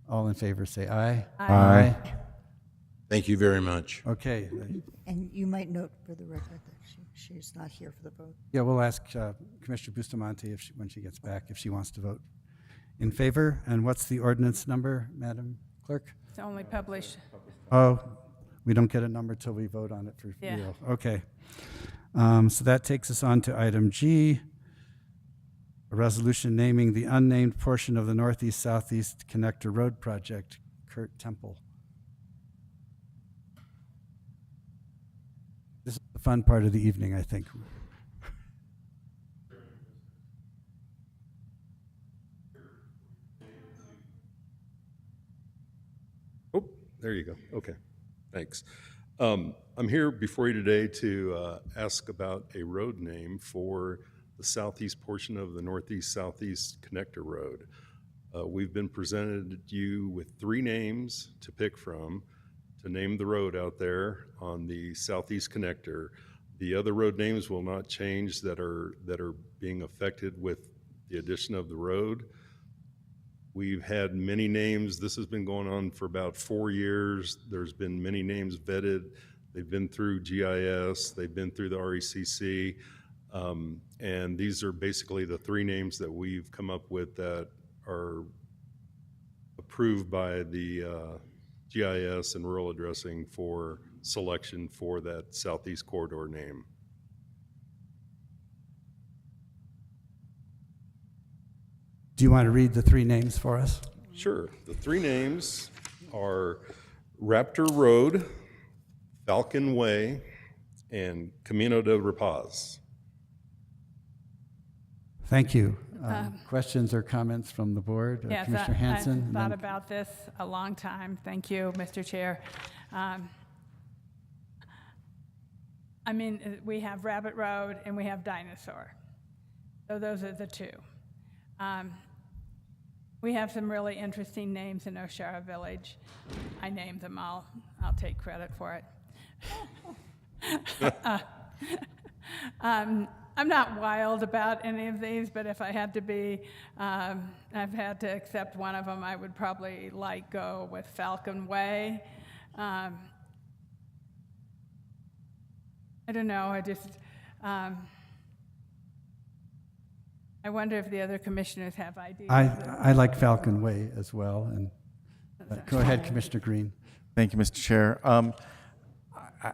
All in favor say aye. Aye. Thank you very much. Okay. And you might note for the record that she's not here for the vote. Yeah, we'll ask Commissioner Bustamante if when she gets back, if she wants to vote in favor. And what's the ordinance number, Madam Clerk? It's only published. Oh, we don't get a number till we vote on it for Yeah. real. Okay. So that takes us on to item G, a resolution naming the unnamed portion of the Northeast-Southeast Connector Road Project. Kurt Temple. This is the fun part of the evening, I think. Oh, there you go. Okay, thanks. I'm here before you today to ask about a road name for the southeast portion of the Northeast-Southeast Connector Road. We've been presented you with 3 names to pick from to name the road out there on the Southeast Connector. The other road names will not change that are being affected with the addition of the road. We've had many names. This has been going on for about 4 years. There's been many names vetted. They've been through GIS. They've been through the RECC. And these are basically the 3 names that we've come up with that are approved by the GIS and rural addressing for selection for that Southeast Corridor name. Do you want to read the 3 names for us? Sure. The 3 names are Raptor Road, Falcon Way, and Camino de Rapaz. Thank you. Questions or comments from the board? Yes, Commissioner Hanson? I've thought about this a long time. Thank you, Mr. Chair. I mean, we have Rabbit Road and we have Dinosaur. So those are the 2. We have some really interesting names in Oshara Village. I named them all. I'll take credit for it. I'm not wild about any of these, but if I had to be, I've had to accept one of them, I would probably go with Falcon Way. I don't know, I wonder if the other commissioners have ideas. I like Falcon Way as well. And go ahead, Commissioner Green. Thank you, Mr. Chair.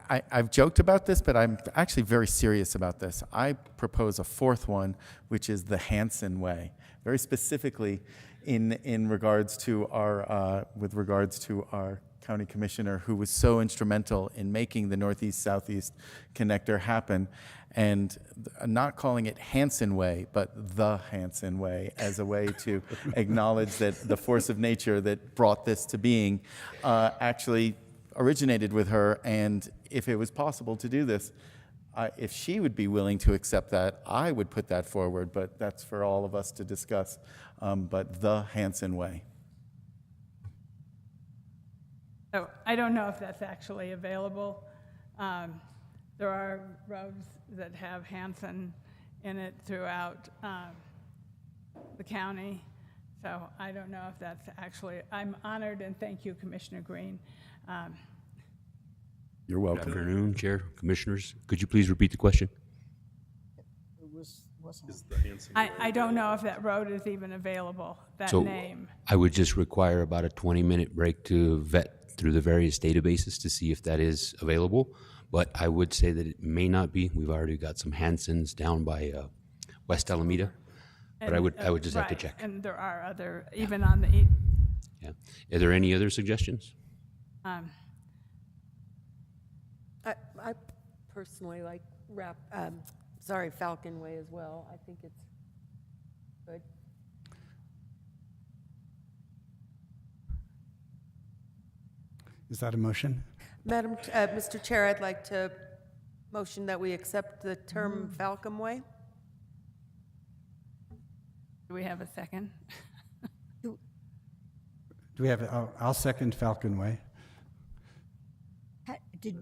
I've joked about this, but I'm actually very serious about this. I propose a 4th one, which is the Hanson Way, very specifically in regards to our with regards to our county commissioner who was so instrumental in making the Northeast-Southeast Connector happen, and not calling it Hanson Way, but the Hanson Way as a way to acknowledge that the force of nature that brought this to being actually originated with her. And if it was possible to do this, if she would be willing to accept that, I would put that forward, but that's for all of us to discuss. But the Hanson Way. So I don't know if that's actually available. There are roads that have Hanson in it throughout the county. So I don't know if that's actually, I'm honored and thank you, Commissioner Green. You're welcome. Good afternoon, Chair, Commissioners. Could you please repeat the question? wasn't. I don't know if that road is even available, that So name. I would just require about a 20-minute break to vet through the various databases to see if that is available. But I would say that it may not be. We've already got some Hansons down by West Alameda. But I would just have to Right, check. And there are other, even on the, Yeah. Are there any other suggestions? I personally like Falcon Way as well. I think it's good. Is that a motion? Mr. Chair, I'd like to motion that we accept the term Falcon Way. do we have a second? Do we have, I'll second Falcon Way.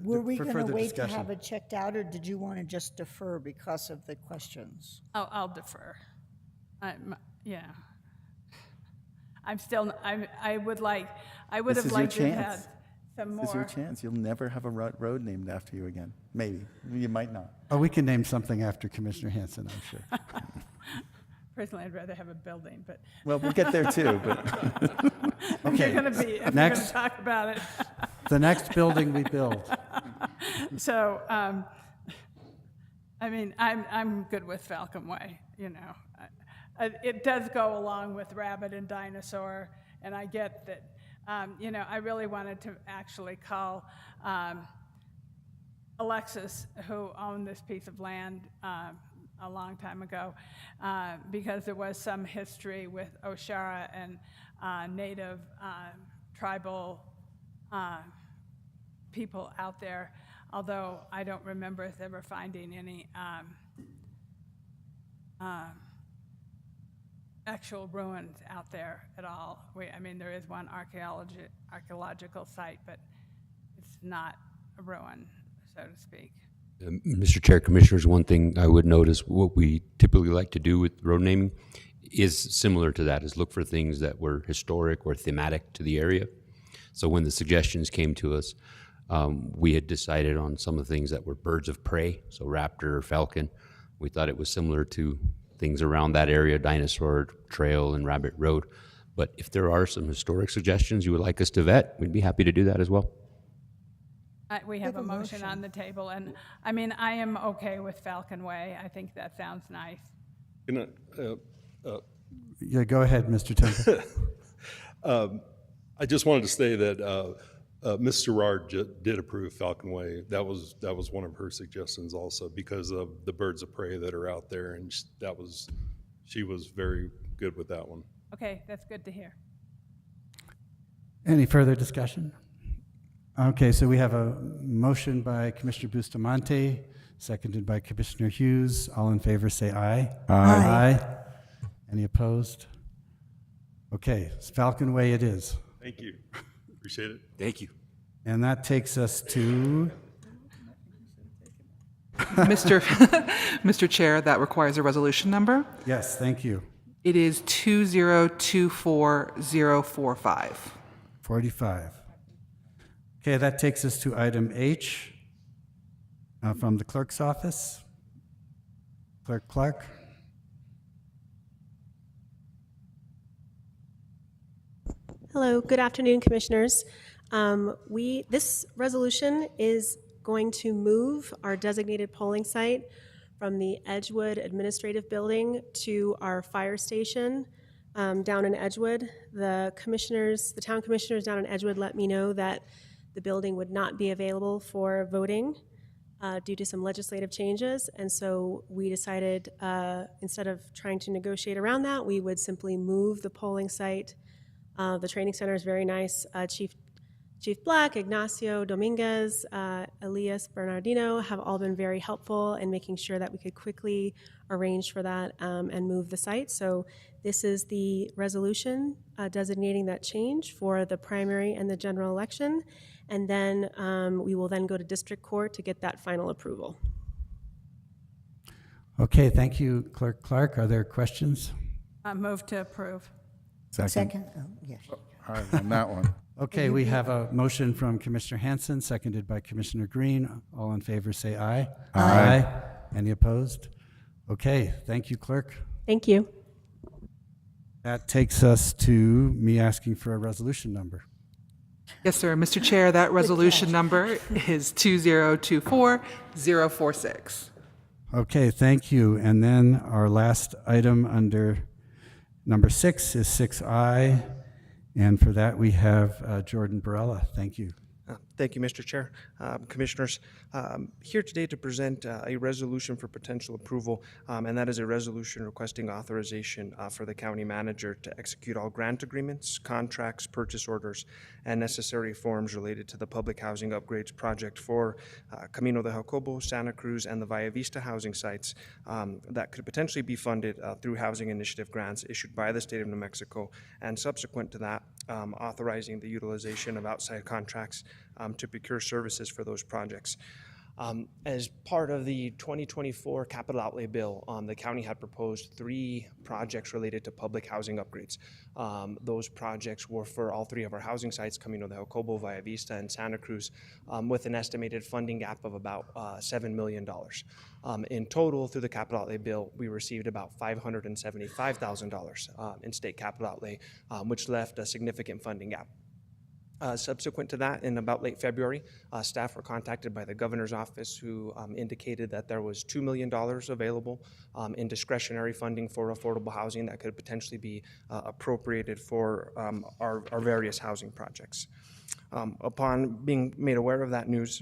Were we For going to further wait to discussion. have it checked out, or did you want to just defer because of the questions? I'll defer. Yeah. I would This have is your liked to have chance. had some This is your more. chance. You'll never have a road named after you again. Maybe. You might not. Oh, we can name something after Commissioner Hanson, I'm sure. Personally, I'd rather have a building, but. Well, we'll get there too, but. If Okay, you're going to next. talk about it. The next building we build. So, I mean, I'm good with Falcon Way, you know. It does go along with Rabbit and Dinosaur, and I get that, you know, I really wanted to actually call Alexis, who owned this piece of land a long time ago, because there was some history with Oshara and native tribal people out there, although I don't remember us ever finding any actual ruins out there at all. I mean, there is one archaeological site, but it's not a ruin, so to speak. Mr. Chair, Commissioners, one thing I would note is what we typically like to do with road naming is similar to that, is look for things that were historic or thematic to the area. So when the suggestions came to us, we had decided on some of the things that were birds of prey, so raptor or falcon. We thought it was similar to things around that area, Dinosaur Trail and Rabbit Road. But if there are some historic suggestions you would like us to vet, we'd be happy to do that as well. We have a motion on the table, and I mean, I am okay with Falcon Way. I think that sounds nice. Yeah, go ahead, Mr. Temple. I just wanted to say that Ms. Gerard did approve Falcon Way. That was one of her suggestions also, because of the birds of prey that are out there, and she was very good with that one. Okay, that's good to hear. Any further discussion? Okay, so we have a motion by Commissioner Bustamante, seconded by Commissioner Hughes. All in favor say aye. Aye. Any opposed? Okay, it's Falcon Way it is. Thank you. Appreciate it. Thank you. And that takes us to, Mr. Chair, that requires a resolution number. yes, thank you, It is 2024045. 45. Okay, that takes us to item H from the clerk's office. Clerk Clark. Hello, good afternoon, Commissioners. This resolution is going to move our designated polling site from the Edgewood Administrative Building to our fire station down in Edgewood. The town commissioners down in Edgewood let me know that the building would not be available for voting due to some legislative changes, and so we decided instead of trying to negotiate around that, we would simply move the polling site. The training center is very nice. Chief Black, Ignacio Dominguez, Elias Bernardino have all been very helpful in making sure that we could quickly arrange for that and move the site. So this is the resolution designating that change for the primary and the general election. And then we will then go to district court to get that final approval. Okay, thank you, Clerk Clark. Are there questions? Move to approve. Second? Oh, yes. All right, on that one. Okay, we have a motion from Commissioner Hanson, seconded by Commissioner Green. All in favor say aye. Aye. Any opposed? Okay, thank you, clerk. Thank you. That takes us to me asking for a resolution number. Yes, sir. Mr. Chair, that resolution number is 2024046. Okay, thank you. And then our last item under number 6 is 6I. And for that, we have Jordan Barella. Thank you. Thank you, Mr. Chair. Commissioners, here today to present a resolution for potential approval, and that is a resolution requesting authorization for the county manager to execute all grant agreements, contracts, purchase orders, and necessary forms related to the public housing upgrades project for Camino de Jacobo, Santa Cruz, and the Via Vista housing sites that could potentially be funded through housing initiative grants issued by the state of New Mexico, and subsequent to that, authorizing the utilization of outside contracts to procure services for those projects. As part of the 2024 capital outlay bill, the county had proposed 3 projects related to public housing upgrades. Those projects were for all 3 of our housing sites, Camino de Jacobo, Via Vista, and Santa Cruz, with an estimated funding gap of about $7 million. In total, through the capital outlay bill, we received about $575,000 in state capital outlay, which left a significant funding gap. Subsequent to that, in about late February, staff were contacted by the governor's office, who indicated that there was $2 million available in discretionary funding for affordable housing that could potentially be appropriated for our various housing projects. Upon being made aware of that news,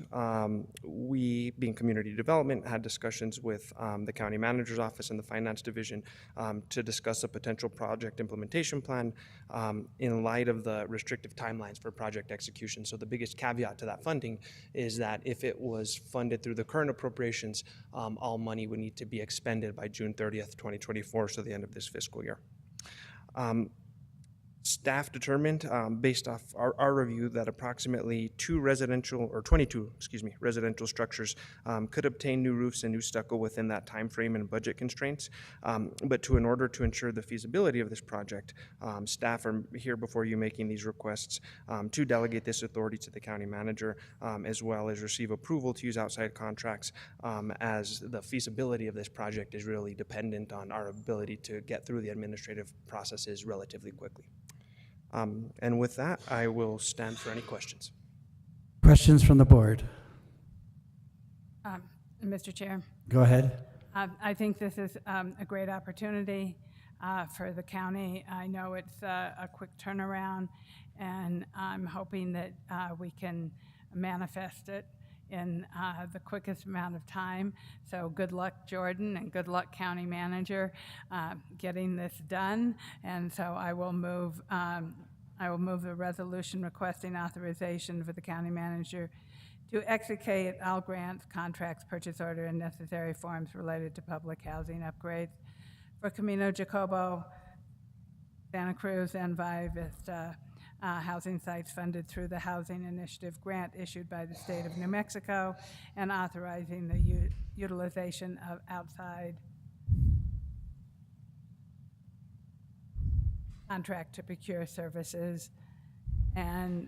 we, being community development, had discussions with the county manager's office and the finance division to discuss a potential project implementation plan in light of the restrictive timelines for project execution. So the biggest caveat to that funding is that if it was funded through the current appropriations, all money would need to be expended by June 30th, 2024, so the end of this fiscal year. Staff determined, based off our review, that approximately 22 residential structures could obtain new roofs and new stucco within that time frame and budget constraints. But in order to ensure the feasibility of this project, staff are here before you making these requests to delegate this authority to the county manager, as well as receive approval to use outside contracts, as the feasibility of this project is really dependent on our ability to get through the administrative processes relatively quickly. And with that, I will stand for any questions. Questions from the board? Mr. Chair, Go ahead. I think this is a great opportunity for the county. I know it's a quick turnaround, and I'm hoping that we can manifest it in the quickest amount of time. So good luck, Jordan, and good luck, County Manager, getting this done. And so I will move the resolution requesting authorization for the County Manager to execute all grants, contracts, purchase order, and necessary forms related to public housing upgrades for Camino Jacobo, Santa Cruz, and Via Vista housing sites funded through the Housing Initiative grant issued by the state of New Mexico, and authorizing the utilization of outside contract to procure services and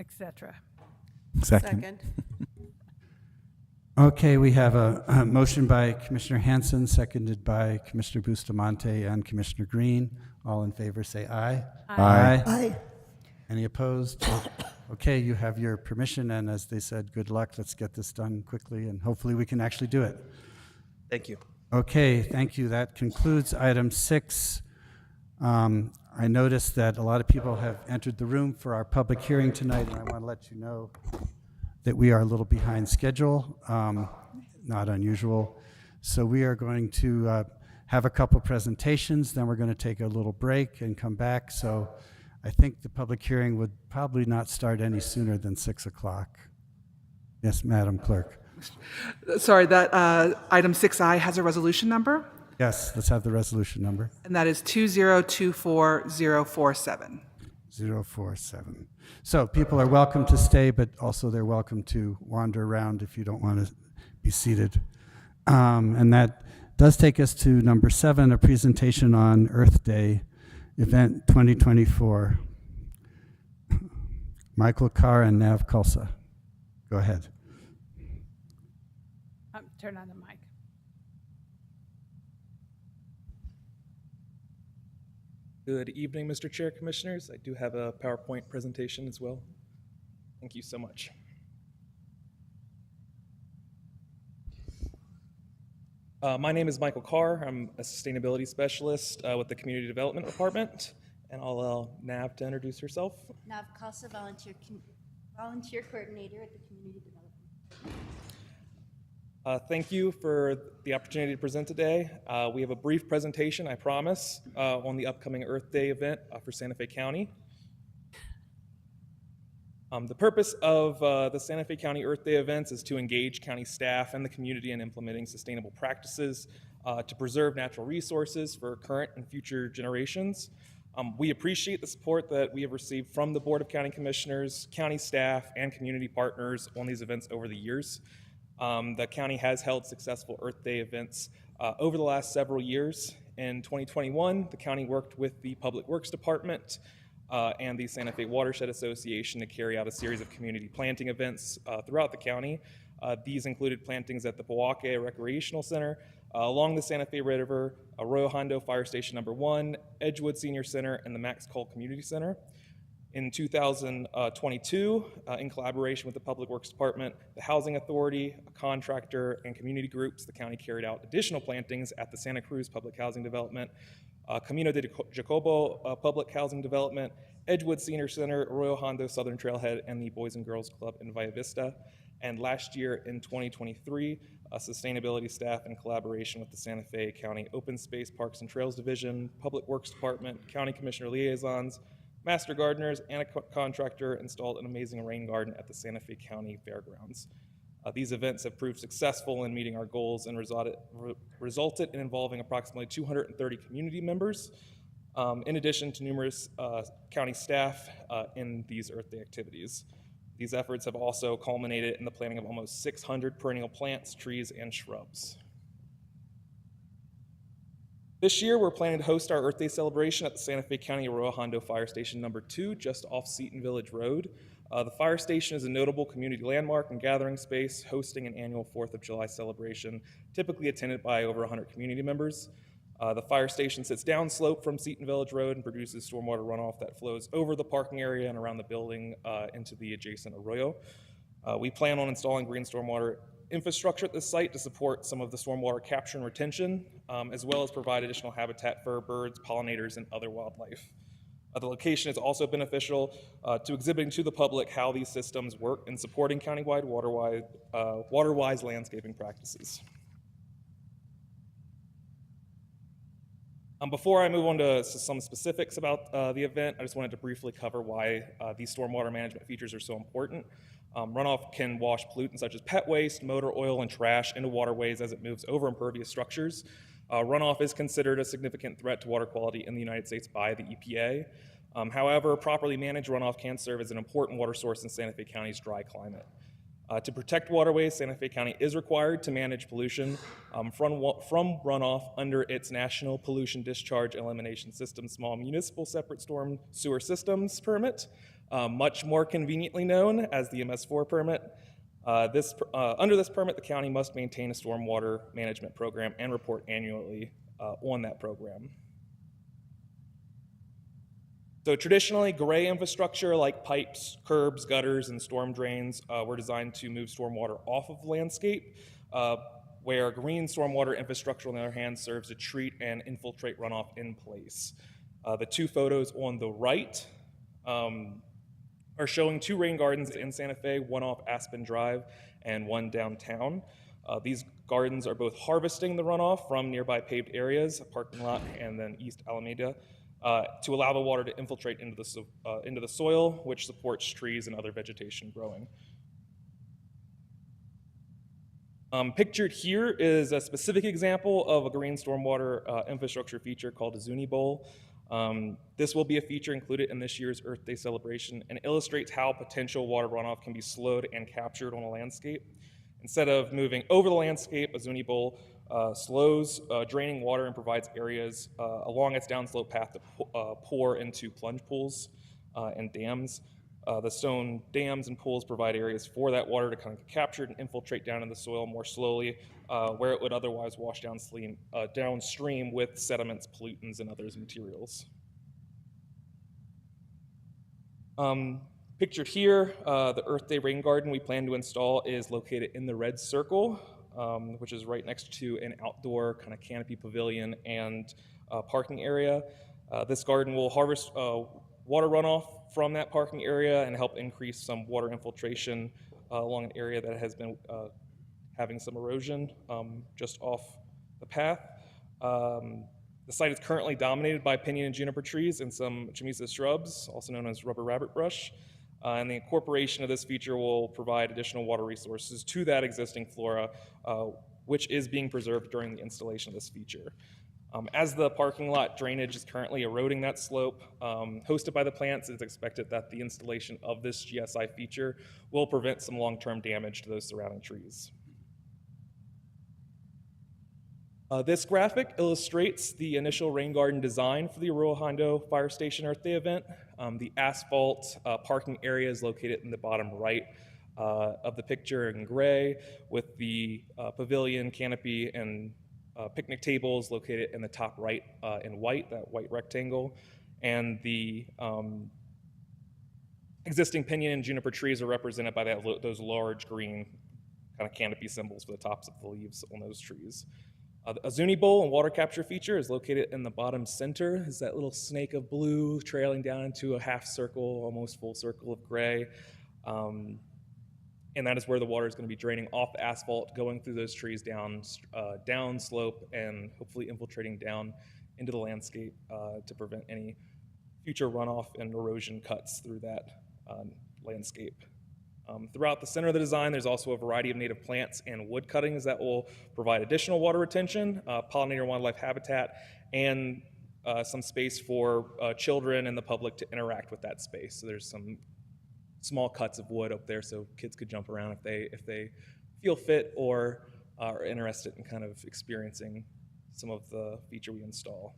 et cetera. Second. Okay, we have a motion by Commissioner Hanson, seconded by Commissioner Bustamante and Commissioner Green. All in favor, say aye. Aye. Aye. Any opposed? Okay, you have your permission, and as they said, good luck. Let's get this done quickly, and hopefully we can actually do it. Thank you. Okay, thank you. That concludes item 6. I noticed that a lot of people have entered the room for our public hearing tonight, and I want to let you know that we are a little behind schedule, not unusual. So we are going to have a couple presentations, then we're going to take a little break and come back. So I think the public hearing would probably not start any sooner than 6 o'clock. Yes, Madam Clerk. Sorry, that item 6I has a resolution number, Yes, let's have the resolution number. and that is 2024047. 047. So people are welcome to stay, but also they're welcome to wander around if you don't want to be seated. And that does take us to number 7, a presentation on Earth Day event 2024. Michael Carr and Nav Kulsa. Go ahead. turn on the mic. Good evening, Mr. Chair, Commissioners. I do have a PowerPoint presentation as well. Thank you so much. My name is Michael Carr. I'm a sustainability specialist with the Community Development Department, and I'll allow Nav to introduce herself. Nav Casa, volunteer coordinator at the Community Development. Thank you for the opportunity to present today. We have a brief presentation, I promise, on the upcoming Earth Day event for Santa Fe County. The purpose of the Santa Fe County Earth Day events is to engage county staff and the community in implementing sustainable practices to preserve natural resources for current and future generations. We appreciate the support that we have received from the Board of County Commissioners, county staff, and community partners on these events over the years. The county has held successful Earth Day events over the last several years. In 2021, the county worked with the Public Works Department and the Santa Fe Watershed Association to carry out a series of community planting events throughout the county. These included plantings at the Pojoaque Recreational Center, along the Santa Fe River, Arroyo Hondo Fire Station No. 1, Edgewood Senior Center, and the Max Cole Community Center. In 2022, in collaboration with the Public Works Department, the Housing Authority, a contractor, and community groups, the county carried out additional plantings at the Santa Cruz Public Housing Development, Camino de Jacobo Public Housing Development, Edgewood Senior Center, Arroyo Hondo Southern Trailhead, and the Boys and Girls Club in Via Vista. And last year, in 2023, sustainability staff in collaboration with the Santa Fe County Open Space, Parks and Trails Division, Public Works Department, County Commissioner Liaisons, Master Gardeners, and a contractor installed an amazing rain garden at the Santa Fe County Fairgrounds. These events have proved successful in meeting our goals and resulted in involving approximately 230 community members, in addition to numerous county staff in these Earth Day activities. These efforts have also culminated in the planting of almost 600 perennial plants, trees, and shrubs. This year, we're planning to host our Earth Day celebration at the Santa Fe County Arroyo Hondo Fire Station No. 2, just off Seton Village Road. The fire station is a notable community landmark and gathering space, hosting an annual 4th of July celebration, typically attended by over 100 community members. The fire station sits downslope from Seton Village Road and produces stormwater runoff that flows over the parking area and around the building into the adjacent arroyo. We plan on installing green stormwater infrastructure at this site to support some of the stormwater capture and retention, as well as provide additional habitat for birds, pollinators, and other wildlife. The location is also beneficial to exhibiting to the public how these systems work in supporting countywide water-wise landscaping practices. Before I move on to some specifics about the event, I just wanted to briefly cover why these stormwater management features are so important. Runoff can wash pollutants such as pet waste, motor oil, and trash into waterways as it moves over impervious structures. Runoff is considered a significant threat to water quality in the United States by the EPA. However, properly managed runoff can serve as an important water source in Santa Fe County's dry climate. To protect waterways, Santa Fe County is required to manage pollution from runoff under its National Pollution Discharge Elimination System Small Municipal Separate Storm Sewer Systems Permit, much more conveniently known as the MS4 permit. Under this permit, the county must maintain a stormwater management program and report annually on that program. So traditionally, gray infrastructure like pipes, curbs, gutters, and storm drains were designed to move stormwater off of the landscape, where green stormwater infrastructure, on the other hand, serves to treat and infiltrate runoff in place. The two photos on the right are showing two rain gardens in Santa Fe, one off Aspen Drive and one downtown. These gardens are both harvesting the runoff from nearby paved areas, a parking lot, and then East Alameda, to allow the water to infiltrate into the soil, which supports trees and other vegetation growing. Pictured here is a specific example of a green stormwater infrastructure feature called a Zuni Bowl. This will be a feature included in this year's Earth Day celebration and illustrates how potential water runoff can be slowed and captured on a landscape. Instead of moving over the landscape, a Zuni Bowl slows draining water and provides areas along its downslope path to pour into plunge pools and dams. The stone dams and pools provide areas for that water to kind of get captured and infiltrate down in the soil more slowly, where it would otherwise wash downstream with sediments, pollutants, and other materials. Pictured here, the Earth Day rain garden we plan to install is located in the red circle, which is right next to an outdoor kind of canopy pavilion and parking area. This garden will harvest water runoff from that parking area and help increase some water infiltration along an area that has been having some erosion just off the path. The site is currently dominated by pinyon and juniper trees and some Chamiza shrubs, also known as rubber rabbit brush. And the incorporation of this feature will provide additional water resources to that existing flora, which is being preserved during the installation of this feature. As the parking lot drainage is currently eroding that slope, hosted by the plants, it's expected that the installation of this GSI feature will prevent some long-term damage to those surrounding trees. This graphic illustrates the initial rain garden design for the Arroyo Hondo Fire Station Earth Day event. The asphalt parking area is located in the bottom right of the picture in gray, with the pavilion, canopy, and picnic tables located in the top right in white, that white rectangle. And the existing pinyon and juniper trees are represented by those large green kind of canopy symbols for the tops of the leaves on those trees. The Azuni Bowl and water capture feature is located in the bottom center. It's that little snake of blue trailing down into a half circle, almost full circle of gray. And that is where the water is going to be draining off the asphalt, going through those trees down slope, and hopefully infiltrating down into the landscape to prevent any future runoff and erosion cuts through that landscape. Throughout the center of the design, there's also a variety of native plants and wood cuttings that will provide additional water retention, pollinator and wildlife habitat, and some space for children and the public to interact with that space. So there's some small cuts of wood up there so kids could jump around if they feel fit or are interested in kind of experiencing some of the feature we install.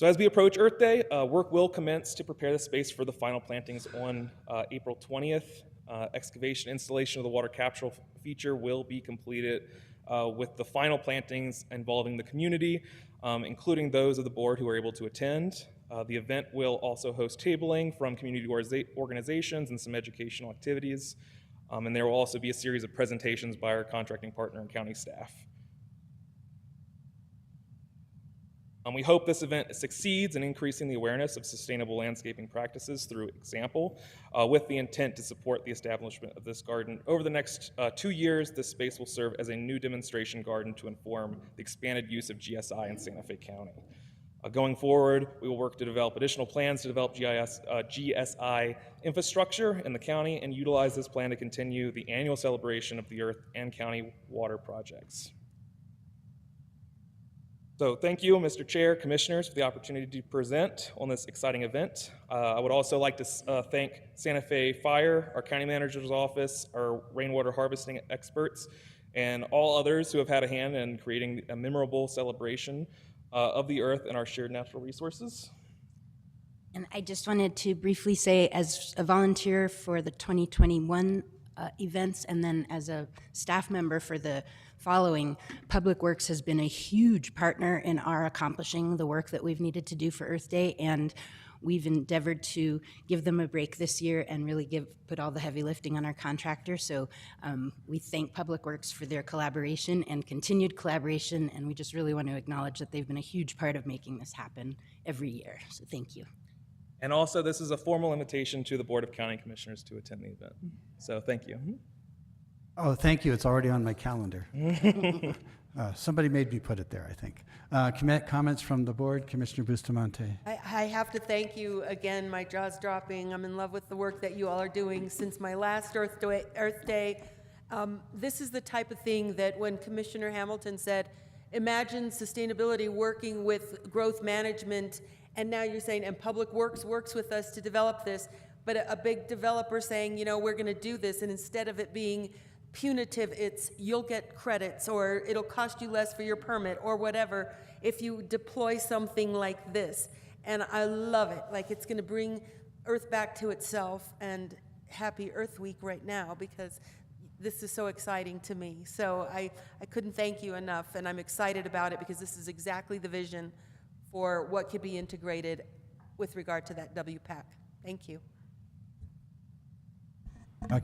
So as we approach Earth Day, work will commence to prepare the space for the final plantings on April 20th. Excavation installation of the water capture feature will be completed with the final plantings involving the community, including those of the board who are able to attend. The event will also host tabling from community organizations and some educational activities. And there will also be a series of presentations by our contracting partner and county staff. We hope this event succeeds in increasing the awareness of sustainable landscaping practices through example, with the intent to support the establishment of this garden. Over the next 2 years, this space will serve as a new demonstration garden to inform the expanded use of GSI in Santa Fe County. Going forward, we will work to develop additional plans to develop GSI infrastructure in the county and utilize this plan to continue the annual celebration of the Earth and County water projects. So thank you, Mr. Chair, Commissioners, for the opportunity to present on this exciting event. I would also like to thank Santa Fe Fire, our County Manager's Office, our rainwater harvesting experts, and all others who have had a hand in creating a memorable celebration of the Earth and our shared natural resources. And I just wanted to briefly say, as a volunteer for the 2021 events, and then as a staff member for the following, Public Works has been a huge partner in our accomplishing the work that we've needed to do for Earth Day, and we've endeavored to give them a break this year and really put all the heavy lifting on our contractor. So we thank Public Works for their collaboration and continued collaboration, and we just really want to acknowledge that they've been a huge part of making this happen every year. So thank you. And also, this is a formal invitation to the Board of County Commissioners to attend the event. So thank you. Oh, thank you. It's already on my calendar. Somebody made me put it there, I think. Comments from the board? Commissioner Bustamante. I have to thank you again. My jaw's dropping. I'm in love with the work that you all are doing since my last Earth Day. This is the type of thing that when Commissioner Hamilton said, imagine sustainability working with growth management, and now you're saying, and Public Works works with us to develop this, but a big developer saying, you know, we're going to do this, and instead of it being punitive, it's you'll get credits, or it'll cost you less for your permit, or whatever, if you deploy something like this. And I love it. Like, it's going to bring Earth back to itself, and happy Earth Week right now, because this is so exciting to me. So I couldn't thank you enough, and I'm excited about it because this is exactly the vision for what could be integrated with regard to that WPAC. Thank you.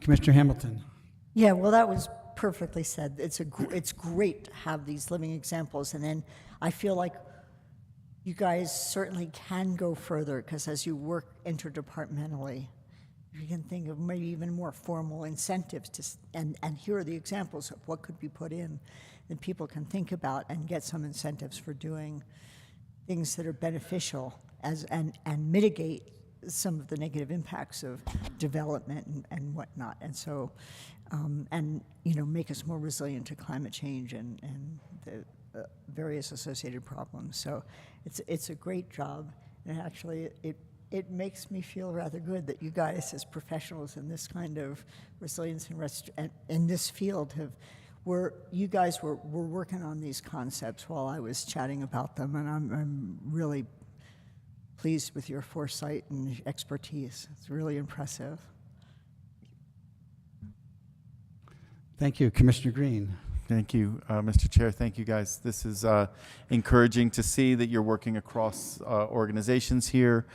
Commissioner Hamilton. Yeah, well, that was perfectly said. It's great to have these living examples, and then I feel like you guys certainly can go further, because as you work interdepartmentally, you can think of maybe even more formal incentives to, and here are the examples of what could be put in that people can think about and get some incentives for doing things that are beneficial and mitigate some of the negative impacts of development and whatnot. And so, and make us more resilient to climate change and the various associated problems. So it's a great job, and actually it makes me feel rather good that you guys, as professionals in this kind of resilience and in this field, you guys were working on these concepts while I was chatting about them, and I'm really pleased with your foresight and expertise. It's really impressive. Thank you, Commissioner Green. Thank you, Mr. Chair. Thank you, guys. This is encouraging to see that you're working across organizations here.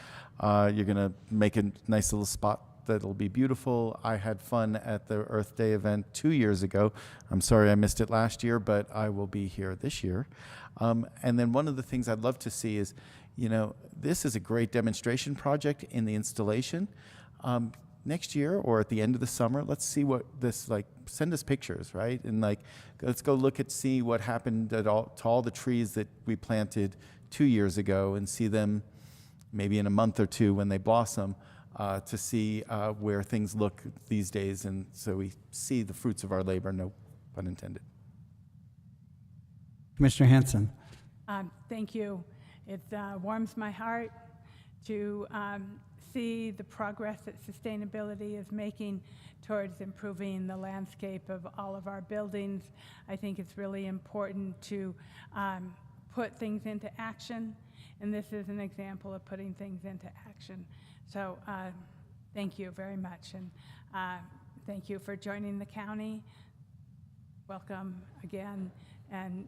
You're going to make a nice little spot that'll be beautiful. I had fun at the Earth Day event 2 years ago. I'm sorry I missed it last year, but I will be here this year. And then one of the things I'd love to see is, this is a great demonstration project in the installation. Next year or at the end of the summer, let's see what this, send us pictures, right? And let's go see what happened to all the trees that we planted 2 years ago, and see them maybe in a month or two when they blossom, to see where things look these days. And so we see the fruits of our labor, no pun intended. Commissioner Hanson. Thank you. It warms my heart to see the progress that sustainability is making towards improving the landscape of all of our buildings. I think it's really important to put things into action, and this is an example of putting things into action. So thank you very much, and thank you for joining the county. Welcome again, and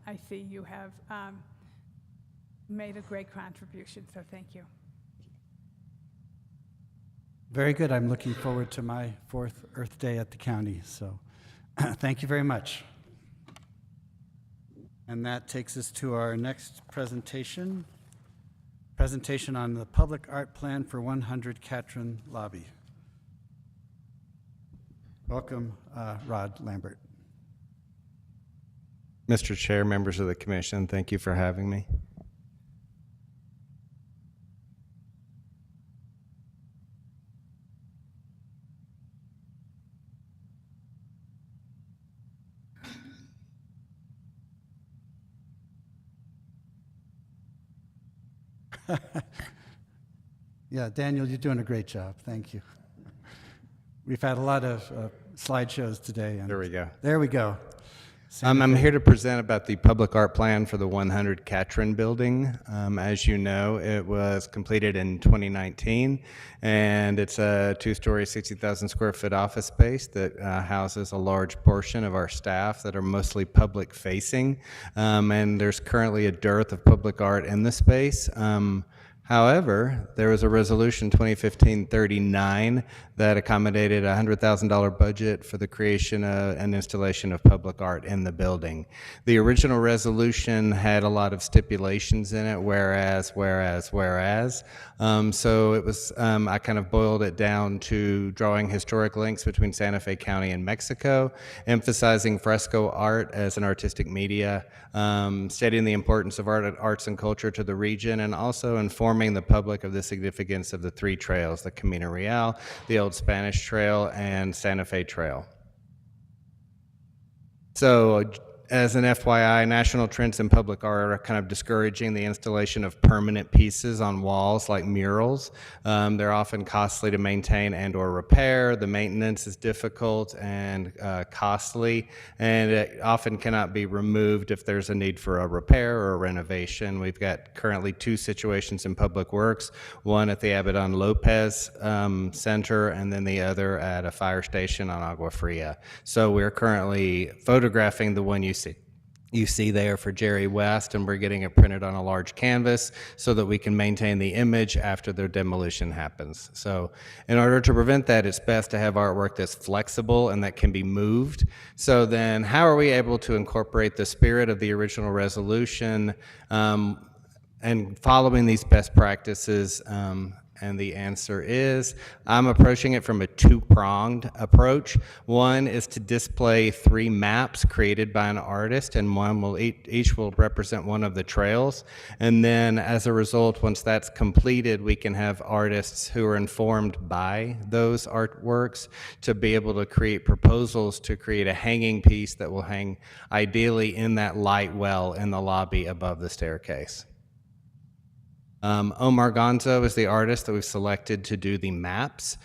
I see you have made a great contribution, so thank you. Very good. I'm looking forward to my 4th Earth Day at the county, so thank you very much. And that takes us to our next presentation on the public art plan for 100 Catron Lobby. Welcome, Rod Lambert. Mr. Chair, members of the commission, thank you for having me. Yeah, Daniel, you're doing a great job. Thank you. We've had a lot of slideshows today. And there we go. There we go. I'm here to present about the public art plan for the 100 Catron building. As you know, it was completed in 2019, and it's a 2-story, 60,000 square foot office space that houses a large portion of our staff that are mostly public facing. And there's currently a dearth of public art in the space. However, there was a resolution 2015-39 that accommodated a $100,000 budget for the creation and installation of public art in the building. The original resolution had a lot of stipulations in it, whereas. So it was, I kind of boiled it down to drawing historic links between Santa Fe County and Mexico, emphasizing fresco art as an artistic media, stating the importance of arts and culture to the region, and also informing the public of the significance of the 3 trails, the Camino Real, the Old Spanish Trail, and Santa Fe Trail. So as an FYI, national trends in public art are kind of discouraging the installation of permanent pieces on walls like murals. They're often costly to maintain and or repair. The maintenance is difficult and costly, and it often cannot be removed if there's a need for a repair or a renovation. We've got currently 2 situations in Public Works, one at the Abaddon Lopez Center and then the other at a fire station on Agua Fria. So we're currently photographing the one you see there for Jerry West, and we're getting it printed on a large canvas so that we can maintain the image after the demolition happens. So in order to prevent that, it's best to have artwork that's flexible and that can be moved. So then how are we able to incorporate the spirit of the original resolution and following these best practices? And the answer is, I'm approaching it from a 2-pronged approach. One is to display 3 maps created by an artist, and each will represent one of the trails. And then as a result, once that's completed, we can have artists who are informed by those artworks to be able to create proposals to create a hanging piece that will hang ideally in that light well in the lobby above the staircase. Omar Gonzo is the artist that we've selected to do the maps.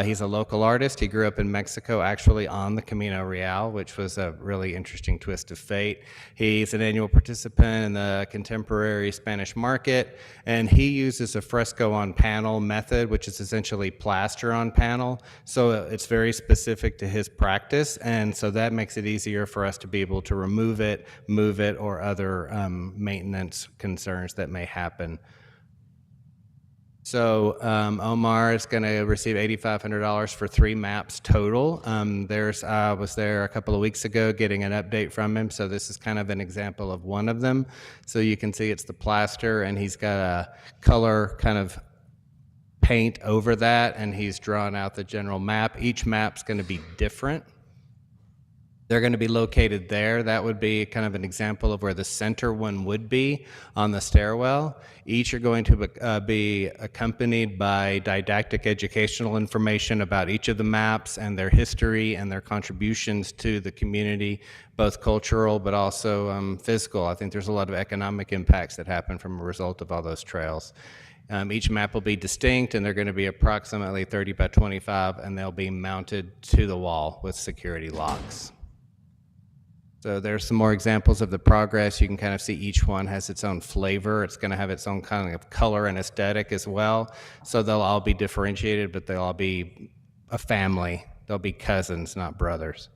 He's a local artist. He grew up in Mexico, actually on the Camino Real, which was a really interesting twist of fate. He's an annual participant in the contemporary Spanish market, and he uses a fresco on panel method, which is essentially plaster on panel. So it's very specific to his practice, and so that makes it easier for us to be able to remove it, move it, or other maintenance concerns that may happen. So Omar is going to receive $8,500 for 3 maps total. I was there a couple of weeks ago getting an update from him, so this is kind of an example of one of them. So you can see it's the plaster, and he's got a color kind of paint over that, and he's drawn out the general map. Each map's going to be different. They're going to be located there. That would be kind of an example of where the center one would be on the stairwell. Each are going to be accompanied by didactic educational information about each of the maps and their history and their contributions to the community, both cultural but also physical. I think there's a lot of economic impacts that happen from a result of all those trails. Each map will be distinct, and they're going to be approximately 30 by 25, and they'll be mounted to the wall with security locks. So there's some more examples of the progress. You can kind of see each one has its own flavor. It's going to have its own kind of color and aesthetic as well. So they'll all be differentiated, but they'll all be a family. They'll be cousins, not brothers.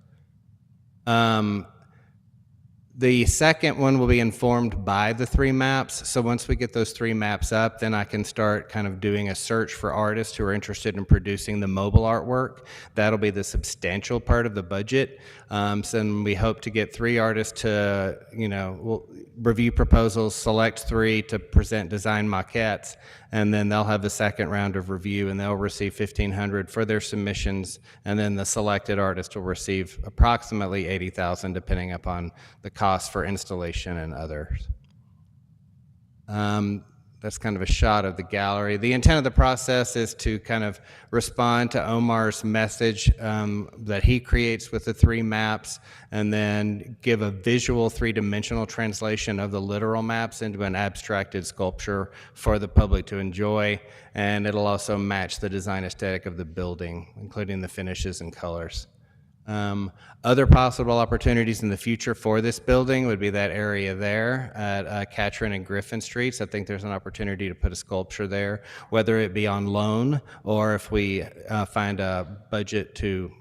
The second one will be informed by the 3 maps. So once we get those 3 maps up, then I can start kind of doing a search for artists who are interested in producing the mobile artwork. That'll be the substantial part of the budget. So we hope to get 3 artists to, we'll review proposals, select 3 to present design maquettes, and then they'll have a second round of review, and they'll receive $1,500 for their submissions, and then the selected artist will receive approximately $80,000, depending upon the cost for installation and others. That's kind of a shot of the gallery. The intent of the process is to kind of respond to Omar's message that he creates with the 3 maps, and then give a visual 3-dimensional translation of the literal maps into an abstracted sculpture for the public to enjoy. And it'll also match the design aesthetic of the building, including the finishes and colors. Other possible opportunities in the future for this building would be that area there at Katrin and Griffin Streets. I think there's an opportunity to put a sculpture there, whether it be on loan or if we find a budget to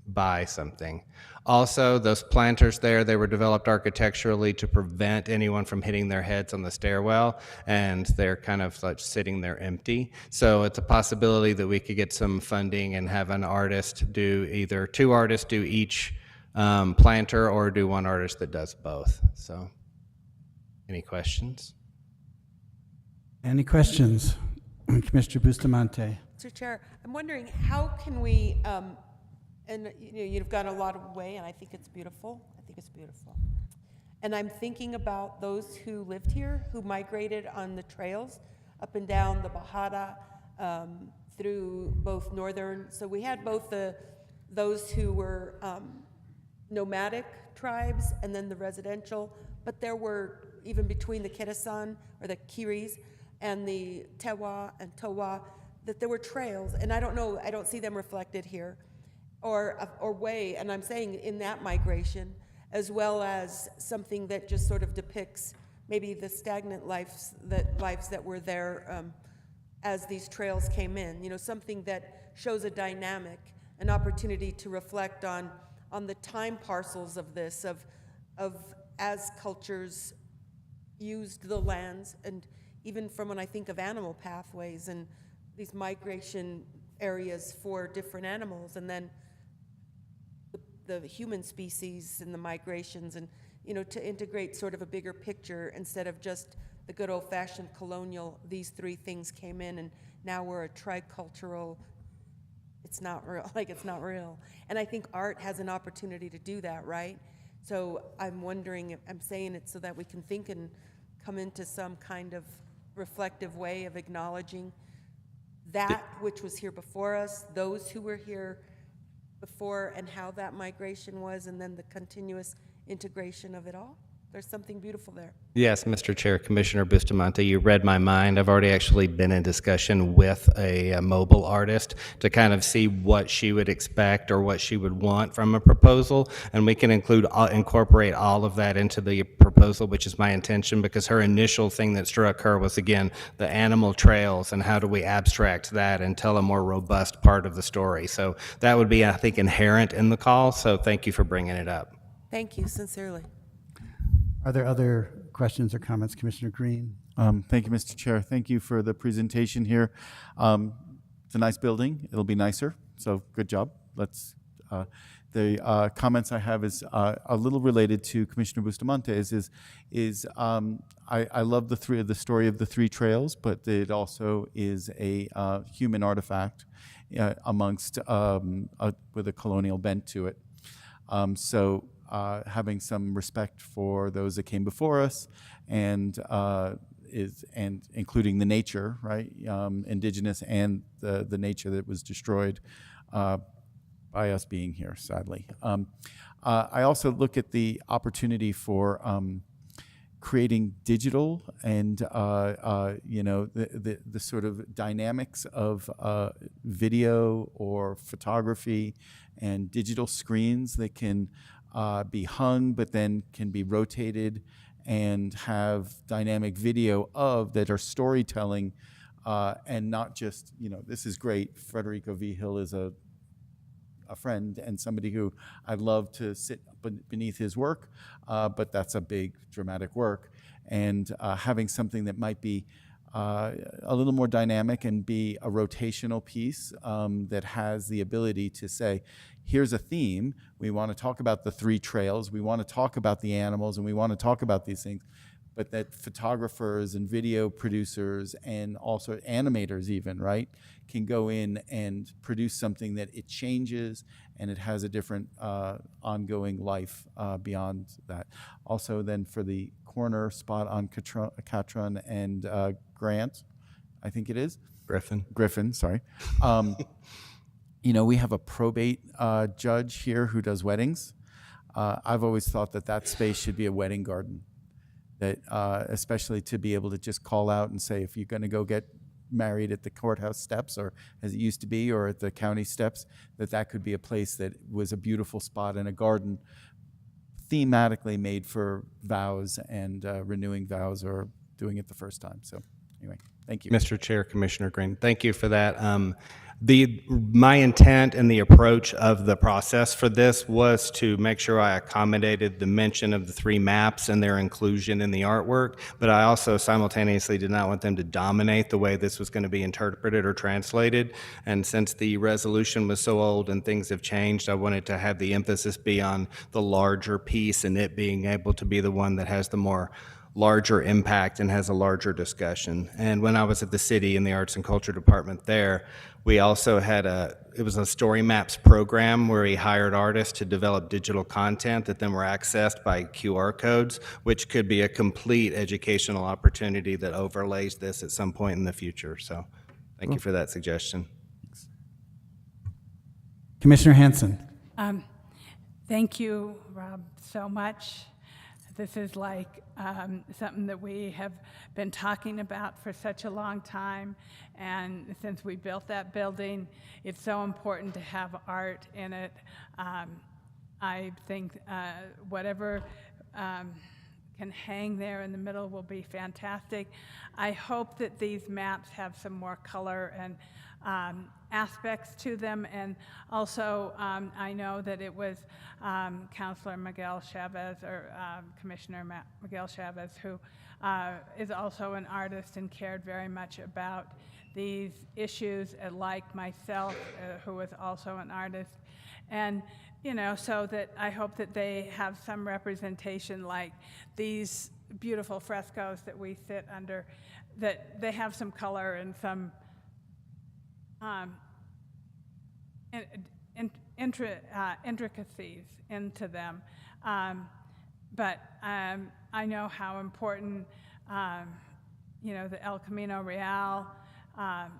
buy something. Also, those planters there, they were developed architecturally to prevent anyone from hitting their heads on the stairwell, and they're kind of like sitting there empty. So it's a possibility that we could get some funding and have an artist do either 2 artists do each planter, or do 1 artist that does both. So, any questions? Any questions? Commissioner Bustamante. Mr. Chair, I'm wondering how can we, and you've gone a lot of way, and I think it's beautiful. I think it's beautiful. And I'm thinking about those who lived here, who migrated on the trails up and down the Bajada, through both northern. So we had both those who were nomadic tribes and then the residential, but there were, even between the Kitasan or the Kiris and the Tewa and Towa, that there were trails, and I don't know, I don't see them reflected here, or way, and I'm saying in that migration, as well as something that just sort of depicts maybe the stagnant lives that were there as these trails came in. You know, something that shows a dynamic, an opportunity to reflect on the time parcels of this, of as cultures used the lands, and even from when I think of animal pathways and these migration areas for different animals, and then the human species and the migrations, and, you know, to integrate sort of a bigger picture instead of just the good old-fashioned colonial, these three things came in and now we're a tricultural, it's not real, like it's not real. And I think art has an opportunity to do that, right? So I'm wondering, I'm saying it so that we can think and come into some kind of reflective way of acknowledging that which was here before us, those who were here before, and how that migration was, and then the continuous integration of it all. There's something beautiful there. Yes, Mr. Chair, Commissioner Bustamante, you read my mind. I've already actually been in discussion with a mobile artist to kind of see what she would expect or what she would want from a proposal, and we can incorporate all of that into the proposal, which is my intention, because her initial thing that struck her was, again, the animal trails and how do we abstract that and tell a more robust part of the story. So that would be, I think, inherent in the call, so thank you for bringing it up. Thank you, sincerely. Are there other questions or comments, Commissioner Green? Thank you, Mr. Chair. Thank you for the presentation here. It's a nice building. It'll be nicer, so good job. The comments I have is a little related to Commissioner Bustamante. I love the story of the three trails, but it also is a human artifact amongst with a colonial bent to it. Having some respect for those that came before us, and including the nature, right, indigenous and the nature that was destroyed by us being here, sadly. I also look at the opportunity for creating digital and the sort of dynamics of video or photography and digital screens that can be hung, but then can be rotated and have dynamic video that are storytelling, and not just, this is great. Federico Vigil is a friend and somebody who I'd love to sit beneath his work, but that's a big dramatic work. And having something that might be a little more dynamic and be a rotational piece that has the ability to say, here's a theme. We want to talk about the three trails. We want to talk about the animals, and we want to talk about these things. But that photographers and video producers and also animators even, right, can go in and produce something that it changes and it has a different ongoing life beyond that. Also then for the corner spot on Catron and Grant, I think it is. Griffin, sorry. We have a probate judge here who does weddings. I've always thought that space should be a wedding garden. That especially to be able to just call out and say, if you're going to go get married at the courthouse steps, or as it used to be, or at the county steps, that could be a place that was a beautiful spot in a garden, thematically made for vows and renewing vows or doing it the first time. So anyway, thank you. Mr. Chair, Commissioner Green, thank you for that. My intent and the approach of the process for this was to make sure I accommodated the mention of the three maps and their inclusion in the artwork, but I also simultaneously did not want them to dominate the way this was going to be interpreted or translated. And since the resolution was so old and things have changed, I wanted to have the emphasis be on the larger piece and it being able to be the one that has the more larger impact and has a larger discussion. And when I was at the city in the Arts and Culture Department there, we also had it was a Story Maps program where we hired artists to develop digital content that then were accessed by QR codes, which could be a complete educational opportunity that overlays this at some point in the future. So thank you for that suggestion. Commissioner Hanson. Thank you, Rob, so much. This is like something that we have been talking about for such a long time, and since we built that building, it's so important to have art in it. I think whatever can hang there in the middle will be fantastic. I hope that these maps have some more color and aspects to them, and also I know that it was Councilor Miguel Chavez, or Commissioner Miguel Chavez, who is also an artist and cared very much about these issues, like myself, who was also an artist. And you know, so that I hope that they have some representation, like these beautiful frescoes that we sit under, that they have some color and some intricacies into them. But I know how important, you know, the El Camino Real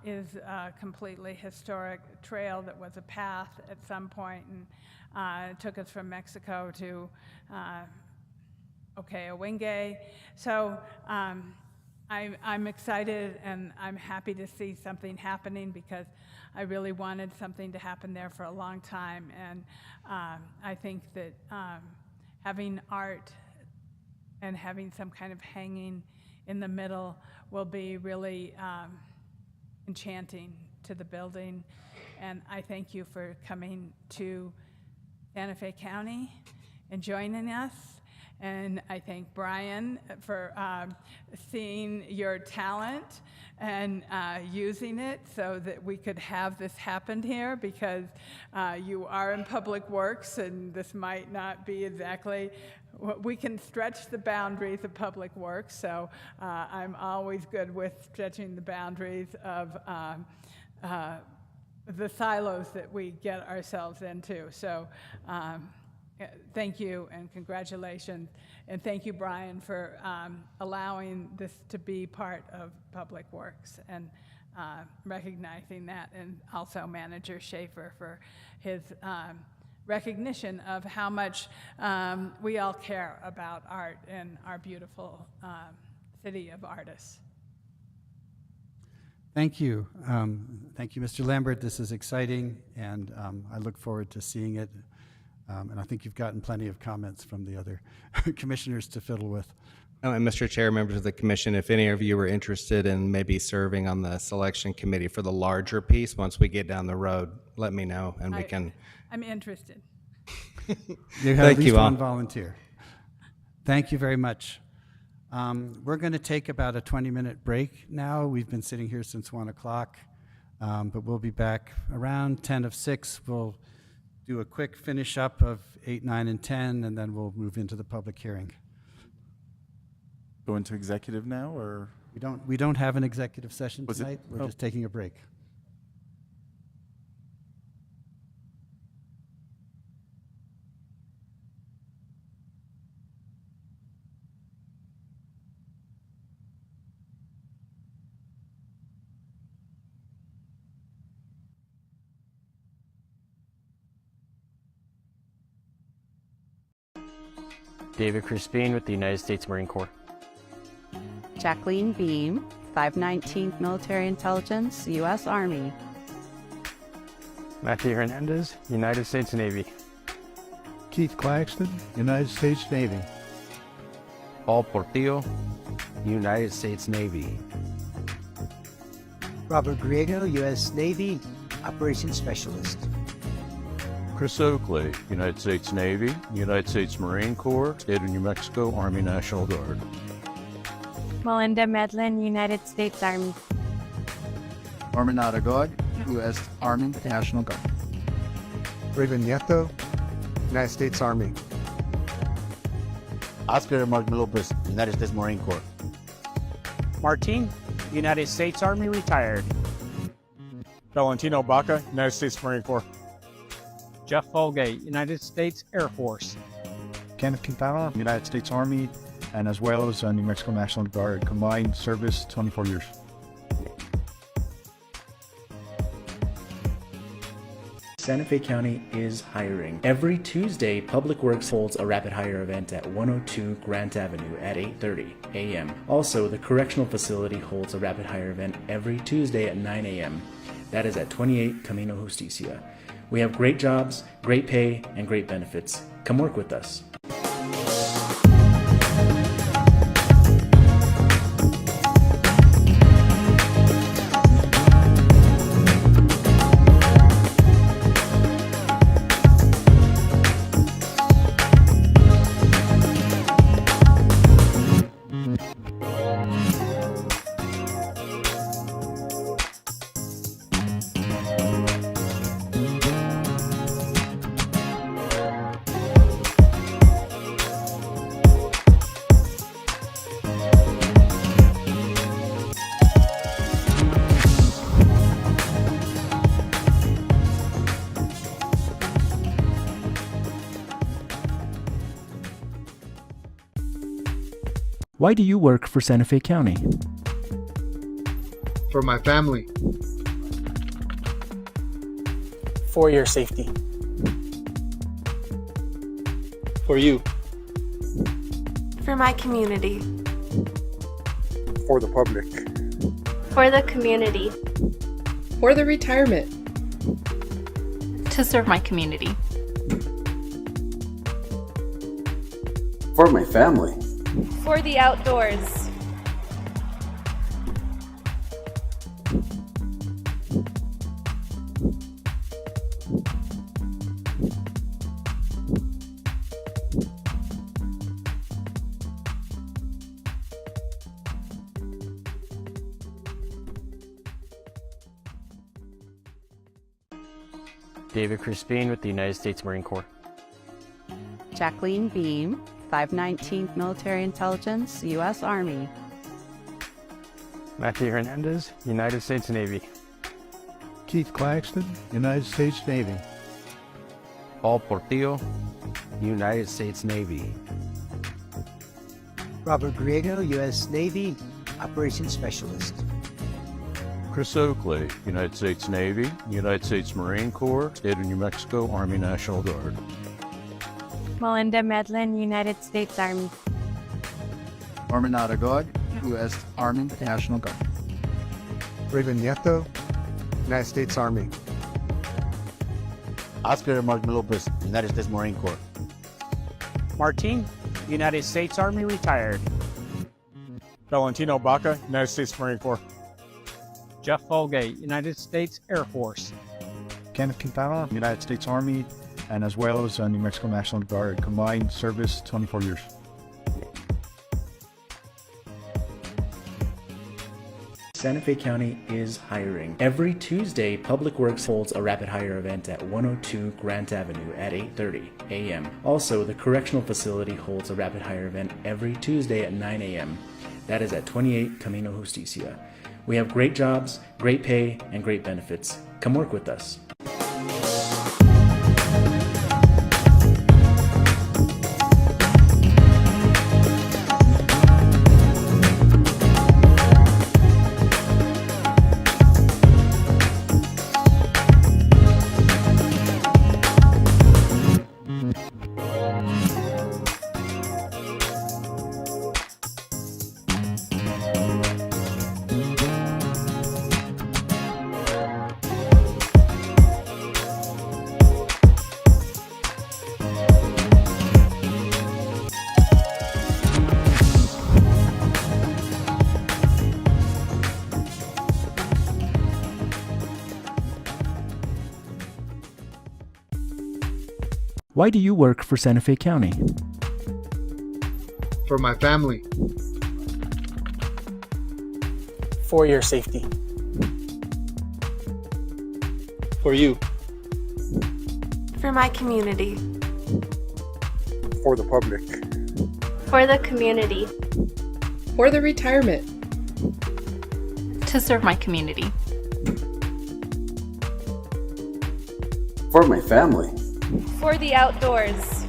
is a completely historic trail that was a path at some point, and it took us from Mexico to Owingeh. So I'm excited and I'm happy to see something happening, because I really wanted something to happen there for a long time. And I think that having art and having some kind of hanging in the middle will be really enchanting to the building. And I thank you for coming to Santa Fe County and joining us. And I thank Brian for seeing your talent and using it so that we could have this happen here, because you are in Public Works, and this might not be exactly, we can stretch the boundaries of Public Works, so I'm always good with stretching the boundaries of the silos that we get ourselves into. So thank you and congratulations. And thank you, Brian, for allowing this to be part of Public Works and recognizing that, and also Manager Schaefer for his recognition of how much we all care about art in our beautiful city of artists. Thank you. Thank you, Mr. Lambert. This is exciting, and I look forward to seeing it. And I think you've gotten plenty of comments from the other commissioners to fiddle with. Oh, and Mr. Chair, members of the commission, if any of you are interested in maybe serving on the selection committee for the larger piece, once we get down the road, let me know, and we can. I'm interested. You have at least one volunteer. Thank you very much. We're going to take about a 20-minute break now. We've been sitting here since 1 o'clock, but we'll be back around 10 of 6. We'll do a quick finish up of 8, 9, and 10, and then we'll move into the public hearing. Go into executive now, or? We don't have an executive session Was it- tonight. We're oh. just taking a break. David Crispin with the United States Marine Corps. Jacqueline Beam, 519th Military Intelligence, U.S. Army. Matthew Hernandez, United States Navy. Keith Claxton, United States Navy. Paul Portillo, United States Navy. Robert Griego, U.S. Navy, Operations Specialist. Chris Oakley, United States Navy, United States Marine Corps, State of New Mexico Army National Guard. Melinda Medlin, United States Army. Norman Aragod, U.S. Army National Guard. Raven Nieto, United States Army. Oscar Martin Lopez, United States Marine Corps. Martin, United States Army retired. Valentino Baca, United States Marine Corps. Jeff Folgate, United States Air Force. Kenneth Quintana, United States Army, and as well as New Mexico National Guard. Combined service, 24 years. Santa Fe County is hiring. Every Tuesday, Public Works holds a rapid hire event at 102 Grant Avenue at 8:30 a.m. Also, the correctional facility holds a rapid hire event every Tuesday at 9 a.m. That is at 28 Camino Justicia. We have great jobs, great pay, and great benefits. Come work with us. Why do you work for Santa Fe County? For my family. For your safety. For you. For my community. For the public. For the community. For the retirement. To serve my community. For my family. For the outdoors. David Crispin with the United States Marine Corps. Jacqueline Beam, 519th Military Intelligence, U.S. Army. Matthew Hernandez, United States Navy. Keith Claxton, United States Navy. Paul Portillo, United States Navy. Robert Griego, U.S. Navy, Operations Specialist. Chris Oakley, United States Navy, United States Marine Corps, State of New Mexico Army National Guard. Melinda Medlin, United States Army. Norman Aragod, U.S. Army National Guard. Raven Nieto, United States Army. Oscar Martin Lopez, United States Marine Corps. Martin, United States Army retired. Valentino Baca, United States Marine Corps. Jeff Folgate, United States Air Force. Kenneth Quintana, United States Army, and as well as New Mexico National Guard. Combined service, 24 years. Santa Fe County is hiring. Every Tuesday, Public Works holds a rapid hire event at 102 Grant Avenue at 8:30 a.m. Also, the correctional facility holds a rapid hire event every Tuesday at 9 a.m. That is at 28 Camino Justicia. We have great jobs, great pay, and great benefits. Come work with us. Why do you work for Santa Fe County? For my family. For your safety. For you. For my community. For the public. For the community. For the retirement. To serve my community. For my family. For the outdoors.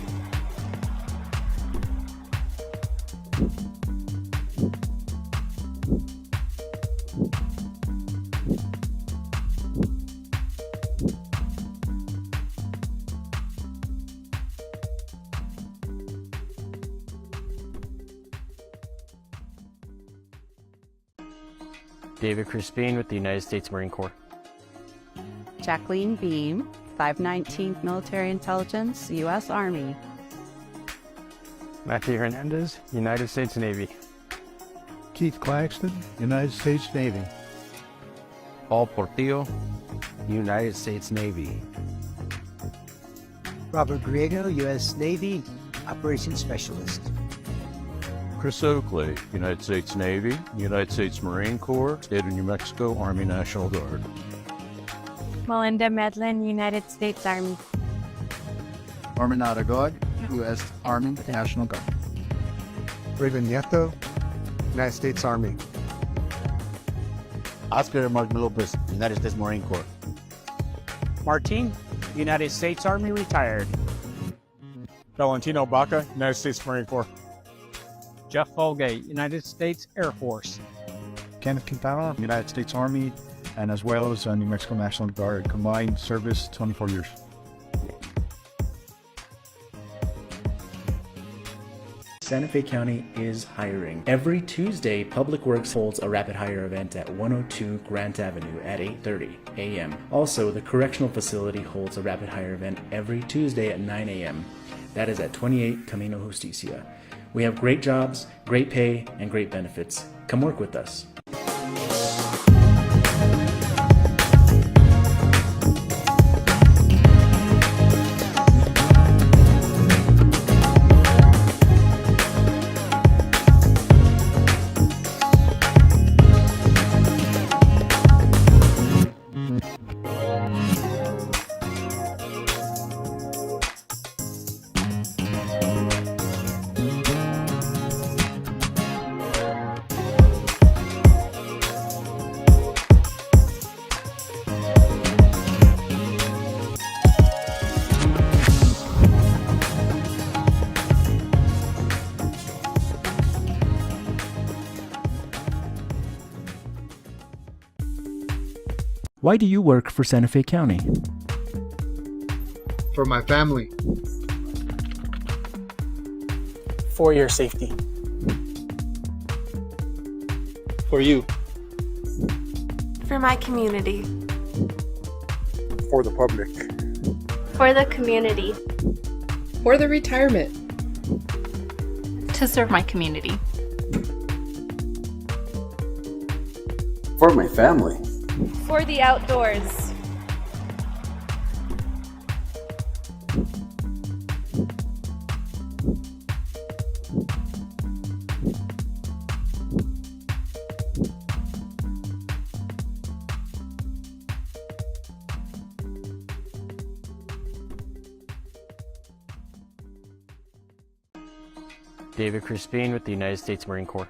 David Crispin with the United States Marine Corps. Jacqueline Beam, 519th Military Intelligence, U.S. Army. Matthew Hernandez, United States Navy. Keith Claxton, United States Navy. Paul Portillo, United States Navy. Robert Griego, U.S. Navy, Operations Specialist. Chris Oakley, United States Navy, United States Marine Corps, State of New Mexico Army National Guard. Melinda Medlin, United States Army. Norman Aragod, U.S. Army National Guard. Raven Nieto, United States Army. Oscar Mark Lopez, United States Marine Corps. Martin, United States Army, retired. Valentino Baca, United States Marine Corps. Jeff Folgate, United States Air Force. Kenneth Quintana, United States Army, and as well as New Mexico National Guard. Combined service 24 years. Santa Fe County is hiring. Every Tuesday, Public Works holds a rapid hire event at 102 Grant Avenue at 8:30 a.m. Also, the correctional facility holds a rapid hire event every Tuesday at 9 a.m. That is at 28 Camino Justicia. We have great jobs, great pay, and great benefits. Come work with us. Why do you work for Santa Fe County? For my family. For your safety. For you. For my community. For the public. For the community. For the retirement. To serve my community. For my family. For the outdoors. David Crispin with the United States Marine Corps.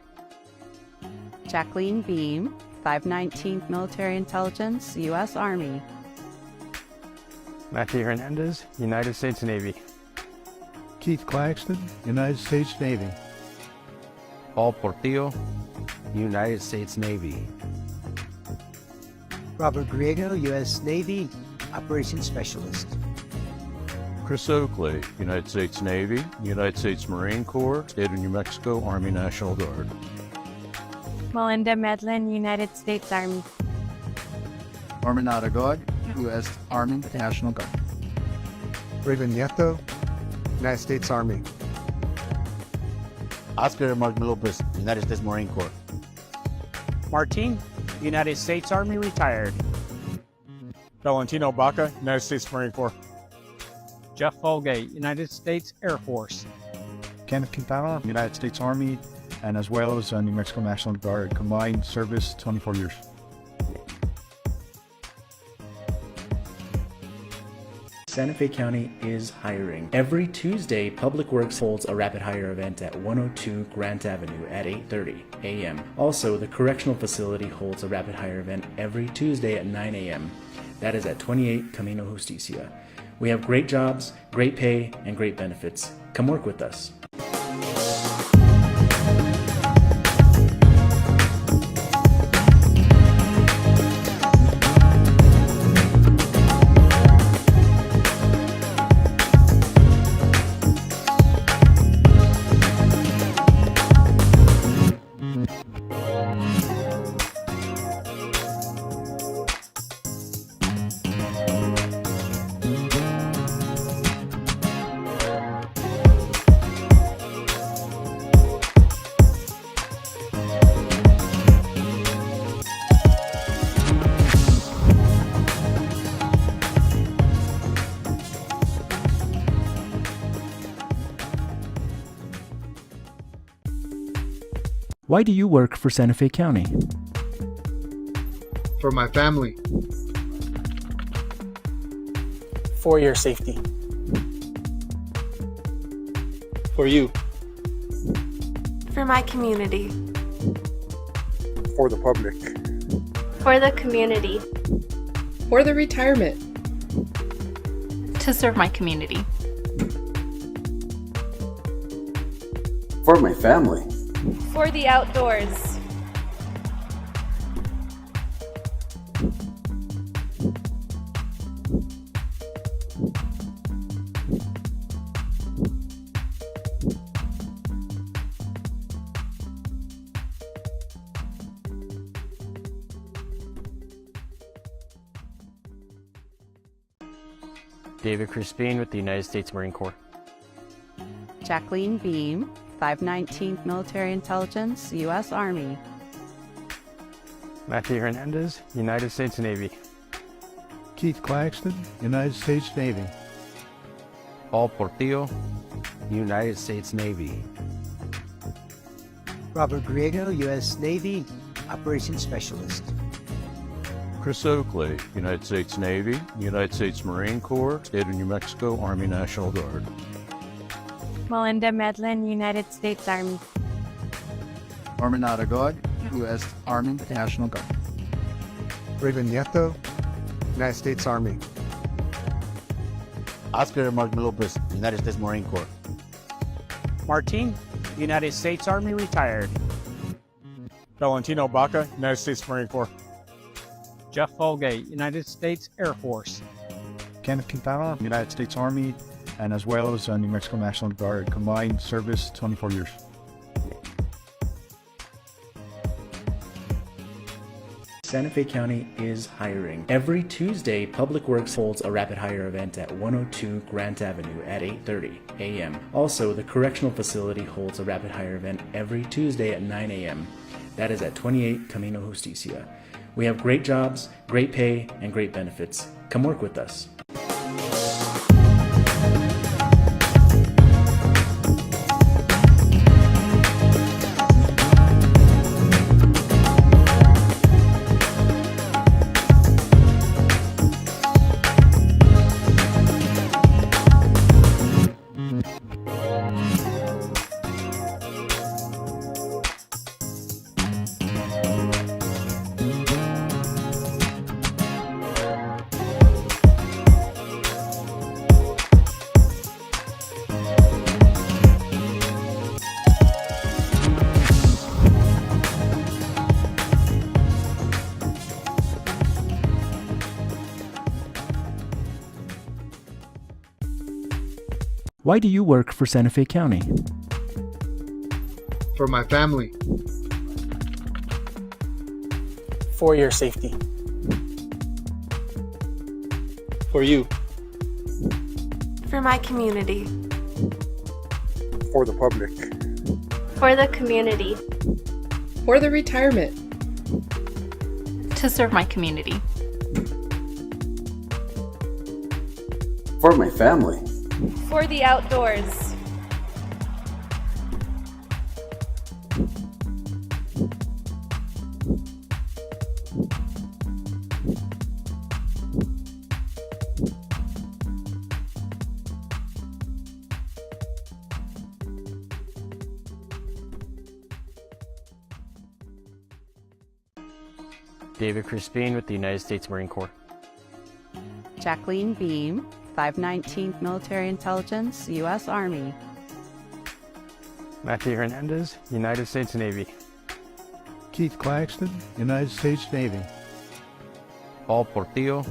Jacqueline Beam, 519th Military Intelligence, U.S. Army. Matthew Hernandez, United States Navy. Keith Claxton, United States Navy. Paul Portillo, United States Navy. Robert Griego, U.S. Navy, Operations Specialist. Chris Oakley, United States Navy, United States Marine Corps, State of New Mexico Army National Guard. Melinda Medlin, United States Army. Norman Aragod, U.S. Army National Guard. Raven Nieto, United States Army. Oscar Mark Lopez, United States Marine Corps. Martin, United States Army, retired. Valentino Baca, United States Marine Corps. Jeff Folgate, United States Air Force. Kenneth Quintana, United States Army, and as well as New Mexico National Guard. Combined service 24 years. Santa Fe County is hiring. Every Tuesday, Public Works holds a rapid hire event at 102 Grant Avenue at 8:30 a.m. Also, the correctional facility holds a rapid hire event every Tuesday at 9 a.m. That is at 28 Camino Justicia. We have great jobs, great pay, and great benefits. Come work with us. Why do you work for Santa Fe County? For my family. For your safety. For you. For my community. For the public. For the community. For the retirement. To serve my community. For my family. For the outdoors. David Crispin with the United States Marine Corps. Jacqueline Beam, 519th Military Intelligence, U.S. Army. Matthew Hernandez, United States Navy. Keith Claxton, United States Navy. Paul Portillo, United States Navy. Robert Griego, U.S. Navy, Operations Specialist. Chris Oakley, United States Navy, United States Marine Corps, State of New Mexico Army National Guard. Melinda Medlin, United States Army. Norman Aragod, U.S. Army National Guard. Raven Nieto, United States Army. Oscar Mark Lopez, United States Marine Corps. Martin, United States Army, retired. Valentino Baca, United States Marine Corps. Jeff Folgate, United States Air Force. Kenneth Quintana, United States Army, and as well as New Mexico National Guard. Combined service 24 years. Santa Fe County is hiring. Every Tuesday, Public Works holds a rapid hire event at 102 Grant Avenue at 8:30 a.m. Also, the correctional facility holds a rapid hire event every Tuesday at 9 a.m. That is at 28 Camino Justicia. We have great jobs, great pay, and great benefits. Come work with us. Why do you work for Santa Fe County? For my family. For your safety. For you. For my community. For the public. For the community. For the retirement. To serve my community. For my family. For the outdoors. David Crispin with the United States Marine Corps. Jacqueline Beam, 519th Military Intelligence, U.S. Army. Matthew Hernandez, United States Navy. Keith Claxton, United States Navy. Paul Portillo,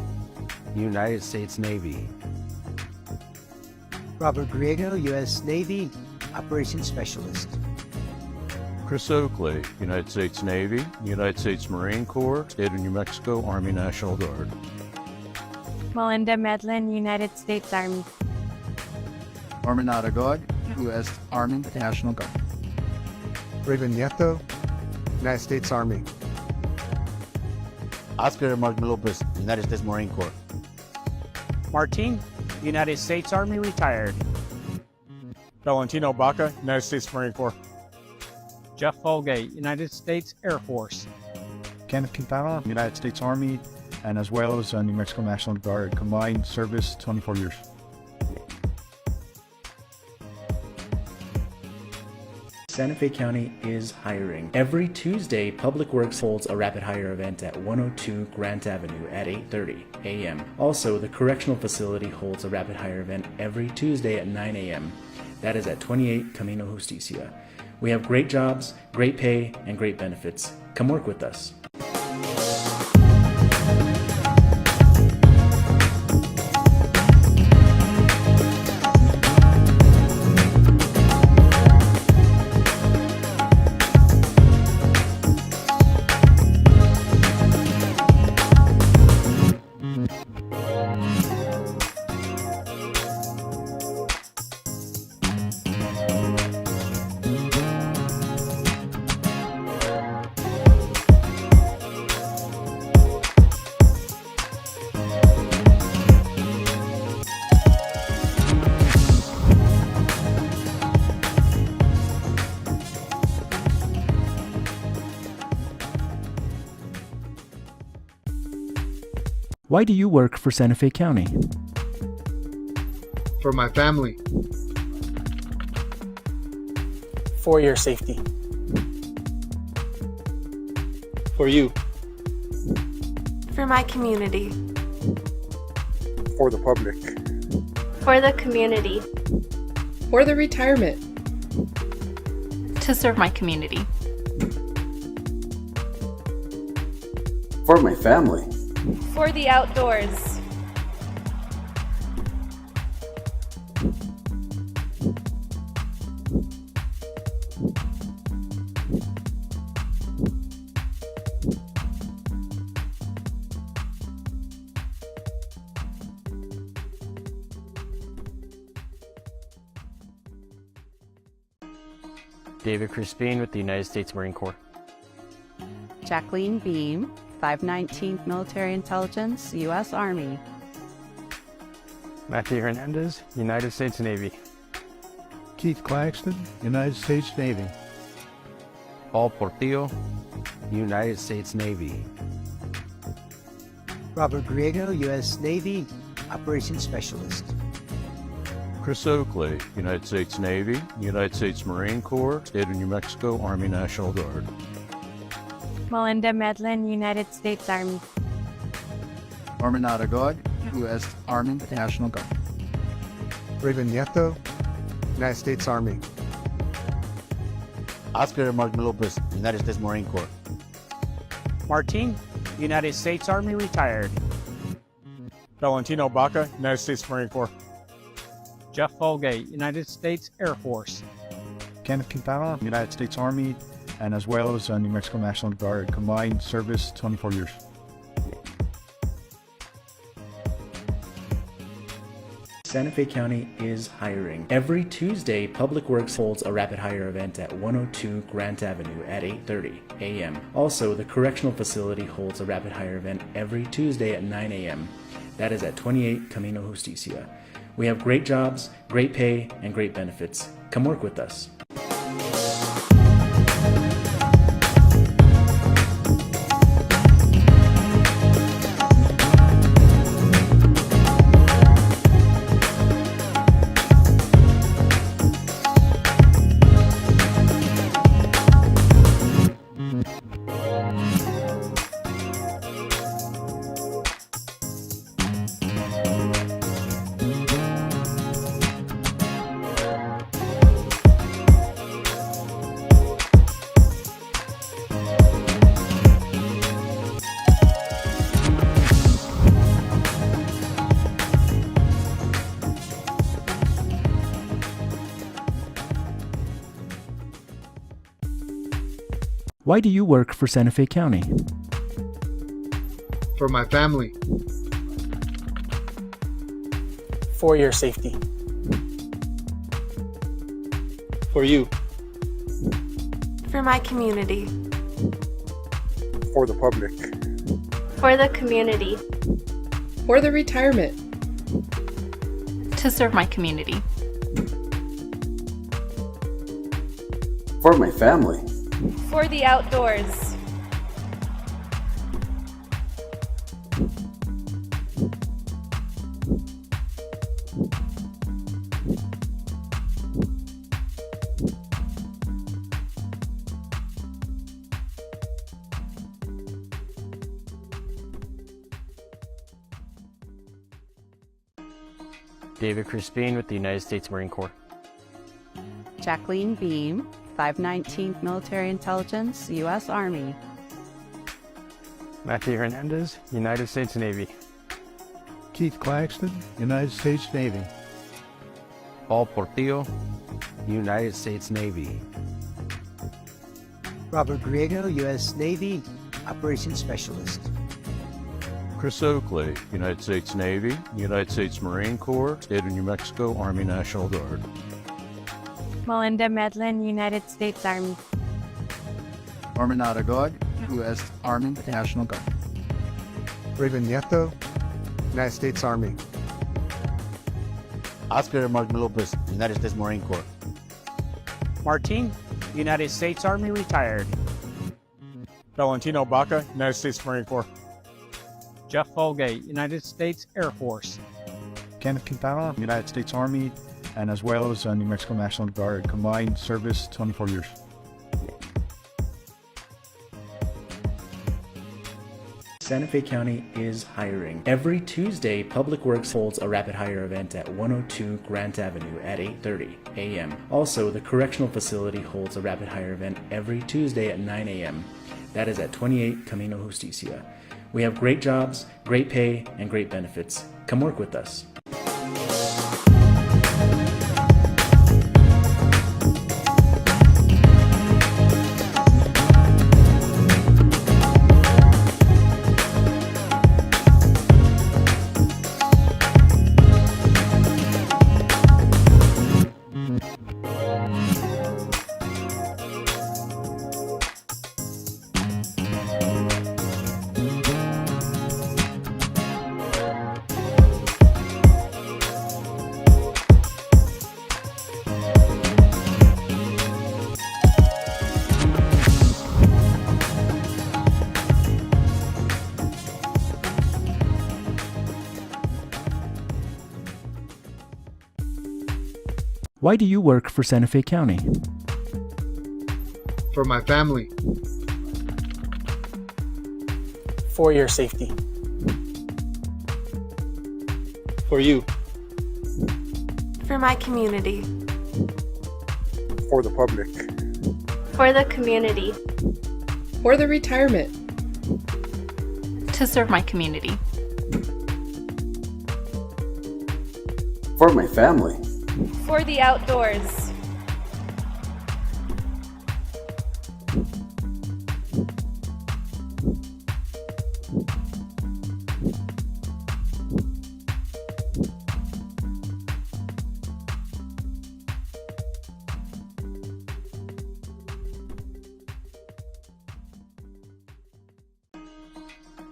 United States Navy. Robert Griego, U.S. Navy, Operations Specialist. Chris Oakley, United States Navy, United States Marine Corps, State of New Mexico Army National Guard. Melinda Medlin, United States Army. Norman Aragod, U.S. Army National Guard. Raven Nieto, United States Army. Oscar Mark Lopez, United States Marine Corps. Martin, United States Army, retired. Valentino Baca, United States Marine Corps. Jeff Folgate, United States Air Force. Kenneth Quintana, United States Army, and as well as New Mexico National Guard. Combined service 24 years. Santa Fe County is hiring. Every Tuesday, Public Works holds a rapid hire event at 102 Grant Avenue at 8:30 a.m. Also, the correctional facility holds a rapid hire event every Tuesday at 9 a.m. That is at 28 Camino Justicia. We have great jobs, great pay, and great benefits. Come work with us. Why do you work for Santa Fe County? For my family. For your safety. For you. For my community. For the public. For the community. For the retirement. To serve my community. For my family. For the outdoors. David Crispin with the United States Marine Corps. Jacqueline Beam, 519th Military Intelligence, U.S. Army. Matthew Hernandez, United States Navy. Keith Claxton, United States Navy. Paul Portillo, United States Navy. Robert Griego, U.S. Navy, Operations Specialist. Chris Oakley, United States Navy, United States Marine Corps, State of New Mexico Army National Guard. Melinda Medlin, United States Army. Norman Aragod, U.S. Army National Guard. Raven Nieto, United States Army. Oscar Martin Lopez, United States Marine Corps. Martin, United States Army retired. Valentino Baca, United States Marine Corps. Jeff Folgate, United States Air Force. Kenneth Quintana, United States Army, and as well as New Mexico National Guard. Combined service 24 years. Santa Fe County is hiring. Every Tuesday, Public Works holds a rapid hire event at 102 Grant Avenue at 8:30 a.m. Also, the correctional facility holds a rapid hire event every Tuesday at 9 a.m. That is at 28 Camino Justicia. We have great jobs, great pay, and great benefits. Come work with us. Why do you work for Santa Fe County? For my family. For your safety. For you. For my community. For the public. For the community. For the retirement. To serve my community. For my family. For the outdoors. David Crispin with the United States Marine Corps. Jacqueline Beam, 519th Military Intelligence, U.S. Army. Matthew Hernandez, United States Navy. Keith Claxton, United States Navy. Paul Portillo, United States Navy. Robert Griego, U.S. Navy, Operations Specialist. Chris Oakley, United States Navy, United States Marine Corps, State of New Mexico Army National Guard. Melinda Medlin, United States Army. Norman Aragod, U.S. Army National Guard. Raven Nieto, United States Army. Oscar Mark Lopez, United States Marine Corps. Martin, United States Army, retired. Valentino Baca, United States Marine Corps. Jeff Folgate, United States Air Force. Kenneth Quintana, United States Army, and as well as New Mexico National Guard. Combined service 24 years. Santa Fe County is hiring. Every Tuesday, Public Works holds a rapid hire event at 102 Grant Avenue at 8:30 a.m. Also, the correctional facility holds a rapid hire event every Tuesday at 9 a.m. That is at 28 Camino Justicia. We have great jobs, great pay, and great benefits. Come work with us. Why do you work for Santa Fe County? For my family. For your safety. For you. For my community. For the public. For the community. For the retirement. To serve my community. For my family. For the outdoors.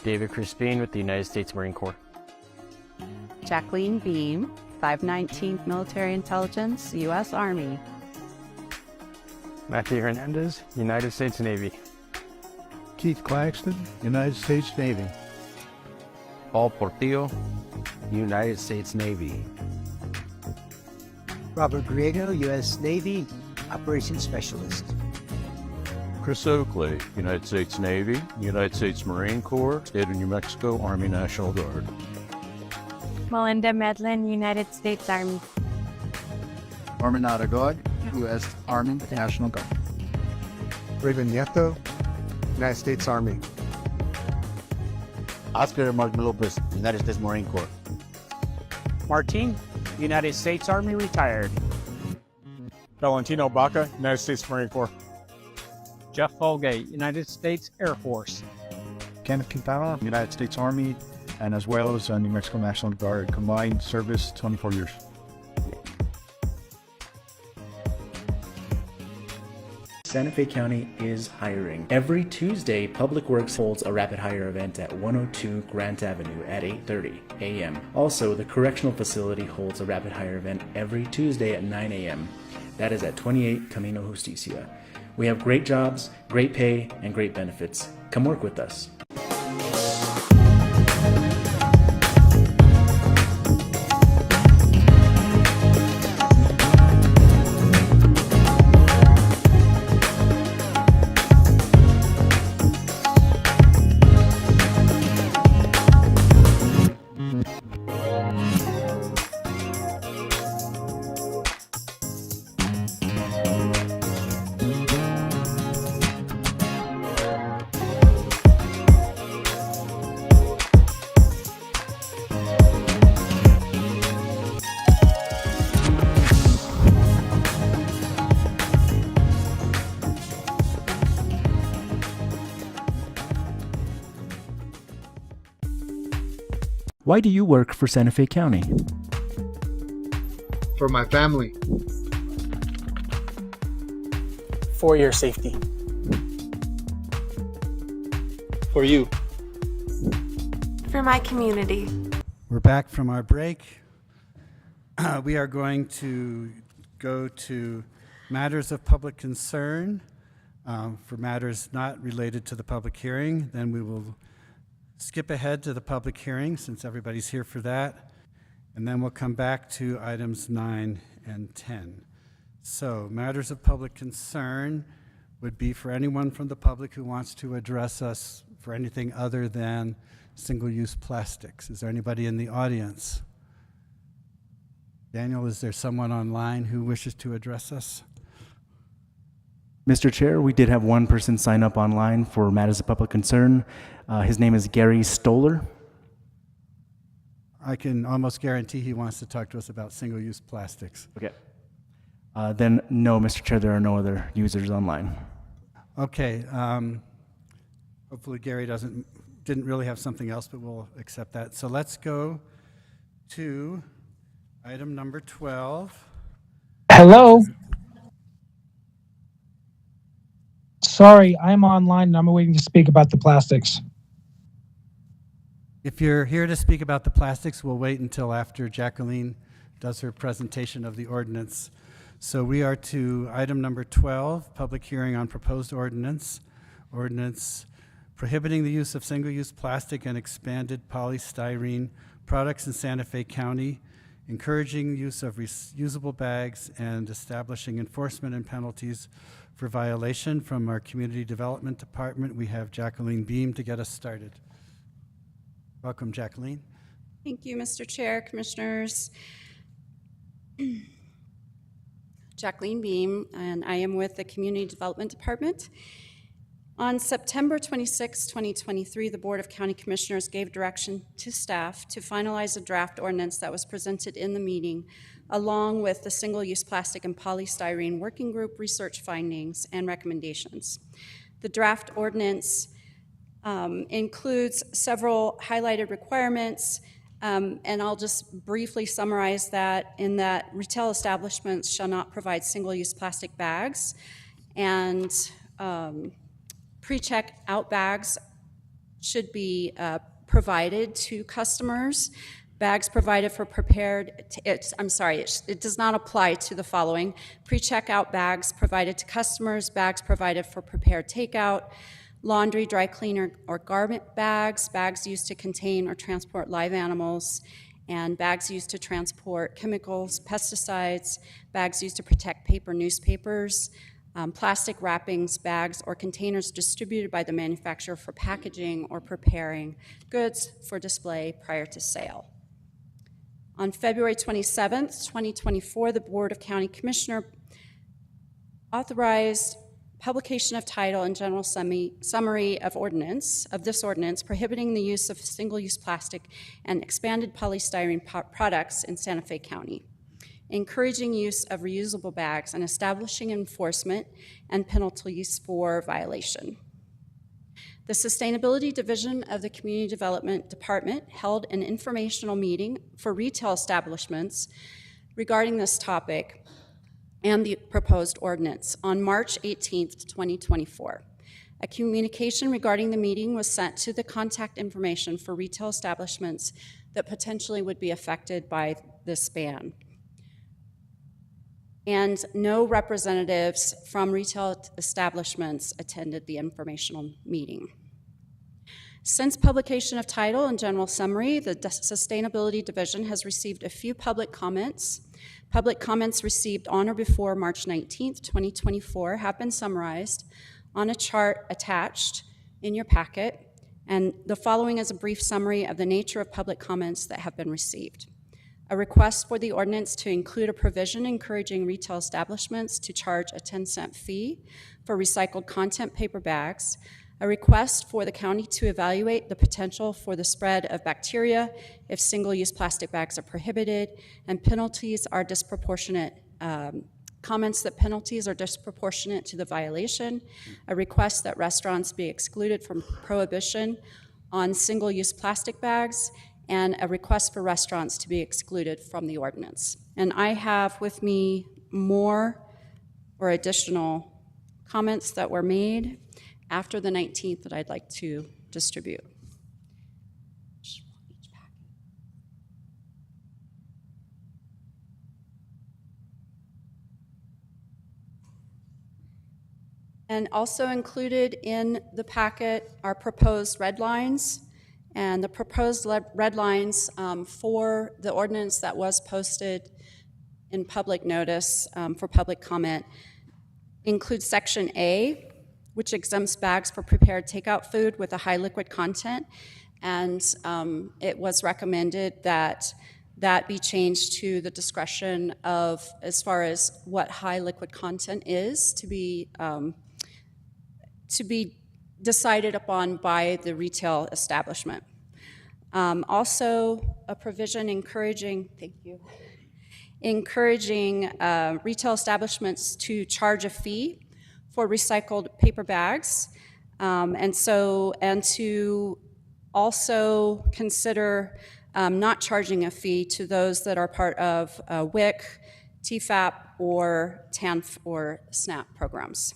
David Crispin with the United States Marine Corps. Jacqueline Beam, 519th Military Intelligence, U.S. Army. Matthew Hernandez, United States Navy. Keith Claxton, United States Navy. Paul Portillo, United States Navy. Robert Griego, U.S. Navy, Operations Specialist. Chris Oakley, United States Navy, United States Marine Corps, State of New Mexico Army National Guard. Melinda Medlin, United States Army. Norman Aragod, U.S. Army National Guard. Raven Nieto, United States Army. Oscar Mark Lopez, United States Marine Corps. Martin, United States Army, retired. Valentino Baca, United States Marine Corps. Jeff Folgate, United States Air Force. Kenneth Quintana, United States Army, and as well as New Mexico National Guard. Combined service 24 years. Santa Fe County is hiring. Every Tuesday, Public Works holds a rapid hire event at 102 Grant Avenue at 8:30 a.m. Also, the correctional facility holds a rapid hire event every Tuesday at 9 a.m. That is at 28 Camino Justicia. We have great jobs, great pay, and great benefits. Come work with us. Why do you work for Santa Fe County? For my family. For your safety. For you. For my community. We're back from our break. We are going to go to matters of public concern. For matters not related to the public hearing, then we will skip ahead to the public hearing since everybody's here for that. And then we'll come back to items 9 and 10. So matters of public concern would be for anyone from the public who wants to address us for anything other than single-use plastics. Is there anybody in the audience? Daniel, is there someone online who wishes to address us? Mr. Chair, we did have one person sign up online for matters of public concern. His name is Gary Stoller. I can almost guarantee he wants to talk to us about single-use plastics. Okay. Then no, Mr. Chair, there are no other users online. Okay. Hopefully Gary didn't really have something else, but we'll accept that. So let's go to item number 12. Hello. Sorry, I'm online and I'm waiting to speak about the plastics. If you're here to speak about the plastics, we'll wait until after Jacqueline does her presentation of the ordinance. So we are to item number 12, public hearing on proposed ordinance. Ordinance prohibiting the use of single-use plastic and expanded polystyrene products in Santa Fe County, encouraging use of reusable bags, and establishing enforcement and penalties for violation. From our Community Development Department, we have Jacqueline Beam to get us started. Welcome, Jacqueline. Thank you, Mr. Chair, Commissioners. Jacqueline Beam, and I am with the Community Development Department. On September 26, 2023, the Board of County Commissioners gave direction to staff to finalize a draft ordinance that was presented in the meeting, along with the single-use plastic and polystyrene working group research findings and recommendations. The draft ordinance includes several highlighted requirements, and I'll just briefly summarize that in that retail establishments shall not provide single-use plastic bags, and pre-check out bags should be provided to customers. Bags provided for prepared, it does not apply to the following: pre-checkout bags provided to customers, bags provided for prepared takeout, laundry, dry cleaner, or garment bags, bags used to contain or transport live animals, and bags used to transport chemicals, pesticides, bags used to protect paper, newspapers, plastic wrappings, bags, or containers distributed by the manufacturer for packaging or preparing goods for display prior to sale. On February 27th, 2024, the Board of County Commissioners authorized publication of title and general summary of this ordinance prohibiting the use of single-use plastic and expanded polystyrene products in Santa Fe County, encouraging use of reusable bags, and establishing enforcement and penalties for violation. The Sustainability Division of the Community Development Department held an informational meeting for retail establishments regarding this topic and the proposed ordinance on March 18th, 2024. A communication regarding the meeting was sent to the contact information for retail establishments that potentially would be affected by this ban. and no representatives from retail establishments attended the informational meeting. Since publication of title and general summary, the Sustainability Division has received a few public comments. Public comments received on or before March 19th, 2024 have been summarized on a chart attached in your packet, and the following is a brief summary of the nature of public comments that have been received. A request for the ordinance to include a provision encouraging retail establishments to charge a 10-cent fee for recycled content paper bags, a request for the county to evaluate the potential for the spread of bacteria if single-use plastic bags are prohibited, and penalties are disproportionate. Comments that penalties are disproportionate to the violation, a request that restaurants be excluded from prohibition on single-use plastic bags, and a request for restaurants to be excluded from the ordinance. And I have with me more or additional comments that were made after the 19th that I'd like to distribute. And also included in the packet are proposed red lines. And the proposed red lines for the ordinance that was posted in public notice for public comment include Section A, which exempts bags for prepared takeout food with a high liquid content. And it was recommended that that be changed to the discretion of, as far as what high liquid content is, to be decided upon by the retail establishment. Also, a provision encouraging retail establishments to charge a fee for recycled paper bags, and to also consider not charging a fee to those that are part of WIC, TFAP, or TANF or SNAP programs.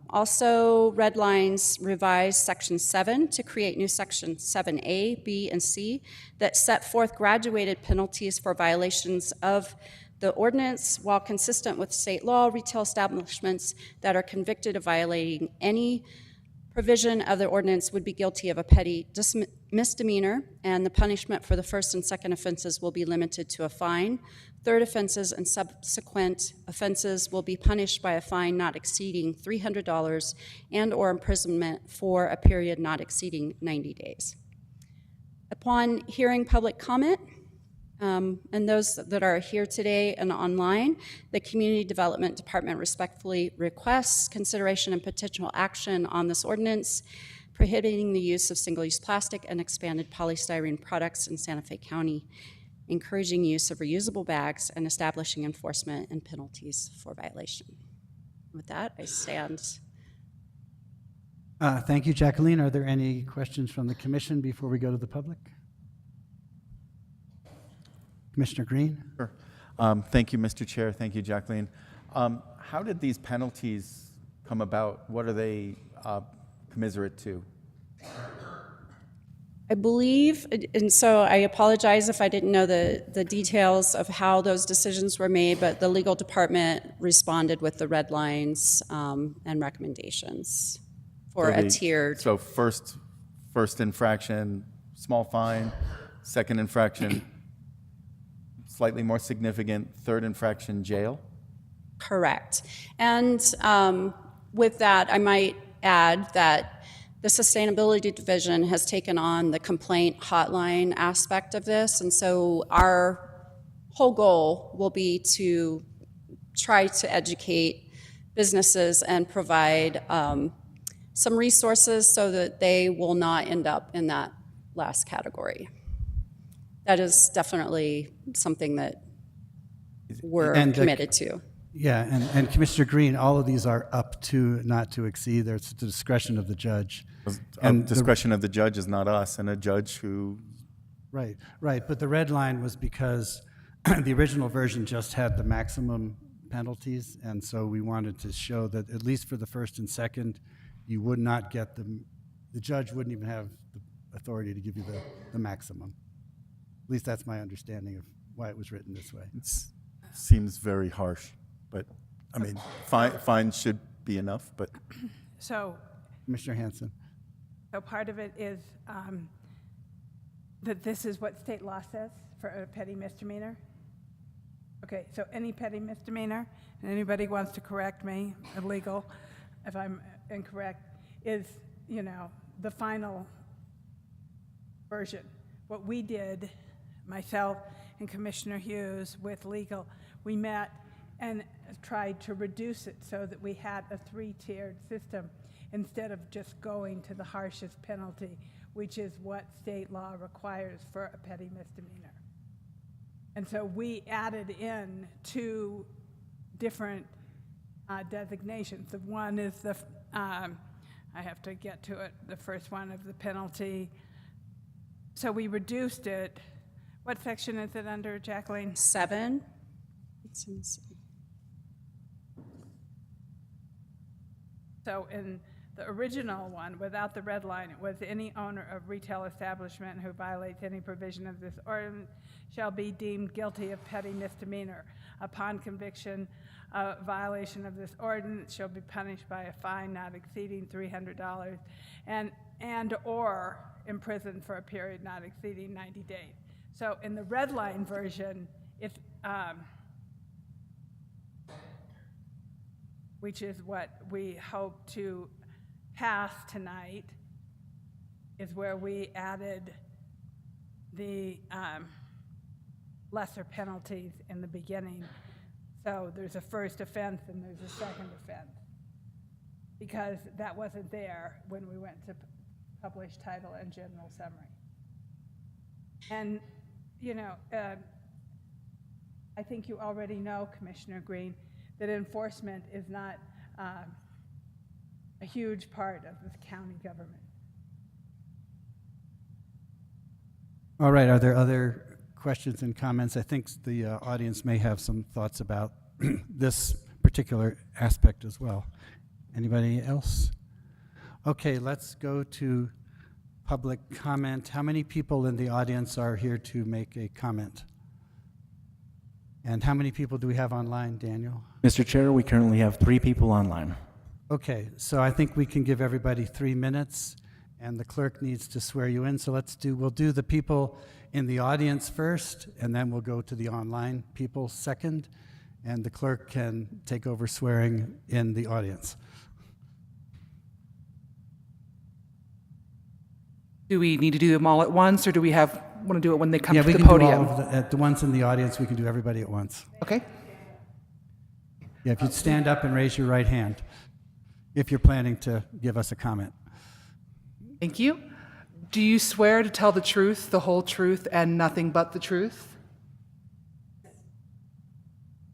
Also, red lines revised Section 7 to create new Section 7A, B, and C that set forth graduated penalties for violations of the ordinance. While consistent with state law, retail establishments that are convicted of violating any provision of the ordinance would be guilty of a petty misdemeanor, and the punishment for the first and second offenses will be limited to a fine. Third offenses and subsequent offenses will be punished by a fine not exceeding $300 and/or imprisonment for a period not exceeding 90 days. Upon hearing public comment, and those that are here today and online, the Community Development Department respectfully requests consideration and potential action on this ordinance prohibiting the use of single-use plastic and expanded polystyrene products in Santa Fe County, encouraging use of reusable bags, and establishing enforcement and penalties for violation. With that, I stand. Thank you, Jacqueline. Are there any questions from the commission before we go to the public? Commissioner Green? Sure. Thank you, Mr. Chair. Thank you, Jacqueline. How did these penalties come about? What are they commiserate to? I believe, and so I apologize if I didn't know the details of how those decisions were made, but the legal department responded with the red lines and recommendations for a tiered. So first infraction, small fine. Second infraction, slightly more significant. Third infraction, jail? Correct. And with that, I might add that the Sustainability Division has taken on the complaint hotline aspect of this, and so our whole goal will be to try to educate businesses and provide some resources so that they will not end up in that last category. That is definitely something that we're committed to. Yeah, and Commissioner Green, all of these are up to, not to exceed. There's the discretion of the judge. And discretion of the judge is not us, and a judge who... Right. But the red line was because the original version just had the maximum penalties, and so we wanted to show that at least for the first and second, you would not get the judge wouldn't even have the authority to give you the maximum. At least that's my understanding of why it was written this way. seems very harsh, but, I mean, fine should be enough, but So, Commissioner Hanson. so part of it is that this is what state law says for a petty misdemeanor. Okay, so any petty misdemeanor, and anybody wants to correct me, illegal, if I'm incorrect, is, you know, the final version. What we did, myself and Commissioner Hughes with legal, we met and tried to reduce it so that we had a 3-tiered system instead of just going to the harshest penalty, which is what state law requires for a petty misdemeanor. And so we added in 2 different designations. The one is the, I have to get to it, the first one of the penalty. So we reduced it. What section is it under, Jacqueline? 7. It's in 7. So in the original one, without the red line, it was any owner of retail establishment who violates any provision of this ordinance shall be deemed guilty of petty misdemeanor. Upon conviction, a violation of this ordinance shall be punished by a fine not exceeding $300 and or imprisoned for a period not exceeding 90 days. So in the red line version, it's which is what we hope to pass tonight, is where we added the lesser penalties in the beginning. So there's a first offense and there's a second offense, because that wasn't there when we went to publish title and general summary. And, you know, I think you already know, Commissioner Green, that enforcement is not a huge part of this county government. All right, are there other questions and comments? I think the audience may have some thoughts about this particular aspect as well. Anybody else? Okay, let's go to public comment. How many people in the audience are here to make a comment? And how many people do we have online, Daniel? Mr. Chair, we currently have 3 people online. Okay, so I think we can give everybody 3 minutes, and the clerk needs to swear you in. So we'll do the people in the audience first, and then we'll go to the online people second, and the clerk can take over swearing in the audience. Do we need to do them all at once, or do we want to do it when they come to the Yeah, we podium? can do all of the ones in the audience, we can do everybody at once. Okay. Yeah, if you'd stand up and raise your right hand, if you're planning to give us a comment. Thank you. Do you swear to tell the truth, the whole truth, and nothing but the truth?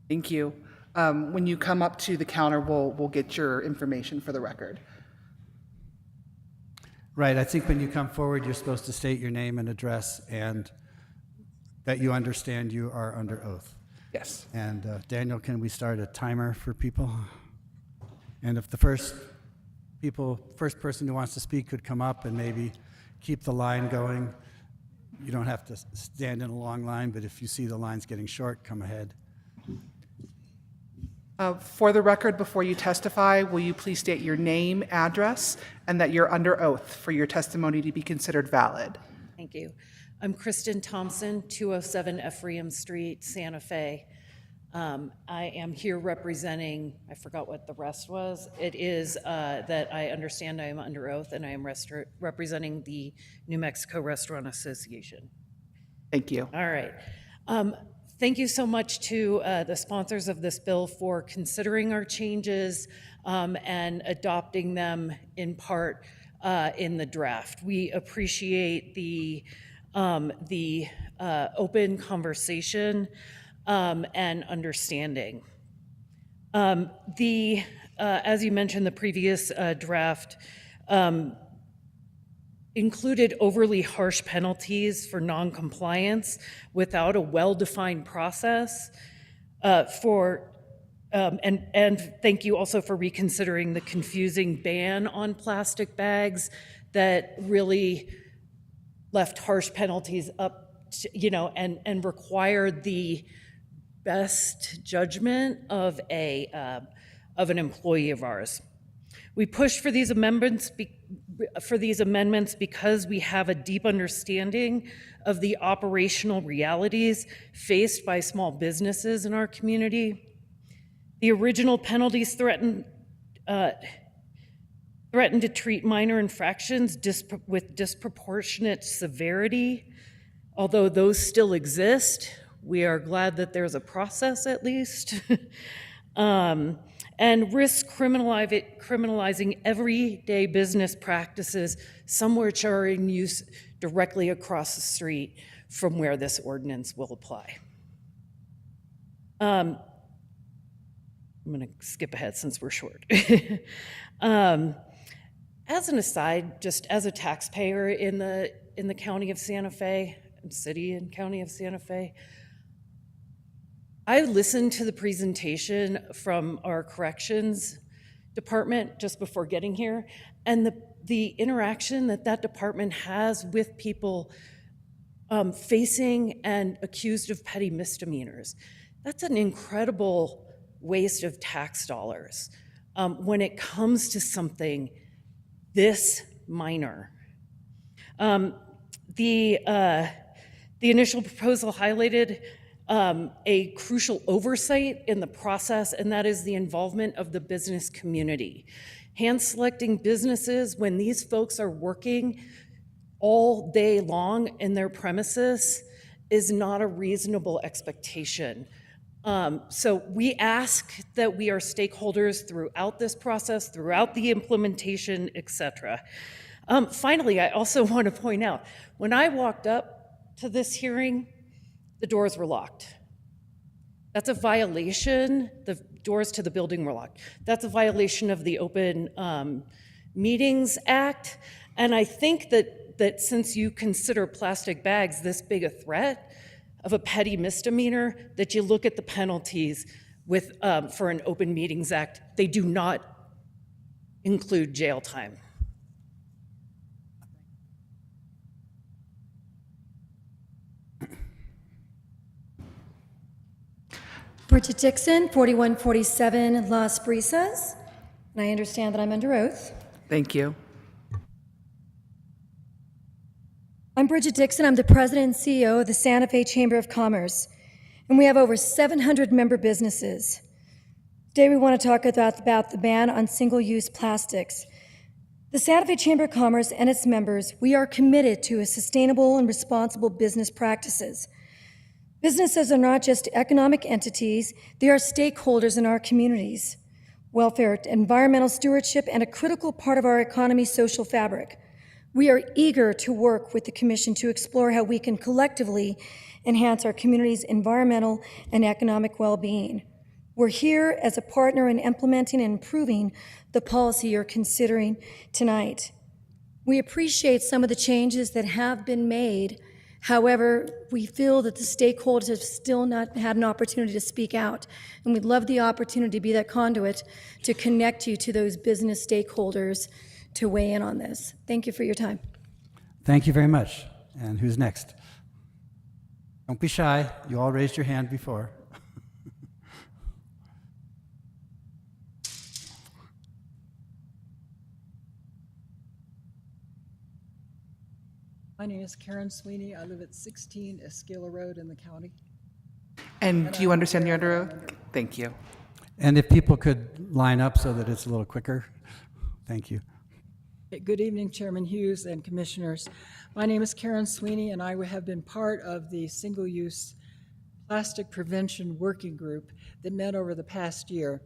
Thank you. When you come up to the counter, we'll get your information for the record. Right, I think when you come forward, you're supposed to state your name and address, and that you understand you are under oath. Yes. And Daniel, can we start a timer for people? And if the first person who wants to speak could come up and maybe keep the line going. You don't have to stand in a long line, but if you see the lines getting short, come ahead. For the record, before you testify, will you please state your name, address, and that you're under oath for your testimony to be considered valid? Thank you. I'm Kristen Thompson, 207 Ephraim Street, Santa Fe. I am here representing, I forgot what the rest was. It is that I understand I am under oath, and I am representing the New Mexico Restaurant Association. Thank you. All right. Thank you so much to the sponsors of this bill for considering our changes and adopting them in part in the draft. We appreciate the open conversation and understanding. As you mentioned, the previous draft included overly harsh penalties for noncompliance without a well-defined process. And thank you also for reconsidering the confusing ban on plastic bags that really left harsh penalties up to, and required the best judgment of an employee of ours. We push for these amendments because we have a deep understanding of the operational realities faced by small businesses in our community. The original penalties threaten to treat minor infractions with disproportionate severity. Although those still exist, we are glad that there's a process at least. And risk criminalizing everyday business practices, some which are in use directly across the street from where this ordinance will apply. I'm going to skip ahead since we're short. As an aside, just as a taxpayer in the county of Santa Fe, city and county of Santa Fe, I listened to the presentation from our corrections department just before getting here, and the interaction that department has with people facing and accused of petty misdemeanors. That's an incredible waste of tax dollars when it comes to something this minor. The initial proposal highlighted a crucial oversight in the process, and that is the involvement of the business community. Hand-selecting businesses when these folks are working all day long in their premises is not a reasonable expectation. So we ask that we are stakeholders throughout this process, throughout the implementation, etc. Finally, I also want to point out, when I walked up to this hearing, the doors were locked. That's a violation. The doors to the building were locked. That's a violation of the Open Meetings Act. And I think that since you consider plastic bags this big a threat of a petty misdemeanor, that you look at the penalties with for an Open Meetings Act. They do not include jail time. Bridget Dixon, 4147 Las Brisas, and I understand that I'm under oath. Thank you. I'm Bridget Dixon. I'm the president and CEO of the Santa Fe Chamber of Commerce, and we have over 700 member businesses. Today we want to talk about the ban on single-use plastics. The Santa Fe Chamber of Commerce and its members, we are committed to a sustainable and responsible business practices. Businesses are not just economic entities, they are stakeholders in our communities. Welfare, environmental stewardship, and a critical part of our economy's social fabric. We are eager to work with the Commission to explore how we can collectively enhance our community's environmental and economic well-being. We're here as a partner in implementing and improving the policy you're considering tonight. We appreciate some of the changes that have been made. However, we feel that the stakeholders have still not had an opportunity to speak out, and we'd love the opportunity to be that conduit to connect you to those business stakeholders to weigh in on this. Thank you for your time. Thank you very much. And who's next? Don't be shy. You all raised your hand before. My name is Karen Sweeney. I live at 16 Escala Road in the county. And do you understand you're under oath? Thank you. And if people could line up so that it's a little quicker. Thank you. Good evening, Chairman Hughes and Commissioners. My name is Karen Sweeney, and I have been part of the Single-Use Plastic Prevention Working Group that met over the past year.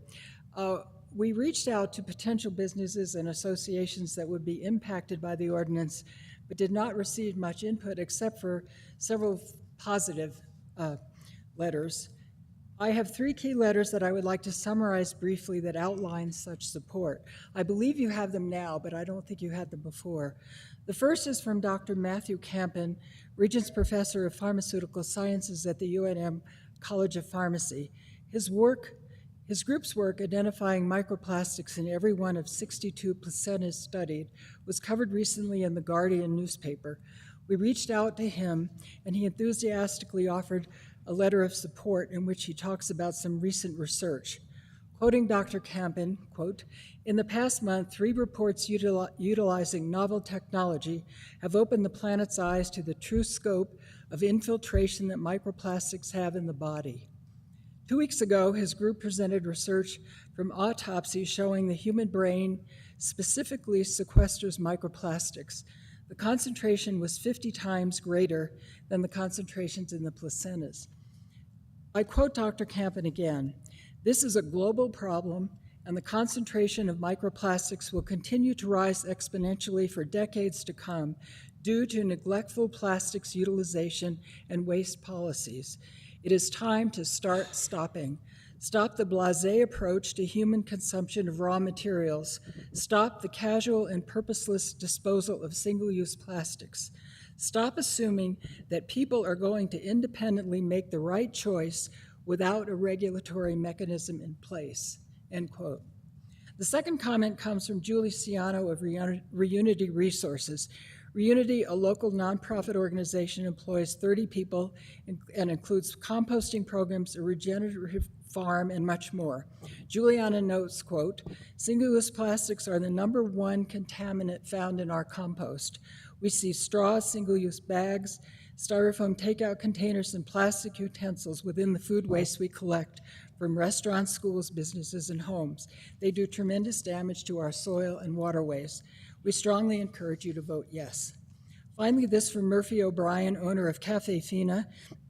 We reached out to potential businesses and associations that would be impacted by the ordinance, but did not receive much input except for several positive letters. I have 3 key letters that I would like to summarize briefly that outline such support. I believe you have them now, but I don't think you had them before. The first is from Dr. Matthew Campen, Regents Professor of Pharmaceutical Sciences at the UNM College of Pharmacy. His group's work identifying microplastics in every one of 62 placentas studied was covered recently in the Guardian newspaper. We reached out to him, and he enthusiastically offered a letter of support in which he talks about some recent research. Quoting Dr. Campen, quote, "In the past month, 3 reports utilizing novel technology have opened the planet's eyes to the true scope of infiltration that microplastics have in the body." 2 weeks ago, his group presented research from autopsies showing the human brain specifically sequesters microplastics. The concentration was 50 times greater than the concentrations in the placentas. I quote Dr. Campen again, "This is a global problem, and the concentration of microplastics will continue to rise exponentially for decades to come due to neglectful plastics utilization and waste policies. It is time to start stopping. Stop the blasé approach to human consumption of raw materials. Stop the casual and purposeless disposal of single-use plastics. Stop assuming that people are going to independently make the right choice without a regulatory mechanism in place," end quote. The second comment comes from Julie Ciano of Reunity Resources. Reunity, a local nonprofit organization, employs 30 people and includes composting programs, a regenerative farm, and much more. Juliana notes, quote, "Single-use plastics are the #1 contaminant found in our compost. We see straws, single-use bags, styrofoam takeout containers, and plastic utensils within the food waste we collect from restaurants, schools, businesses, and homes. They do tremendous damage to our soil and waterways. We strongly encourage you to vote yes." Finally, this from Murphy O'Brien, owner of Cafe Fina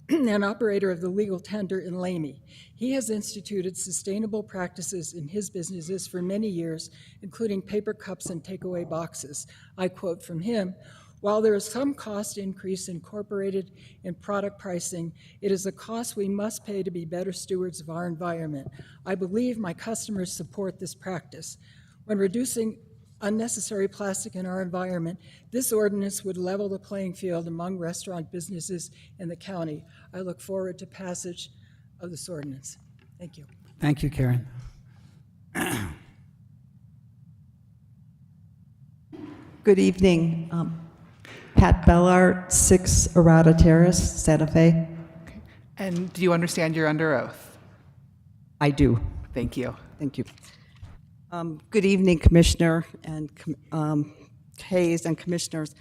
and operator of the Legal Tender in Lamy. He has instituted sustainable practices in his businesses for many years, including paper cups and takeaway boxes. I quote from him, "While there is some cost increase incorporated in product pricing, it is a cost we must pay to be better stewards of our environment. I believe my customers support this practice. When reducing unnecessary plastic in our environment, this ordinance would level the playing field among restaurant businesses in the county. I look forward to passage of this ordinance." Thank you. Thank you, Karen. Good evening. Pat Bellart, 6 Arata Terrace, Santa Fe. And do you understand you're under oath? I do. Thank you. Thank you. Good evening, Commissioner and Hayes and Commissioners.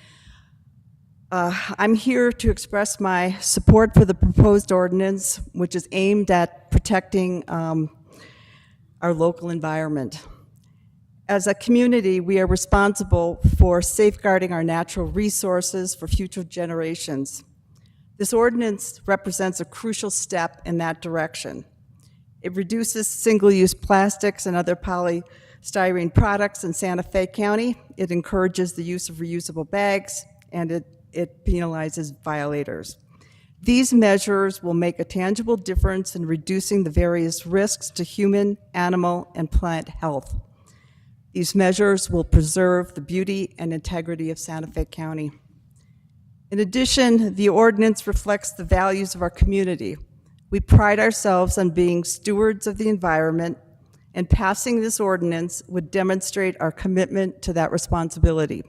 I'm here to express my support for the proposed ordinance, which is aimed at protecting our local environment. As a community, we are responsible for safeguarding our natural resources for future generations. This ordinance represents a crucial step in that direction. It reduces single-use plastics and other polystyrene products in Santa Fe County. It encourages the use of reusable bags, and it penalizes violators. These measures will make a tangible difference in reducing the various risks to human, animal, and plant health. These measures will preserve the beauty and integrity of Santa Fe County. In addition, the ordinance reflects the values of our community. We pride ourselves on being stewards of the environment, and passing this ordinance would demonstrate our commitment to that responsibility.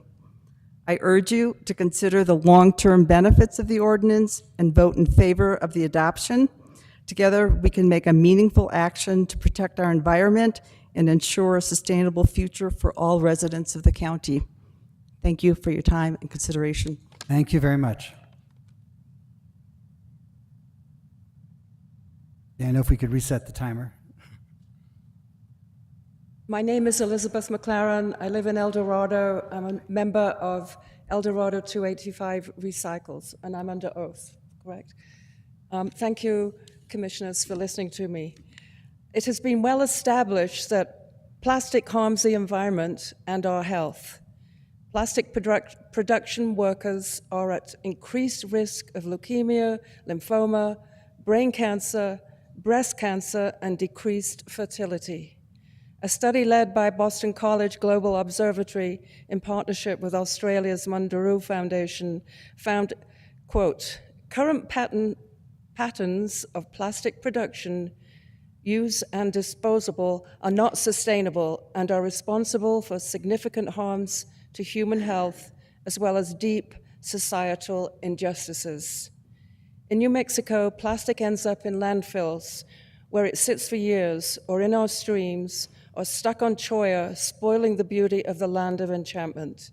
I urge you to consider the long-term benefits of the ordinance and vote in favor of the adoption. Together, we can make a meaningful action to protect our environment and ensure a sustainable future for all residents of the county. Thank you for your time and consideration. Thank you very much. Dan, if we could reset the timer. My name is Elizabeth McLaren. I live in El Dorado. I'm a member of El Dorado 285 Recycles, and I'm under oath, correct? Thank you, Commissioners, for listening to me. It has been well established that plastic harms the environment and our health. Plastic production workers are at increased risk of leukemia, lymphoma, brain cancer, breast cancer, and decreased fertility. A study led by Boston College Global Observatory in partnership with Australia's Mundaroo Foundation found, quote, current patterns of plastic production, use, and disposal are not sustainable and are responsible for significant harms to human health as well as deep societal injustices. In New Mexico, plastic ends up in landfills where it sits for years, or in our streams, or stuck on cholla, spoiling the beauty of the land of enchantment.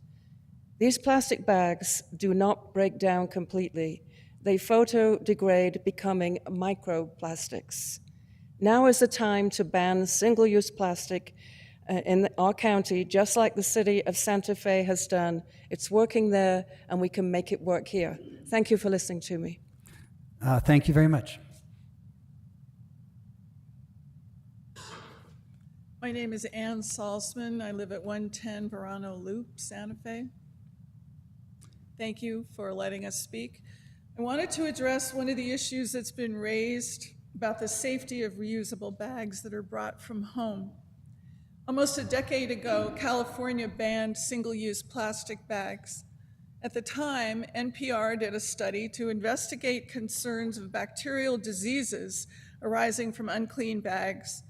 These plastic bags do not break down completely. They photodegrade, becoming microplastics. Now is the time to ban single-use plastic in our county, just like the city of Santa Fe has done. It's working there, and we can make it work here. Thank you for listening to me. Thank you very much. My name is Ann Salzman. I live at 110 Verano Loop, Santa Fe. Thank you for letting us speak. I wanted to address one of the issues that's been raised about the safety of reusable bags that are brought from home. Almost a decade ago, California banned single-use plastic bags. At the time, NPR did a study to investigate concerns of bacterial diseases arising from unclean bags,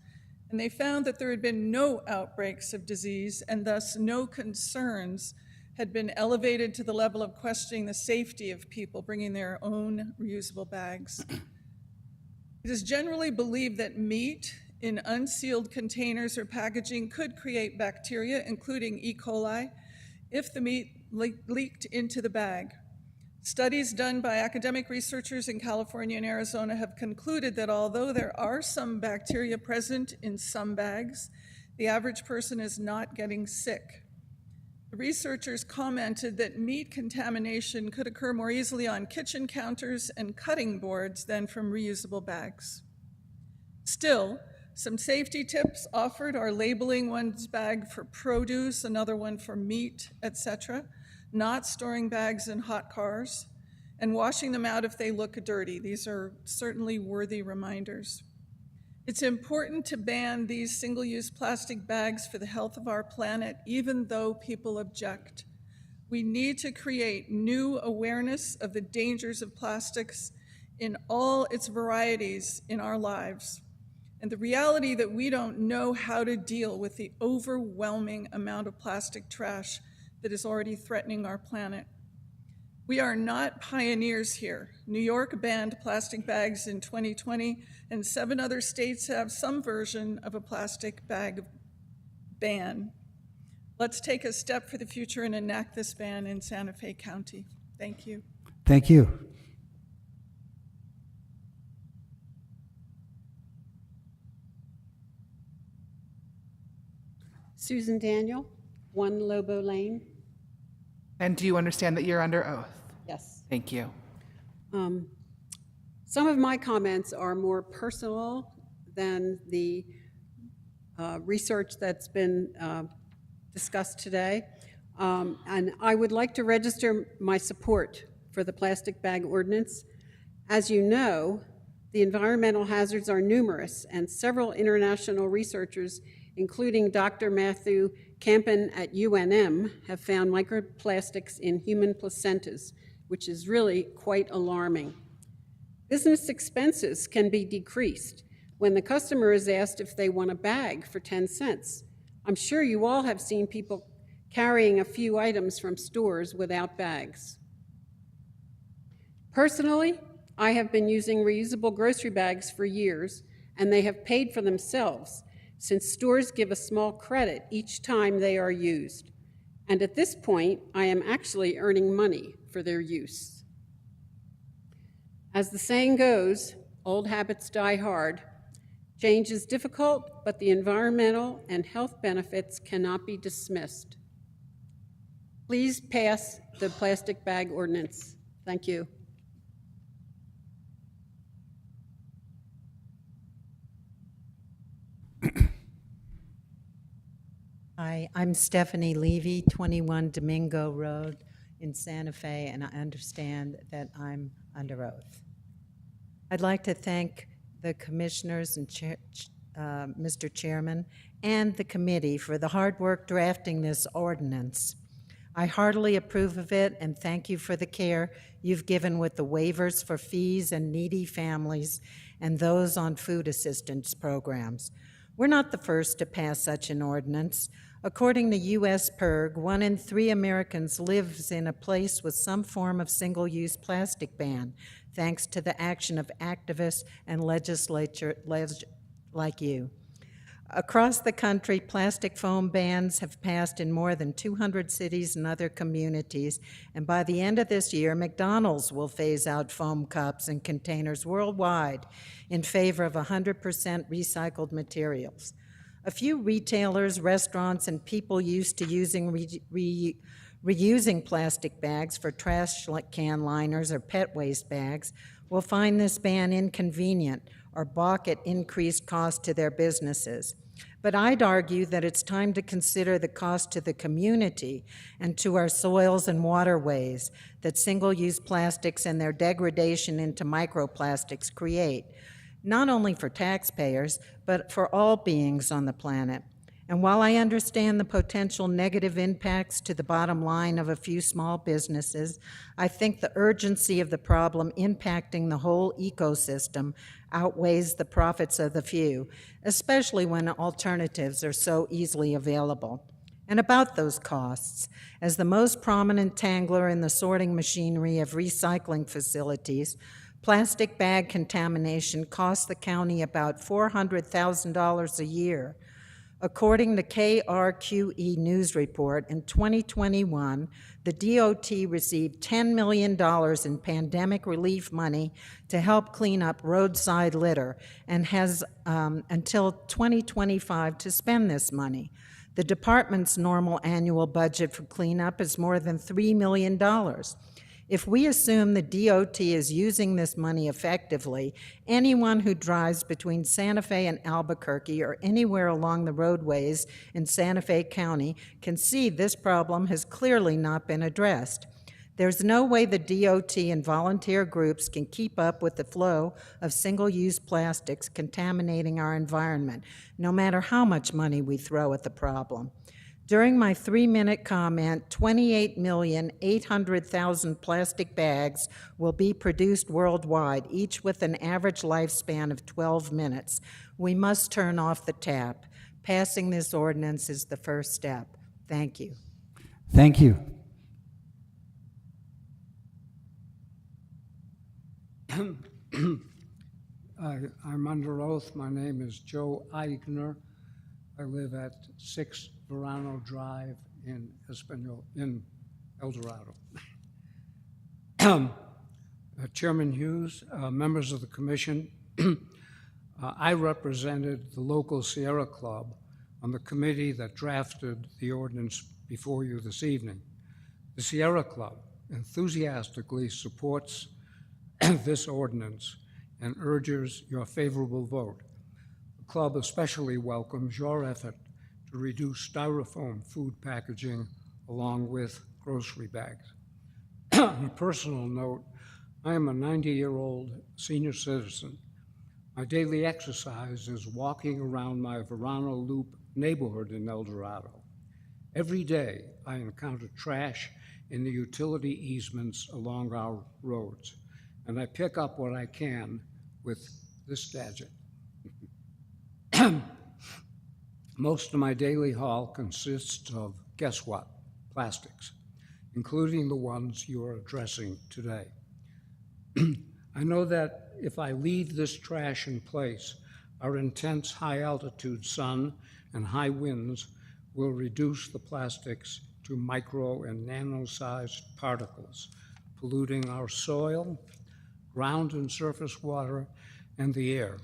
and they found that there had been no outbreaks of disease, and thus no concerns had been elevated to the level of questioning the safety of people bringing their own reusable bags. It is generally believed that meat in unsealed containers or packaging could create bacteria, including E. coli, if the meat leaked into the bag. Studies done by academic researchers in California and Arizona have concluded that although there are some bacteria present in some bags, the average person is not getting sick. The researchers commented that meat contamination could occur more easily on kitchen counters and cutting boards than from reusable bags. Still, some safety tips offered are labeling one's bag for produce, another one for meat, etc., not storing bags in hot cars, and washing them out if they look dirty. These are certainly worthy reminders. It's important to ban these single-use plastic bags for the health of our planet, even though people object. We need to create new awareness of the dangers of plastics in all its varieties in our lives, and the reality that we don't know how to deal with the overwhelming amount of plastic trash that is already threatening our planet. We are not pioneers here. New York banned plastic bags in 2020, and 7 other states have some version of a plastic bag ban. Let's take a step for the future and enact this ban in Santa Fe County. Thank you. Thank you. Susan Daniel, 1 Lobo Lane. And do you understand that you're under oath? Yes. Thank you. Some of my comments are more personal than the research that's been discussed today. And I would like to register my support for the plastic bag ordinance. As you know, the environmental hazards are numerous, and several international researchers, including Dr. Matthew Campen at UNM, have found microplastics in human placentas, which is really quite alarming. Business expenses can be decreased when the customer is asked if they want a bag for 10 cents. I'm sure you all have seen people carrying a few items from stores without bags. Personally, I have been using reusable grocery bags for years, and they have paid for themselves, since stores give a small credit each time they are used. And at this point, I am actually earning money for their use. As the saying goes, old habits die hard. Change is difficult, but the environmental and health benefits cannot be dismissed. Please pass the plastic bag ordinance. Thank you. Hi, I'm Stephanie Levy, 21 Domingo Road in Santa Fe, and I understand that I'm under oath. I'd like to thank the commissioners and Mr. Chairman and the committee for the hard work drafting this ordinance. I heartily approve of it and thank you for the care you've given with the waivers for fees and needy families and those on food assistance programs. We're not the first to pass such an ordinance. According to U.S. PIRG, 1 in 3 Americans lives in a place with some form of single-use plastic ban, thanks to the action of activists and legislators like you. Across the country, plastic foam bans have passed in more than 200 cities and other communities, and by the end of this year, McDonald's will phase out foam cups and containers worldwide in favor of 100% recycled materials. A few retailers, restaurants, and people used to using reusing plastic bags for trash can liners or pet waste bags will find this ban inconvenient or balk at increased cost to their businesses. But I'd argue that it's time to consider the cost to the community and to our soils and waterways that single-use plastics and their degradation into microplastics create, not only for taxpayers, but for all beings on the planet. And while I understand the potential negative impacts to the bottom line of a few small businesses, I think the urgency of the problem impacting the whole ecosystem outweighs the profits of the few, especially when alternatives are so easily available. And about those costs, as the most prominent tangler in the sorting machinery of recycling facilities, plastic bag contamination costs the county about $400,000 a year. According to KRQE News Report, in 2021, the DOT received $10 million in pandemic relief money to help clean up roadside litter and has until 2025 to spend this money. The department's normal annual budget for cleanup is more than $3 million. If we assume the DOT is using this money effectively, anyone who drives between Santa Fe and Albuquerque or anywhere along the roadways in Santa Fe County can see this problem has clearly not been addressed. There's no way the DOT and volunteer groups can keep up with the flow of single-use plastics contaminating our environment, no matter how much money we throw at the problem. During my 3-minute comment, 28,800,000 plastic bags will be produced worldwide, each with an average lifespan of 12 minutes. We must turn off the tap. Passing this ordinance is the first step. Thank you. Thank you. I'm under oath. My name is Joe Eigner. I live at 6 Verano Drive in El Dorado. Chairman Hughes, members of the commission, I represented the local Sierra Club on the committee that drafted the ordinance before you this evening. The Sierra Club enthusiastically supports this ordinance and urges your favorable vote. The club especially welcomes your effort to reduce styrofoam food packaging along with grocery bags. On a personal note, I am a 90-year-old senior citizen. My daily exercise is walking around my Verano Loop neighborhood in El Dorado. Every day, I encounter trash in the utility easements along our roads, and I pick up what I can with this gadget. Most of my daily haul consists of, guess what? Plastics, including the ones you are addressing today. I know that if I leave this trash in place, our intense high-altitude sun and high winds will reduce the plastics to micro and nano-sized particles, polluting our soil, ground and surface water, and the air.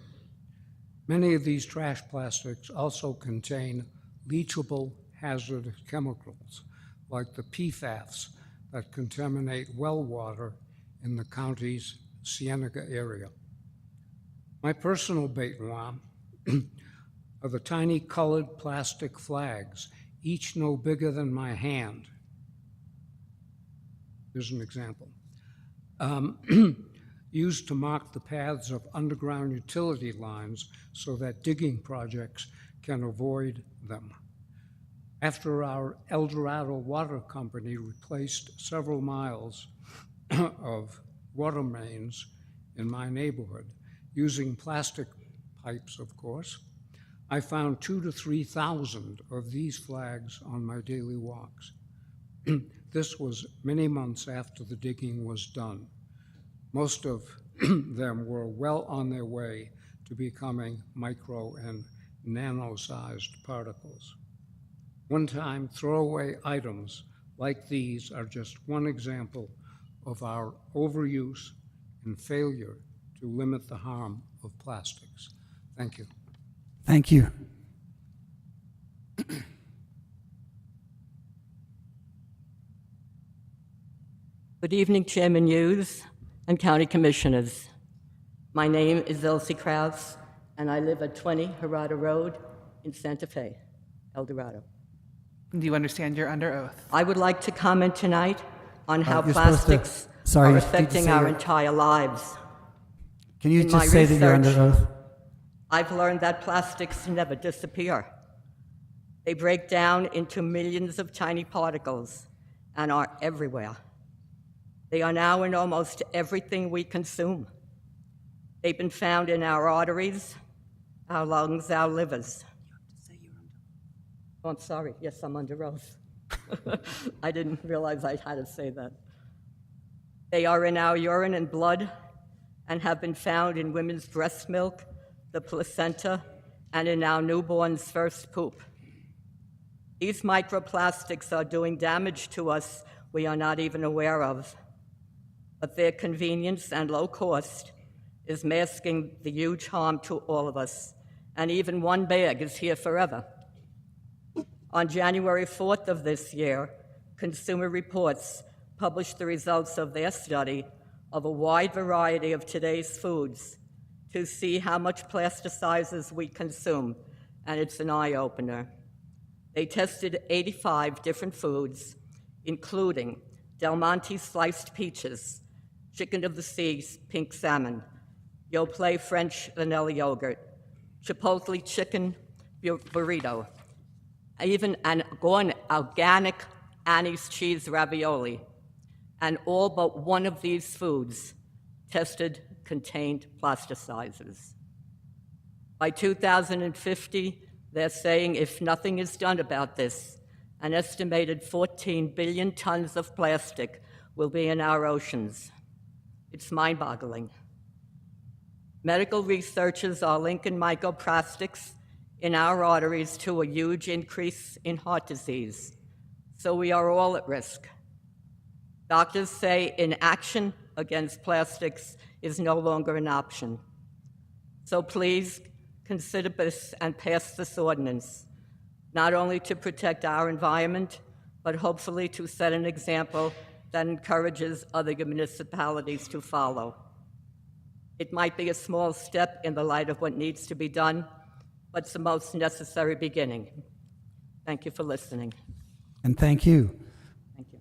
Many of these trash plastics also contain leachable hazardous chemicals, like the PFAS that contaminate well water in the county's Cienega area. My personal bête noir are the tiny colored plastic flags, each no bigger than my hand. Here's an example. Used to mark the paths of underground utility lines so that digging projects can avoid them. After our El Dorado Water Company replaced several miles of water mains in my neighborhood, using plastic pipes, of course, I found 2,000 to 3,000 of these flags on my daily walks. This was many months after the digging was done. Most of them were well on their way to becoming micro and nano-sized particles. One-time throwaway items like these are just one example of our overuse and failure to limit the harm of plastics. Thank you. Thank you. Good evening, Chairman Hughes and County Commissioners. My name is Elsie Krause, and I live at 20 Gerardo Road in Santa Fe, El Dorado. Do you understand you're under oath? I would like to comment tonight on how you're supposed to- plastics sorry, are you need to affecting say our your- entire lives. Can you In my just say that you're under research, oath? I've learned that plastics never disappear. They break down into millions of tiny particles and are everywhere. They are now in almost everything we consume. They've been found in our arteries, our lungs, our livers. Oh, I'm sorry. Yes, I'm under oath. I didn't realize I had to say that. They are in our urine and blood and have been found in women's breast milk, the placenta, and in our newborn's first poop. These microplastics are doing damage to us we are not even aware of, but their convenience and low cost is masking the huge harm to all of us, and even one bag is here forever. On January 4th of this year, Consumer Reports published the results of their study of a wide variety of today's foods to see how much plasticizers we consume, and it's an eye-opener. They tested 85 different foods, including Del Monte sliced peaches, chicken of the seas, pink salmon, Yoplait French vanilla yogurt, Chipotle chicken burrito, even an organic Annie's cheese ravioli, and all but one of these foods tested contained plasticizers. By 2050, they're saying if nothing is done about this, an estimated 14 billion tons of plastic will be in our oceans. It's mind-boggling. Medical researchers are linking microplastics in our arteries to a huge increase in heart disease, so we are all at risk. Doctors say inaction against plastics is no longer an option. So please consider this and pass this ordinance, not only to protect our environment, but hopefully to set an example that encourages other municipalities to follow. It might be a small step in the light of what needs to be done, but it's the most necessary beginning. Thank you for listening. And thank you. Thank you.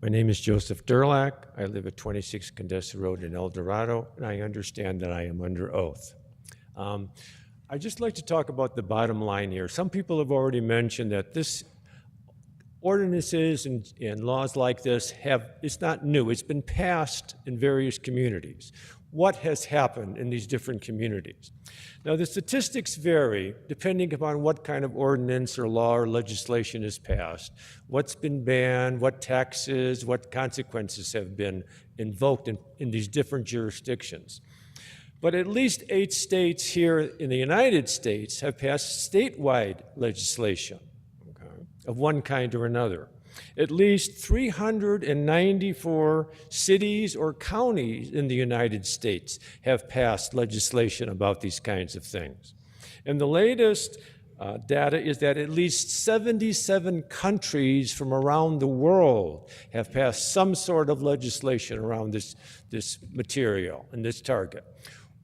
My name is Joseph Durlack. I live at 26 Condesa Road in El Dorado, and I understand that I am under oath. I'd just like to talk about the bottom line here. Some people have already mentioned that this ordinances and laws like this it's not new. It's been passed in various communities. What has happened in these different communities? Now, the statistics vary depending upon what kind of ordinance or law or legislation is passed, what's been banned, what taxes, what consequences have been invoked in these different jurisdictions. But at least 8 states here in the United States have passed statewide legislation, of one kind or another. At least 394 cities or counties in the United States have passed legislation about these kinds of things. And the latest data is that at least 77 countries from around the world have passed some sort of legislation around this material and this target.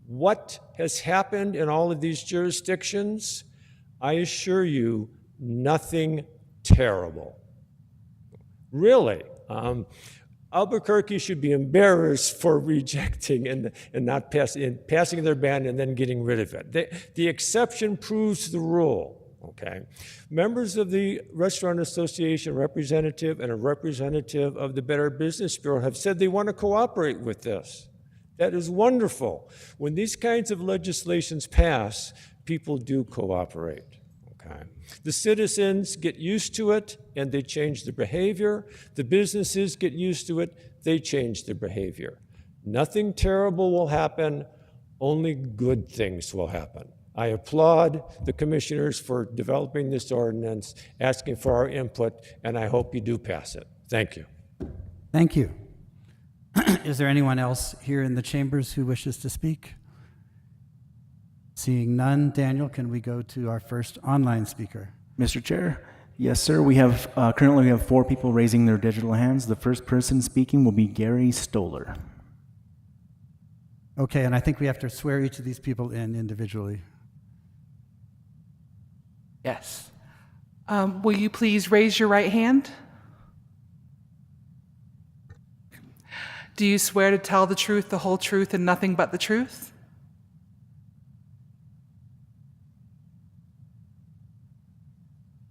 What has happened in all of these jurisdictions? I assure you, nothing terrible. Really. Albuquerque should be embarrassed for rejecting and not passing their ban and then getting rid of it. The exception proves the rule. okay? Members of the Restaurant Association representative and a representative of the Better Business Bureau have said they want to cooperate with this. That is wonderful. When these kinds of legislations pass, people do cooperate. Okay. The citizens get used to it and they change their behavior. The businesses get used to it, they change their behavior. Nothing terrible will happen, only good things will happen. I applaud the commissioners for developing this ordinance, asking for our input, and I hope you do pass it. Thank you. Thank you. Is there anyone else here in the chambers who wishes to speak? Seeing none, Daniel, can we go to our first online speaker? Mr. Chair, yes, sir. We have currently we have 4 people raising their digital hands. The first person speaking will be Gary Stoller. Okay, and I think we have to swear each of these people in individually. Yes. Will you please raise your right hand? Do you swear to tell the truth, the whole truth, and nothing but the truth?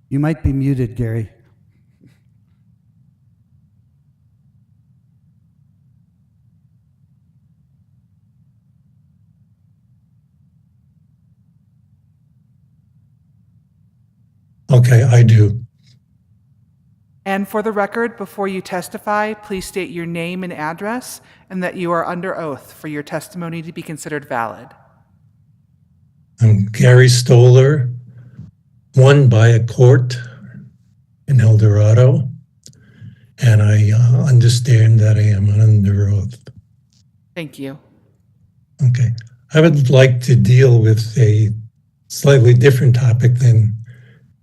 You might be muted, Gary. Okay, I do. And for the record, before you testify, please state your name and address, and that you are under oath for your testimony to be considered valid. I'm Gary Stoller, won by a court in El Dorado, and I understand that I am under oath. Thank you. Okay. I would like to deal with a slightly different topic than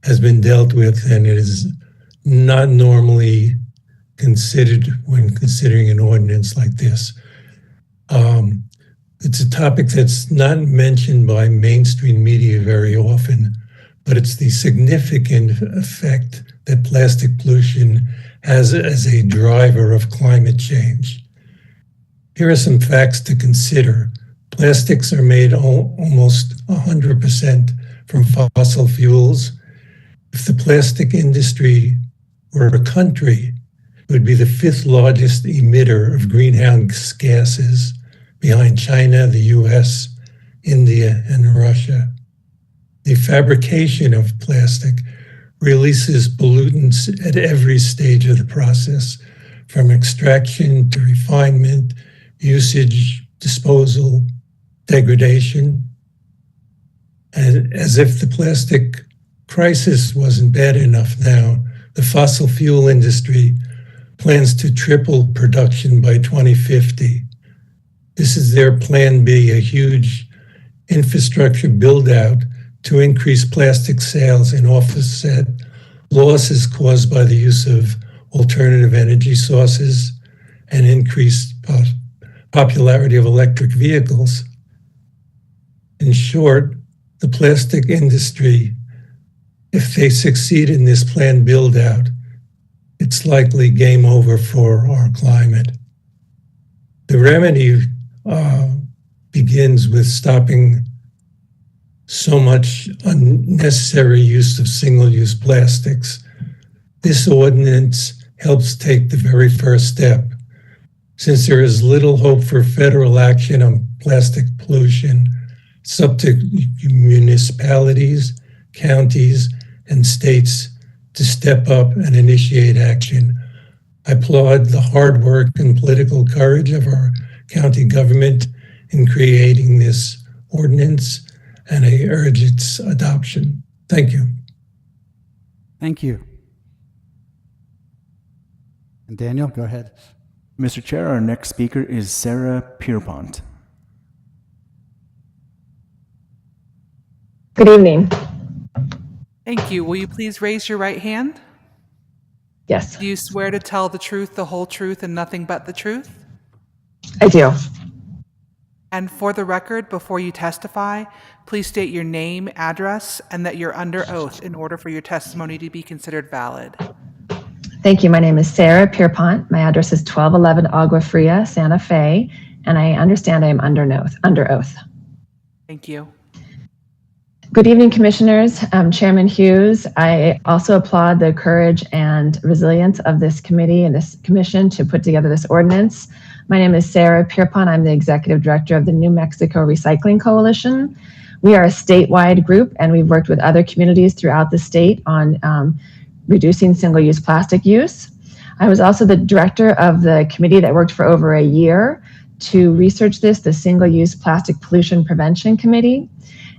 has been dealt with, and it is not normally considered when considering an ordinance like this. It's a topic that's not mentioned by mainstream media very often, but it's the significant effect that plastic pollution has as a driver of climate change. Here are some facts to consider. Plastics are made almost 100% from fossil fuels. If the plastic industry were a country, it would be the 5th largest emitter of greenhouse gases behind China, the US, India, and Russia. The fabrication of plastic releases pollutants at every stage of the process, from extraction to refinement, usage, disposal, degradation. And as if the plastic crisis wasn't bad enough now, the fossil fuel industry plans to triple production by 2050. This is their plan B, a huge infrastructure build-out to increase plastic sales and offset losses caused by the use of alternative energy sources and increased popularity of electric vehicles. In short, the plastic industry, if they succeed in this planned build-out, it's likely game over for our climate. The remedy begins with stopping so much unnecessary use of single-use plastics. This ordinance helps take the very first step. Since there is little hope for federal action on plastic pollution, it's up to municipalities, counties, and states to step up and initiate action. I applaud the hard work and political courage of our county government in creating this ordinance, and I urge its adoption. Thank you. Thank you. And Daniel, go ahead. Mr. Chair, our next speaker is Sarah Pierpont. Good evening. Thank you. Will you please raise your right hand? Yes. Do you swear to tell the truth, the whole truth, and nothing but the truth? I do. And for the record, before you testify, please state your name, address, and that you're under oath in order for your testimony to be considered valid. Thank you. My name is Sarah Pierpont. My address is 1211 Agua Fria, Santa Fe, and I understand I am under oath. Thank you. Good evening, Commissioners. Chairman Hughes, I also applaud the courage and resilience of this committee and this commission to put together this ordinance. My name is Sarah Pierpont. I'm the Executive Director of the New Mexico Recycling Coalition. We are a statewide group, and we've worked with other communities throughout the state on reducing single-use plastic use. I was also the director of the committee that worked for over a year to research this, the Single-Use Plastic Pollution Prevention Committee.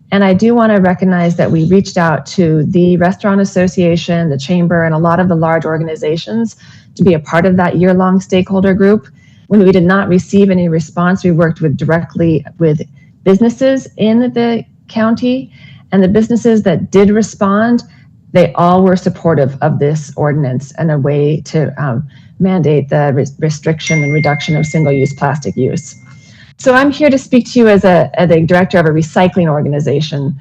And I do want to recognize that we reached out to the Restaurant Association, the Chamber, and a lot of the large organizations to be a part of that year-long stakeholder group. When we did not receive any response, we worked directly with businesses in the county, and the businesses that did respond, they all were supportive of this ordinance and a way to mandate the restriction and reduction of single-use plastic use. So I'm here to speak to you as the director of a recycling organization.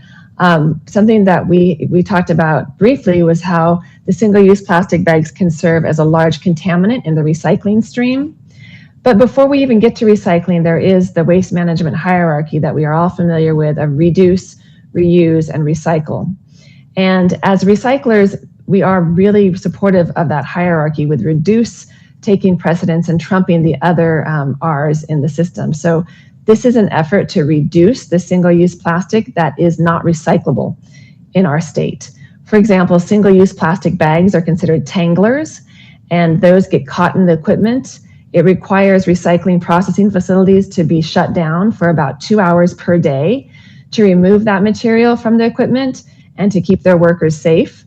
Something that we talked about briefly was how the single-use plastic bags can serve as a large contaminant in the recycling stream. But before we even get to recycling, there is the waste management hierarchy that we are all familiar with of reduce, reuse, and recycle. And as recyclers, we are really supportive of that hierarchy, with reduce taking precedence and trumping the other R's in the system. So this is an effort to reduce the single-use plastic that is not recyclable in our state. For example, single-use plastic bags are considered tanglers, and those get caught in the equipment. It requires recycling processing facilities to be shut down for about 2 hours per day to remove that material from the equipment and to keep their workers safe.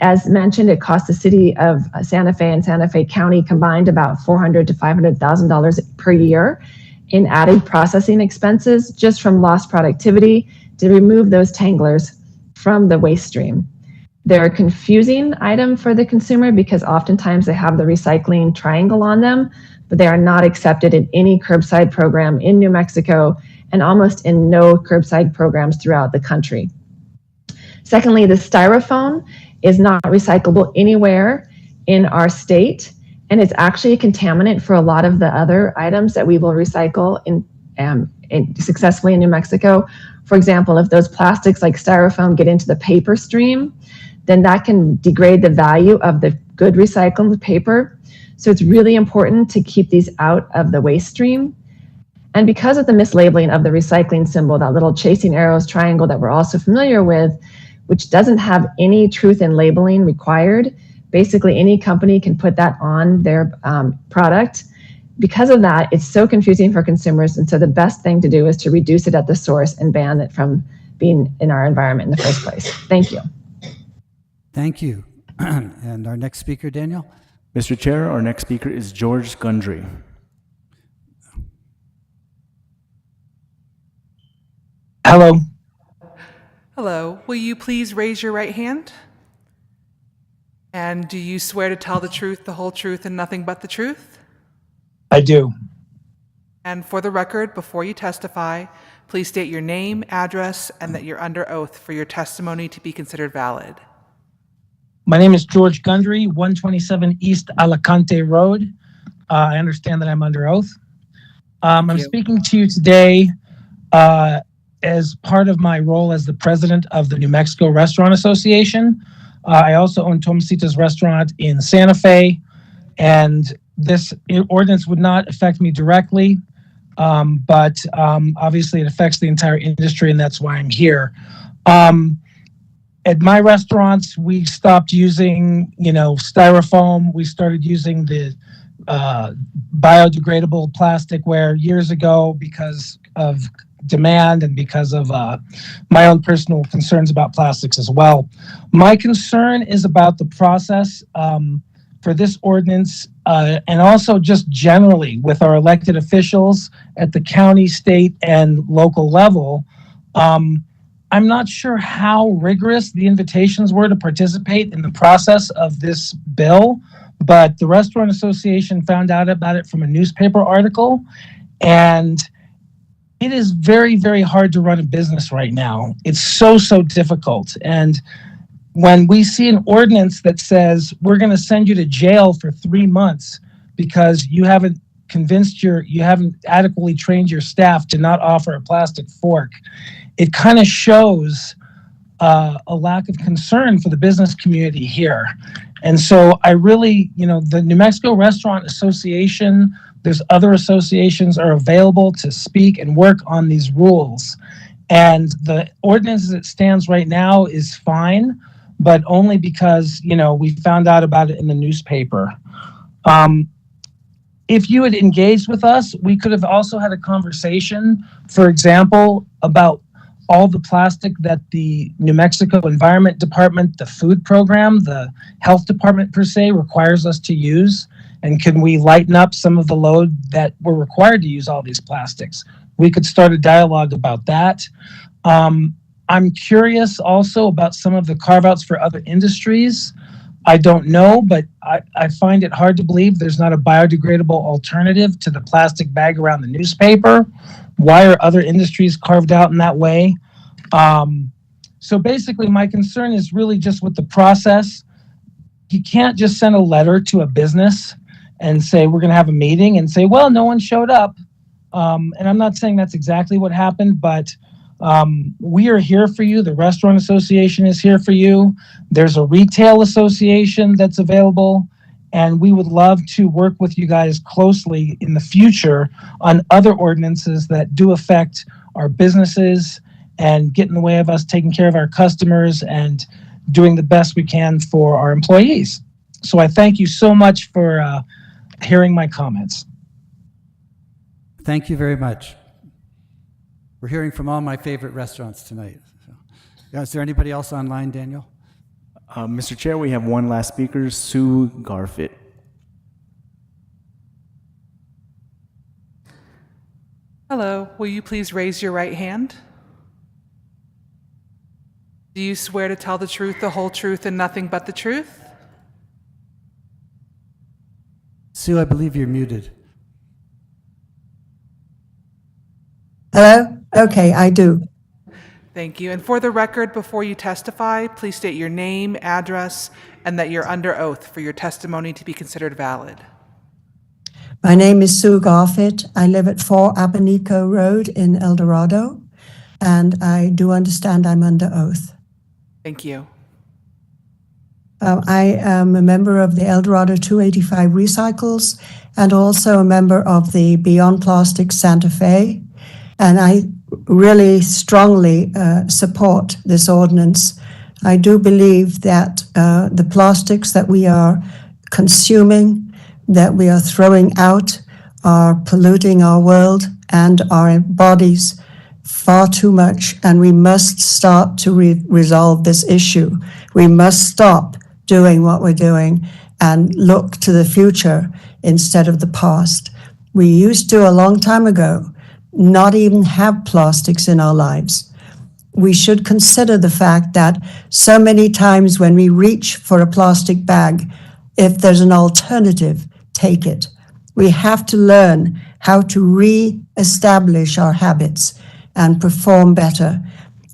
As mentioned, it costs the city of Santa Fe and Santa Fe County combined about $400,000 to $500,000 per year in added processing expenses just from lost productivity to remove those tanglers from the waste stream. They're a confusing item for the consumer because oftentimes they have the recycling triangle on them, but they are not accepted in any curbside program in New Mexico and almost in no curbside programs throughout the country. Secondly, the styrofoam is not recyclable anywhere in our state, and it's actually a contaminant for a lot of the other items that we will recycle successfully in New Mexico. For example, if those plastics like styrofoam get into the paper stream, then that can degrade the value of the good recycled paper. So it's really important to keep these out of the waste stream. And because of the mislabeling of the recycling symbol, that little chasing arrows triangle that we're also familiar with, which doesn't have any truth in labeling required. Basically, any company can put that on their product. Because of that, it's so confusing for consumers, and so the best thing to do is to reduce it at the source and ban it from being in our environment in the first place. Thank you. Thank you. And our next speaker, Daniel? Mr. Chair, our next speaker is George Gundry. Hello. Hello. Will you please raise your right hand? And do you swear to tell the truth, the whole truth, and nothing but the truth? I do. And for the record, before you testify, please state your name, address, and that you're under oath for your testimony to be considered valid. My name is George Gundry, 127 East Alicante Road. I understand that I'm under oath. I'm speaking to you today as part of my role as the president of the New Mexico Restaurant Association. I also own Tomasitas Restaurant in Santa Fe, and this ordinance would not affect me directly, but obviously it affects the entire industry, and that's why I'm here. At my restaurants, we stopped using, styrofoam. We started using the biodegradable plasticware years ago because of demand and because of my own personal concerns about plastics as well. My concern is about the process for this ordinance and also just generally with our elected officials at the county, state, and local level. I'm not sure how rigorous the invitations were to participate in the process of this bill, but the Restaurant Association found out about it from a newspaper article, and it is very, very hard to run a business right now. It's so difficult. And when we see an ordinance that says we're going to send you to jail for 3 months because you haven't adequately trained your staff to not offer a plastic fork, it kind of shows a lack of concern for the business community here. And so I really, the New Mexico Restaurant Association, there's other associations are available to speak and work on these rules. And the ordinance as it stands right now is fine, but only because, we found out about it in the newspaper. If you had engaged with us, we could have also had a conversation, for example, about all the plastic that the New Mexico Environment Department, the food program, the health department per se requires us to use. And can we lighten up some of the load that we're required to use all these plastics? We could start a dialogue about that. I'm curious also about some of the carve-outs for other industries. I don't know, but I find it hard to believe there's not a biodegradable alternative to the plastic bag around the newspaper. Why are other industries carved out in that way? So basically, my concern is really just with the process. You can't just send a letter to a business and say, we're going to have a meeting and say, well, no one showed up. And I'm not saying that's exactly what happened, but we are here for you. The Restaurant Association is here for you. There's a retail association that's available. And we would love to work with you guys closely in the future on other ordinances that do affect our businesses and get in the way of us taking care of our customers and doing the best we can for our employees. So I thank you so much for hearing my comments. Thank you very much. We're hearing from all my favorite restaurants tonight. So, is there anybody else online, Daniel? Mr. Chair, we have one last speaker, Sue Garfit. Hello, will you please raise your right hand? Do you swear to tell the truth, the whole truth, and nothing but the truth? Sue, I believe you're muted. Hello? Okay, I do. Thank you. And for the record, before you testify, please state your name, address, and that you're under oath for your testimony to be considered valid. My name is Sue Garfit. I live at 4 Abanico Road in El Dorado, and I do understand I'm under oath. Thank you. I am a member of the El Dorado 285 Recycles and also a member of the Beyond Plastic Santa Fe. And I really strongly support this ordinance. I do believe that the plastics that we are consuming, that we are throwing out, are polluting our world and our bodies far too much, and we must start to resolve this issue. We must stop doing what we're doing and look to the future instead of the past. We used to, a long time ago, not even have plastics in our lives. We should consider the fact that so many times when we reach for a plastic bag, if there's an alternative, take it. We have to learn how to re-establish our habits and perform better.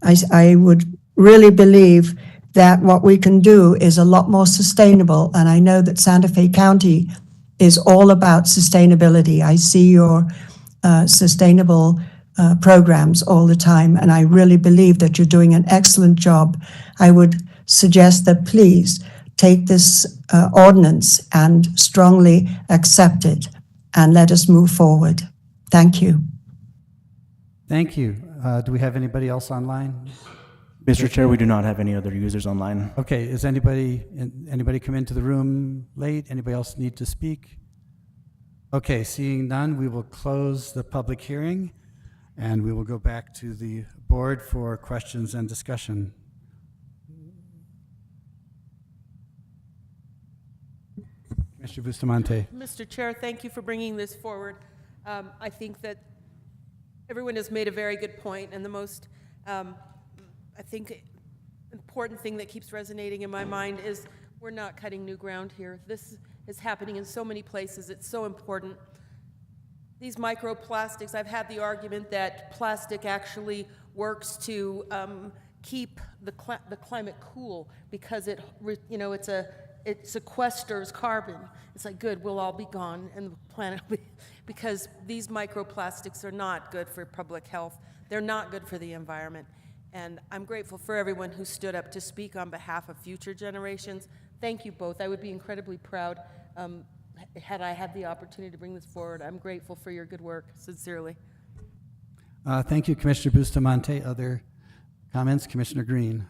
I would really believe that what we can do is a lot more sustainable, and I know that Santa Fe County is all about sustainability. I see your sustainable programs all the time, and I really believe that you're doing an excellent job. I would suggest that please take this ordinance and strongly accept it and let us move forward. Thank you. Thank you. Do we have anybody else online? Mr. Chair, we do not have any other users online. Okay, is anybody come into the room late? Anybody else need to speak? Okay, seeing none, we will close the public hearing and we will go back to the board for questions and discussion. Mr. Bustamante. Mr. Chair, thank you for bringing this forward. I think that everyone has made a very good point, and the most, I think, important thing that keeps resonating in my mind is we're not cutting new ground here. This is happening in so many places. It's so important. These microplastics, I've had the argument that plastic actually works to keep the climate cool because it sequesters carbon. It's like, good, we'll all be gone and the planet will be, because these microplastics are not good for public health. They're not good for the environment. And I'm grateful for everyone who stood up to speak on behalf of future generations. Thank you both. I would be incredibly proud had I had the opportunity to bring this forward. I'm grateful for your good work, sincerely. Thank you, Commissioner Bustamante. Other comments? Commissioner Green.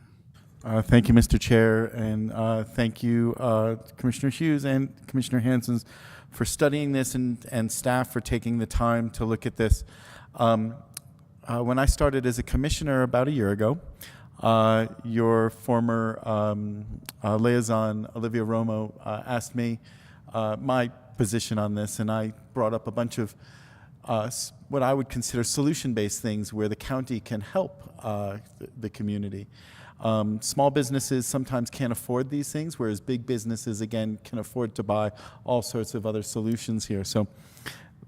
Thank you, Mr. Chair, and thank you, Commissioner Hughes and Commissioner Hanson, for studying this and staff for taking the time to look at this. When I started as a commissioner about a year ago, your former liaison, Olivia Romo, asked me my position on this, and I brought up a bunch of what I would consider solution-based things where the county can help the community. Small businesses sometimes can't afford these things, whereas big businesses, again, can afford to buy all sorts of other solutions here. So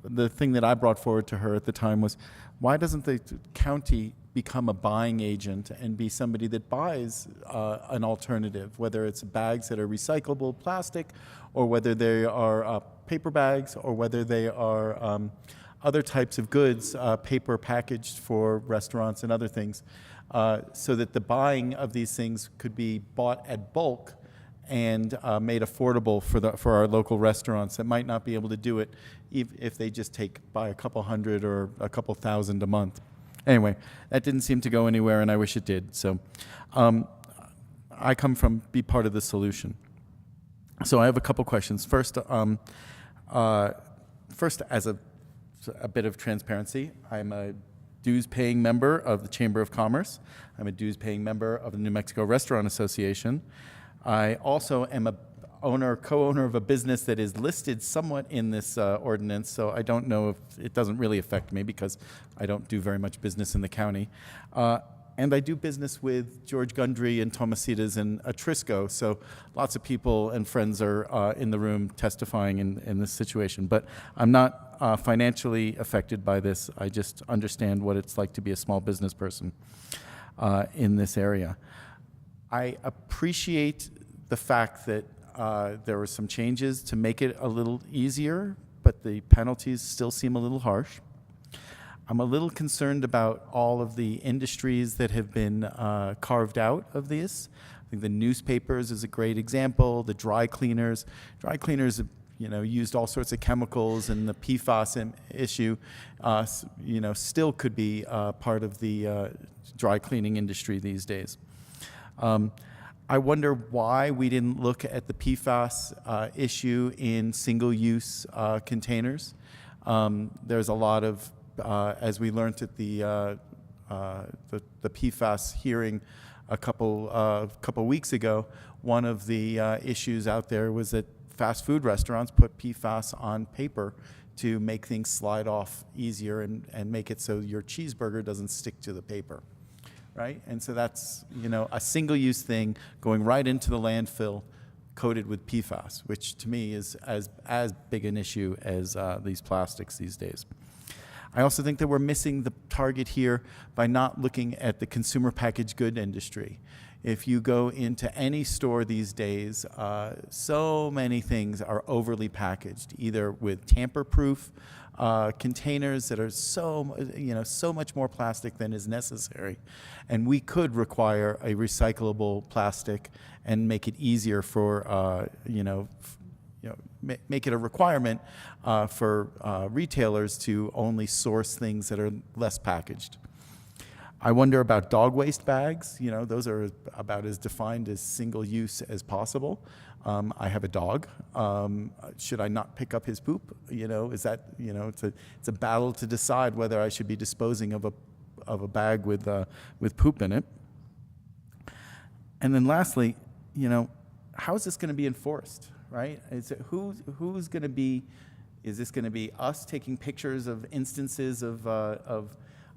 the thing that I brought forward to her at the time was, why doesn't the county become a buying agent and be somebody that buys an alternative, whether it's bags that are recyclable plastic, or whether they are paper bags, or whether they are other types of goods, paper packaged for restaurants and other things, so that the buying of these things could be bought at bulk and made affordable for our local restaurants that might not be able to do it if they just buy a couple hundred or a couple thousand a month. Anyway, that didn't seem to go anywhere, and I wish it did. So I be part of the solution. So I have a couple questions. First, as a bit of transparency, I'm a dues-paying member of the Chamber of Commerce. I'm a dues-paying member of the New Mexico Restaurant Association. I also am a co-owner of a business that is listed somewhat in this ordinance, so I don't know if it doesn't really affect me because I don't do very much business in the county. And I do business with George Gundry and Tomasitas and Atrisco, so lots of people and friends are in the room testifying in this situation. But I'm not financially affected by this. I just understand what it's like to be a small business person in this area. I appreciate the fact that there were some changes to make it a little easier, but the penalties still seem a little harsh. I'm a little concerned about all of the industries that have been carved out of this. I think the newspapers is a great example. The dry cleaners, used all sorts of chemicals, and the PFAS issue, still could be part of the dry cleaning industry these days. I wonder why we didn't look at the PFAS issue in single-use containers. There's a lot of, as we learned at the PFAS hearing a couple weeks ago, one of the issues out there was that fast food restaurants put PFAS on paper to make things slide off easier and make it so your cheeseburger doesn't stick to the paper. Right? And so that's, a single-use thing going right into the landfill coated with PFAS, which to me is as big an issue as these plastics these days. I also think that we're missing the target here by not looking at the consumer packaged good industry. If you go into any store these days, so many things are overly packaged, either with tamper-proof containers that are so much more plastic than is necessary. And we could require a recyclable plastic and make it easier for, make it a requirement for retailers to only source things that are less packaged. I wonder about dog waste bags. Those are about as defined as single use as possible. I have a dog. Should I not pick up his poop? Is that, it's a battle to decide whether I should be disposing of a bag with poop in it. And then lastly, how is this going to be enforced, right? Who's going to be? Is this going to be us taking pictures of instances of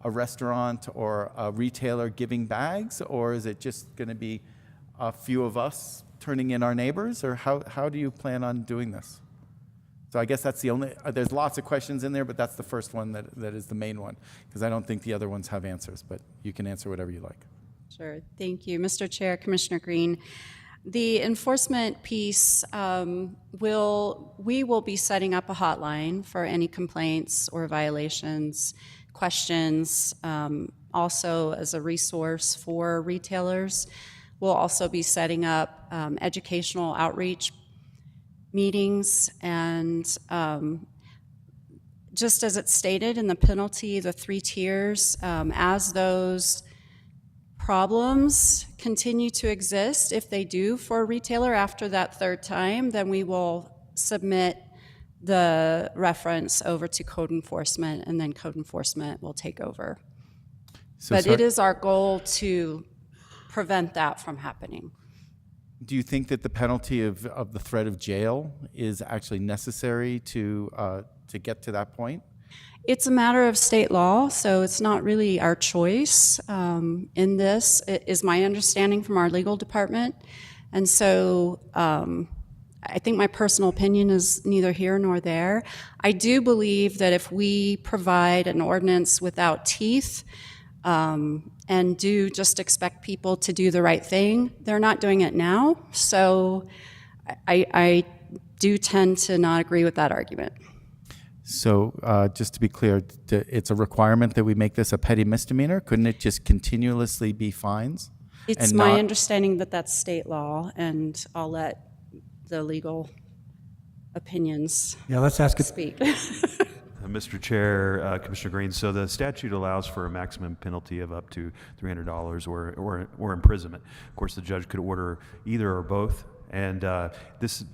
a restaurant or a retailer giving bags, or is it just going to be a few of us turning in our neighbors, or how do you plan on doing this? So I guess that's the only, there's lots of questions in there, but that's the first one that is the main one, because I don't think the other ones have answers, but you can answer whatever you like. Sure, thank you. Mr. Chair, Commissioner Green. The enforcement piece, we will be setting up a hotline for any complaints or violations, questions, also as a resource for retailers. We'll also be setting up educational outreach meetings, and just as it's stated in the penalty, the 3 tiers, as those problems continue to exist, if they do for a retailer after that 3rd time, then we will submit the reference over to code enforcement, and then code enforcement will take over. But it is our goal to prevent that from happening. Do you think that the penalty of the threat of jail is actually necessary to get to that point? It's a matter of state law, so it's not really our choice in this. It is my understanding from our legal department. And so I think my personal opinion is neither here nor there. I do believe that if we provide an ordinance without teeth and do just expect people to do the right thing, they're not doing it now. So I do tend to not agree with that argument. So just to be clear, it's a requirement that we make this a petty misdemeanor? Couldn't it just continuously be fines? It's my understanding that that's state law, and I'll let the legal opinions let's ask it. speak. Mr. Chair, Commissioner Green, so the statute allows for a maximum penalty of up to $300 or imprisonment. Of course, the judge could order either or both. And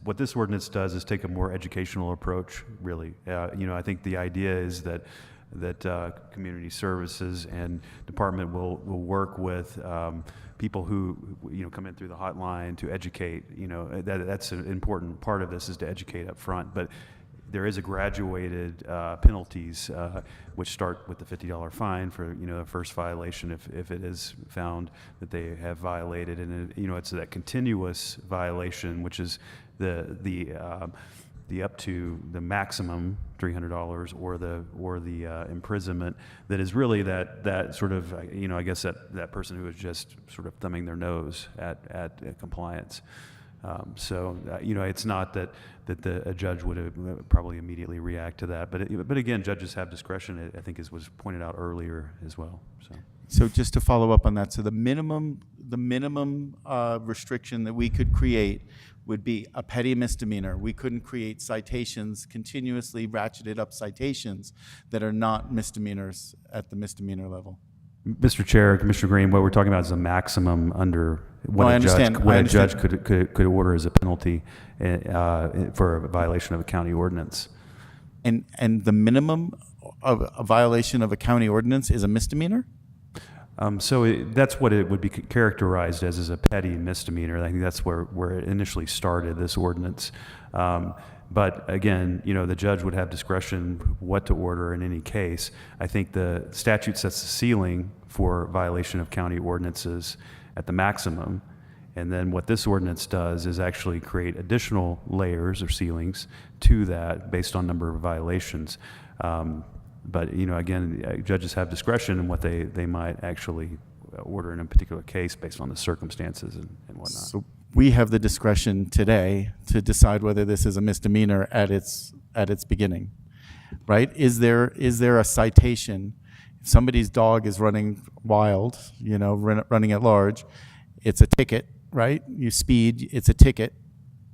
what this ordinance does is take a more educational approach, really. I think the idea is that community services and department will work with people who come in through the hotline to educate. That's an important part of this, is to educate up front. But there is a graduated penalties which start with the $50 fine for the first violation if it is found that they have violated, and it's that continuous violation, which is the up to the maximum $300 or the imprisonment, that is really that sort of I guess that person who is just sort of thumbing their nose at compliance. It's not that a judge would probably immediately react to that, but again, judges have discretion. I think was pointed out earlier as well. So just to follow up on that, so the minimum restriction that we could create would be a petty misdemeanor. We couldn't create citations, continuously ratcheted up citations that are not misdemeanors at the misdemeanor level. Mr. Chair, Commissioner Green, what we're talking about is a maximum under what a judge could order as a penalty for a violation of a county ordinance. And the minimum of a violation of a county ordinance is a misdemeanor? That's what it would be characterized as a petty misdemeanor. I think that's where it initially started, this ordinance. But again, the judge would have discretion what to order in any case. I think the statute sets the ceiling for violation of county ordinances at the maximum. And then what this ordinance does is actually create additional layers or ceilings to that based on number of violations. But again, judges have discretion in what they might actually order in a particular case based on the circumstances and whatnot. So we have the discretion today to decide whether this is a misdemeanor at its beginning, right? Is there a citation? If somebody's dog is running wild, running at large, it's a ticket, right? You speed, it's a ticket.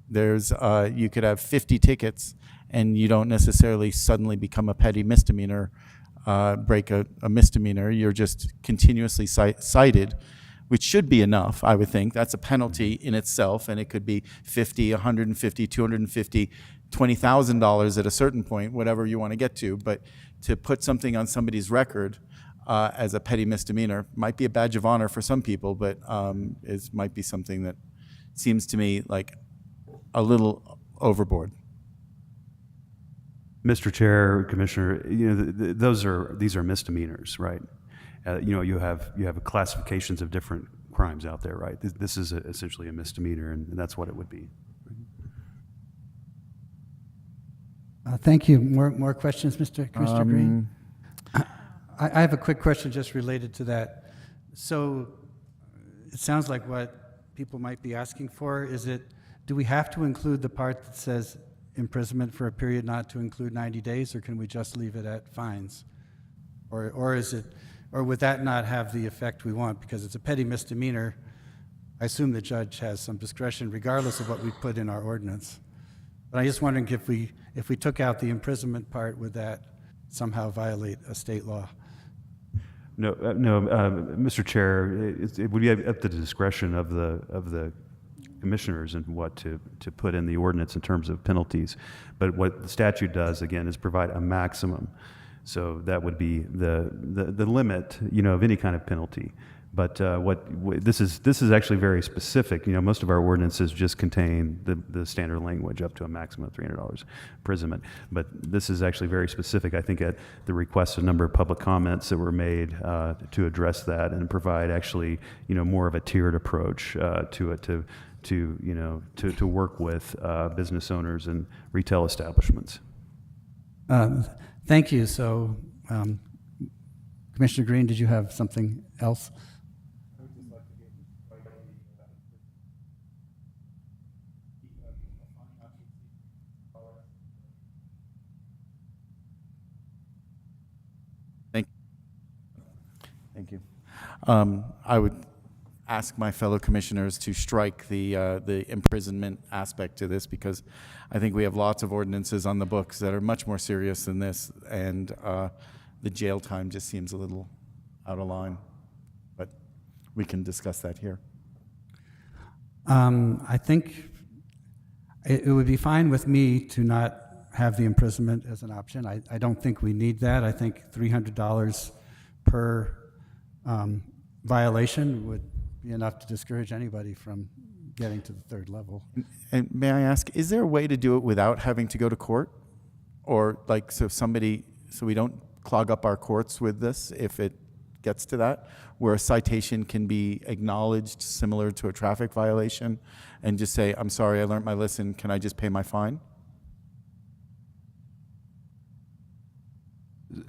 There's you could have 50 tickets, and you don't necessarily suddenly become a petty misdemeanor, break a misdemeanor. You're just continuously cited, which should be enough, I would think. That's a penalty in itself, and it could be $50, $150, $250, $20,000 at a certain point, whatever you want to get to. But to put something on somebody's record as a petty misdemeanor might be a badge of honor for some people, but it might be something that seems to me like a little overboard. Mr. Chair, Commissioner, these are misdemeanors, right? You have classifications of different crimes out there, right? This is essentially a misdemeanor, and that's what it would be. Thank you. More questions, Commissioner Green? I have a quick question just related to that. So it sounds like what people might be asking for is do we have to include the part that says imprisonment for a period not to include 90 days, or can we just leave it at fines? Or is it Or would that not have the effect we want? Because it's a petty misdemeanor, I assume the judge has some discretion regardless of what we put in our ordinance. But I'm just wondering if we took out the imprisonment part, would that somehow violate a state law? No, Mr. Chair, it would be at the discretion of the commissioners and what to put in the ordinance in terms of penalties. But what the statute does, again, is provide a maximum. So that would be the limit, of any kind of penalty. But this is actually very specific. Most of our ordinances just contain the standard language up to a maximum of $300 imprisonment. But this is actually very specific. I think at the request of a number of public comments that were made to address that and provide actually more of a tiered approach to it to work with business owners and retail establishments. Thank you. So, Commissioner Green, did you have something else? Thank you. I would ask my fellow commissioners to strike the imprisonment aspect to this, because I think we have lots of ordinances on the books that are much more serious than this, and the jail time just seems a little out of line. But we can discuss that here. I think it would be fine with me to not have the imprisonment as an option. I don't think we need that. I think $300 per violation would be enough to discourage anybody from getting to the third level. And may I ask, is there a way to do it without having to go to court? Or so we don't clog up our courts with this if it gets to that, where a citation can be acknowledged similar to a traffic violation and just say, I'm sorry, I learned my lesson, can I just pay my fine?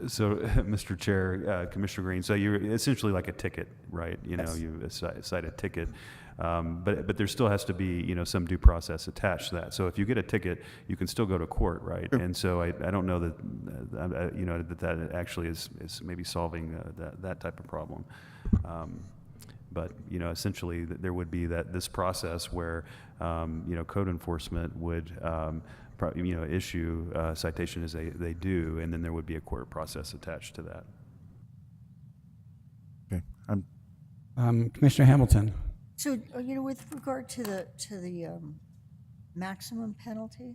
So, Mr. Chair, Commissioner Green, so you're essentially like a ticket, right? Yes. You cite a ticket, but there still has to be, some due process attached to that. So if you get a ticket, you can still go to court, right? Sure. And so I don't know that, that actually is maybe solving that type of problem. But essentially there would be this process where code enforcement would issue a citation as they do, and then there would be a court process attached to that. Okay. Commissioner Hamilton. So, with regard to the maximum penalty,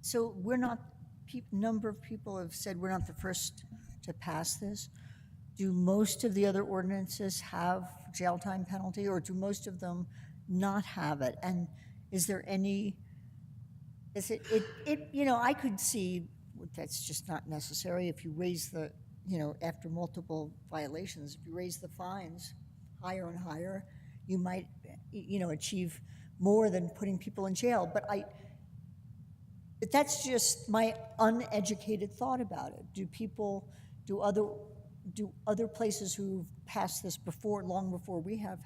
so we're not. Number of people have said we're not the first to pass this. Do most of the other ordinances have jail time penalty, or do most of them not have it? And is there any? Is it? I could see that's just not necessary if you raise the. After multiple violations, if you raise the fines higher and higher, you might, achieve more than putting people in jail. But that's just my uneducated thought about it. Do other places who've passed this before, long before we have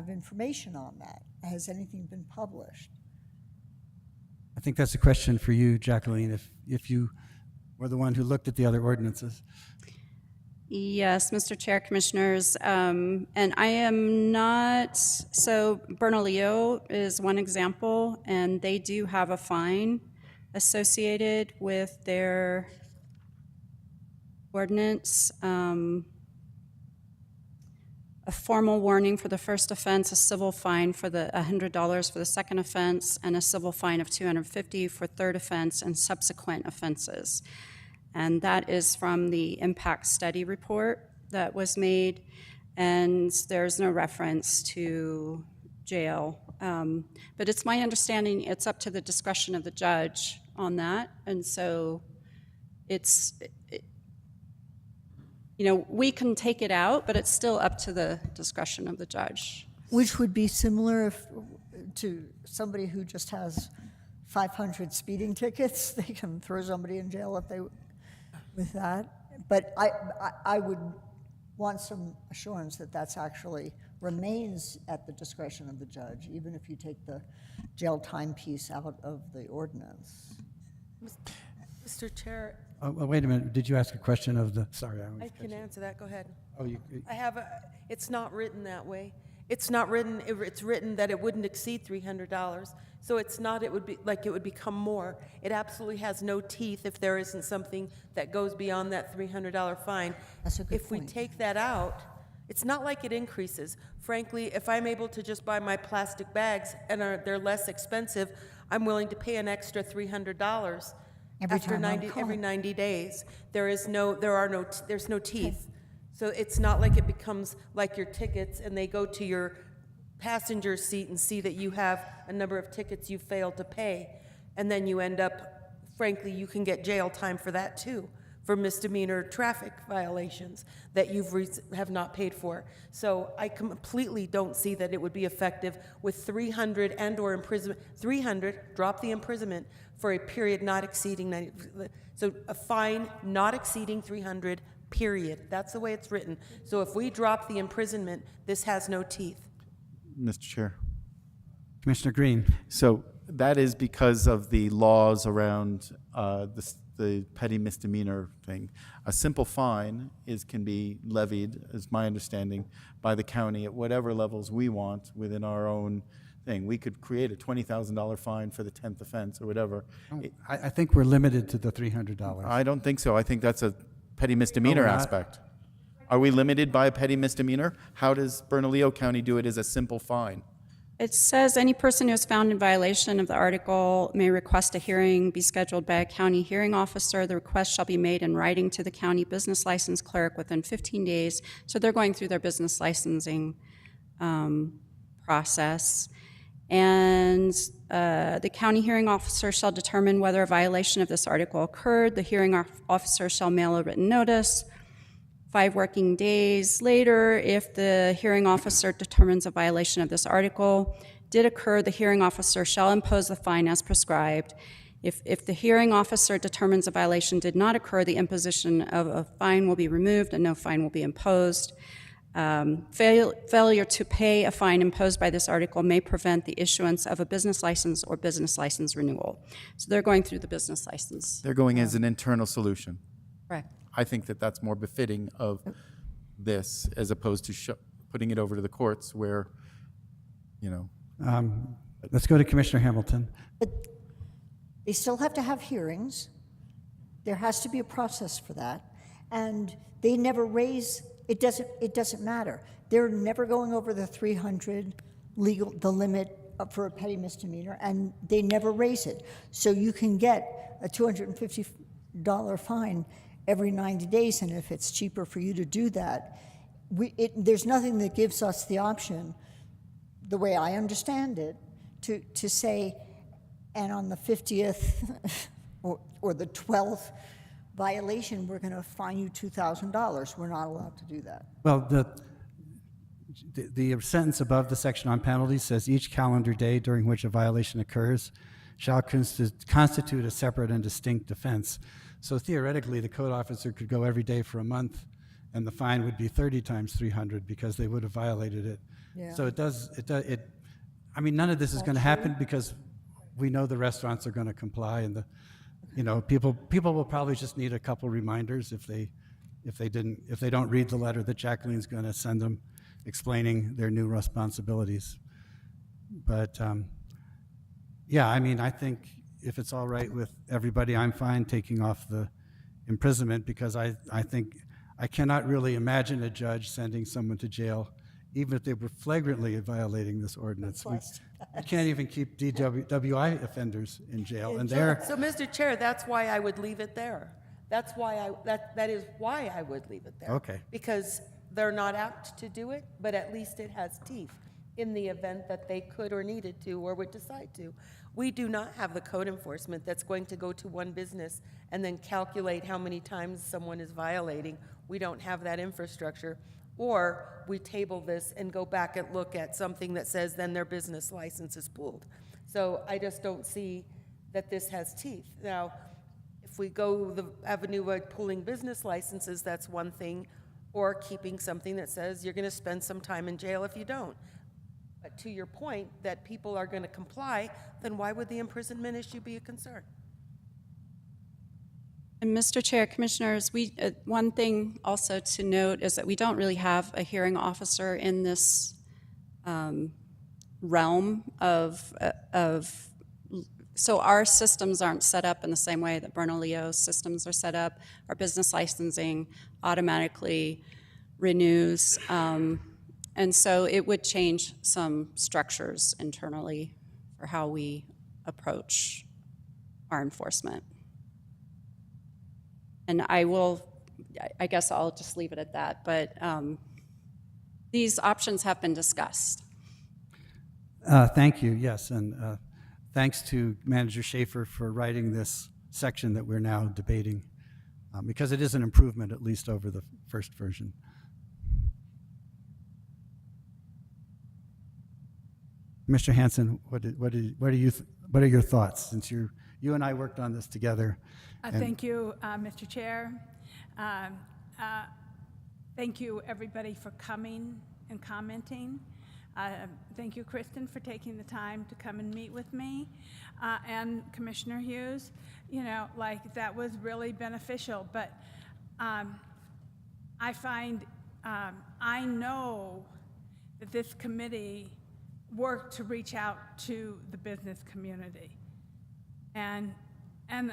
information on that? Has anything been published? I think that's a question for you, Jacqueline, if you were the one who looked at the other ordinances. Yes, Mr. Chair, Commissioners, and I am not, so Bernalillo is one example, and they do have a fine associated with their ordinance. A formal warning for the first offense, a civil fine for the $100 for the second offense, and a civil fine of $250 for third offense and subsequent offenses. And that is from the impact study report that was made, and there's no reference to jail. But it's my understanding it's up to the discretion of the judge on that, and so we can take it out, but it's still up to the discretion of the judge. Which would be similar to somebody who just has 500 speeding tickets. They can throw somebody in jail with that. But I would want some assurance that that's actually remains at the discretion of the judge, even if you take the jail time piece out of the ordinance. Mr. Chair, Wait a minute, did you ask a question of the, sorry. I can answer that, go ahead. Oh, It's not written that way. It's not written, it's written that it wouldn't exceed $300. So it's not, it would be, like it would become more. It absolutely has no teeth if there isn't something that goes beyond that $300 fine. That's a good If we point. take that out, it's not like it increases. Frankly, if I'm able to just buy my plastic bags and they're less expensive, I'm willing to pay an extra $300 Every after time I'm 90 caught. every 90 days. There's no teeth. So it's not like it becomes like your tickets and they go to your passenger seat and see that you have a number of tickets you failed to pay. And then you end up, frankly, you can get jail time for that too, for misdemeanor traffic violations that have not paid for. So I completely don't see that it would be effective with 300 and/or imprisonment. 300, drop the imprisonment for a period not exceeding 90. So a fine not exceeding 300, period. That's the way it's written. So if we drop the imprisonment, this has no teeth. Mr. Chair. Commissioner Green. So that is because of the laws around the petty misdemeanor thing. A simple fine can be levied, is my understanding, by the county at whatever levels we want within our own thing. We could create a $20,000 fine for the 10th offense or whatever. I think we're limited to the $300. I don't think so. I think that's a petty misdemeanor No, we're not. aspect. Are we limited by a petty misdemeanor? How does Bernalillo County do it as a simple fine? It says any person who is found in violation of the article may request a hearing be scheduled by a county hearing officer. The request shall be made in writing to the county business license clerk within 15 days. So they're going through their business licensing process. And the county hearing officer shall determine whether a violation of this article occurred. The hearing officer shall mail a written notice. 5 working days later, if the hearing officer determines a violation of this article did occur, the hearing officer shall impose the fine as prescribed. If the hearing officer determines a violation did not occur, the imposition of a fine will be removed and no fine will be imposed. Failure to pay a fine imposed by this article may prevent the issuance of a business license or business license renewal. So they're going through the business license. They're going as an internal solution. Correct. I think that that's more befitting of this as opposed to putting it over to the courts where, Let's go to Commissioner Hamilton. They still have to have hearings. There has to be a process for that. And they never raise, it doesn't matter. They're never going over the 300 the limit for a petty misdemeanor, and they never raise it. So you can get a $250 fine every 90 days, and if it's cheaper for you to do that, there's nothing that gives us the option, the way I understand it, to say, and on the 50th or the 12th violation, we're going to fine you $2,000. We're not allowed to do that. Well, the sentence above the section on penalties says each calendar day during which a violation occurs shall constitute a separate and distinct offense. So theoretically, the code officer could go every day for a month, and the fine would be 30 times 300 because they would have violated it. Yeah. So I mean, none of this is going to happen because we know the restaurants are going to comply, and people will probably just need a couple reminders if they don't read the letter that Jacqueline's going to send them explaining their new responsibilities. But yeah, I mean, I think if it's all right with everybody, I'm fine taking off the imprisonment because I think I cannot really imagine a judge sending someone to jail even if they were flagrantly violating this ordinance. We can't even keep DWI offenders in jail, and they're... So, Mr. Chair, that's why I would leave it there. That's why that is why I would leave it there. Okay. Because they're not apt to do it, but at least it has teeth in the event that they could or needed to or would decide to. We do not have the code enforcement that's going to go to one business and then calculate how many times someone is violating. We don't have that infrastructure. Or we table this and go back and look at something that says then their business license is pulled. So I just don't see that this has teeth. Now, if we go the avenue of pulling business licenses, that's one thing, or keeping something that says you're going to spend some time in jail if you don't. But to your point that people are going to comply, then why would the imprisonment issue be a concern? And Mr. Chair, Commissioners, one thing also to note is that we don't really have a hearing officer in this realm so our systems aren't set up in the same way that Bernalillo's systems are set up. Our business licensing automatically renews, and so it would change some structures internally for how we approach our enforcement. And I guess I'll just leave it at that, but these options have been discussed. Thank you, yes, and thanks to Manager Schaefer for writing this section that we're now debating, because it is an improvement, at least over the first version. Mr. Hanson, what are your thoughts, since you and I worked on this together? Thank you, Mr. Chair. Thank you, everybody, for coming and commenting. Thank you, Kristen, for taking the time to come and meet with me. And Commissioner Hughes, that was really beneficial. But I find, I know that this committee worked to reach out to the business community. And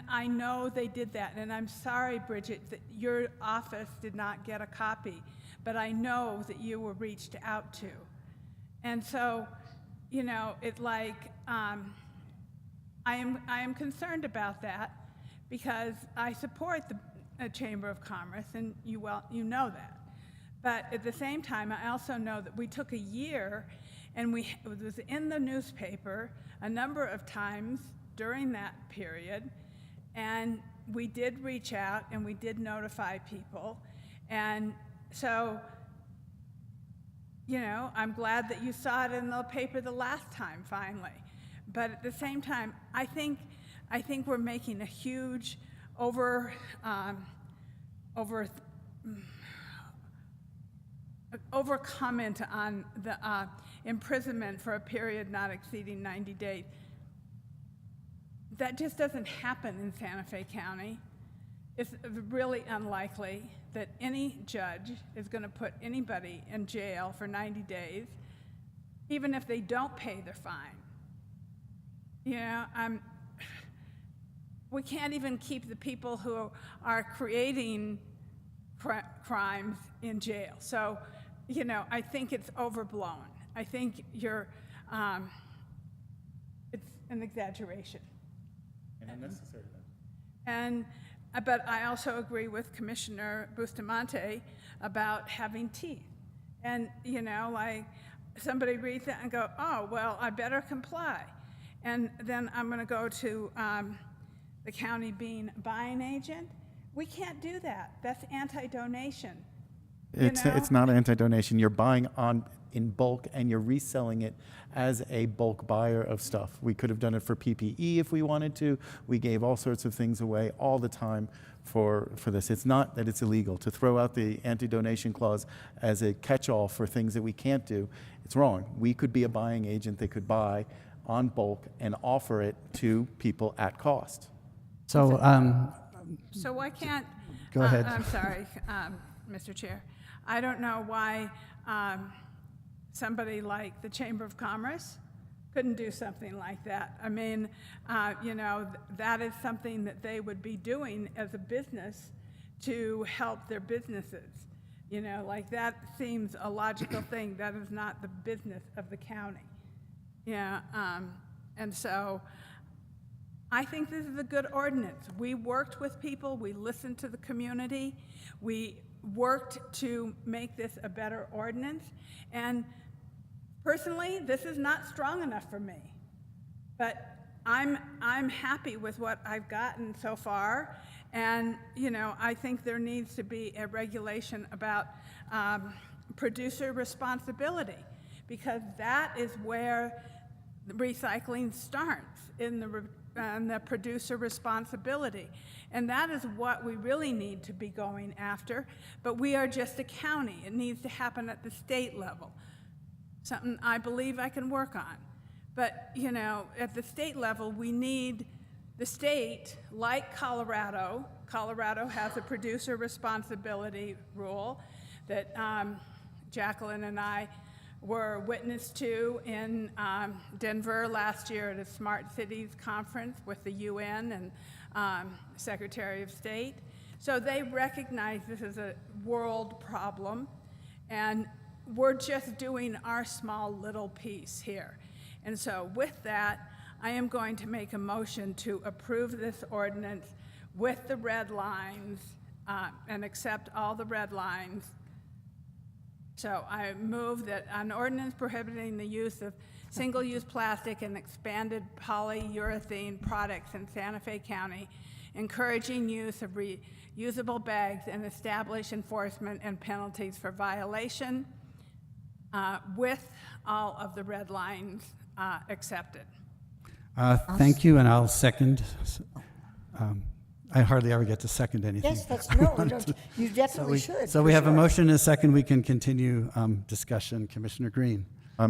I know they did that. And I'm sorry, Bridget, that your office did not get a copy, but I know that you were reached out to. And so, it's like, I am concerned about that because I support the Chamber of Commerce, and you know that. But at the same time, I also know that we took a year, and it was in the newspaper a number of times during that period, and we did reach out and we did notify people. And so, I'm glad that you saw it in the paper the last time, finally. But at the same time, I think we're making a huge over comment on the imprisonment for a period not exceeding 90 days. That just doesn't happen in Santa Fe County. It's really unlikely that any judge is going to put anybody in jail for 90 days, even if they don't pay their fine. We can't even keep the people who are creating crimes in jail. So, I think it's overblown. I think it's an exaggeration. And unnecessary. But I also agree with Commissioner Bustamante about having teeth. And, somebody reads that and go, oh, well, I better comply. And then I'm going to go to the county being a buying agent. We can't do that. That's anti-donation. It's not anti-donation. You're buying in bulk and you're reselling it as a bulk buyer of stuff. We could have done it for PPE if we wanted to. We gave all sorts of things away all the time for this. It's not that it's illegal. To throw out the anti-donation clause as a catch-all for things that we can't do, it's wrong. We could be a buying agent that could buy on bulk and offer it to people at cost. So why can't... Go ahead. I'm sorry, Mr. Chair. I don't know why somebody like the Chamber of Commerce couldn't do something like that. I mean, that is something that they would be doing as a business to help their businesses. That seems a logical thing. That is not the business of the county. And so I think this is a good ordinance. We worked with people. We listened to the community. We worked to make this a better ordinance. And personally, this is not strong enough for me. But I'm happy with what I've gotten so far. And, I think there needs to be a regulation about producer responsibility, because that is where recycling starts, in the producer responsibility. And that is what we really need to be going after. But we are just a county. It needs to happen at the state level, something I believe I can work on. But, at the state level, we need the state, like Colorado, Colorado has a producer responsibility rule that Jacqueline and I were witness to in Denver last year at a Smart Cities conference with the UN and Secretary of State. So they recognize this is a world problem, and we're just doing our small little piece here. And so with that, I am going to make a motion to approve this ordinance with the red lines and accept all the red lines. So I move that an ordinance prohibiting the use of single-use plastic and expanded polyurethane products in Santa Fe County, encouraging use of reusable bags, and establish enforcement and penalties for violation with all of the red lines accepted. Thank you, and I'll second. I hardly ever get to second anything. Yes, that's, no, you definitely should. So we have a motion and a second. We can continue discussion. Commissioner Green.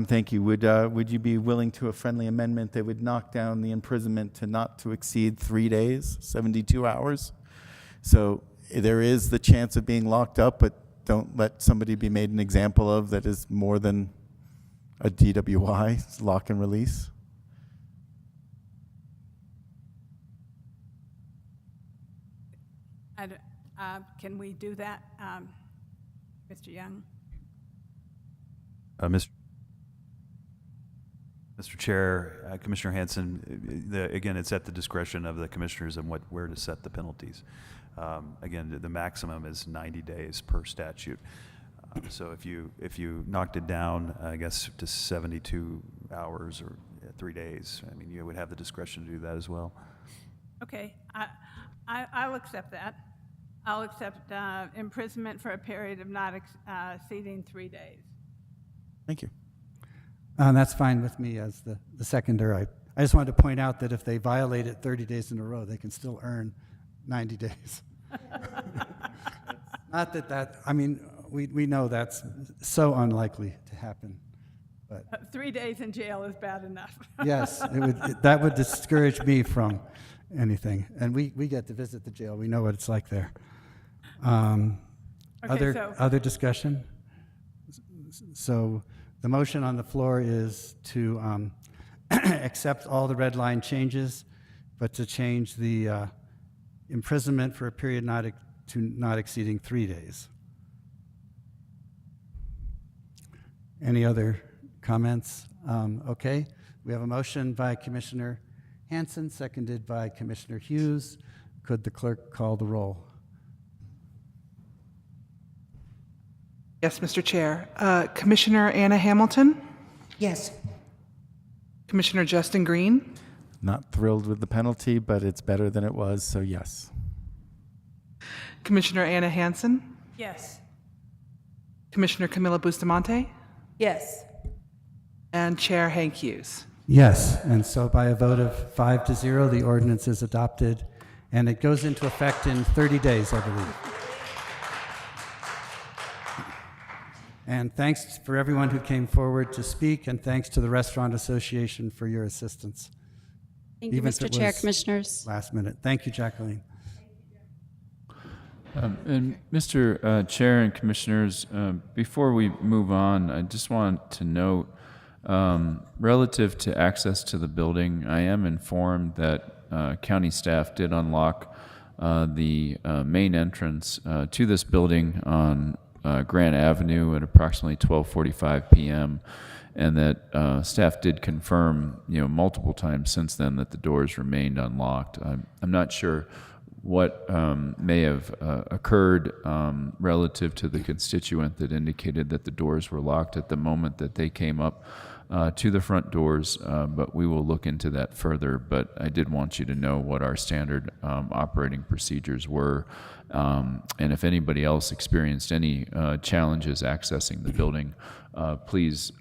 Thank you. Would you be willing to a friendly amendment that would knock down the imprisonment to not to exceed 3 days, 72 hours? So there is the chance of being locked up, but don't let somebody be made an example of that is more than a DWI, lock and release. Can we do that, Mr. Young? Mr. Chair, Commissioner Hanson, again, it's at the discretion of the commissioners and where to set the penalties. Again, the maximum is 90 days per statute. So if you knocked it down, I guess, to 72 hours or 3 days, I mean, you would have the discretion to do that as well. Okay, I'll accept that. I'll accept imprisonment for a period of not exceeding 3 days. Thank you. That's fine with me as the seconder. I just wanted to point out that if they violate it 30 days in a row, they can still earn 90 days. Not that, I mean, we know that's so unlikely to happen. But 3 days in jail is bad enough. yes, that would discourage me from anything. And we get to visit the jail. We know what it's like there. Other discussion? So the motion on the floor is to accept all the red line changes, but to change the imprisonment for a period not exceeding 3 days. Any other comments? Okay, we have a motion by Commissioner Hanson, seconded by Commissioner Hughes. Could the clerk call the roll? Yes, Mr. Chair. Commissioner Anna Hamilton? Yes. Commissioner Justin Green? Not thrilled with the penalty, but it's better than it was, so yes. Commissioner Anna Hanson? Yes. Commissioner Camilla Bustamante? Yes. And Chair Hank Hughes? Yes, and so by a vote of 5-0, the ordinance is adopted, and it goes into effect in 30 days, I believe. And thanks for everyone who came forward to speak, and thanks to the Restaurant Association for your assistance. Thank you, Mr. Chair, Commissioners. Last minute. Thank you, Jacqueline. And Mr. Chair and Commissioners, before we move on, I just want to note, relative to access to the building, I am informed that county staff did unlock the main entrance to this building on Grant Avenue at approximately 12:45 p.m., and that staff did confirm, multiple times since then that the doors remained unlocked. I'm not sure what may have occurred relative to the constituent that indicated that the doors were locked at the moment that they came up to the front doors, but we will look into that further. But I did want you to know what our standard operating procedures were, and if anybody else experienced any challenges accessing the building, please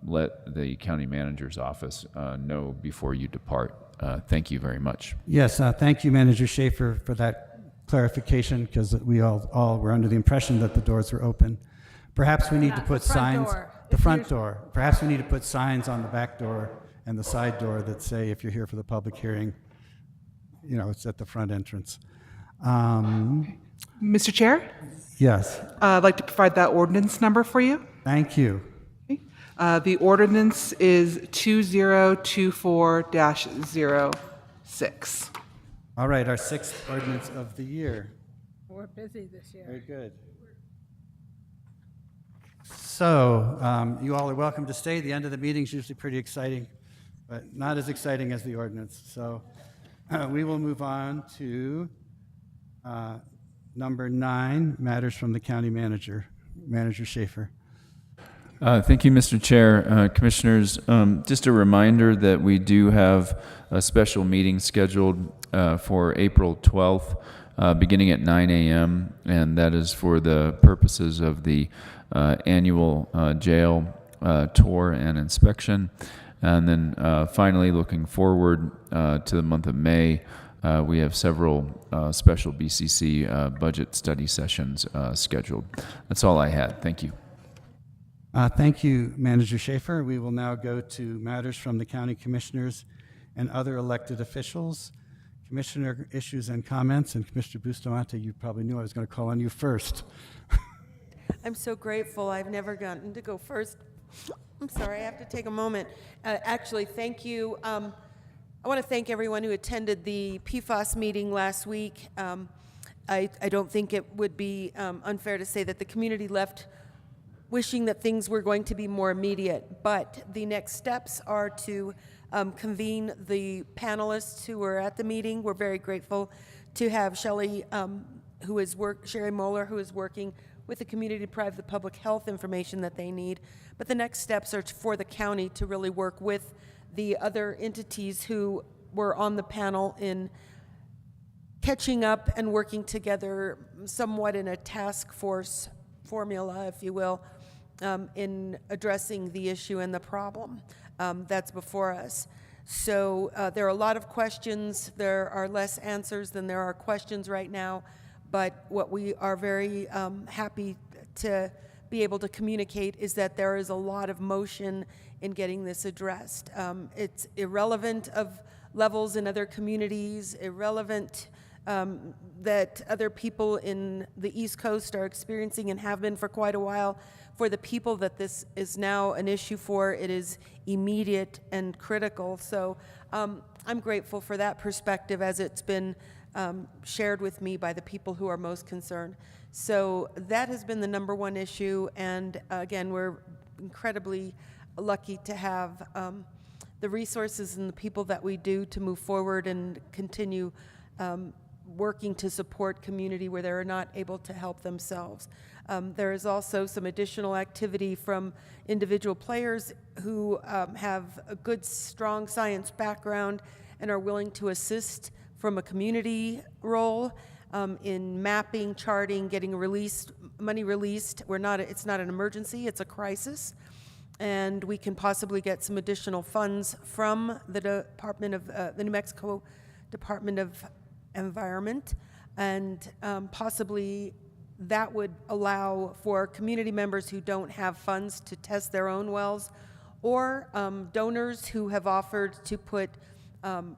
let the county manager's office know before you depart. Thank you very much. Yes, thank you, Manager Schaefer, for that clarification, because we all were under the impression that the doors were open. Perhaps we need to put signs. The front door. Perhaps we need to put signs on the back door and the side door that say, if you're here for the public hearing, it's at the front entrance. Mr. Chair, Yes, I'd like to provide that ordinance number for you. thank you. The ordinance is 2024-06. All right, our sixth ordinance of the year. We're busy this year. Very good. So, you all are welcome to stay. The end of the meeting is usually pretty exciting, but not as exciting as the ordinance. So, we will move on to number 9, matters from the county manager, Manager Schaefer. Thank you, Mr. Chair. Commissioners, just a reminder that we do have a special meeting scheduled for April 12th, beginning at 9 a.m., and that is for the purposes of the annual jail tour and inspection. And then finally, looking forward to the month of May, we have several special BCC budget study sessions scheduled. That's all I had. Thank you. Thank you, Manager Schaefer. We will now go to matters from the county commissioners and other elected officials. Commissioner issues and comments, and Commissioner Bustamante, you probably knew I was going to call on you first. I'm so grateful. I've never gotten to go first. I'm sorry, I have to take a moment. Actually, thank you. I want to thank everyone who attended the PFAS meeting last week. I don't think it would be unfair to say that the community left wishing that things were going to be more immediate, but the next steps are to convene the panelists who were at the meeting. We're very grateful to have Sherry Moeller, who is working with the community to provide the public health information that they need. But the next steps are for the county to really work with the other entities who were on the panel in catching up and working together somewhat in a task force formula, if you will, in addressing the issue and the problem that's before us. So there are a lot of questions. There are less answers than there are questions right now. But what we are very happy to be able to communicate is that there is a lot of motion in getting this addressed. It's irrelevant of levels in other communities, irrelevant that other people in the East Coast are experiencing and have been for quite a while. For the people that this is now an issue for, it is immediate and critical. So I'm grateful for that perspective as it's been shared with me by the people who are most concerned. So that has been the number one issue, and again, we're incredibly lucky to have the resources and the people that we do to move forward and continue working to support community where they're not able to help themselves. There is also some additional activity from individual players who have a good, strong science background and are willing to assist from a community role in mapping, charting, getting money released. It's not an emergency, it's a crisis. And we can possibly get some additional funds from the the New Mexico Department of Environment, and possibly that would allow for community members who don't have funds to test their own wells, or donors who have offered to put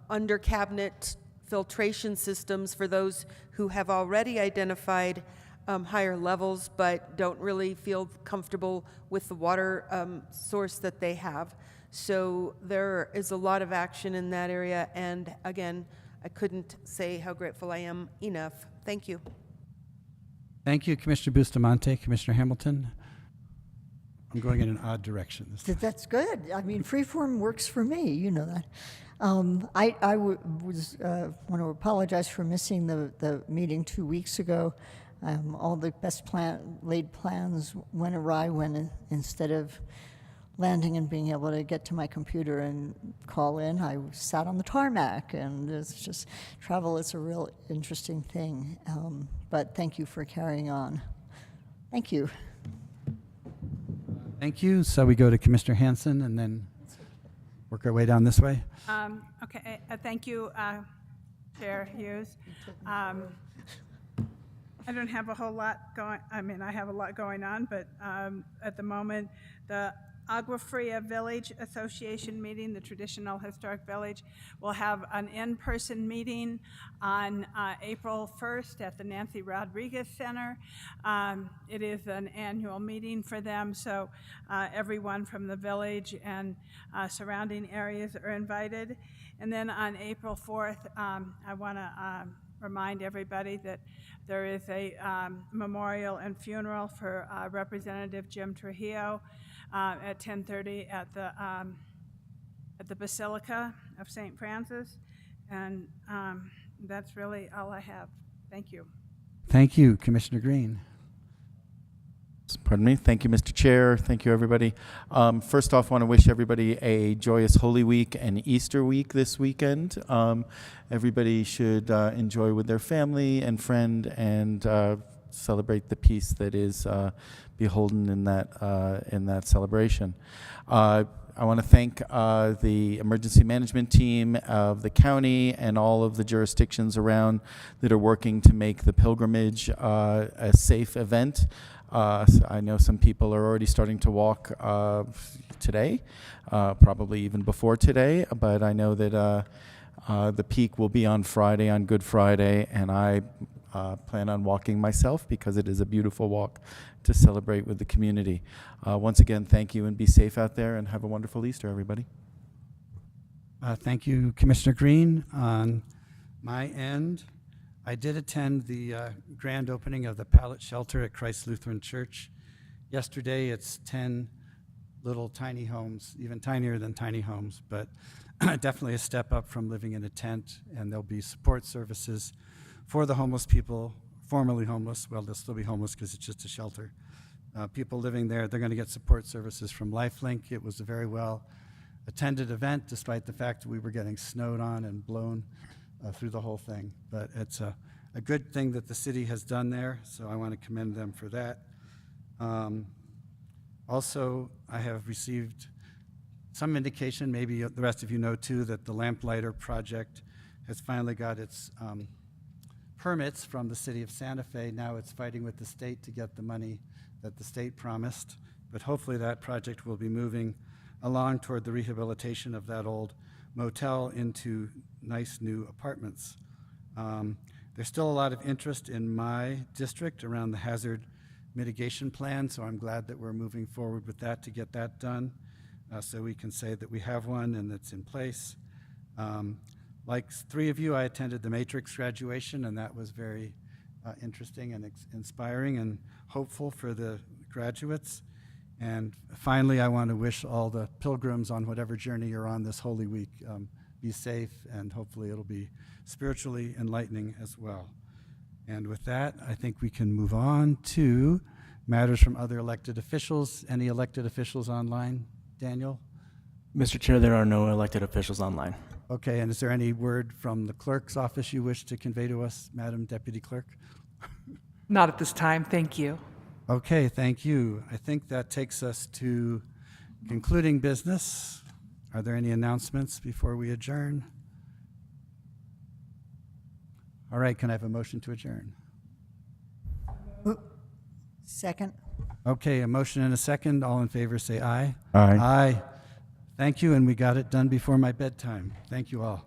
under cabinet filtration systems for those who have already identified higher levels but don't really feel comfortable with the water source that they have. So there is a lot of action in that area, and again, I couldn't say how grateful I am enough. Thank you. Thank you, Commissioner Bustamante. Commissioner Hamilton? I'm going in an odd direction this time. That's good. I mean, freeform works for me. You know that. I want to apologize for missing the meeting 2 weeks ago. All the best laid plans went awry when instead of landing and being able to get to my computer and call in, I sat on the tarmac, and it's just, travel is a real interesting thing. But thank you for carrying on. Thank you. Thank you. So we go to Commissioner Hanson and then work our way down this way. Okay, thank you, Chair Hughes. I don't have a whole lot going, I mean, I have a lot going on, but at the moment, the Agua Fria Village Association meeting, the traditional historic village, will have an in-person meeting on April 1st at the Nancy Rodriguez Center. It is an annual meeting for them, so everyone from the village and surrounding areas are invited. And then on April 4th, I want to remind everybody that there is a memorial and funeral for Representative Jim Trujillo at 10:30 at the Basilica of St. Francis, and that's really all I have. Thank you. Thank you, Commissioner Green. Pardon me. Thank you, Mr. Chair. Thank you, everybody. First off, I want to wish everybody a joyous Holy Week and Easter week this weekend. Everybody should enjoy with their family and friend and celebrate the peace that is beholden in that celebration. I want to thank the emergency management team of the county and all of the jurisdictions around that are working to make the pilgrimage a safe event. So I know some people are already starting to walk today, probably even before today, but I know that the peak will be on Friday, on Good Friday, and I plan on walking myself because it is a beautiful walk to celebrate with the community. Once again, thank you and be safe out there and have a wonderful Easter, everybody. Thank you, Commissioner Green. On my end, I did attend the grand opening of the pallet shelter at Christ Lutheran Church. Yesterday, it's 10 little tiny homes, even tinier than tiny homes, but definitely a step up from living in a tent, and there'll be support services for the homeless people, formerly homeless. Well, they'll still be homeless because it's just a shelter. People living there, they're going to get support services from LifeLink. It was a very well attended event, despite the fact that we were getting snowed on and blown through the whole thing. But it's a good thing that the city has done there, so I want to commend them for that. Also, I have received some indication, maybe the rest of you know too, that the Lamplighter project has finally got its permits from the city of Santa Fe. Now it's fighting with the state to get the money that the state promised, but hopefully that project will be moving along toward the rehabilitation of that old motel into nice new apartments. There's still a lot of interest in my district around the hazard mitigation plan, so I'm glad that we're moving forward with that to get that done, so we can say that we have one and it's in place. Like three of you, I attended the Matrix graduation, and that was very interesting and inspiring and hopeful for the graduates. And finally, I want to wish all the pilgrims on whatever journey you're on this Holy Week, be safe, and hopefully it'll be spiritually enlightening as well. And with that, I think we can move on to matters from other elected officials. Any elected officials online? Daniel? Mr. Chair, there are no elected officials online. Okay, and is there any word from the clerk's office you wish to convey to us, Madam Deputy Clerk? Not at this time, thank you. Okay, thank you. I think that takes us to concluding business. Are there any announcements before we adjourn? All right, can I have a motion to adjourn? Second. Okay, a motion and a second. All in favor say aye. Aye. Aye. Thank you, and we got it done before my bedtime. Thank you all.